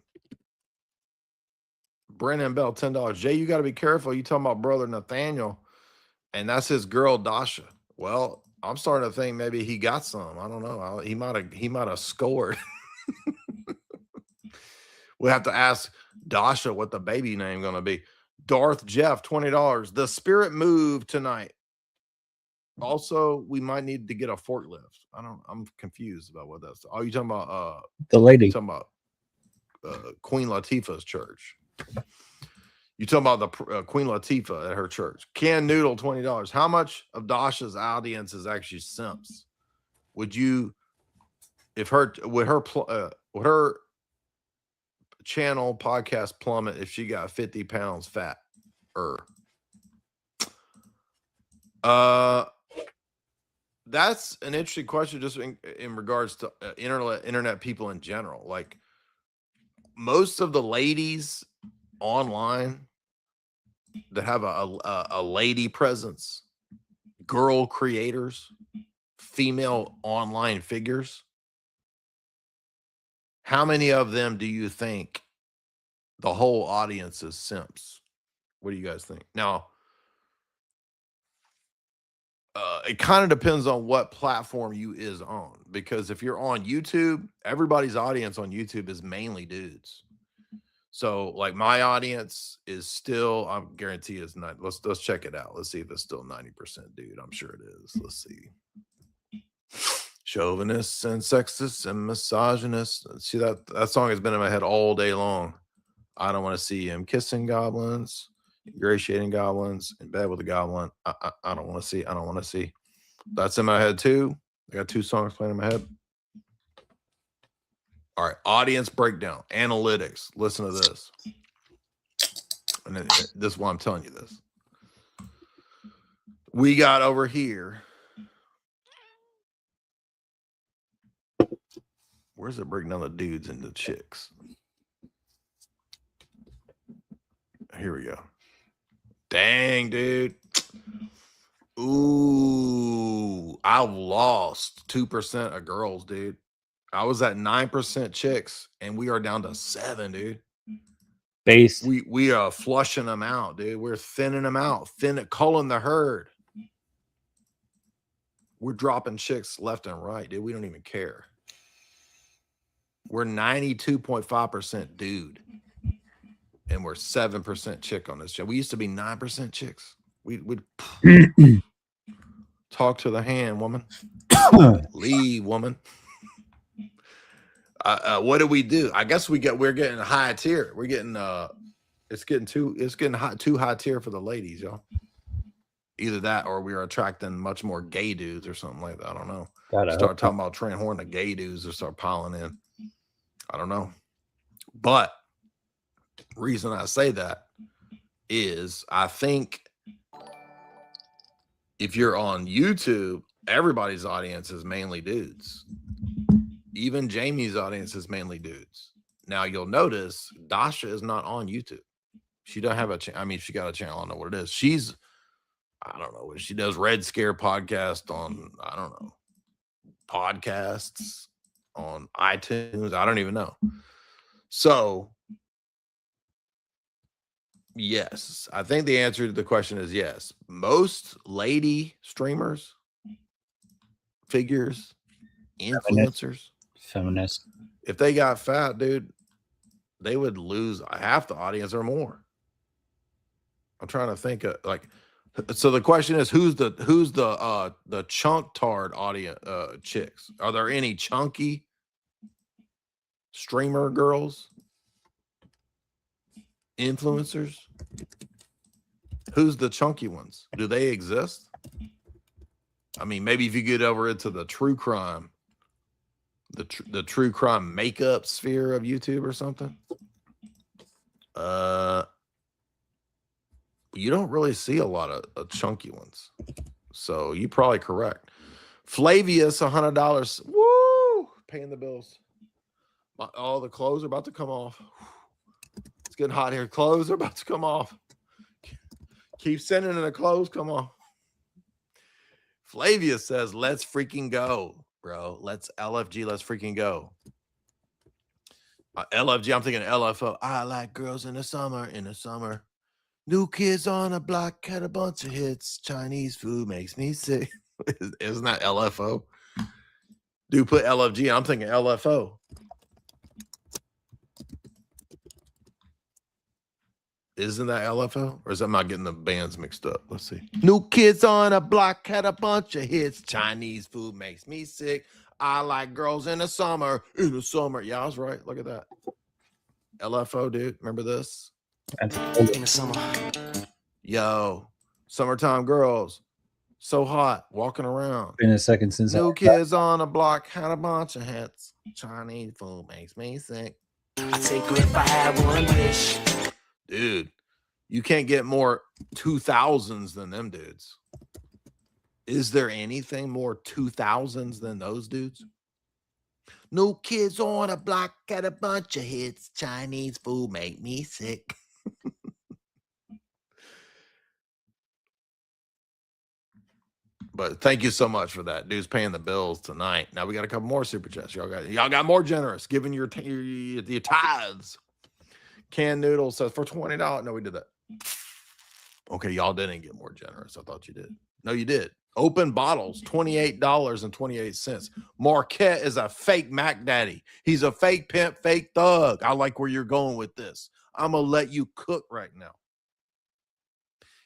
Brennan Bell, $10. Jay, you got to be careful. You talking about brother Nathaniel, and that's his girl Dasha. Well, I'm starting to think maybe he got some. I don't know. He might have scored. We'll have to ask Dasha what the baby name going to be. Darth Jeff, $20. The Spirit move tonight. Also, we might need to get a forklift. I'm confused about what that's. Oh, you talking about the lady? You talking about Queen Latifah's church? You talking about the Queen Latifah at her church? Can Noodle, $20. How much of Dasha's audience is actually simps? Would you, if her would her channel podcast plummet if she got 50 pounds fat? That's an interesting question just in regards to internet people in general. Like most of the ladies online that have a lady presence, girl creators, female online figures, how many of them do you think the whole audience is simps? What do you guys think? Now, it kind of depends on what platform you is on, because if you're on YouTube, everybody's audience on YouTube is mainly dudes. So like my audience is still, I guarantee it's not. Let's check it out. Let's see if it's still 90% dude. I'm sure it is. Let's see. Chauvinists and sexists and misogynists. See, that song has been in my head all day long. I don't want to see him kissing goblins, ingratiating goblins, in bed with a goblin. I don't want to see. I don't want to see. That's in my head too. I got 2 songs playing in my head. All right, audience breakdown, analytics. Listen to this. And this is why I'm telling you this. We got over here. Where's it breaking down the dudes and the chicks? Here we go. Dang, dude. Ooh, I lost 2% of girls, dude. I was at 9% chicks, and we are down to 7, dude. Base. We are flushing them out, dude. We're thinning them out, culling the herd. We're dropping chicks left and right, dude. We don't even care. We're 92.5% dude, and we're 7% chick on this show. We used to be 9% chicks. We'd talk to the hand, woman. Leave, woman. What do we do? I guess we're getting high tier. We're getting it's getting too high tier for the ladies, y'all. Either that or we are attracting much more gay dudes or something like that. I don't know. Start talking about Trent Horn, the gay dudes or start piling in. I don't know. But reason I say that is I think if you're on YouTube, everybody's audience is mainly dudes. Even Jamie's audience is mainly dudes. Now you'll notice Dasha is not on YouTube. She doesn't have a channel. I mean, she got a channel. I don't know what it is. I don't know what she does. Red Scare podcast on, I don't know, podcasts on iTunes. I don't even know. So, yes, I think the answer to the question is yes. Most lady streamers, figures, influencers, feminist. If they got fat, dude, they would lose half the audience or more. I'm trying to think of so the question is who's the chunk tard audience chicks? Are there any chunky streamer girls? Influencers? Who's the chunky ones? Do they exist? I mean, maybe if you get over into the true crime, the true crime makeup sphere of YouTube or something. You don't really see a lot of chunky ones. So you're probably correct. Flavius, $100. Woo! Paying the bills. All the clothes are about to come off. It's getting hot here. Clothes are about to come off. Keep sending in the clothes. Come on. Flavius says, let's freaking go, bro. Let's LFG. Let's freaking go. LFG, I'm thinking LFO. I like girls in the summer, New Kids on the Block had a bunch of hits. Chinese food makes me sick. Isn't that LFO? Dude, put LFG. I'm thinking LFO. Isn't that LFO? Or is that not getting the bands mixed up? Let's see. New Kids on the Block had a bunch of hits. Chinese food makes me sick. I like girls in the summer. In the summer. Yeah, I was right. Look at that. LFO, dude. Remember this? In the summer. Yo, summertime girls. So hot. Walking around. Been a second since New Kids on the Block had a bunch of hits. Chinese food makes me sick. I take her if I had one wish. Dude, you can't get more 2000s than them dudes. Is there anything more 2000s than those dudes? New Kids on the Block got a bunch of hits. Chinese food make me sick. But thank you so much for that. Dude's paying the bills tonight. Now we got a couple more super chats. Y'all got more generous, giving your tithes. Canned Noodles says for $20. No, we did that. Okay, y'all didn't get more generous. I thought you did. No, you did. Open bottles, $28.28. Marquette is a fake Mac Daddy. He's a fake pimp, fake thug. I like where you're going with this. I'm going to let you cook right now.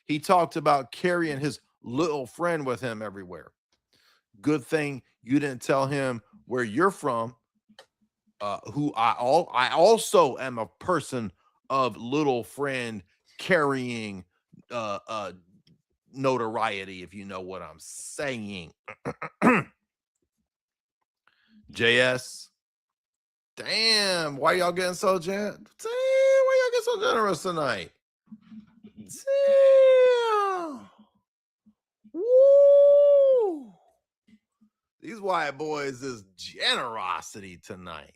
He talked about carrying his little friend with him everywhere. Good thing you didn't tell him where you're from. Who I also am a person of little friend carrying notoriety, if you know what I'm saying. JS, damn, why y'all getting so generous? Why y'all get so generous tonight? Damn. Woo. These white boys is generosity tonight.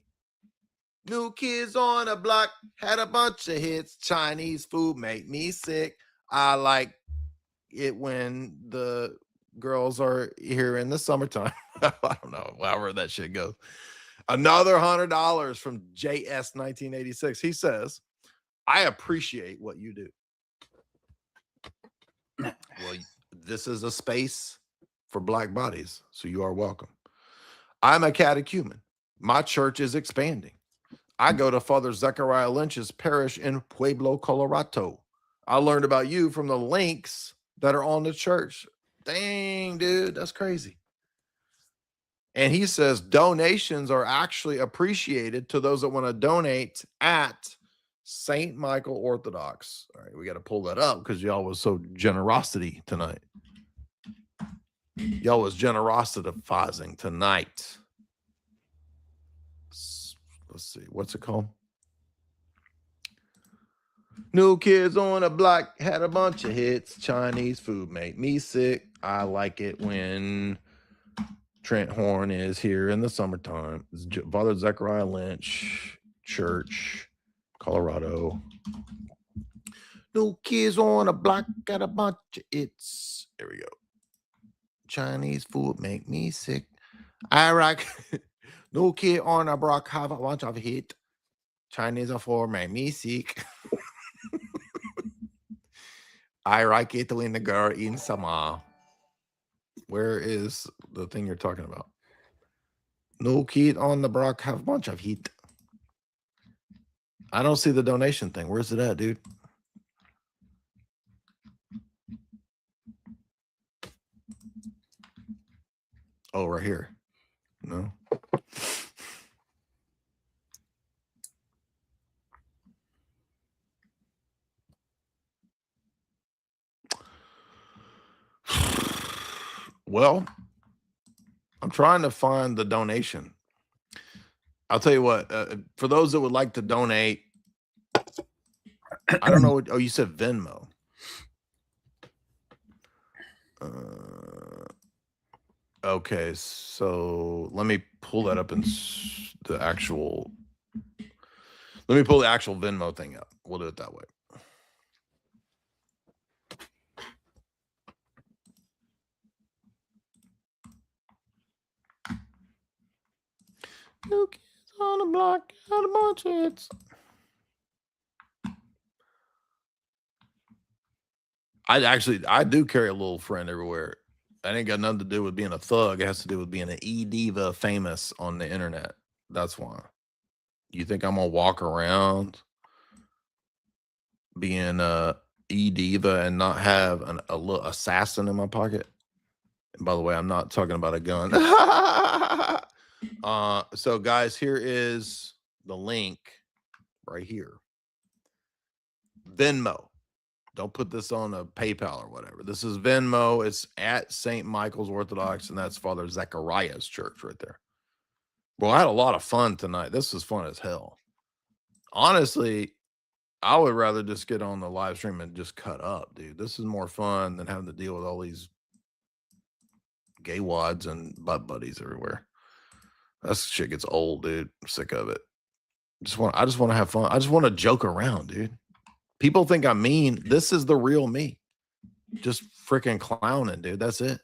New Kids on the Block had a bunch of hits. Chinese food make me sick. I like it when the girls are here in the summertime. I don't know, however that shit goes. Another $100 from JS 1986. He says, I appreciate what you do. Well, this is a space for black bodies, so you are welcome. I'm a catechumen. My church is expanding. I go to Father Zechariah Lynch's parish in Pueblo, Colorado. I learned about you from the links that are on the church. Dang, dude, that's crazy. And he says donations are actually appreciated to those that want to donate at St. Michael Orthodox. All right, we got to pull that up because y'all was so generosity tonight. Y'all was generosifying tonight. Let's see, what's it called? New Kids on the Block had a bunch of hits. Chinese food made me sick. I like it when Trent Horn is here in the summertime. It's Father Zechariah Lynch, Church, Colorado. New Kids on the Block got a bunch of hits. There we go. Chinese food make me sick. I like New Kid on the Block have a bunch of hit. Chinese food make me sick. I like it when the girl in summer. Where is the thing you're talking about? No Kid on the Block have a bunch of heat. I don't see the donation thing. Where's it at, dude? Oh, right here. No. Well, I'm trying to find the donation. I'll tell you what, for those that would like to donate, I don't know what, oh, you said Venmo. Okay, so let me pull that up in the actual, let me pull the actual Venmo thing up. We'll do it that way. New Kids on the Block had a bunch of hits. I do carry a little friend everywhere. That ain't got nothing to do with being a thug. It has to do with being an e-diva famous on the internet. That's why. You think I'm gonna walk around being a e-diva and not have a little assassin in my pocket? And by the way, I'm not talking about a gun. So guys, here is the link right here. Venmo. Don't put this on a PayPal or whatever. This is Venmo. It's at St. Michael's Orthodox, and that's Father Zechariah's church right there. Well, I had a lot of fun tonight. This was fun as hell. Honestly, I would rather just get on the live stream and just cut up, dude. This is more fun than having to deal with all these gay wads and butt buddies everywhere. That shit gets old, dude. I'm sick of it. I just want to have fun. I just want to joke around, dude. People think I'm mean. This is the real me. Just freaking clowning, dude. That's it.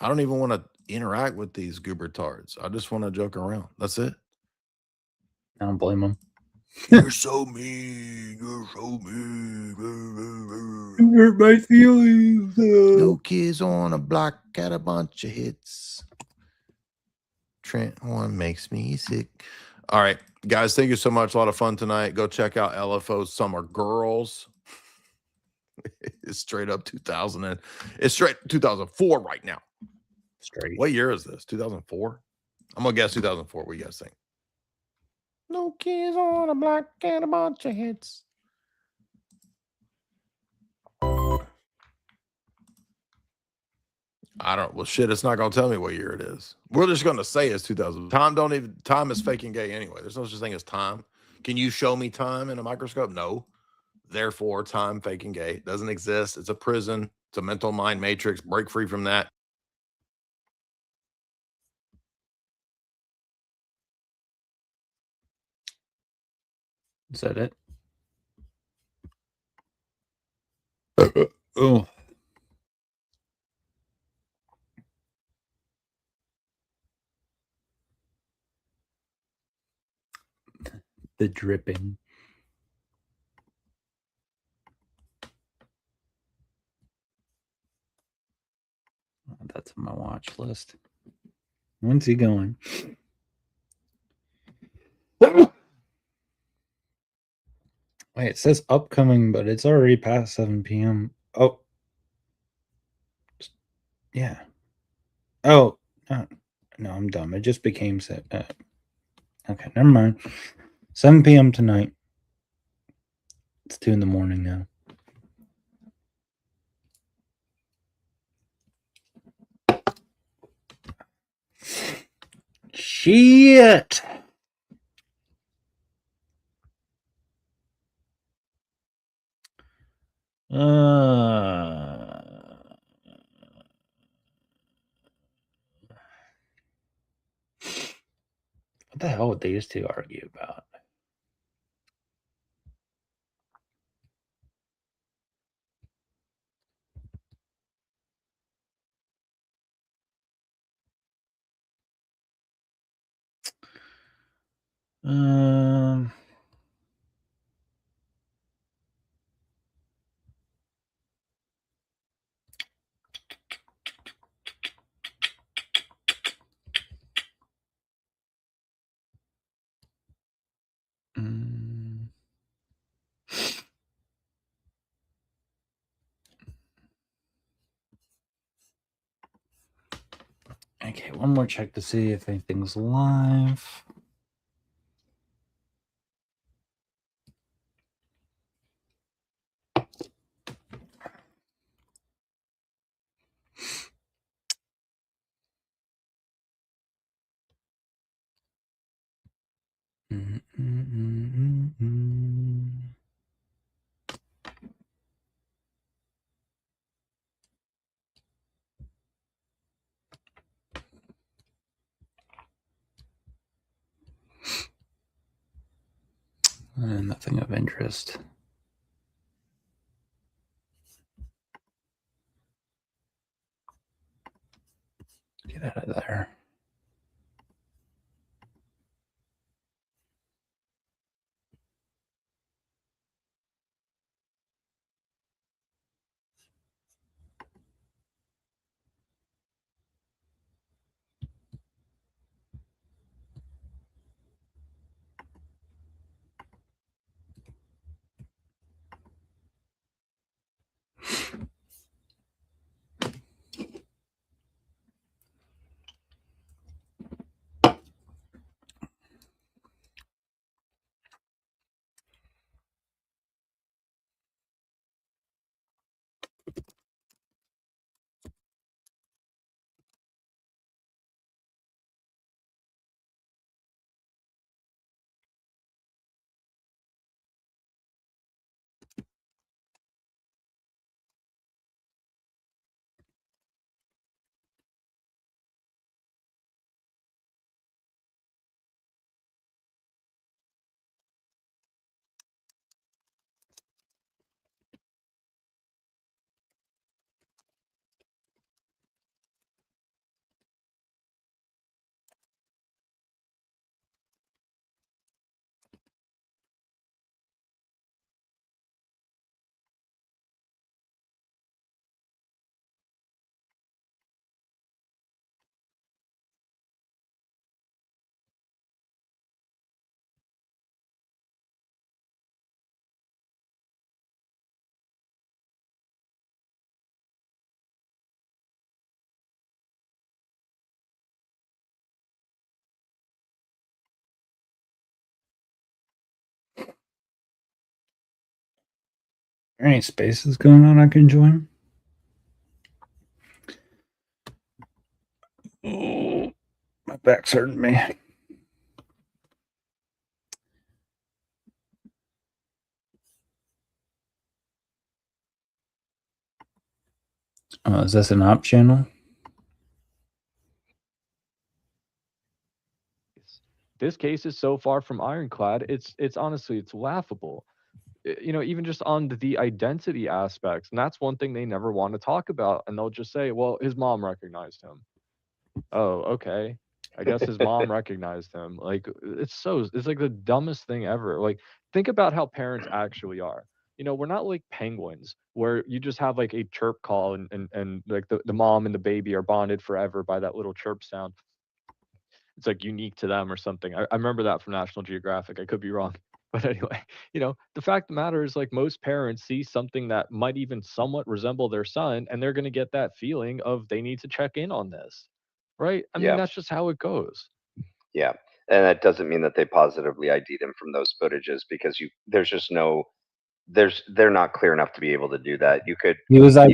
I don't even want to interact with these goober-tards. I just want to joke around. That's it. I don't blame them. You're so mean. You're so mean. You hurt my feelings. No Kids on the Block got a bunch of hits. Trent Horn makes me sick. All right, guys, thank you so much. A lot of fun tonight. Go check out LFO's Summer Girls. It's straight up 2000 and it's straight 2004 right now. straight. What year is this? 2004? I'm gonna guess 2004. What do you guys think? No kids on a block and a bunch of hits. I don't. Well, shit. It's not gonna tell me what year it is. We're just gonna say it's 2000. Time is fake and gay anyway. There's no such thing as time. Can you show me time in a microscope? No. Therefore, time, fake and gay doesn't exist. It's a prison. It's a mental mind matrix. Break free from that. Is that it? Oh. The dripping. Oh, that's on my watch list. When's he going? Wait, it says upcoming, but it's already past 7 p.m. Oh. Yeah. Oh. No, I'm dumb. It just became set. Okay, never mind. 7 p.m. tonight. It's 2 in the morning now. Shit. What the hell would these two argue about? Um. Okay, one more check to see if anything's live. Nothing of interest. Get out of there. there any spaces going on I can join? Oh, my back's hurting me. Oh, is this an op channel? This case is so far from ironclad. It's honestly it's laughable. You know, even just on the identity aspects, and that's one thing they never want to talk about. And they'll just say, "Well, his mom recognized him." Oh, okay. I guess his mom recognized him. Like it's like the dumbest thing ever. Like think about how parents actually are. You know, we're not like penguins where you just have like a chirp call and like the mom and the baby are bonded forever by that little chirp sound. It's like unique to them or something. I remember that from National Geographic. I could be wrong. But anyway, you know, the fact of the matter is like most parents see something that might even somewhat resemble their son, and they're going to get that feeling of they need to check in on this. Right? I mean, Yeah. that's just how it goes. Yeah. And that doesn't mean that they positively ID'd him from those footages because there's just no they're not clear enough to be able to do that. You could He was like,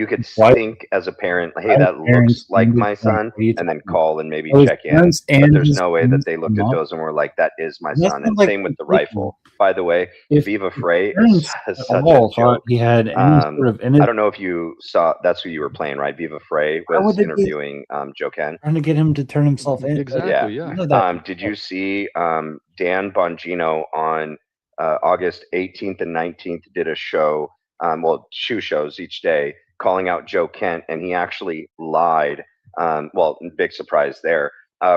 think as a parent, hey, that looks like my son, and then call and maybe check in. But there's no way that they looked at those and were like, that is my son. And same with the rifle. By the way, Viva Frey is such a joke. He had any sort of I don't know if you saw, that's who you were playing, right? Viva Frey was interviewing Joe Kent. trying to get him to turn himself in. Exactly, yeah. Did you see Dan Bongino on August 18th and 19th did a show, shoe shows each day, calling out Joe Kent, and he actually lied. Big surprise there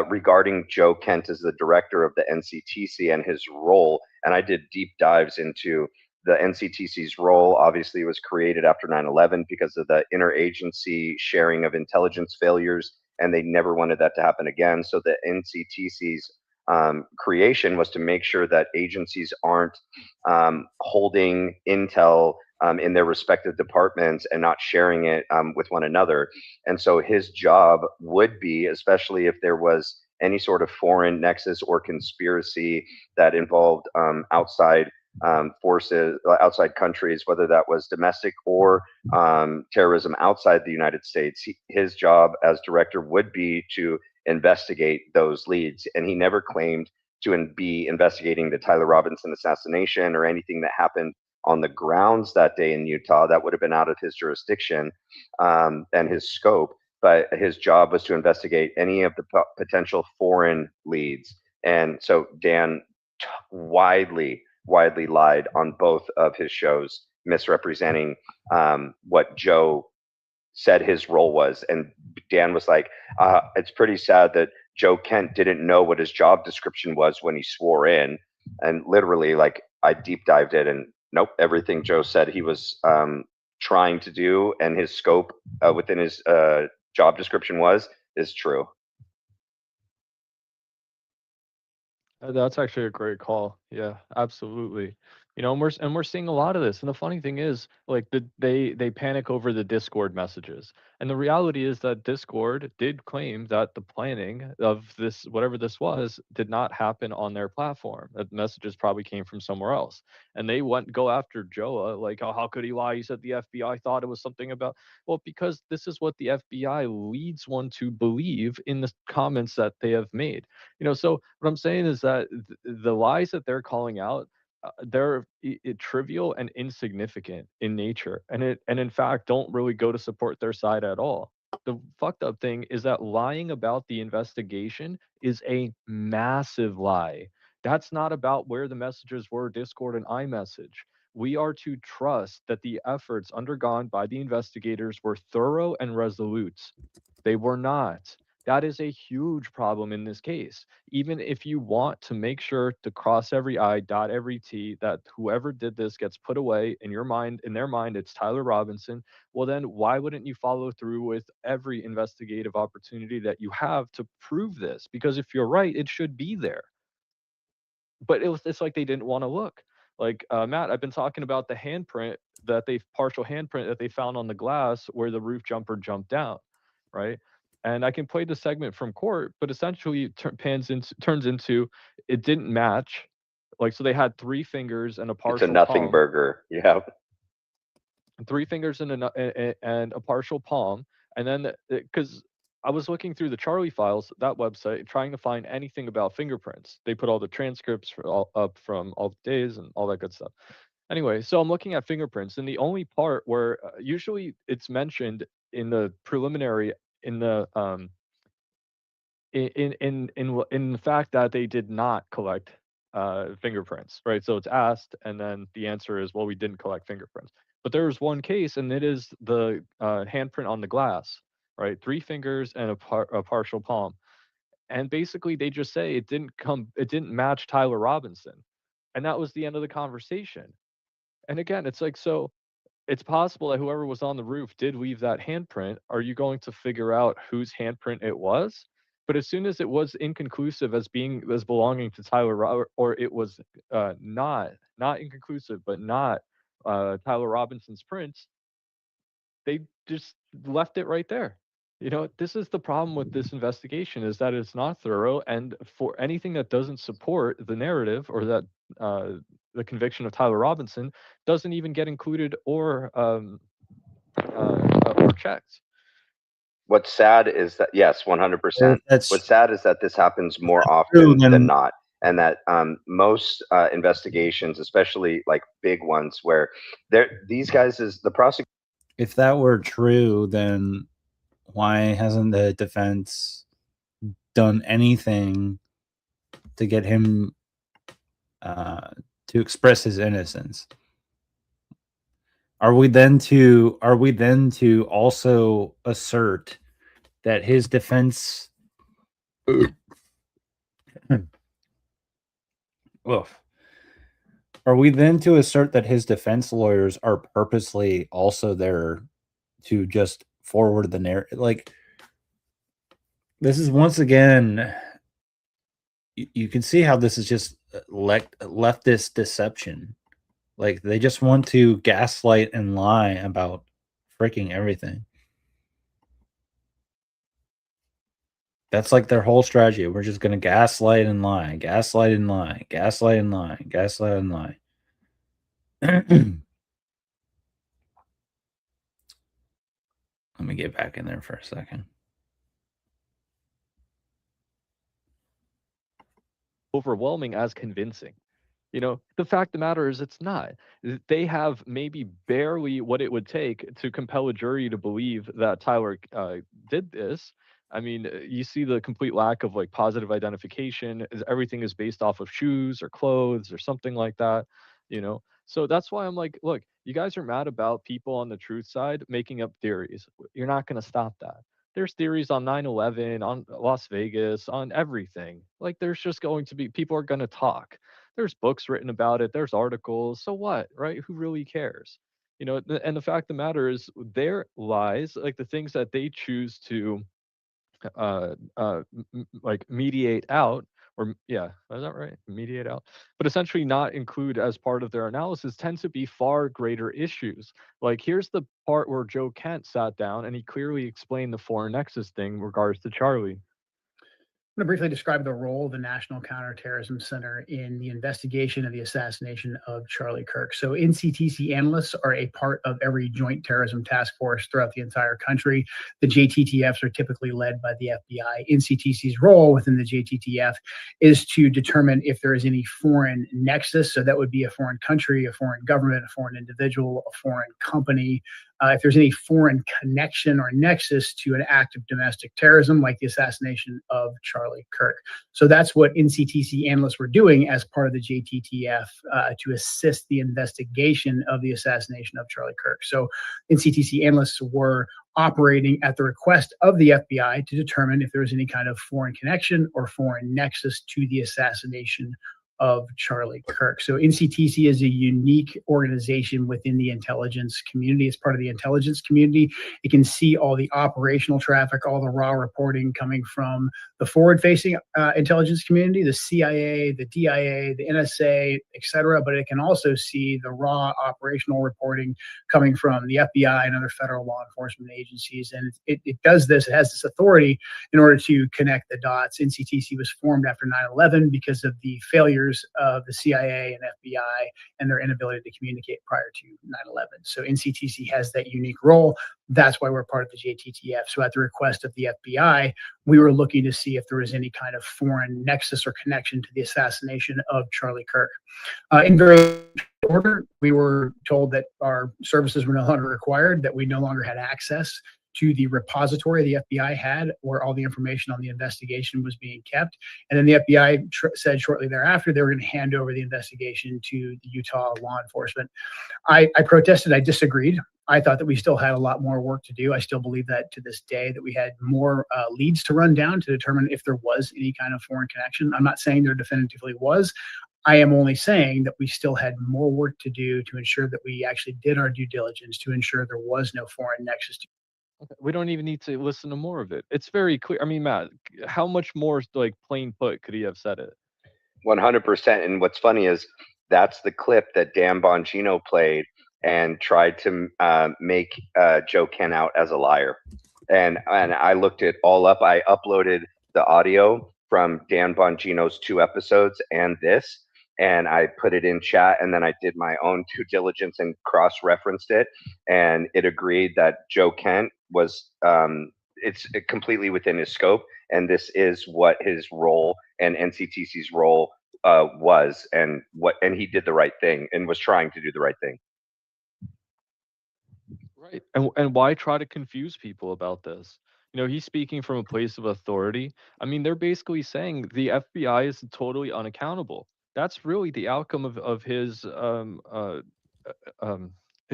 regarding Joe Kent as the director of the NCTC and his role. And I did deep dives into the NCTC's role. Obviously, it was created after 9/11 because of the interagency sharing of intelligence failures, and they never wanted that to happen again. So the NCTC's creation was to make sure that agencies aren't holding intel in their respective departments and not sharing it with one another. And so his job would be, especially if there was any sort of foreign nexus or conspiracy that involved outside forces, outside countries, whether that was domestic or terrorism outside the United States, his job as director would be to investigate those leads. And he never claimed to be investigating the Tyler Robinson assassination or anything that happened on the grounds that day in Utah. That would have been out of his jurisdiction and his scope. But his job was to investigate any of the potential foreign leads. And so Dan widely lied on both of his shows, misrepresenting what Joe said his role was. And Dan was like, it's pretty sad that Joe Kent didn't know what his job description was when he swore in. And literally, like, I deep dived it, and nope, everything Joe said he was trying to do and his scope within his job description is true. That's actually a great call. Yeah, absolutely. You know, and we're seeing a lot of this. And the funny thing is, like they panic over the Discord messages. And the reality is that Discord did claim that the planning of this, whatever this was, did not happen on their platform. That messages probably came from somewhere else. And they go after Joa, like, oh, how could he lie? He said the FBI thought it was something about, well, because this is what the FBI leads one to believe in the comments that they have made. You know, so what I'm saying is that the lies that they're calling out, they're trivial and insignificant in nature, and in fact don't really go to support their side at all. The fucked up thing is that lying about the investigation is a massive lie. That's not about where the messages were, Discord and iMessage. We are to trust that the efforts undergone by the investigators were thorough and resolute. They were not. That is a huge problem in this case. Even if you want to make sure to cross every I, dot every T, that whoever did this gets put away in your mind, in their mind, it's Tyler Robinson, well, then why wouldn't you follow through with every investigative opportunity that you have to prove this? Because if you're right, it should be there. But it's like they didn't want to look. Like Matt, I've been talking about the handprint partial handprint that they found on the glass where the roof jumper jumped down, right? And I can play the segment from court, but essentially it turns into it didn't match. Like, so they had 3 fingers and a partial It's a nothing palm. burger. Yeah. 3 fingers and a partial palm. And then, because I was looking through the Charlie files, that website, trying to find anything about fingerprints. They put all the transcripts up from all the days and all that good stuff. Anyway, so I'm looking at fingerprints, and the only part where usually it's mentioned in the preliminary, in the in the fact that they did not collect fingerprints, right? So it's asked, and then the answer is, well, we didn't collect fingerprints. But there was one case, and it is the handprint on the glass, right? 3 fingers and a partial palm, and basically they just say it didn't match Tyler Robinson, and that was the end of the conversation. And again, it's like, so it's possible that whoever was on the roof did leave that handprint. Are you going to figure out whose handprint it was? But as soon as it was inconclusive as belonging to Tyler Robert, or it was not inconclusive, but not Tyler Robinson's prints, they just left it right there. You know, this is the problem with this investigation, is that it's not thorough, and for anything that doesn't support the narrative, or that the conviction of Tyler Robinson, doesn't even get included or checked. What's sad is that, yes, 100%. What's sad is that this happens more true often than- than not, and that most investigations, especially like big ones, where these guys is the prosecutor. If that were true, then why hasn't the defense done anything to get him to express his innocence? Are we then to also assert that his defense are we then to assert that his defense lawyers are purposely also there to just forward the narrative? Like, this is, once again, you can see how this is just leftist deception. Like, they just want to gaslight and lie about freaking everything. That's like their whole strategy. We're just going to gaslight and lie, gaslight and lie, gaslight and lie, gaslight and lie. Let me get back in there for a second. Overwhelming as convincing. You know, the fact of the matter is, it's not. They have maybe barely what it would take to compel a jury to believe that Tyler did this. I mean, you see the complete lack of like positive identification. Everything is based off of shoes or clothes or something like that, you know? So that's why I'm like, look, you guys are mad about people on the truth side making up theories. You're not going to stop that. There's theories on 9/11, on Las Vegas, on everything. Like, there's just going to be, people are going to talk. There's books written about it. There's articles. So what, right? Who really cares? You know, and the fact of the matter is, their lies, like the things that they choose to like mediate out, or yeah, is that right? Mediate out, but essentially not include as part of their analysis, tend to be far greater issues. Like, here's the part where Joe Kent sat down and he clearly explained the foreign nexus thing in regards to Charlie. I'm going to briefly describe the role of the National Counterterrorism Center in the investigation of the assassination of Charlie Kirk. So NCTC analysts are a part of every joint terrorism task force throughout the entire country. The JTTFs are typically led by the FBI. NCTC's role within the JTTF is to determine if there is any foreign nexus. So that would be a foreign country, a foreign government, a foreign individual, a foreign company. If there's any foreign connection or nexus to an act of domestic terrorism, like the assassination of Charlie Kirk. So that's what NCTC analysts were doing as part of the JTTF to assist the investigation of the assassination of Charlie Kirk. So NCTC analysts were operating at the request of the FBI to determine if there was any kind of foreign connection or foreign nexus to the assassination of Charlie Kirk. So NCTC is a unique organization within the intelligence community. It's part of the intelligence community. It can see all the operational traffic, all the raw reporting coming from the forward-facing intelligence community, the CIA, the DIA, the NSA, et cetera. But it can also see the raw operational reporting coming from the FBI and other federal law enforcement agencies. And it does this, it has this authority in order to connect the dots. NCTC was formed after 9/11 because of the failures failures of the CIA and FBI and their inability to communicate prior to 9/11. So NCTC has that unique role. That's why we're part of the JTTF. So at the request of the FBI, we were looking to see if there was any kind of foreign nexus or connection to the assassination of Charlie Kirk. In very order, we were told that our services were no longer required, that we no longer had access to the repository the FBI had where all the information on the investigation was being kept. And then the FBI said shortly thereafter they were going to hand over the investigation to the Utah law enforcement. I protested. I disagreed. I thought that we still had a lot more work to do. I still believe that to this day that we had more leads to run down to determine if there was any kind of foreign connection. I'm not saying there definitively was. I am only saying that we still had more work to do to ensure that we actually did our due diligence to ensure there was no foreign nexus. We don't even need to listen to more of it. It's very clear. I mean, Matt, how much more like plain put could he have said it? 100%. And what's funny is that's the clip that Dan Bongino played and tried to make Joe Kent out as a liar. And I looked it all up. I uploaded the audio from Dan Bongino's 2 episodes and this, and I put it in chat, and then I did my own due diligence and cross-referenced it, and it agreed that Joe Kent was it's completely within his scope, and this is what his role and NCTC's role was, and he did the right thing and was trying to do the right thing. Right. And why try to confuse people about this? You know, he's speaking from a place of authority. I mean, they're basically saying the FBI is totally unaccountable. That's really the outcome of his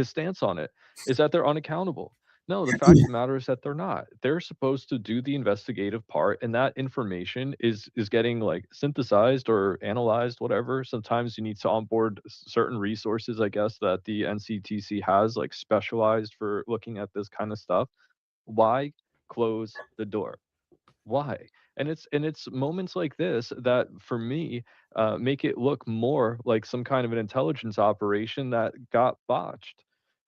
stance on it, is that they're unaccountable. No, the fact of the matter is that they're not. They're supposed to do the investigative part, and that information is getting like synthesized or analyzed, whatever. Sometimes you need to onboard certain resources, I guess, that the NCTC has, like specialized for looking at this kind of stuff. Why close the door? Why? And it's moments like this that, for me, make it look more like some kind of an intelligence operation that got botched.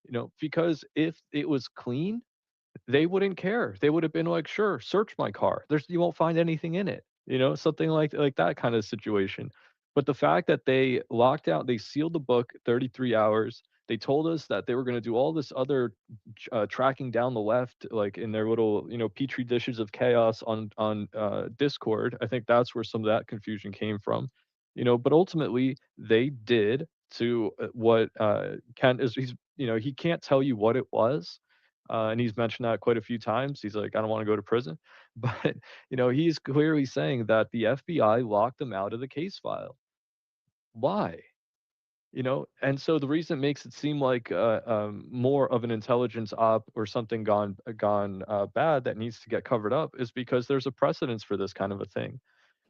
You know, because if it was clean, they wouldn't care. They would have been like, sure, search my car. You won't find anything in it. You know, something like that kind of situation. But the fact that they locked out, they sealed the book 33 hours. They told us that they were going to do all this other tracking down the left, like in their little, petri dishes of chaos on Discord. I think that's where some of that confusion came from. But ultimately they did to what Kent is. He can't tell you what it was. And he's mentioned that quite a few times. He's like, I don't want to go to prison. But, he's clearly saying that the FBI locked him out of the case file. Why? And so the reason it makes it seem like more of an intelligence op or something gone bad that needs to get covered up is because there's a precedence for this kind of a thing.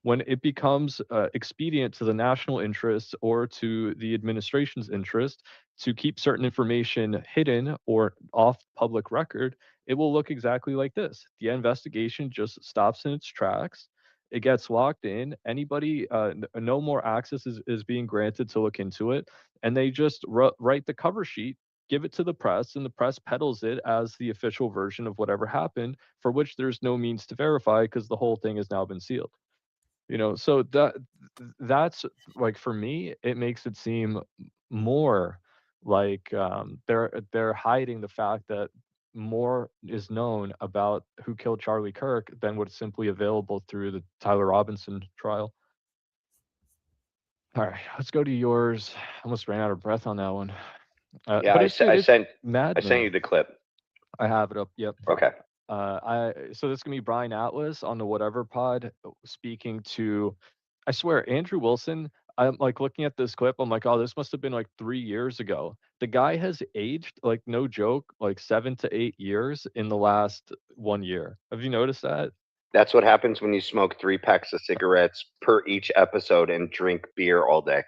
When it becomes expedient to the national interest or to the administration's interest to keep certain information hidden or off public record, it will look exactly like this. The investigation just stops in its tracks. It gets locked in. Anybody, no more access is being granted to look into it. And they just write the cover sheet, give it to the press, and the press peddles it as the official version of whatever happened, for which there's no means to verify because the whole thing has now been sealed. So that's like, for me, it makes it seem more like they're hiding the fact that more is known about who killed Charlie Kirk than what's simply available through the Tyler Robinson trial. All right, let's go to yours. I almost ran out of breath on that one. Yeah, but I sent maddening. you the clip. I have it up. Yep. Okay. So this is gonna be Brian Atlas on the Whatever Pod speaking to, I swear, Andrew Wilson. I'm like looking at this clip. I'm like, oh, this must have been like 3 years ago. The guy has aged, like, no joke, like 7 to 8 years in the last 1 year. Have you noticed that? That's what happens when you smoke 3 packs of cigarettes per each episode and drink beer all day.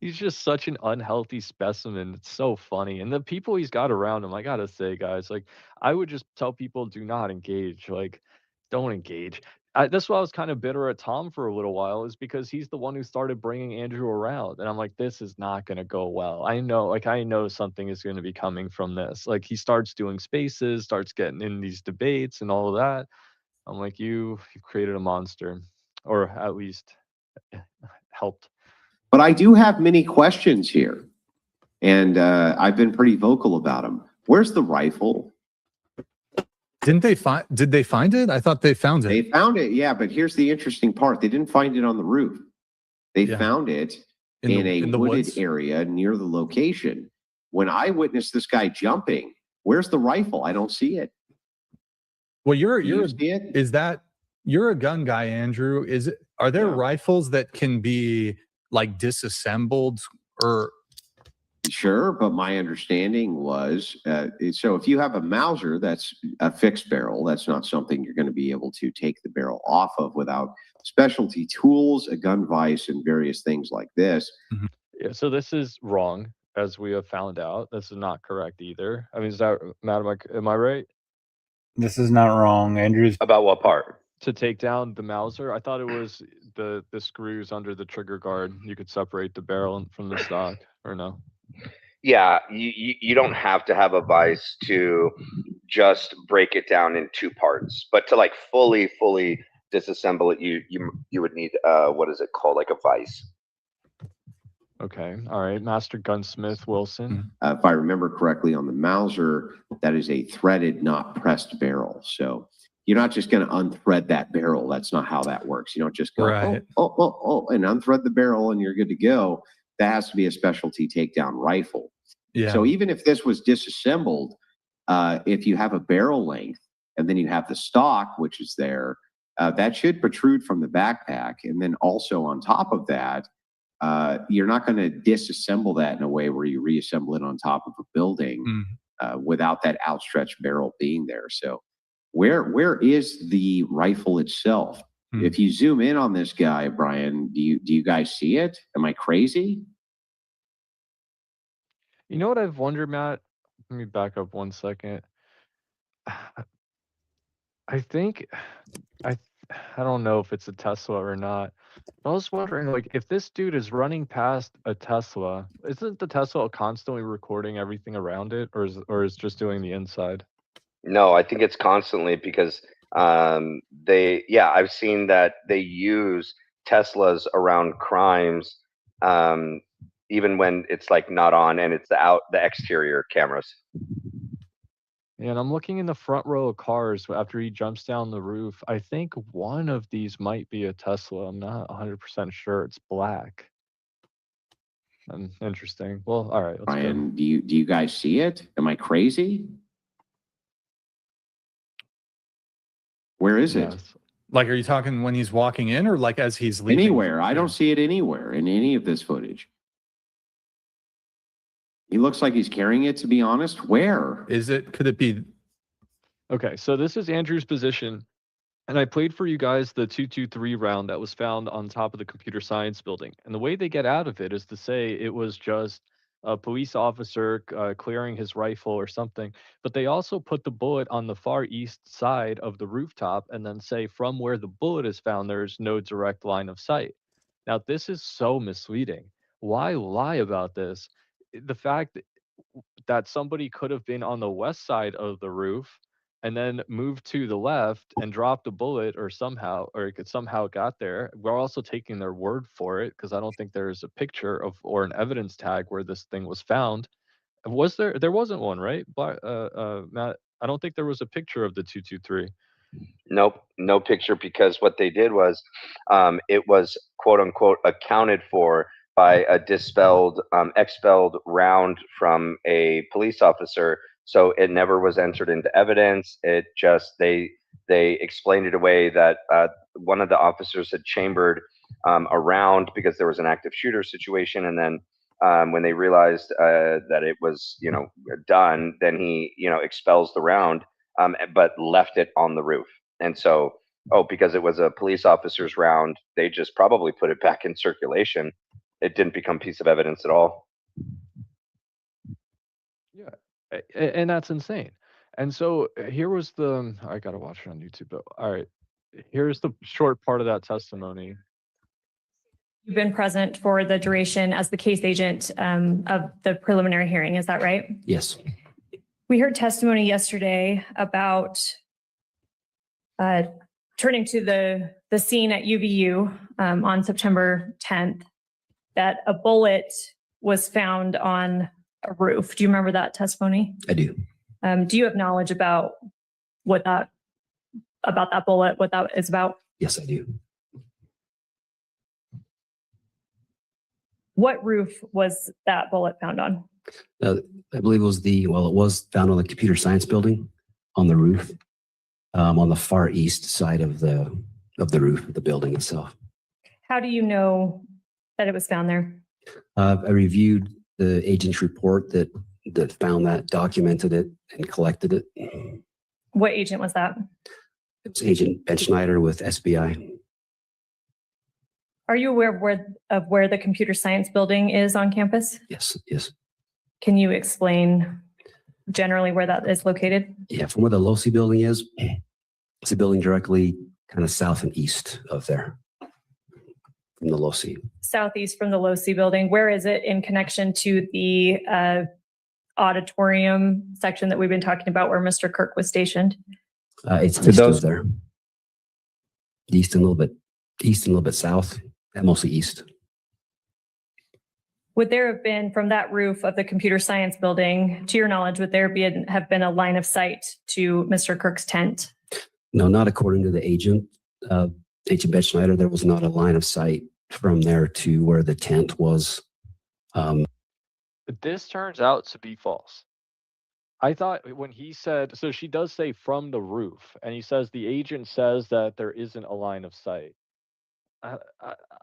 He's just such an unhealthy specimen. It's so funny. And the people he's got around him, I gotta say, guys, like, I would just tell people, do not engage. Like, don't engage. That's why I was kind of bitter at Tom for a little while, is because he's the one who started bringing Andrew around. And I'm like, this is not going to go well. I know something is going to be coming from this. Like, he starts doing spaces, starts getting in these debates and all of that. I'm like, you've created a monster, or at least helped. But I do have many questions here, and I've been pretty vocal about them. Where's the rifle? Did they find it? I thought they found it. They found it, yeah, but here's the interesting part. They didn't find it on the roof. They found it in a wooded woods? area near the location. When I witnessed this guy jumping, where's the rifle? I don't see it. Well, you're a gun guy, Andrew. Are there rifles that can be like disassembled or? Sure, but my understanding was, so if you have a Mauser that's a fixed barrel, that's not something you're going to be able to take the barrel off of without specialty tools, a gun vise, and various things like this. Yeah, so this is wrong, as we have found out. This is not correct either. I mean, is that, Matt, am I right? This is not wrong. Andrew's about what part? To take down the Mauser, I thought it was the screws under the trigger guard. You could separate the barrel from the stock, or no? Yeah, you don't have to have a vise to just break it down in two parts, but to like fully disassemble it, you would need what is it called, like a vise. Okay, all right, Master Gunsmith Wilson. If I remember correctly, on the Mauser, that is a threaded, not pressed barrel. So you're not just going to unthread that barrel. That's not how that works. You don't just go, and unthread the barrel and you're good to go. That has to be a specialty takedown rifle. Yeah. So even if this was disassembled, if you have a barrel length and then you have the stock, which is there, that should protrude from the backpack. And then also on top of that, you're not going to disassemble that in a way where you reassemble it on top of a building without that outstretched barrel being there. So where is the rifle itself? If you zoom in on this guy, Brian, do you guys see it? Am I crazy? You know what I've wondered, Matt? Let me back up 1 second. I think I don't know if it's a Tesla or not. I was wondering, like, if this dude is running past a Tesla, isn't the Tesla constantly recording everything around it, or is just doing the inside? No, I think it's constantly because I've seen that they use Teslas around crimes, even when it's like not on and it's the exterior cameras. Yeah, and I'm looking in the front row of cars after he jumps down the roof. I think one of these might be a Tesla. I'm not 100% sure. It's black. Interesting. Well, all right. Let's Brian, do you guys see it? Am I crazy? Where is it? Like, are you talking when he's walking in, or like as he's leaving? Anywhere. I don't see it anywhere in any of this footage. He looks like he's carrying it, to be honest. Where is it? Could it be? Okay, so this is Andrew's position, and I played for you guys the 223 round that was found on top of the computer science building. And the way they get out of it is to say it was just a police officer clearing his rifle or something, but they also put the bullet on the far east side of the rooftop and then say from where the bullet is found, there's no direct line of sight. Now, this is so misleading. Why lie about this? The fact that somebody could have been on the west side of the roof and then moved to the left and dropped a bullet or it could somehow got there. We're also taking their word for it because I don't think there's a picture of or an evidence tag where this thing was found. Was there? There wasn't one, right? Matt, I don't think there was a picture of the 223. Nope, no picture, because what they did was it was quote unquote accounted for by a expelled round from a police officer. So it never was entered into evidence. It just, they explained it away that one of the officers had chambered a round because there was an active shooter situation. And then when they realized that it was, done, then he, expels the round, but left it on the roof. And so, because it was a police officer's round, they just probably put it back in circulation. It didn't become a piece of evidence at all. Yeah. And that's insane. And so here was I got to watch it on YouTube, but all right, here's the short part of that testimony. You've been present for the duration as the case agent of the preliminary hearing. Is that right? Yes. We heard testimony yesterday about turning to the the scene at UVU on September 10th that a bullet was found on a roof. Do you remember that testimony? I do. Do you have knowledge about that bullet, what that is about? Yes, I do. What roof was that bullet found on? I believe it was found on the computer science building on the roof, on the far east side of the roof of the building itself. How do you know that it was found there? I reviewed the agent's report that found that, documented it, and collected it. What agent was that? It was Agent Ben Schneider with SBI. Are you aware of where the computer science building is on campus? Yes. Can you explain generally where that is located? Yeah, from where the Losi building is, it's a building directly kind of south and east of there, from the Losi. Southeast from the Losi building. Where is it in connection to the auditorium section that we've been talking about where Mr. Kirk was stationed? It's east of there. East and a little bit south, and mostly east. Would there have been, from that roof of the computer science building, to your knowledge, would there have been a line of sight to Mr. Kirk's tent? No, not according to the agent. Agent Ben Schneider, there was not a line of sight from there to where the tent was. This turns out to be false. I thought when he said, so she does say from the roof, and he says the agent says that there isn't a line of sight.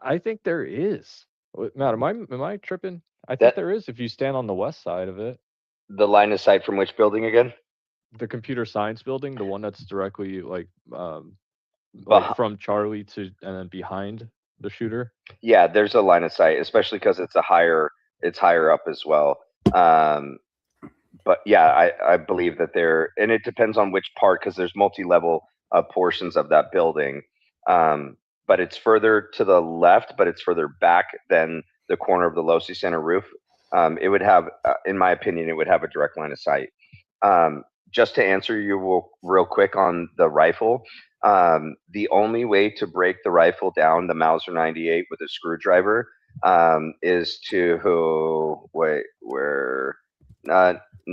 I think there is. Matt, am I tripping? I think there is if you stand on the west side of it. The line of sight from which building again? The computer science building, the one that's directly like from Charlie to and then behind the shooter. Yeah, there's a line of sight, especially because it's higher up as well. But yeah, I believe that and it depends on which part, because there's multi-level portions of that building. But it's further to the left, but it's further back than the corner of the Losi Center roof. It would have, in my opinion, it would have a direct line of sight. Just to answer you real quick on the rifle, the only way to break the rifle down, the Mauser 98 with a screwdriver, is to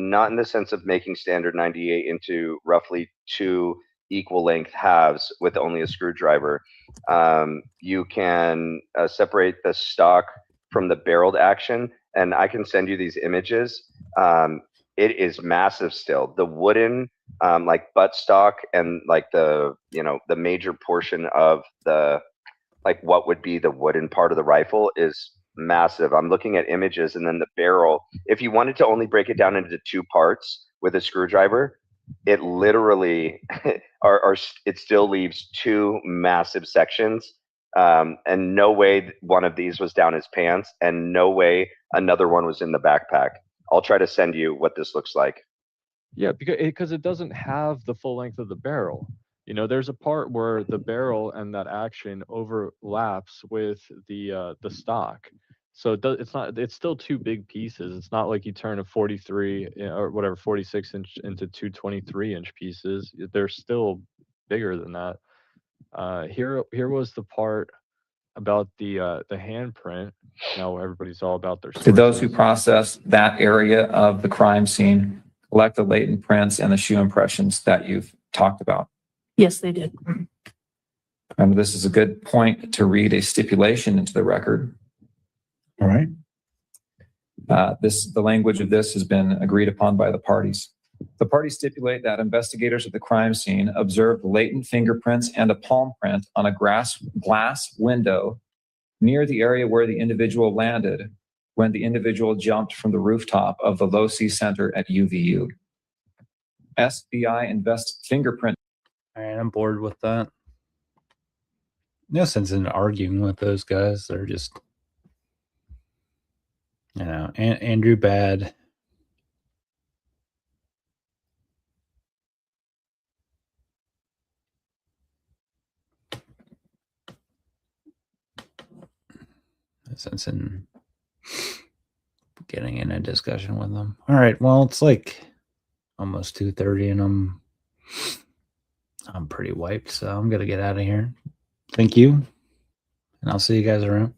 not in the sense of making standard 98 into roughly 2 equal length halves with only a screwdriver. You can separate the stock from the barreled action, and I can send you these images. It is massive still. The wooden like buttstock and like the major portion of the what would be the wooden part of the rifle is massive. I'm looking at images, and then the barrel, if you wanted to only break it down into 2 parts with a screwdriver, it literally it still leaves 2 massive sections, and no way one of these was down his pants, and no way another one was in the backpack. I'll try to send you what this looks like. Yeah, because it doesn't have the full length of the barrel. There's a part where the barrel and that action overlaps with the stock. So it's still 2 big pieces. It's not like you turn a 43 or whatever 46 inch into 2 23-inch pieces. They're still bigger than that. Here was the part about the handprint. Now everybody's all about their Did those who process that area of the crime scene collect the latent prints and the shoe impressions that you've talked about? Yes, they did. And this is a good point to read a stipulation into the record. All right. The language of this has been agreed upon by the parties. The parties stipulate that investigators at the crime scene observed latent fingerprints and a palm print on a glass window near the area where the individual landed when the individual jumped from the rooftop of the Losi Center at UVU. SBI fingerprint. All right, I'm bored with that. No sense in arguing with those guys. They're just, Andrew bad. No sense in getting in a discussion with them. All right, well, it's like almost 2:30 and I'm pretty wiped, so I'm gonna get out of here. Thank you. And I'll see you guys around.